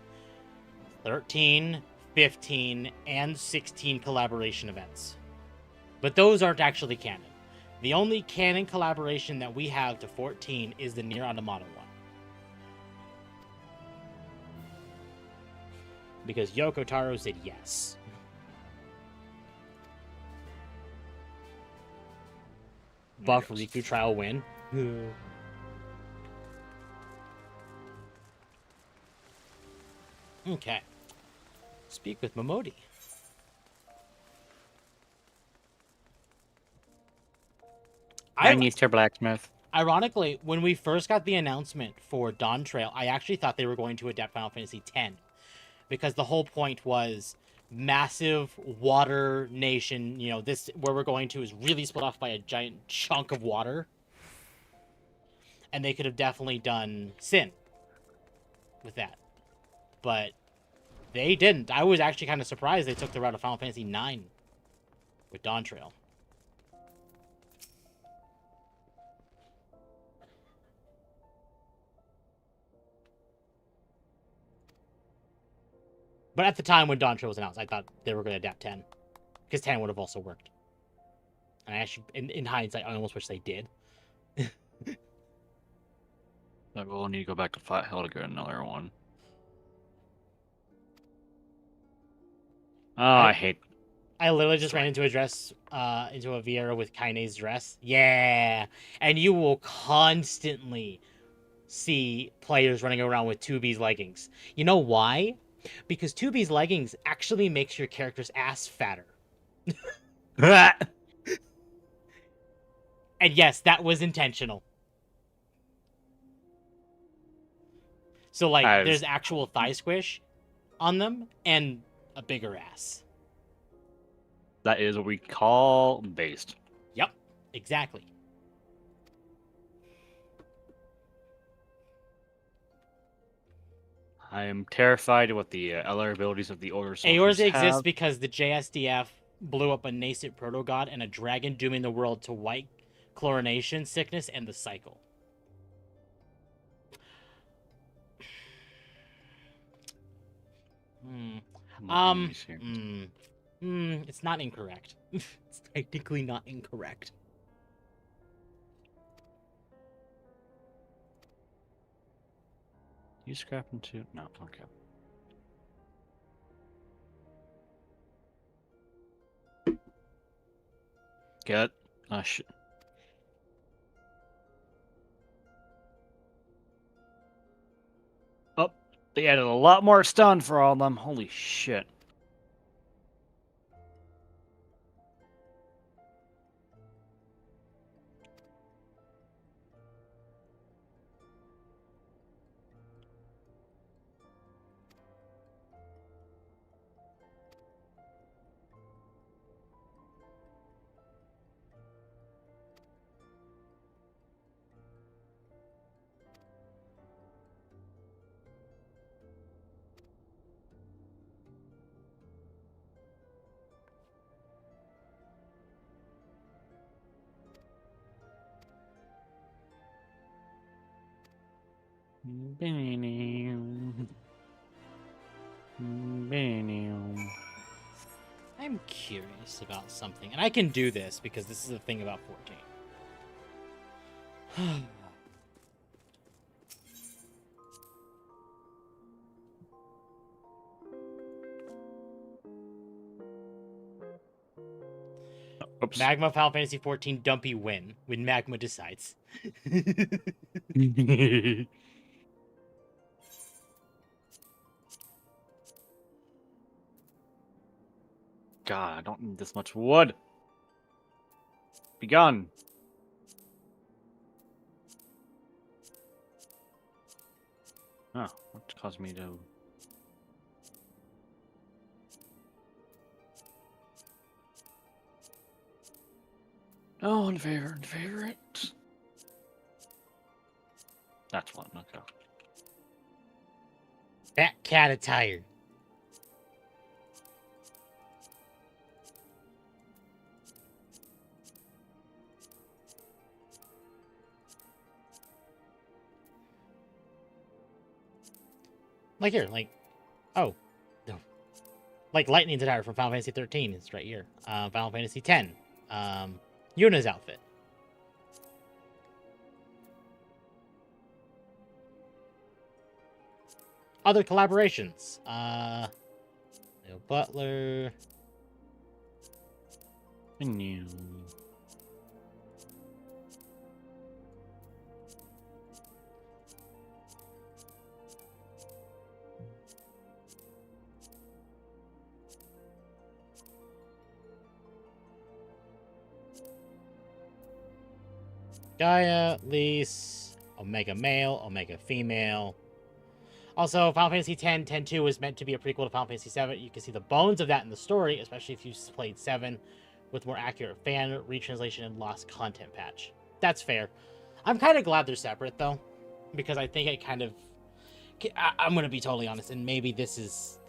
13, 15, and 16 collaboration events. But those aren't actually canon. The only canon collaboration that we have to 14 is the Nier Automata one. because Yoko Taro said yes. Buff Riku trial win. Okay. Speak with Momodi. I need your blacksmith. Ironically, when we first got the announcement for Dawn Trail, I actually thought they were going to adapt Final Fantasy X. Because the whole point was massive water nation, you know, this where we're going to is really split off by a giant chunk of water. And they could have definitely done Sin with that. But they didn't. I was actually kind of surprised they took the route of Final Fantasy IX with Dawn Trail. But at the time when Dawn Trail was announced, I thought they were going to adapt 10. Because 10 would have also worked. And I actually, in hindsight, I almost wish they did. We'll need to go back to Flat Hill to get another one. Oh, I hate... I literally just ran into a dress, into a Vieira with Kaine's dress. Yeah! And you will constantly see players running around with 2B's leggings. You know why? Because 2B's leggings actually makes your character's ass fatter. And yes, that was intentional. So, like, there's actual thigh squish on them and a bigger ass. That is what we call based. Yep, exactly. I am terrified of what the other abilities of the Order soldiers Aorza exists have. because the JSDF blew up a nascent proto-god and a dragon dooming the world to white chlorination, sickness, and the cycle. It's not incorrect. It's technically not incorrect. You scrap into... No, okay. Get... shit. Oh, they added a lot more stun for all of them. Holy shit. I'm curious about something, and I can do this because this is the thing about 14. Oops. Magma Final Fantasy 14 Dumpy win when Magma decides. God, I don't need this much wood. Be gone. Oh, what caused me to... Oh, unfavorite. That's one, okay. Fat cat attire. Like here, like, oh, no. Like Lightning's attire from Final Fantasy 13 is right here. Final Fantasy 10, Yuna's outfit. Other collaborations. No butler. Menu. Gaia, Lise, Omega Male, Omega Female. Also, Final Fantasy X, 10-2 is meant to be a prequel to Final Fantasy VII. You can see the bones of that in the story, especially if you played 7 with more accurate fan retranslation and lost content patch. That's fair. I'm kind of glad they're separate, though, because I think it kind of... I'm going to be totally honest, and maybe this is...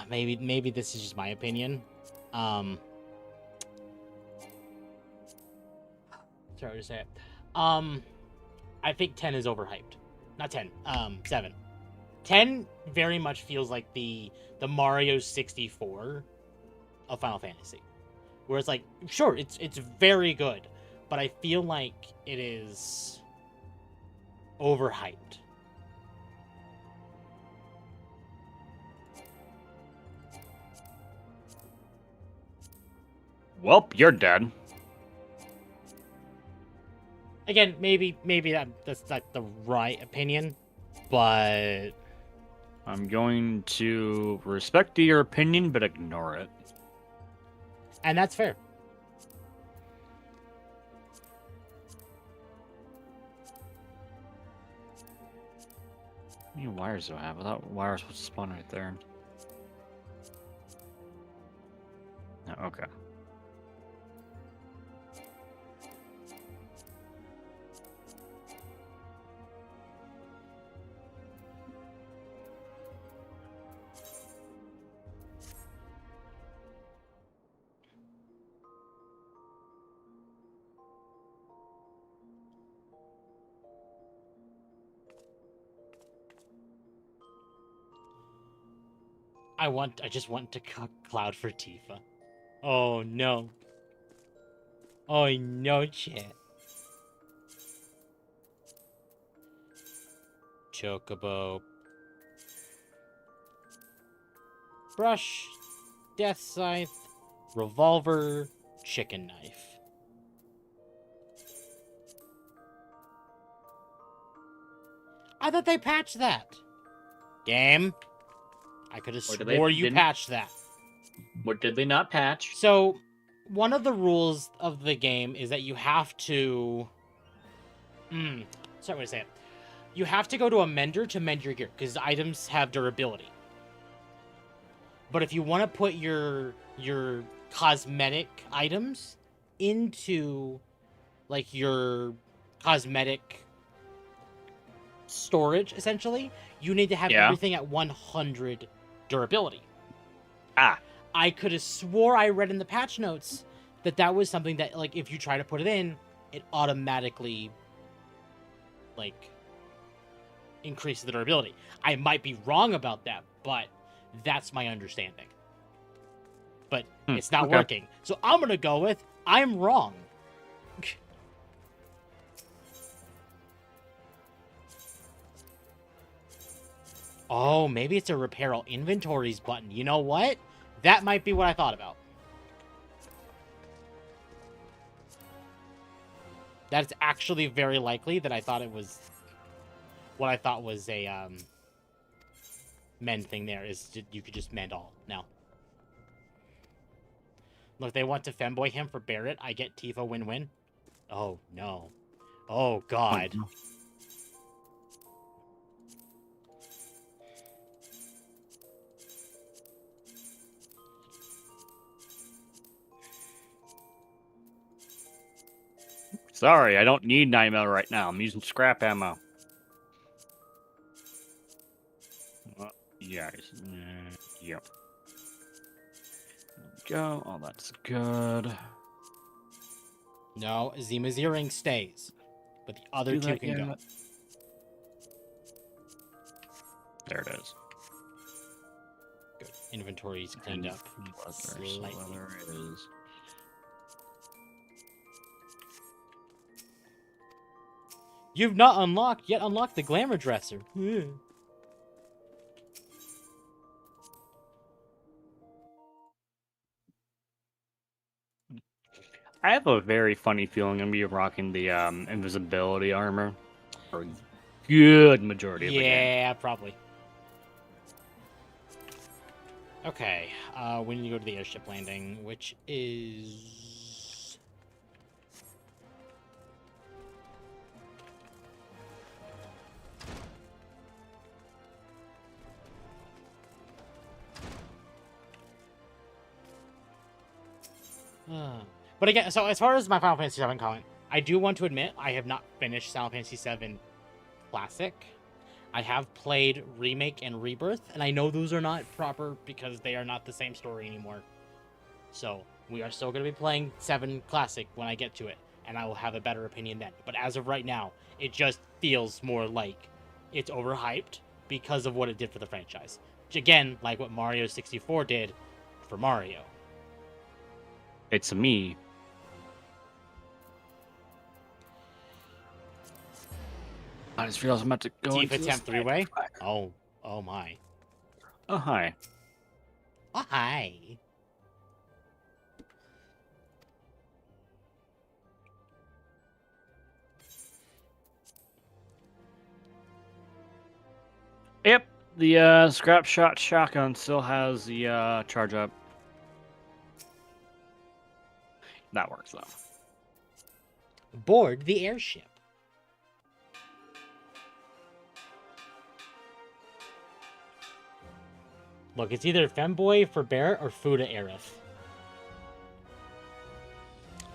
maybe this is just my opinion. Sorry to say it. I think 10 is overhyped. Not 10. 7. 10 very much feels like the Mario 64 of Final Fantasy. Where it's like, sure, it's very good, but I feel like it is overhyped. Well, you're dead. Again, maybe that's not the right opinion, but I'm going to respect your opinion, but ignore it. And that's fair. How many wires do I have? I thought wires would spawn right there. Oh, okay. I just want to cloud for Tifa. Oh no. Oh no, chat. Chocobo. Brush. Death Scythe. Revolver. Chicken Knife. I thought they patched that. Game. I could have swore you patched that. What did they not patch? So, one of the rules of the game is that you have to... sorry to say it. You have to go to a mender to mend your gear, because items have durability. But if you want to put your cosmetic items into, like, your cosmetic storage, essentially, you need to have everything at 100 durability. I could have swore I read in the patch notes that was something that, like, if you try to put it in, it automatically, like, increases the durability. I might be wrong about that, but that's my understanding. But it's not working. So I'm going to go with I'm wrong. Oh, maybe it's a repair all inventories button. You know what? That might be what I thought about. That's actually very likely that I thought it was... What I thought was a mend thing there is you could just mend all now. Look, they want to femboy him for Barrett. I get Tifa win-win. Oh, no. Oh, God. Oh, no. Sorry, I don't need 9mm right now. I'm using scrap ammo. Yes. Yep. Go. Oh, that's good. No, Zima's earring stays. But the other two can go. There it is. Good. Inventory's cleaned up. Leather is... You've not unlocked the glamour dresser. I have a very funny feeling I'm gonna be rocking the invisibility armor for a good majority of the game. Yeah, probably. Okay, we need to go to the airship landing, which is... But again, so as far as my Final Fantasy VII comment, I do want to admit I have not finished Final Fantasy VII Classic. I have played Remake and Rebirth, and I know those are not proper because they are not the same story anymore. So, we are still going to be playing 7 Classic when I get to it, and I will have a better opinion then. But as of right now, it just feels more like it's overhyped because of what it did for the franchise. Which, again, like what Mario 64 did for Mario. It's me. I just realized I'm about to go into TempKitsempt 3-way? Oh my. Oh, hi. Oh, hi. Yep, the scrap shot shotgun still has the charge up. That works though. Board the airship. Look, it's either Femboy for Barrett or Fuda Aerith.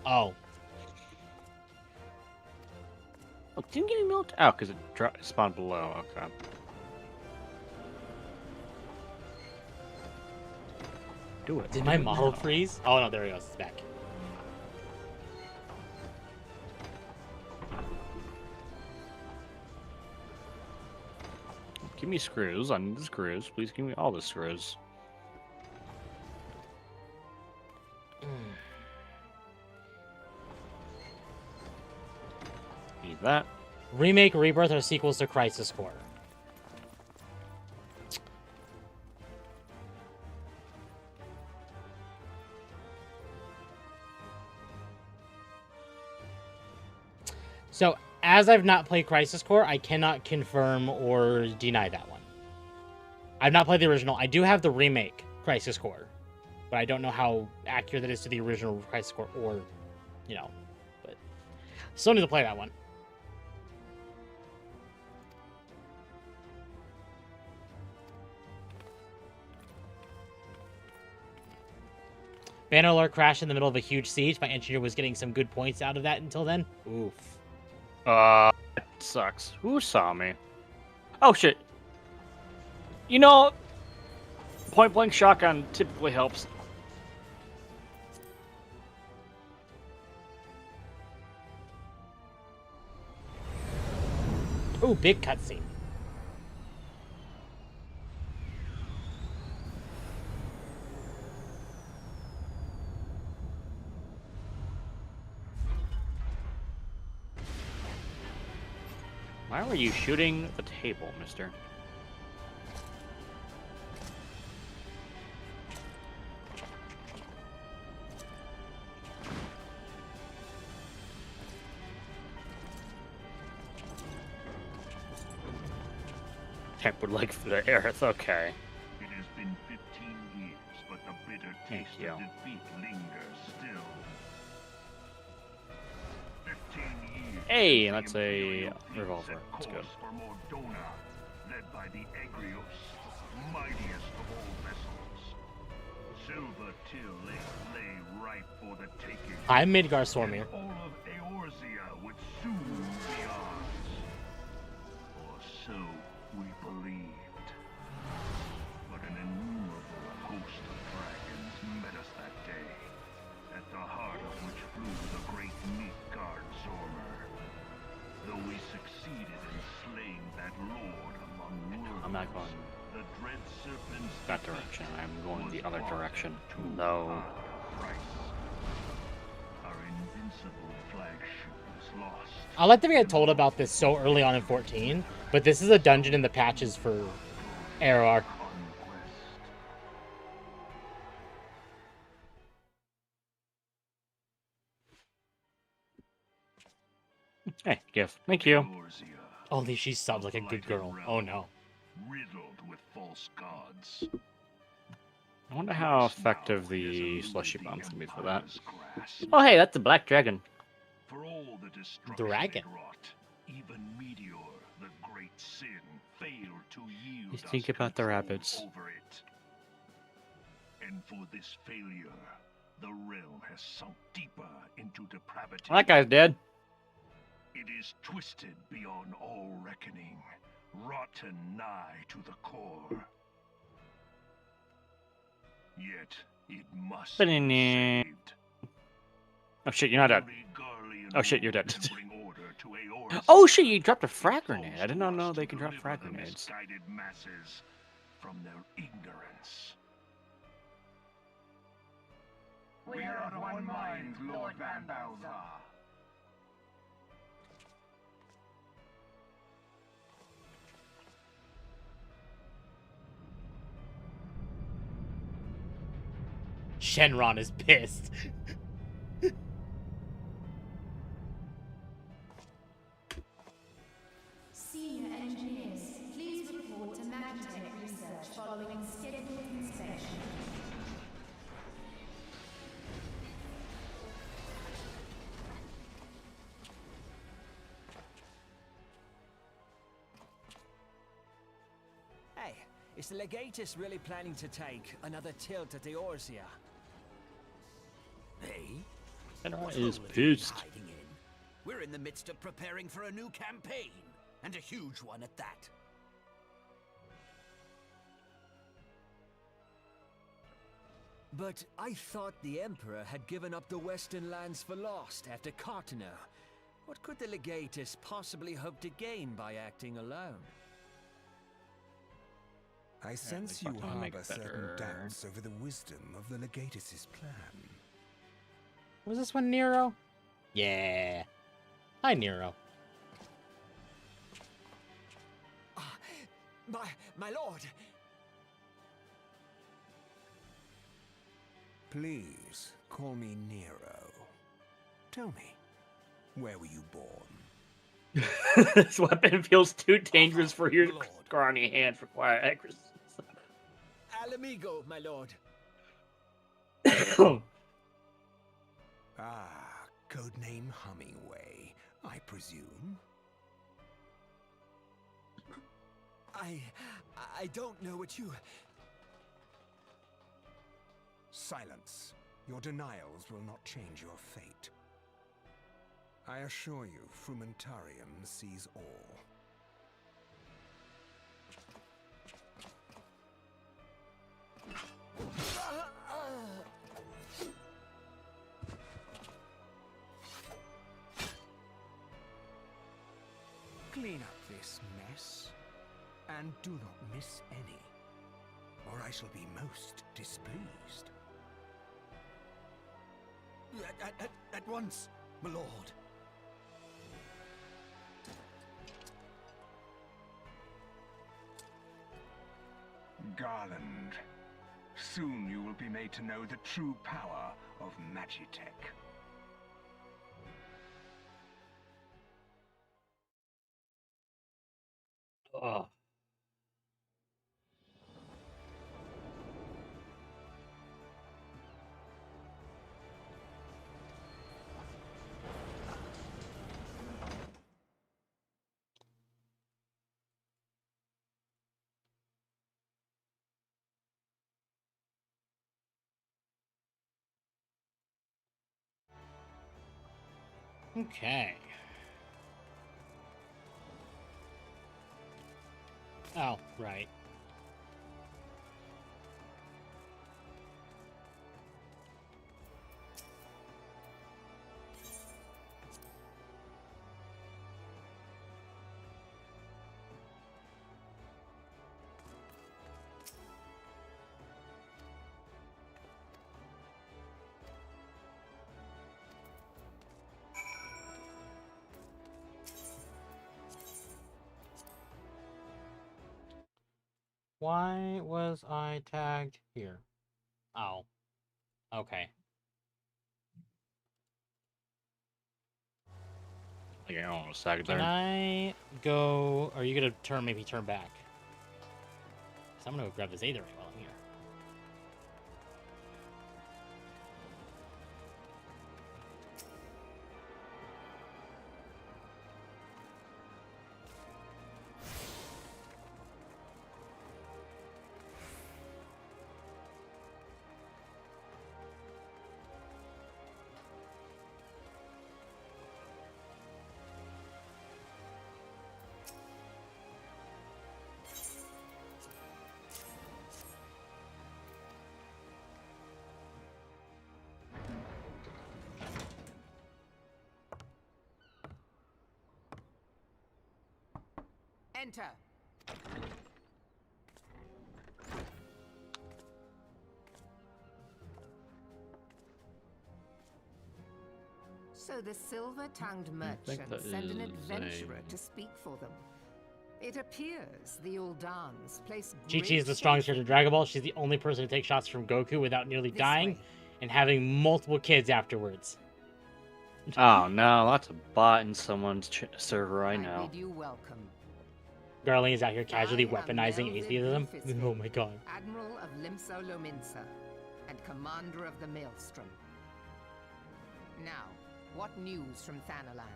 Oh. Oh, didn't get milked out because it spawned below. Okay. Do it. Did my model freeze? Oh no, there he goes. It's back. Give me screws. I need the screws. Please give me all the screws. Need that. Remake, Rebirth are sequels to Crisis Core. So, as I've not played Crisis Core, I cannot confirm or deny that one. I've not played the original. I do have the remake Crisis Core, but I don't know how accurate that is to the original Crisis Core or, you know, but still need to play that one. Bannerlord crashed in the middle of a huge siege. My engineer was getting some good points out of that until then. Oof. It sucks. Who saw me? Oh, shit. You know, point-blank shotgun typically helps. Ooh, big cutscene. Why were you shooting the table, mister? Temp would like for the Aerith, okay. It has been 15 years, but the bitter taste of defeat lingers still. 15 years. Hey, that's a revolver. That's good. For Mordona, led by the Agrios, mightiest of all vessels. Silver Till lay ripe for the taking. I'm Midgar Sormir. All of Eorzea would soon be ours. Or so we believed. But an innumerable host of dragons met us that day, at the heart of which flew the great Midgard Zormer. Though we succeeded in slaying that lord among worlds, I'm not going the dread serpent's that direction. I'm going the other direction. No. Our invincible flagship is lost. I'll let them get told about this so early on in 14, but this is a dungeon in the patches for ARR. Hey, gift. Thank you. Eorzea, Only she sounds like a good girl. Oh no. riddled with false gods. I wonder how Once now effective he has the eluded slushy the bomb's gonna be for that. Empire's grasp. Oh, hey, that's a black dragon. For all the destruction Dragon. it wrought, even Meteor, the great sin, failed to yield You us think about the control rabbits. over it. And for this failure, the realm has sunk deeper into depravity. That guy's dead. It is twisted beyond all reckoning, rotten nigh to the core. Yet it must But be in saved. Oh shit, you're not dead. Only Garlean Oh shit, you're rule dead. can bring order to Eorzea. Oh shit, you dropped a frag It grenade. I falls did to not us know to they can drop deliver frag the grenades. misguided masses from their ignorance. We are of one mind, Lord Van Balthar. Shenron is pissed. Senior engineers, please report to Magitech research following scheduled inspection. Hey, is the Legatus really planning to take another tilt at Eorzea? Hey? Shenron What is hole have you been pissed. hiding in? We're in the midst of preparing for a new campaign, and a huge one at that. But I thought the Emperor had given up the Western lands for lost after Cartano. What could the Legatus possibly hope to gain by acting alone? I sense they you fucking make harbor certain better. doubts over the wisdom of the Legatus' plan. Was this one Nero? Yeah. Hi, Nero. My lord! Please, call me Nero. Tell me, where were you born? This weapon feels too dangerous for your scrawny hands for quiet accuracy. Alamigo, my lord. Ah, codename Hummingway, I presume. I don't know what you... Silence. Your denials will not change your fate. I assure you, Frumentarium sees all. Clean up this mess, and do not miss any, or I shall be most displeased. At once, my lord. Garland, soon you will be made to know the true power of Magitech. Oh. Okay. Oh, right. Why was I tagged here? Oh. Okay. Hang on a second Can there. I go... Are you going to maybe turn back? Because I'm going to go grab this Aetherite while I'm here. Enter. So the silver-tongued merchant that sent an is adventurer a- to speak for them. It appears the Uldans place Chi-Chi is great the strongest faith character in Dragon Ball. She's the only person to take shots from Goku without nearly This dying way. and having multiple kids afterwards. Oh no, that's a bot in someone's server right I now. bid you welcome, Garling is out here casually I am weaponizing Melvin atheism. Rufus Oh my god. Admiral of Limso Lominsa and commander of the Maelstrom. Now, what news from Thanalan?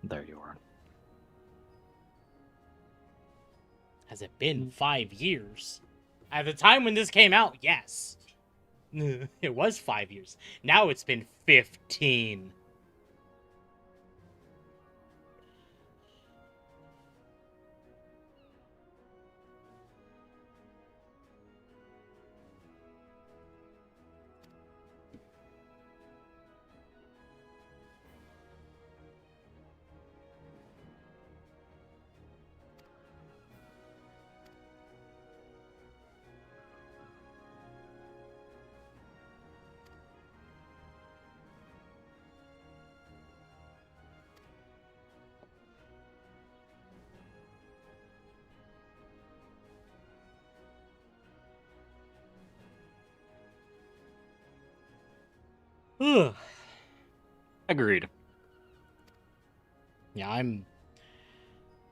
There you are. Has it been 5 years? At the time when this came out, yes. It was 5 years. Now it's been 15. Ugh. Agreed. Yeah,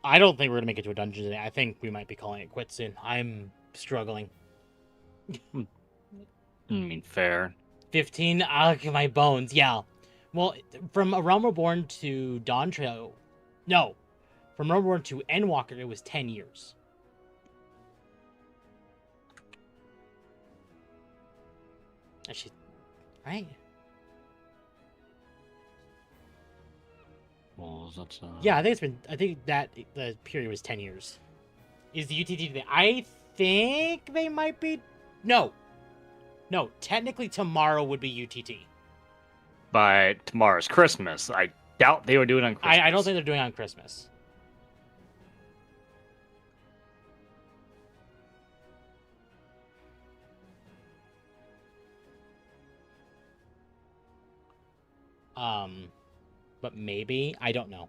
I don't think we're gonna make it to a dungeon today. I think we might be calling it quits soon. I'm struggling. I mean, fair. 15? Ugh, my bones. Yeah. Well, from A Realm Reborn to Dawn Trail... No. From Realm Reborn to Endwalker, it was 10 years. Actually, right? Well, that's Yeah, I think that the period was 10 years. Is the UTT today? I think they might be... No. No, technically tomorrow would be UTT. But tomorrow's Christmas. I doubt they would do it on Christmas. I don't think they're doing it on Christmas. But maybe, I don't know.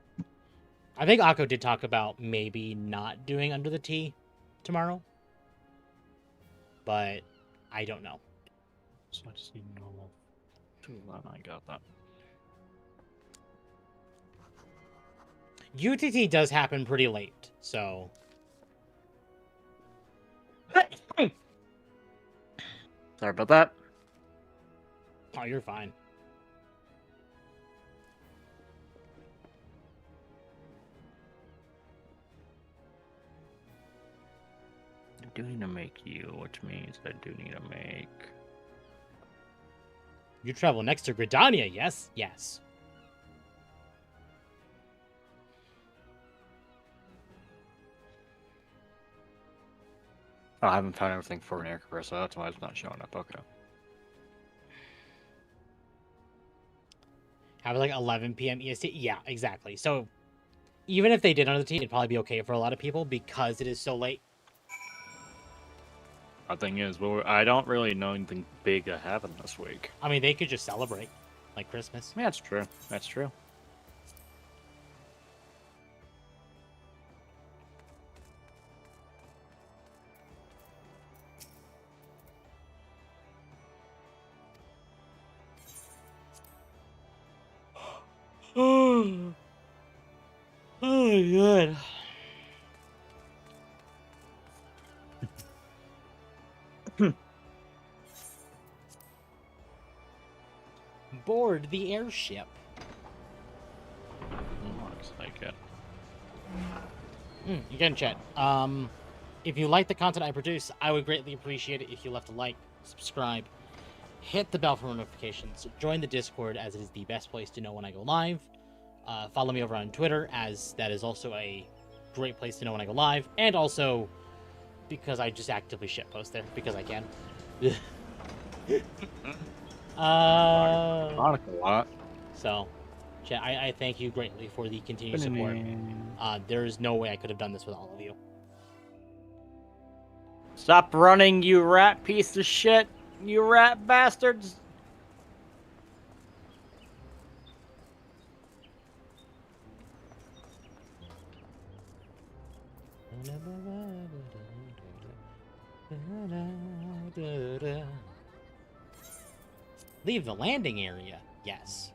I think Akko did talk about maybe not doing Under the T tomorrow. But I don't know. So I just need normal. I got that. UTT does happen pretty late, so... Sorry about that. Oh, you're fine. I do need to make you, which means I do need to make... You travel next to Gridania, yes? Yes. Oh, I haven't found everything for an air so that's why it's not showing up. Okay. Have it like 11 p.m. EST? Yeah, exactly. So, even if they did Under the T, it'd probably be okay for a lot of people because it is so late. The thing is, well, I don't really know anything big to happen this week. I mean, they could just celebrate, like Christmas. Yeah, that's true. That's true. my god. Board the airship. Looks like it. Again, chat. If you like the content I produce, I would greatly appreciate it if you left a like, subscribe, hit the bell for notifications, join the Discord, as it is the best place to know when I go live. Follow me over on Twitter, as that is also a great place to know when I go live, and also because I just actively shitpost there because I can. Ironic a lot. So, chat, I thank you greatly for the continued support. There is no way I could have done this with all of you. Stop running, you rat piece of shit! You rat bastards! Leave the landing area. Yes.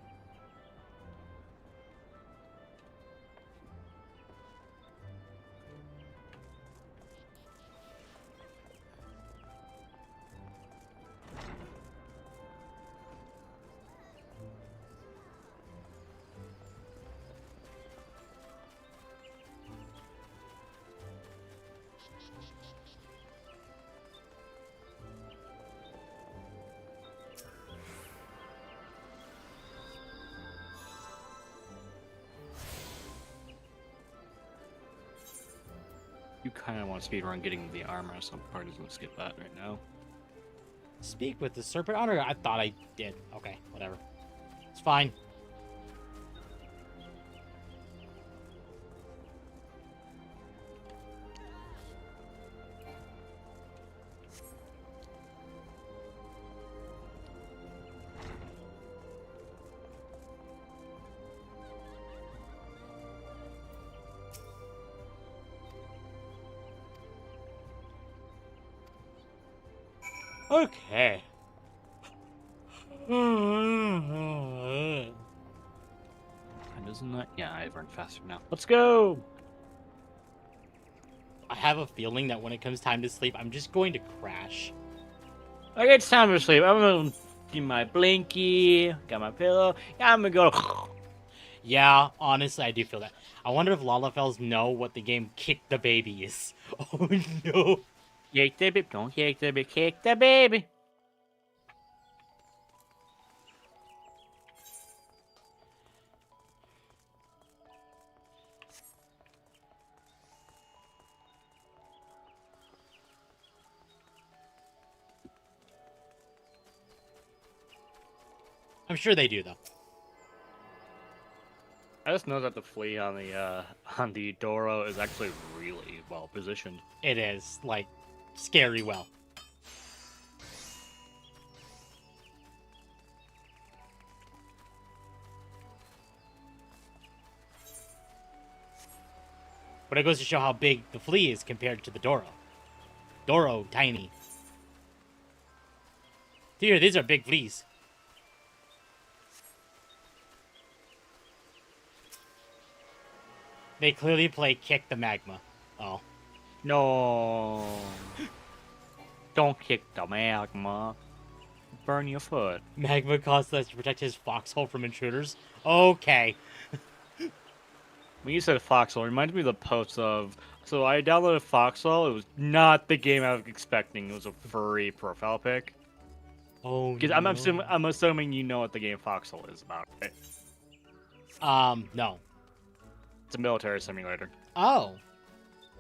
You kind of want to speedrun getting the armor, so probably doesn't skip that right now. Speak with the serpent honor. I thought I did. Okay, whatever. It's fine. Okay. And isn't that? Yeah, I run faster now. Let's go! I have a feeling that when it comes time to sleep, I'm just going to crash. Okay, it's time to sleep. I'm gonna do my blinky, got my pillow. Yeah, I'm gonna go. Yeah, honestly, I do feel that. I wonder if Lalafels know what the game Kick the Baby is. Oh no. Kick the baby, don't kick the baby, kick the baby. I'm sure they do, though. I just know that the flea on the Doro is actually really well positioned. It is, like, scary well. But it goes to show how big the flea is compared to the Doro. Doro, tiny. Here, these are big fleas. They clearly play Kick the Magma. Oh. No. Don't kick the magma. Burn your foot. Magma costs less to protect his foxhole from intruders? Okay. When you said Foxhole, it reminds me of the post of... So I downloaded Foxhole. It was not the game I was expecting. It was a furry profile pic. Oh, Because no. I'm assuming you know what the game Foxhole is about, right? No. It's a military simulator. Oh.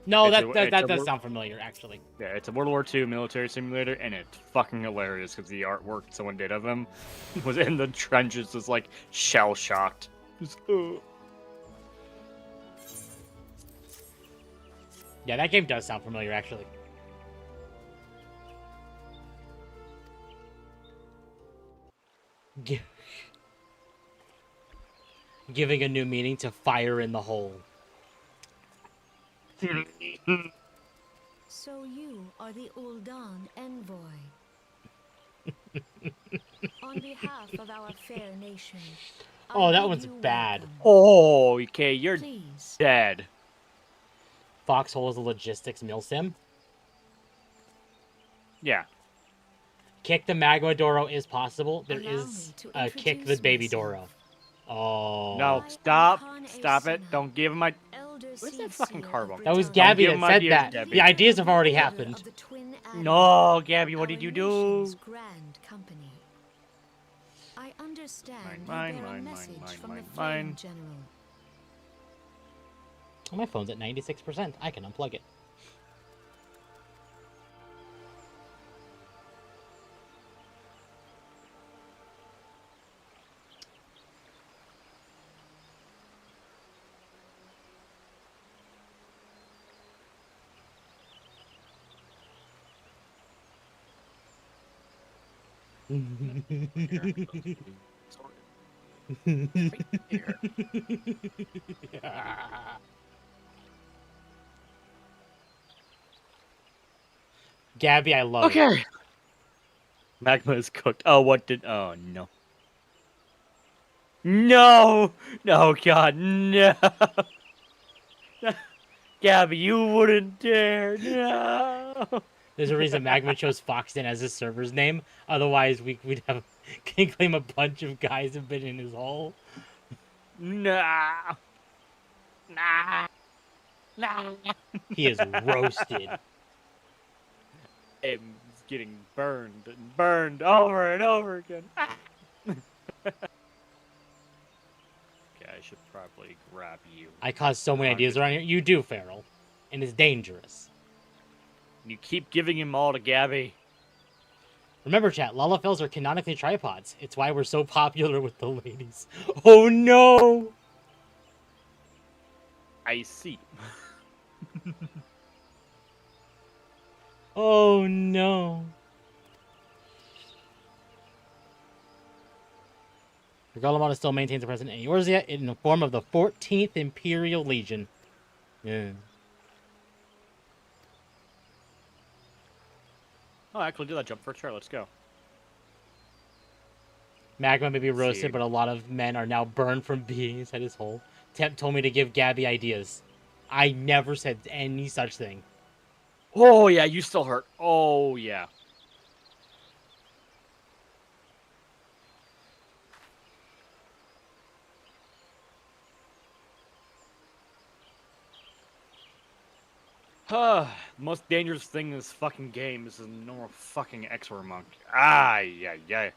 No, It's that a does sound familiar, actually. Yeah, it's a World War II military simulator, and it's fucking hilarious because the artwork someone did of him was in the trenches, just like shell-shocked. Yeah, that game does sound familiar, actually. Giving a new meaning to fire in the hole. So you are the Ul'dan envoy. On behalf of our fair nation, Oh, that one's bad. Oh, okay, you're Please. dead. Foxhole is a logistics mill sim. Yeah. Kick the Magma Doro is possible. There Allow is me to a kick the introduce baby myself. Doro. Oh. No, stop. Stop it. Don't give him my... Where's that fucking carbon? That was Don't Gabby give him that said ideas, that. Gabby. The ideas have already happened. No, Gabby, what did you do? Grand company. I understand Mine, you bear a mine, message mine, from mine, the Flame mine. General. My phone's at 96%. I can unplug it. Gabby, I love it. Okay. Magma is cooked. Oh, what did... Oh, no. No! No, God, no! Gabby, you wouldn't dare. No! There's a reason Magma chose Foxton as his server's name. Otherwise, we'd have can claim a bunch of guys have been in his hole. No! Nah! Nah! He is roasted. I'm getting burned and burned over and over again. Okay, I should probably grab you. I caused so many ideas around here. You do, Farrell. And it's dangerous. You keep giving him all to Gabby. Remember, chat, Lalafels are canonically tripods. It's why we're so popular with the ladies. Oh, no! I see. Oh, no. Regalamon still maintains the presence in Eorzea in the form of the 14th Imperial Legion. Yeah. Oh, I actually do that jump for a chair. Let's go. Magma may be See. roasted, but a lot of men are now burned from being inside his hole. Temp told me to give Gabby ideas. I never said any such thing. Oh, yeah, you still hurt. Oh, yeah. Most dangerous thing in this fucking game is a normal fucking X-War monk. Ah, yeah, yeah.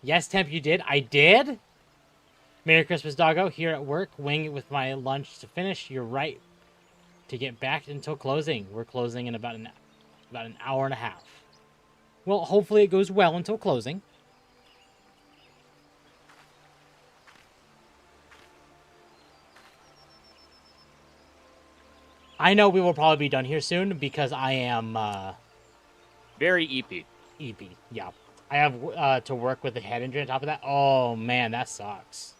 Yes, Temp, you did. I did. Merry Christmas, doggo. Here at work, wing it with my lunch to finish. You're right. To get back until closing. We're closing in about an hour and a half. Well, hopefully it goes well until closing. I know we will probably be done here soon because I am Very EP. EP, yeah. I have to work with the head injury on top of that. Oh man, that sucks.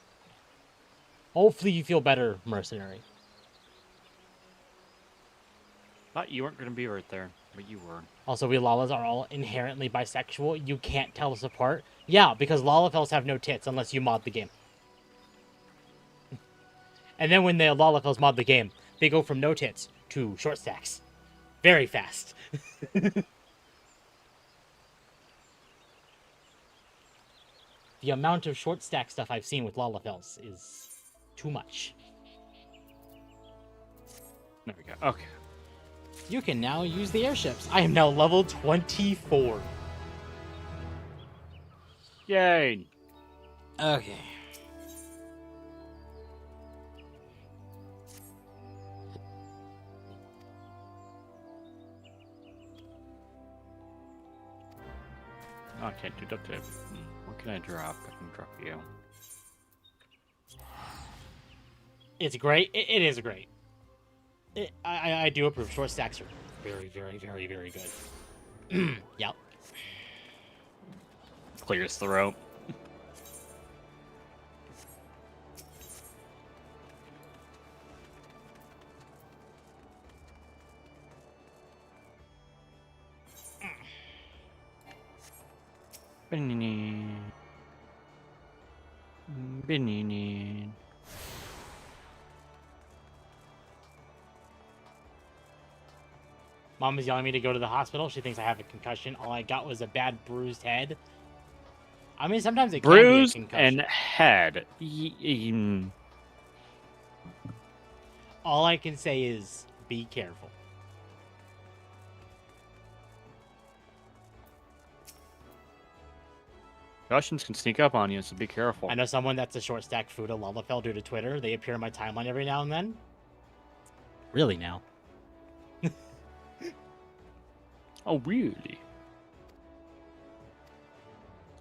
Hopefully you feel better, mercenary. Thought you weren't going to be right there, but you were. Also, we Lalas are all inherently bisexual. You can't tell us apart. Yeah, because Lalafels have no tits unless you mod the game. And then when the Lalafels mod the game, they go from no tits to short stacks. Very fast. The amount of short stack stuff I've seen with Lalafels is too much. There we go. Okay. You can now use the airships. I am now level 24. Yay. Okay. Oh, I can't do duct tape. What can I drop? I can drop you. It's great. It is great. I do approve. Short stacks are very, very, very, very good. Yep. Clear his throat. Beninin. Beninin. Mom is yelling at me to go to the hospital. She thinks I have a concussion. All I got was a bad bruised head. I mean, sometimes it can be a Bruise concussion. and head. All I can say is be careful. Concussions can sneak up on you, so be careful. I know someone that's a short stack food of Lalafell due to Twitter. They appear in my timeline every now and then. Really now? Oh, really?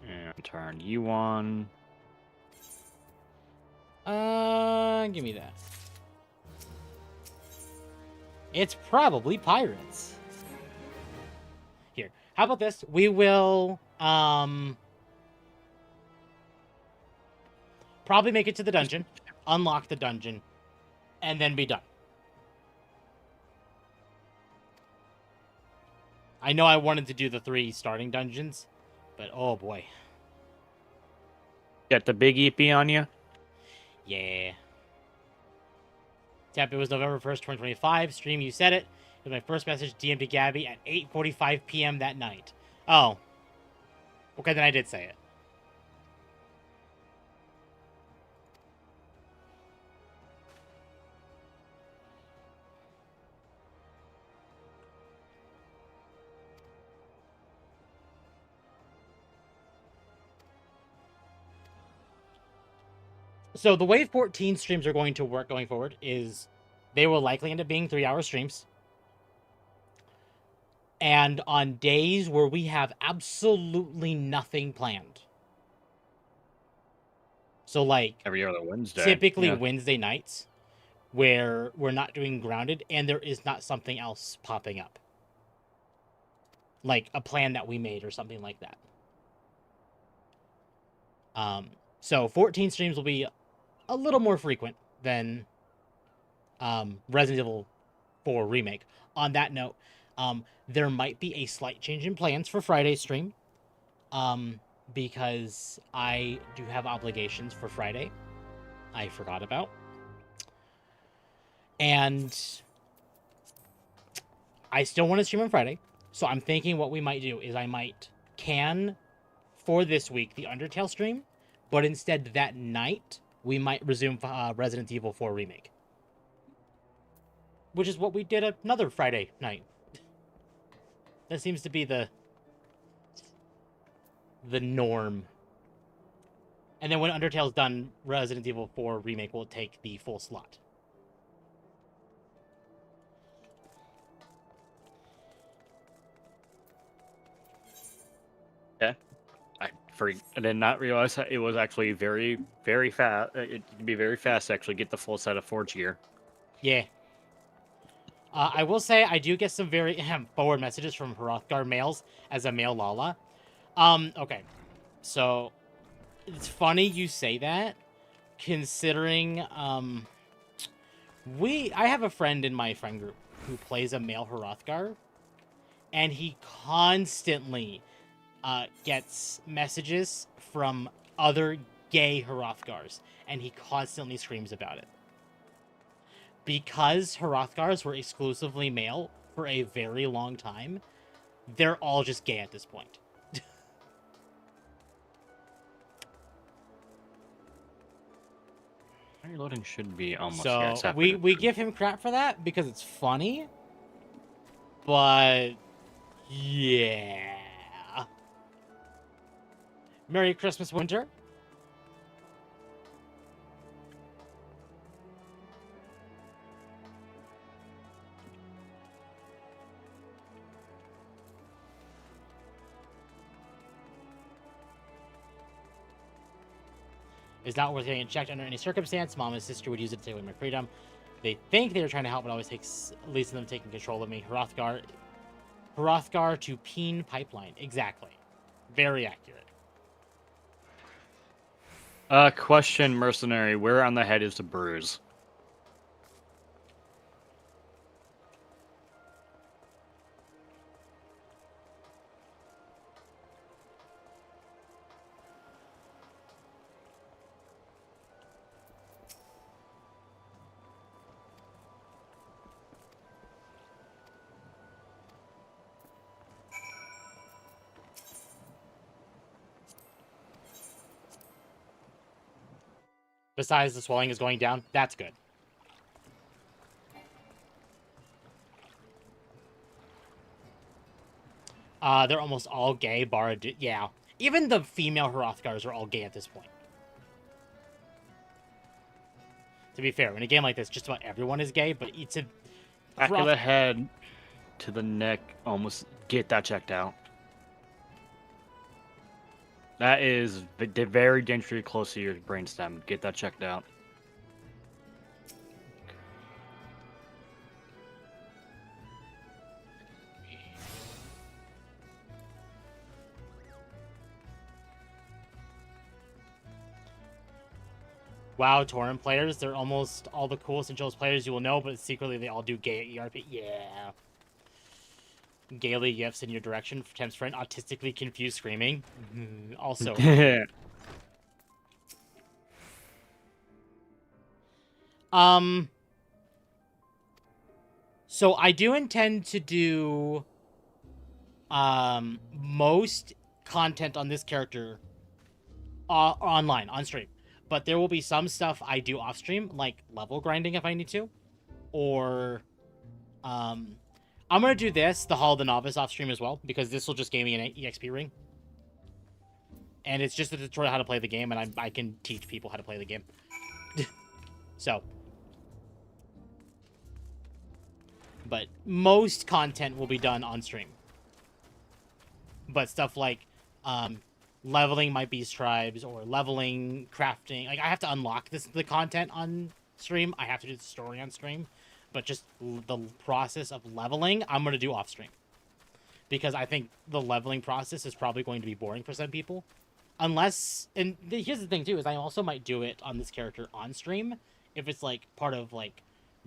And turn you on. Give me that. It's probably pirates. Here, how about this? We will, probably make it to the dungeon, unlock the dungeon, and then be done. I know I wanted to do the 3 starting dungeons, but oh boy. Got the big EP on you? Yeah. Temp, it was November 1st, 2025. Stream, you said it. It was my first message DM to Gabby at 8:45 p.m. that night. Oh. Okay, then I did say it. So the way 14 streams are going to work going forward is they will likely end up being 3-hour streams. And on days where we have absolutely nothing planned. So like every other Wednesday. Typically Wednesday nights where we're not doing grounded and there is not something else popping up. Like a plan that we made or something like that. So 14 streams will be a little more frequent than Resident Evil 4 Remake. On that note, there might be a slight change in plans for Friday's stream, because I do have obligations for Friday I forgot about. And I still want to stream on Friday, so I'm thinking what we might do is I might can, for this week, the Undertale stream, but instead that night, we might resume Resident Evil 4 Remake. Which is what we did another Friday night. That seems to be the norm. And then when Undertale's done, Resident Evil 4 Remake will take the full slot. Yeah. I did not realize that it was actually very, very fast. It can be very fast to actually get the full set of Forge gear. Yeah. I will say I do get some very forward messages from Hrothgar males as a male Lala. Okay. So, it's funny you say that, considering, I have a friend in my friend group who plays a male Hrothgar, and he constantly gets messages from other gay Hrothgars, and he constantly screams about it. Because Hrothgars were exclusively male for a very long time, they're all just gay at this point. Reloading should be almost So we give him crap for that because it's funny, but yeah. Merry Christmas, Winter. Is not worth getting checked under any circumstance. Mom and sister would use it to take away my freedom. They think they were trying to help, but always takes leads to them taking control of me. Hrothgar to Peen Pipeline. Exactly. Very accurate. Question, Mercenary. Where on the head is the bruise? besides the swelling is going down. That's good. They're almost all gay, yeah. Even the female Hrothgars are all gay at this point. To be fair, in a game like this, just about everyone is gay, but it's a... Back of the head to the neck, almost get that checked out. That is very dangerously close to your brainstem. Get that checked out. WoW torrent players, they're almost all the coolest and chillest players you will know, but secretly they all do gay ERP. Yeah. Gaily gifts in your direction. Temp's friend, autistically confused screaming. Also. So I do intend to do most content on this character online, on stream. But there will be some stuff I do off stream, like level grinding if I need to. Or I'm gonna do this, the Hall of the Novice, off stream as well, because this will just give me an EXP ring. And it's just a tutorial how to play the game, and I can teach people how to play the game. So. But most content will be done on stream. But stuff like leveling my beast tribes or leveling, crafting. Like, I have to unlock the content on stream. I have to do the story on stream. But just the process of leveling, I'm going to do off stream. Because I think the leveling process is probably going to be boring for some people. Unless, and here's the thing too, is I also might do it on this character on stream. If it's like part of like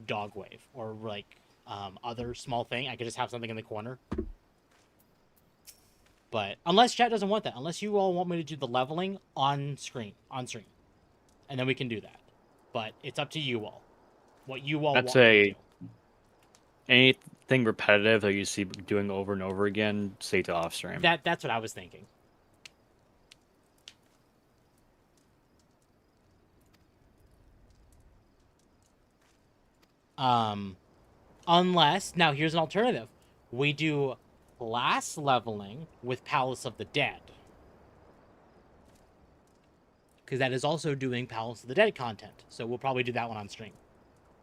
Dog Wave or like other small thing. I could just have something in the corner. But unless chat doesn't want that, unless you all want me to do the leveling on stream, and then we can do that. But it's up to you all. What you all want me to do. Anything repetitive that you see doing over and over again, say to off stream. That's what I was thinking. Unless, now here's an alternative. We do class leveling with Palace of the Dead. Because that is also doing Palace of the Dead content. So we'll probably do that one on stream.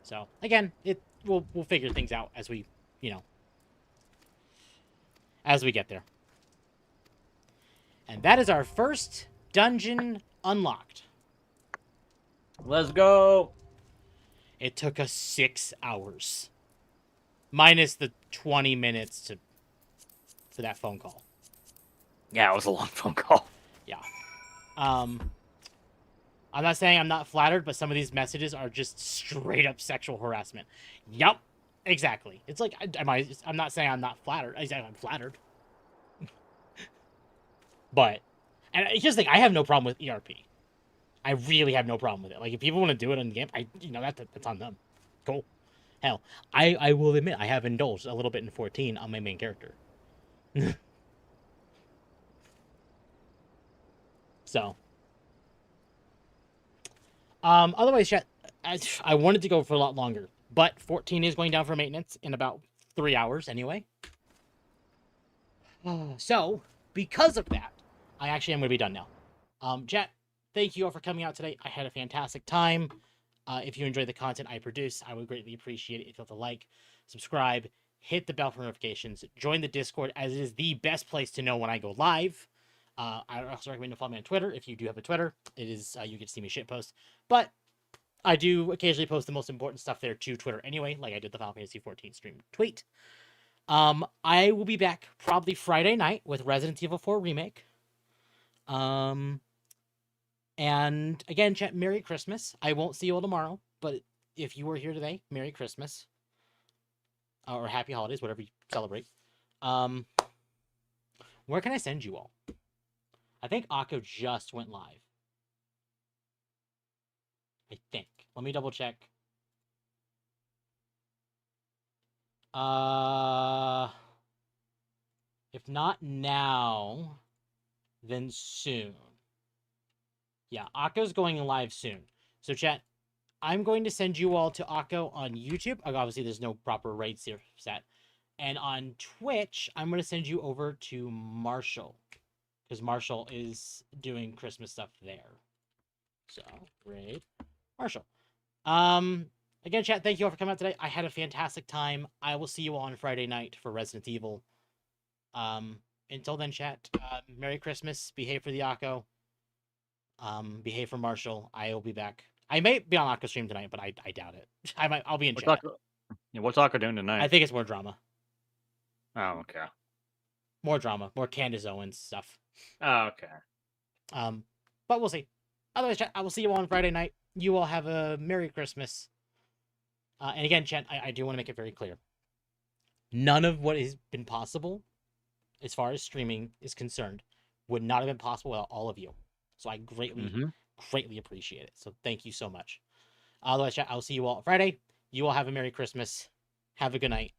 So, again, we'll figure things out as we, as we get there. And that is our first dungeon unlocked. Let's go! It took us 6 hours. Minus the 20 minutes to that phone call. Yeah, it was a long phone call. Yeah. I'm not saying I'm not flattered, but some of these messages are just straight up sexual harassment. Yup. Exactly. It's like, I'm not saying I'm not flattered. I'm flattered. But, and here's the thing, I have no problem with ERP. I really have no problem with it. Like, if people want to do it in the game, that's on them. Cool. Hell, I will admit, I have indulged a little bit in 14 on my main character. So. Otherwise, chat, I wanted to go for a lot longer, but 14 is going down for maintenance in about 3 hours anyway. So, because of that, I actually am going to be done now. Chat, thank you all for coming out today. I had a fantastic time. If you enjoy the content I produce, I would greatly appreciate it if you hit the like, subscribe, hit the bell for notifications, join the Discord, as it is the best place to know when I go live. I also recommend to follow me on Twitter if you do have a Twitter. It is you get to see me shitpost, but I do occasionally post the most important stuff there to Twitter anyway, like I did the Final Fantasy 14 stream tweet. I will be back probably Friday night with Resident Evil 4 Remake. And again, chat, Merry Christmas. I won't see you all tomorrow, but if you were here today, Merry Christmas. Or Happy Holidays, whatever you celebrate. Where can I send you all? I think Akko just went live. I think. Let me double check. If not now, then soon. Yeah, Akko's going live soon. So chat, I'm going to send you all to Akko on YouTube. Obviously, there's no proper raids here set. And on Twitch, I'm going to send you over to Marshall. Because Marshall is doing Christmas stuff there. So, raid Marshall. Again, chat, thank you all for coming out today. I had a fantastic time. I will see you all on Friday night for Resident Evil. Until then, chat, Merry Christmas. Behave for the Akko. Behave for Marshall. I will be back. I may be on Akko stream tonight, but I doubt it. I'll be in chat. What's Akko doing tonight? I think it's more drama. Oh, okay. More drama. More Candace Owens stuff. Oh, okay. But we'll see. Otherwise, chat, I will see you all on Friday night. You all have a Merry Christmas. And again, chat, I do want to make it very clear. None of what has been possible, as far as streaming is concerned, would not have been possible without all of you. So I greatly appreciate it. So thank you so much. Otherwise, chat, I'll see you all on Friday. You all have a Merry Christmas. Have a good night.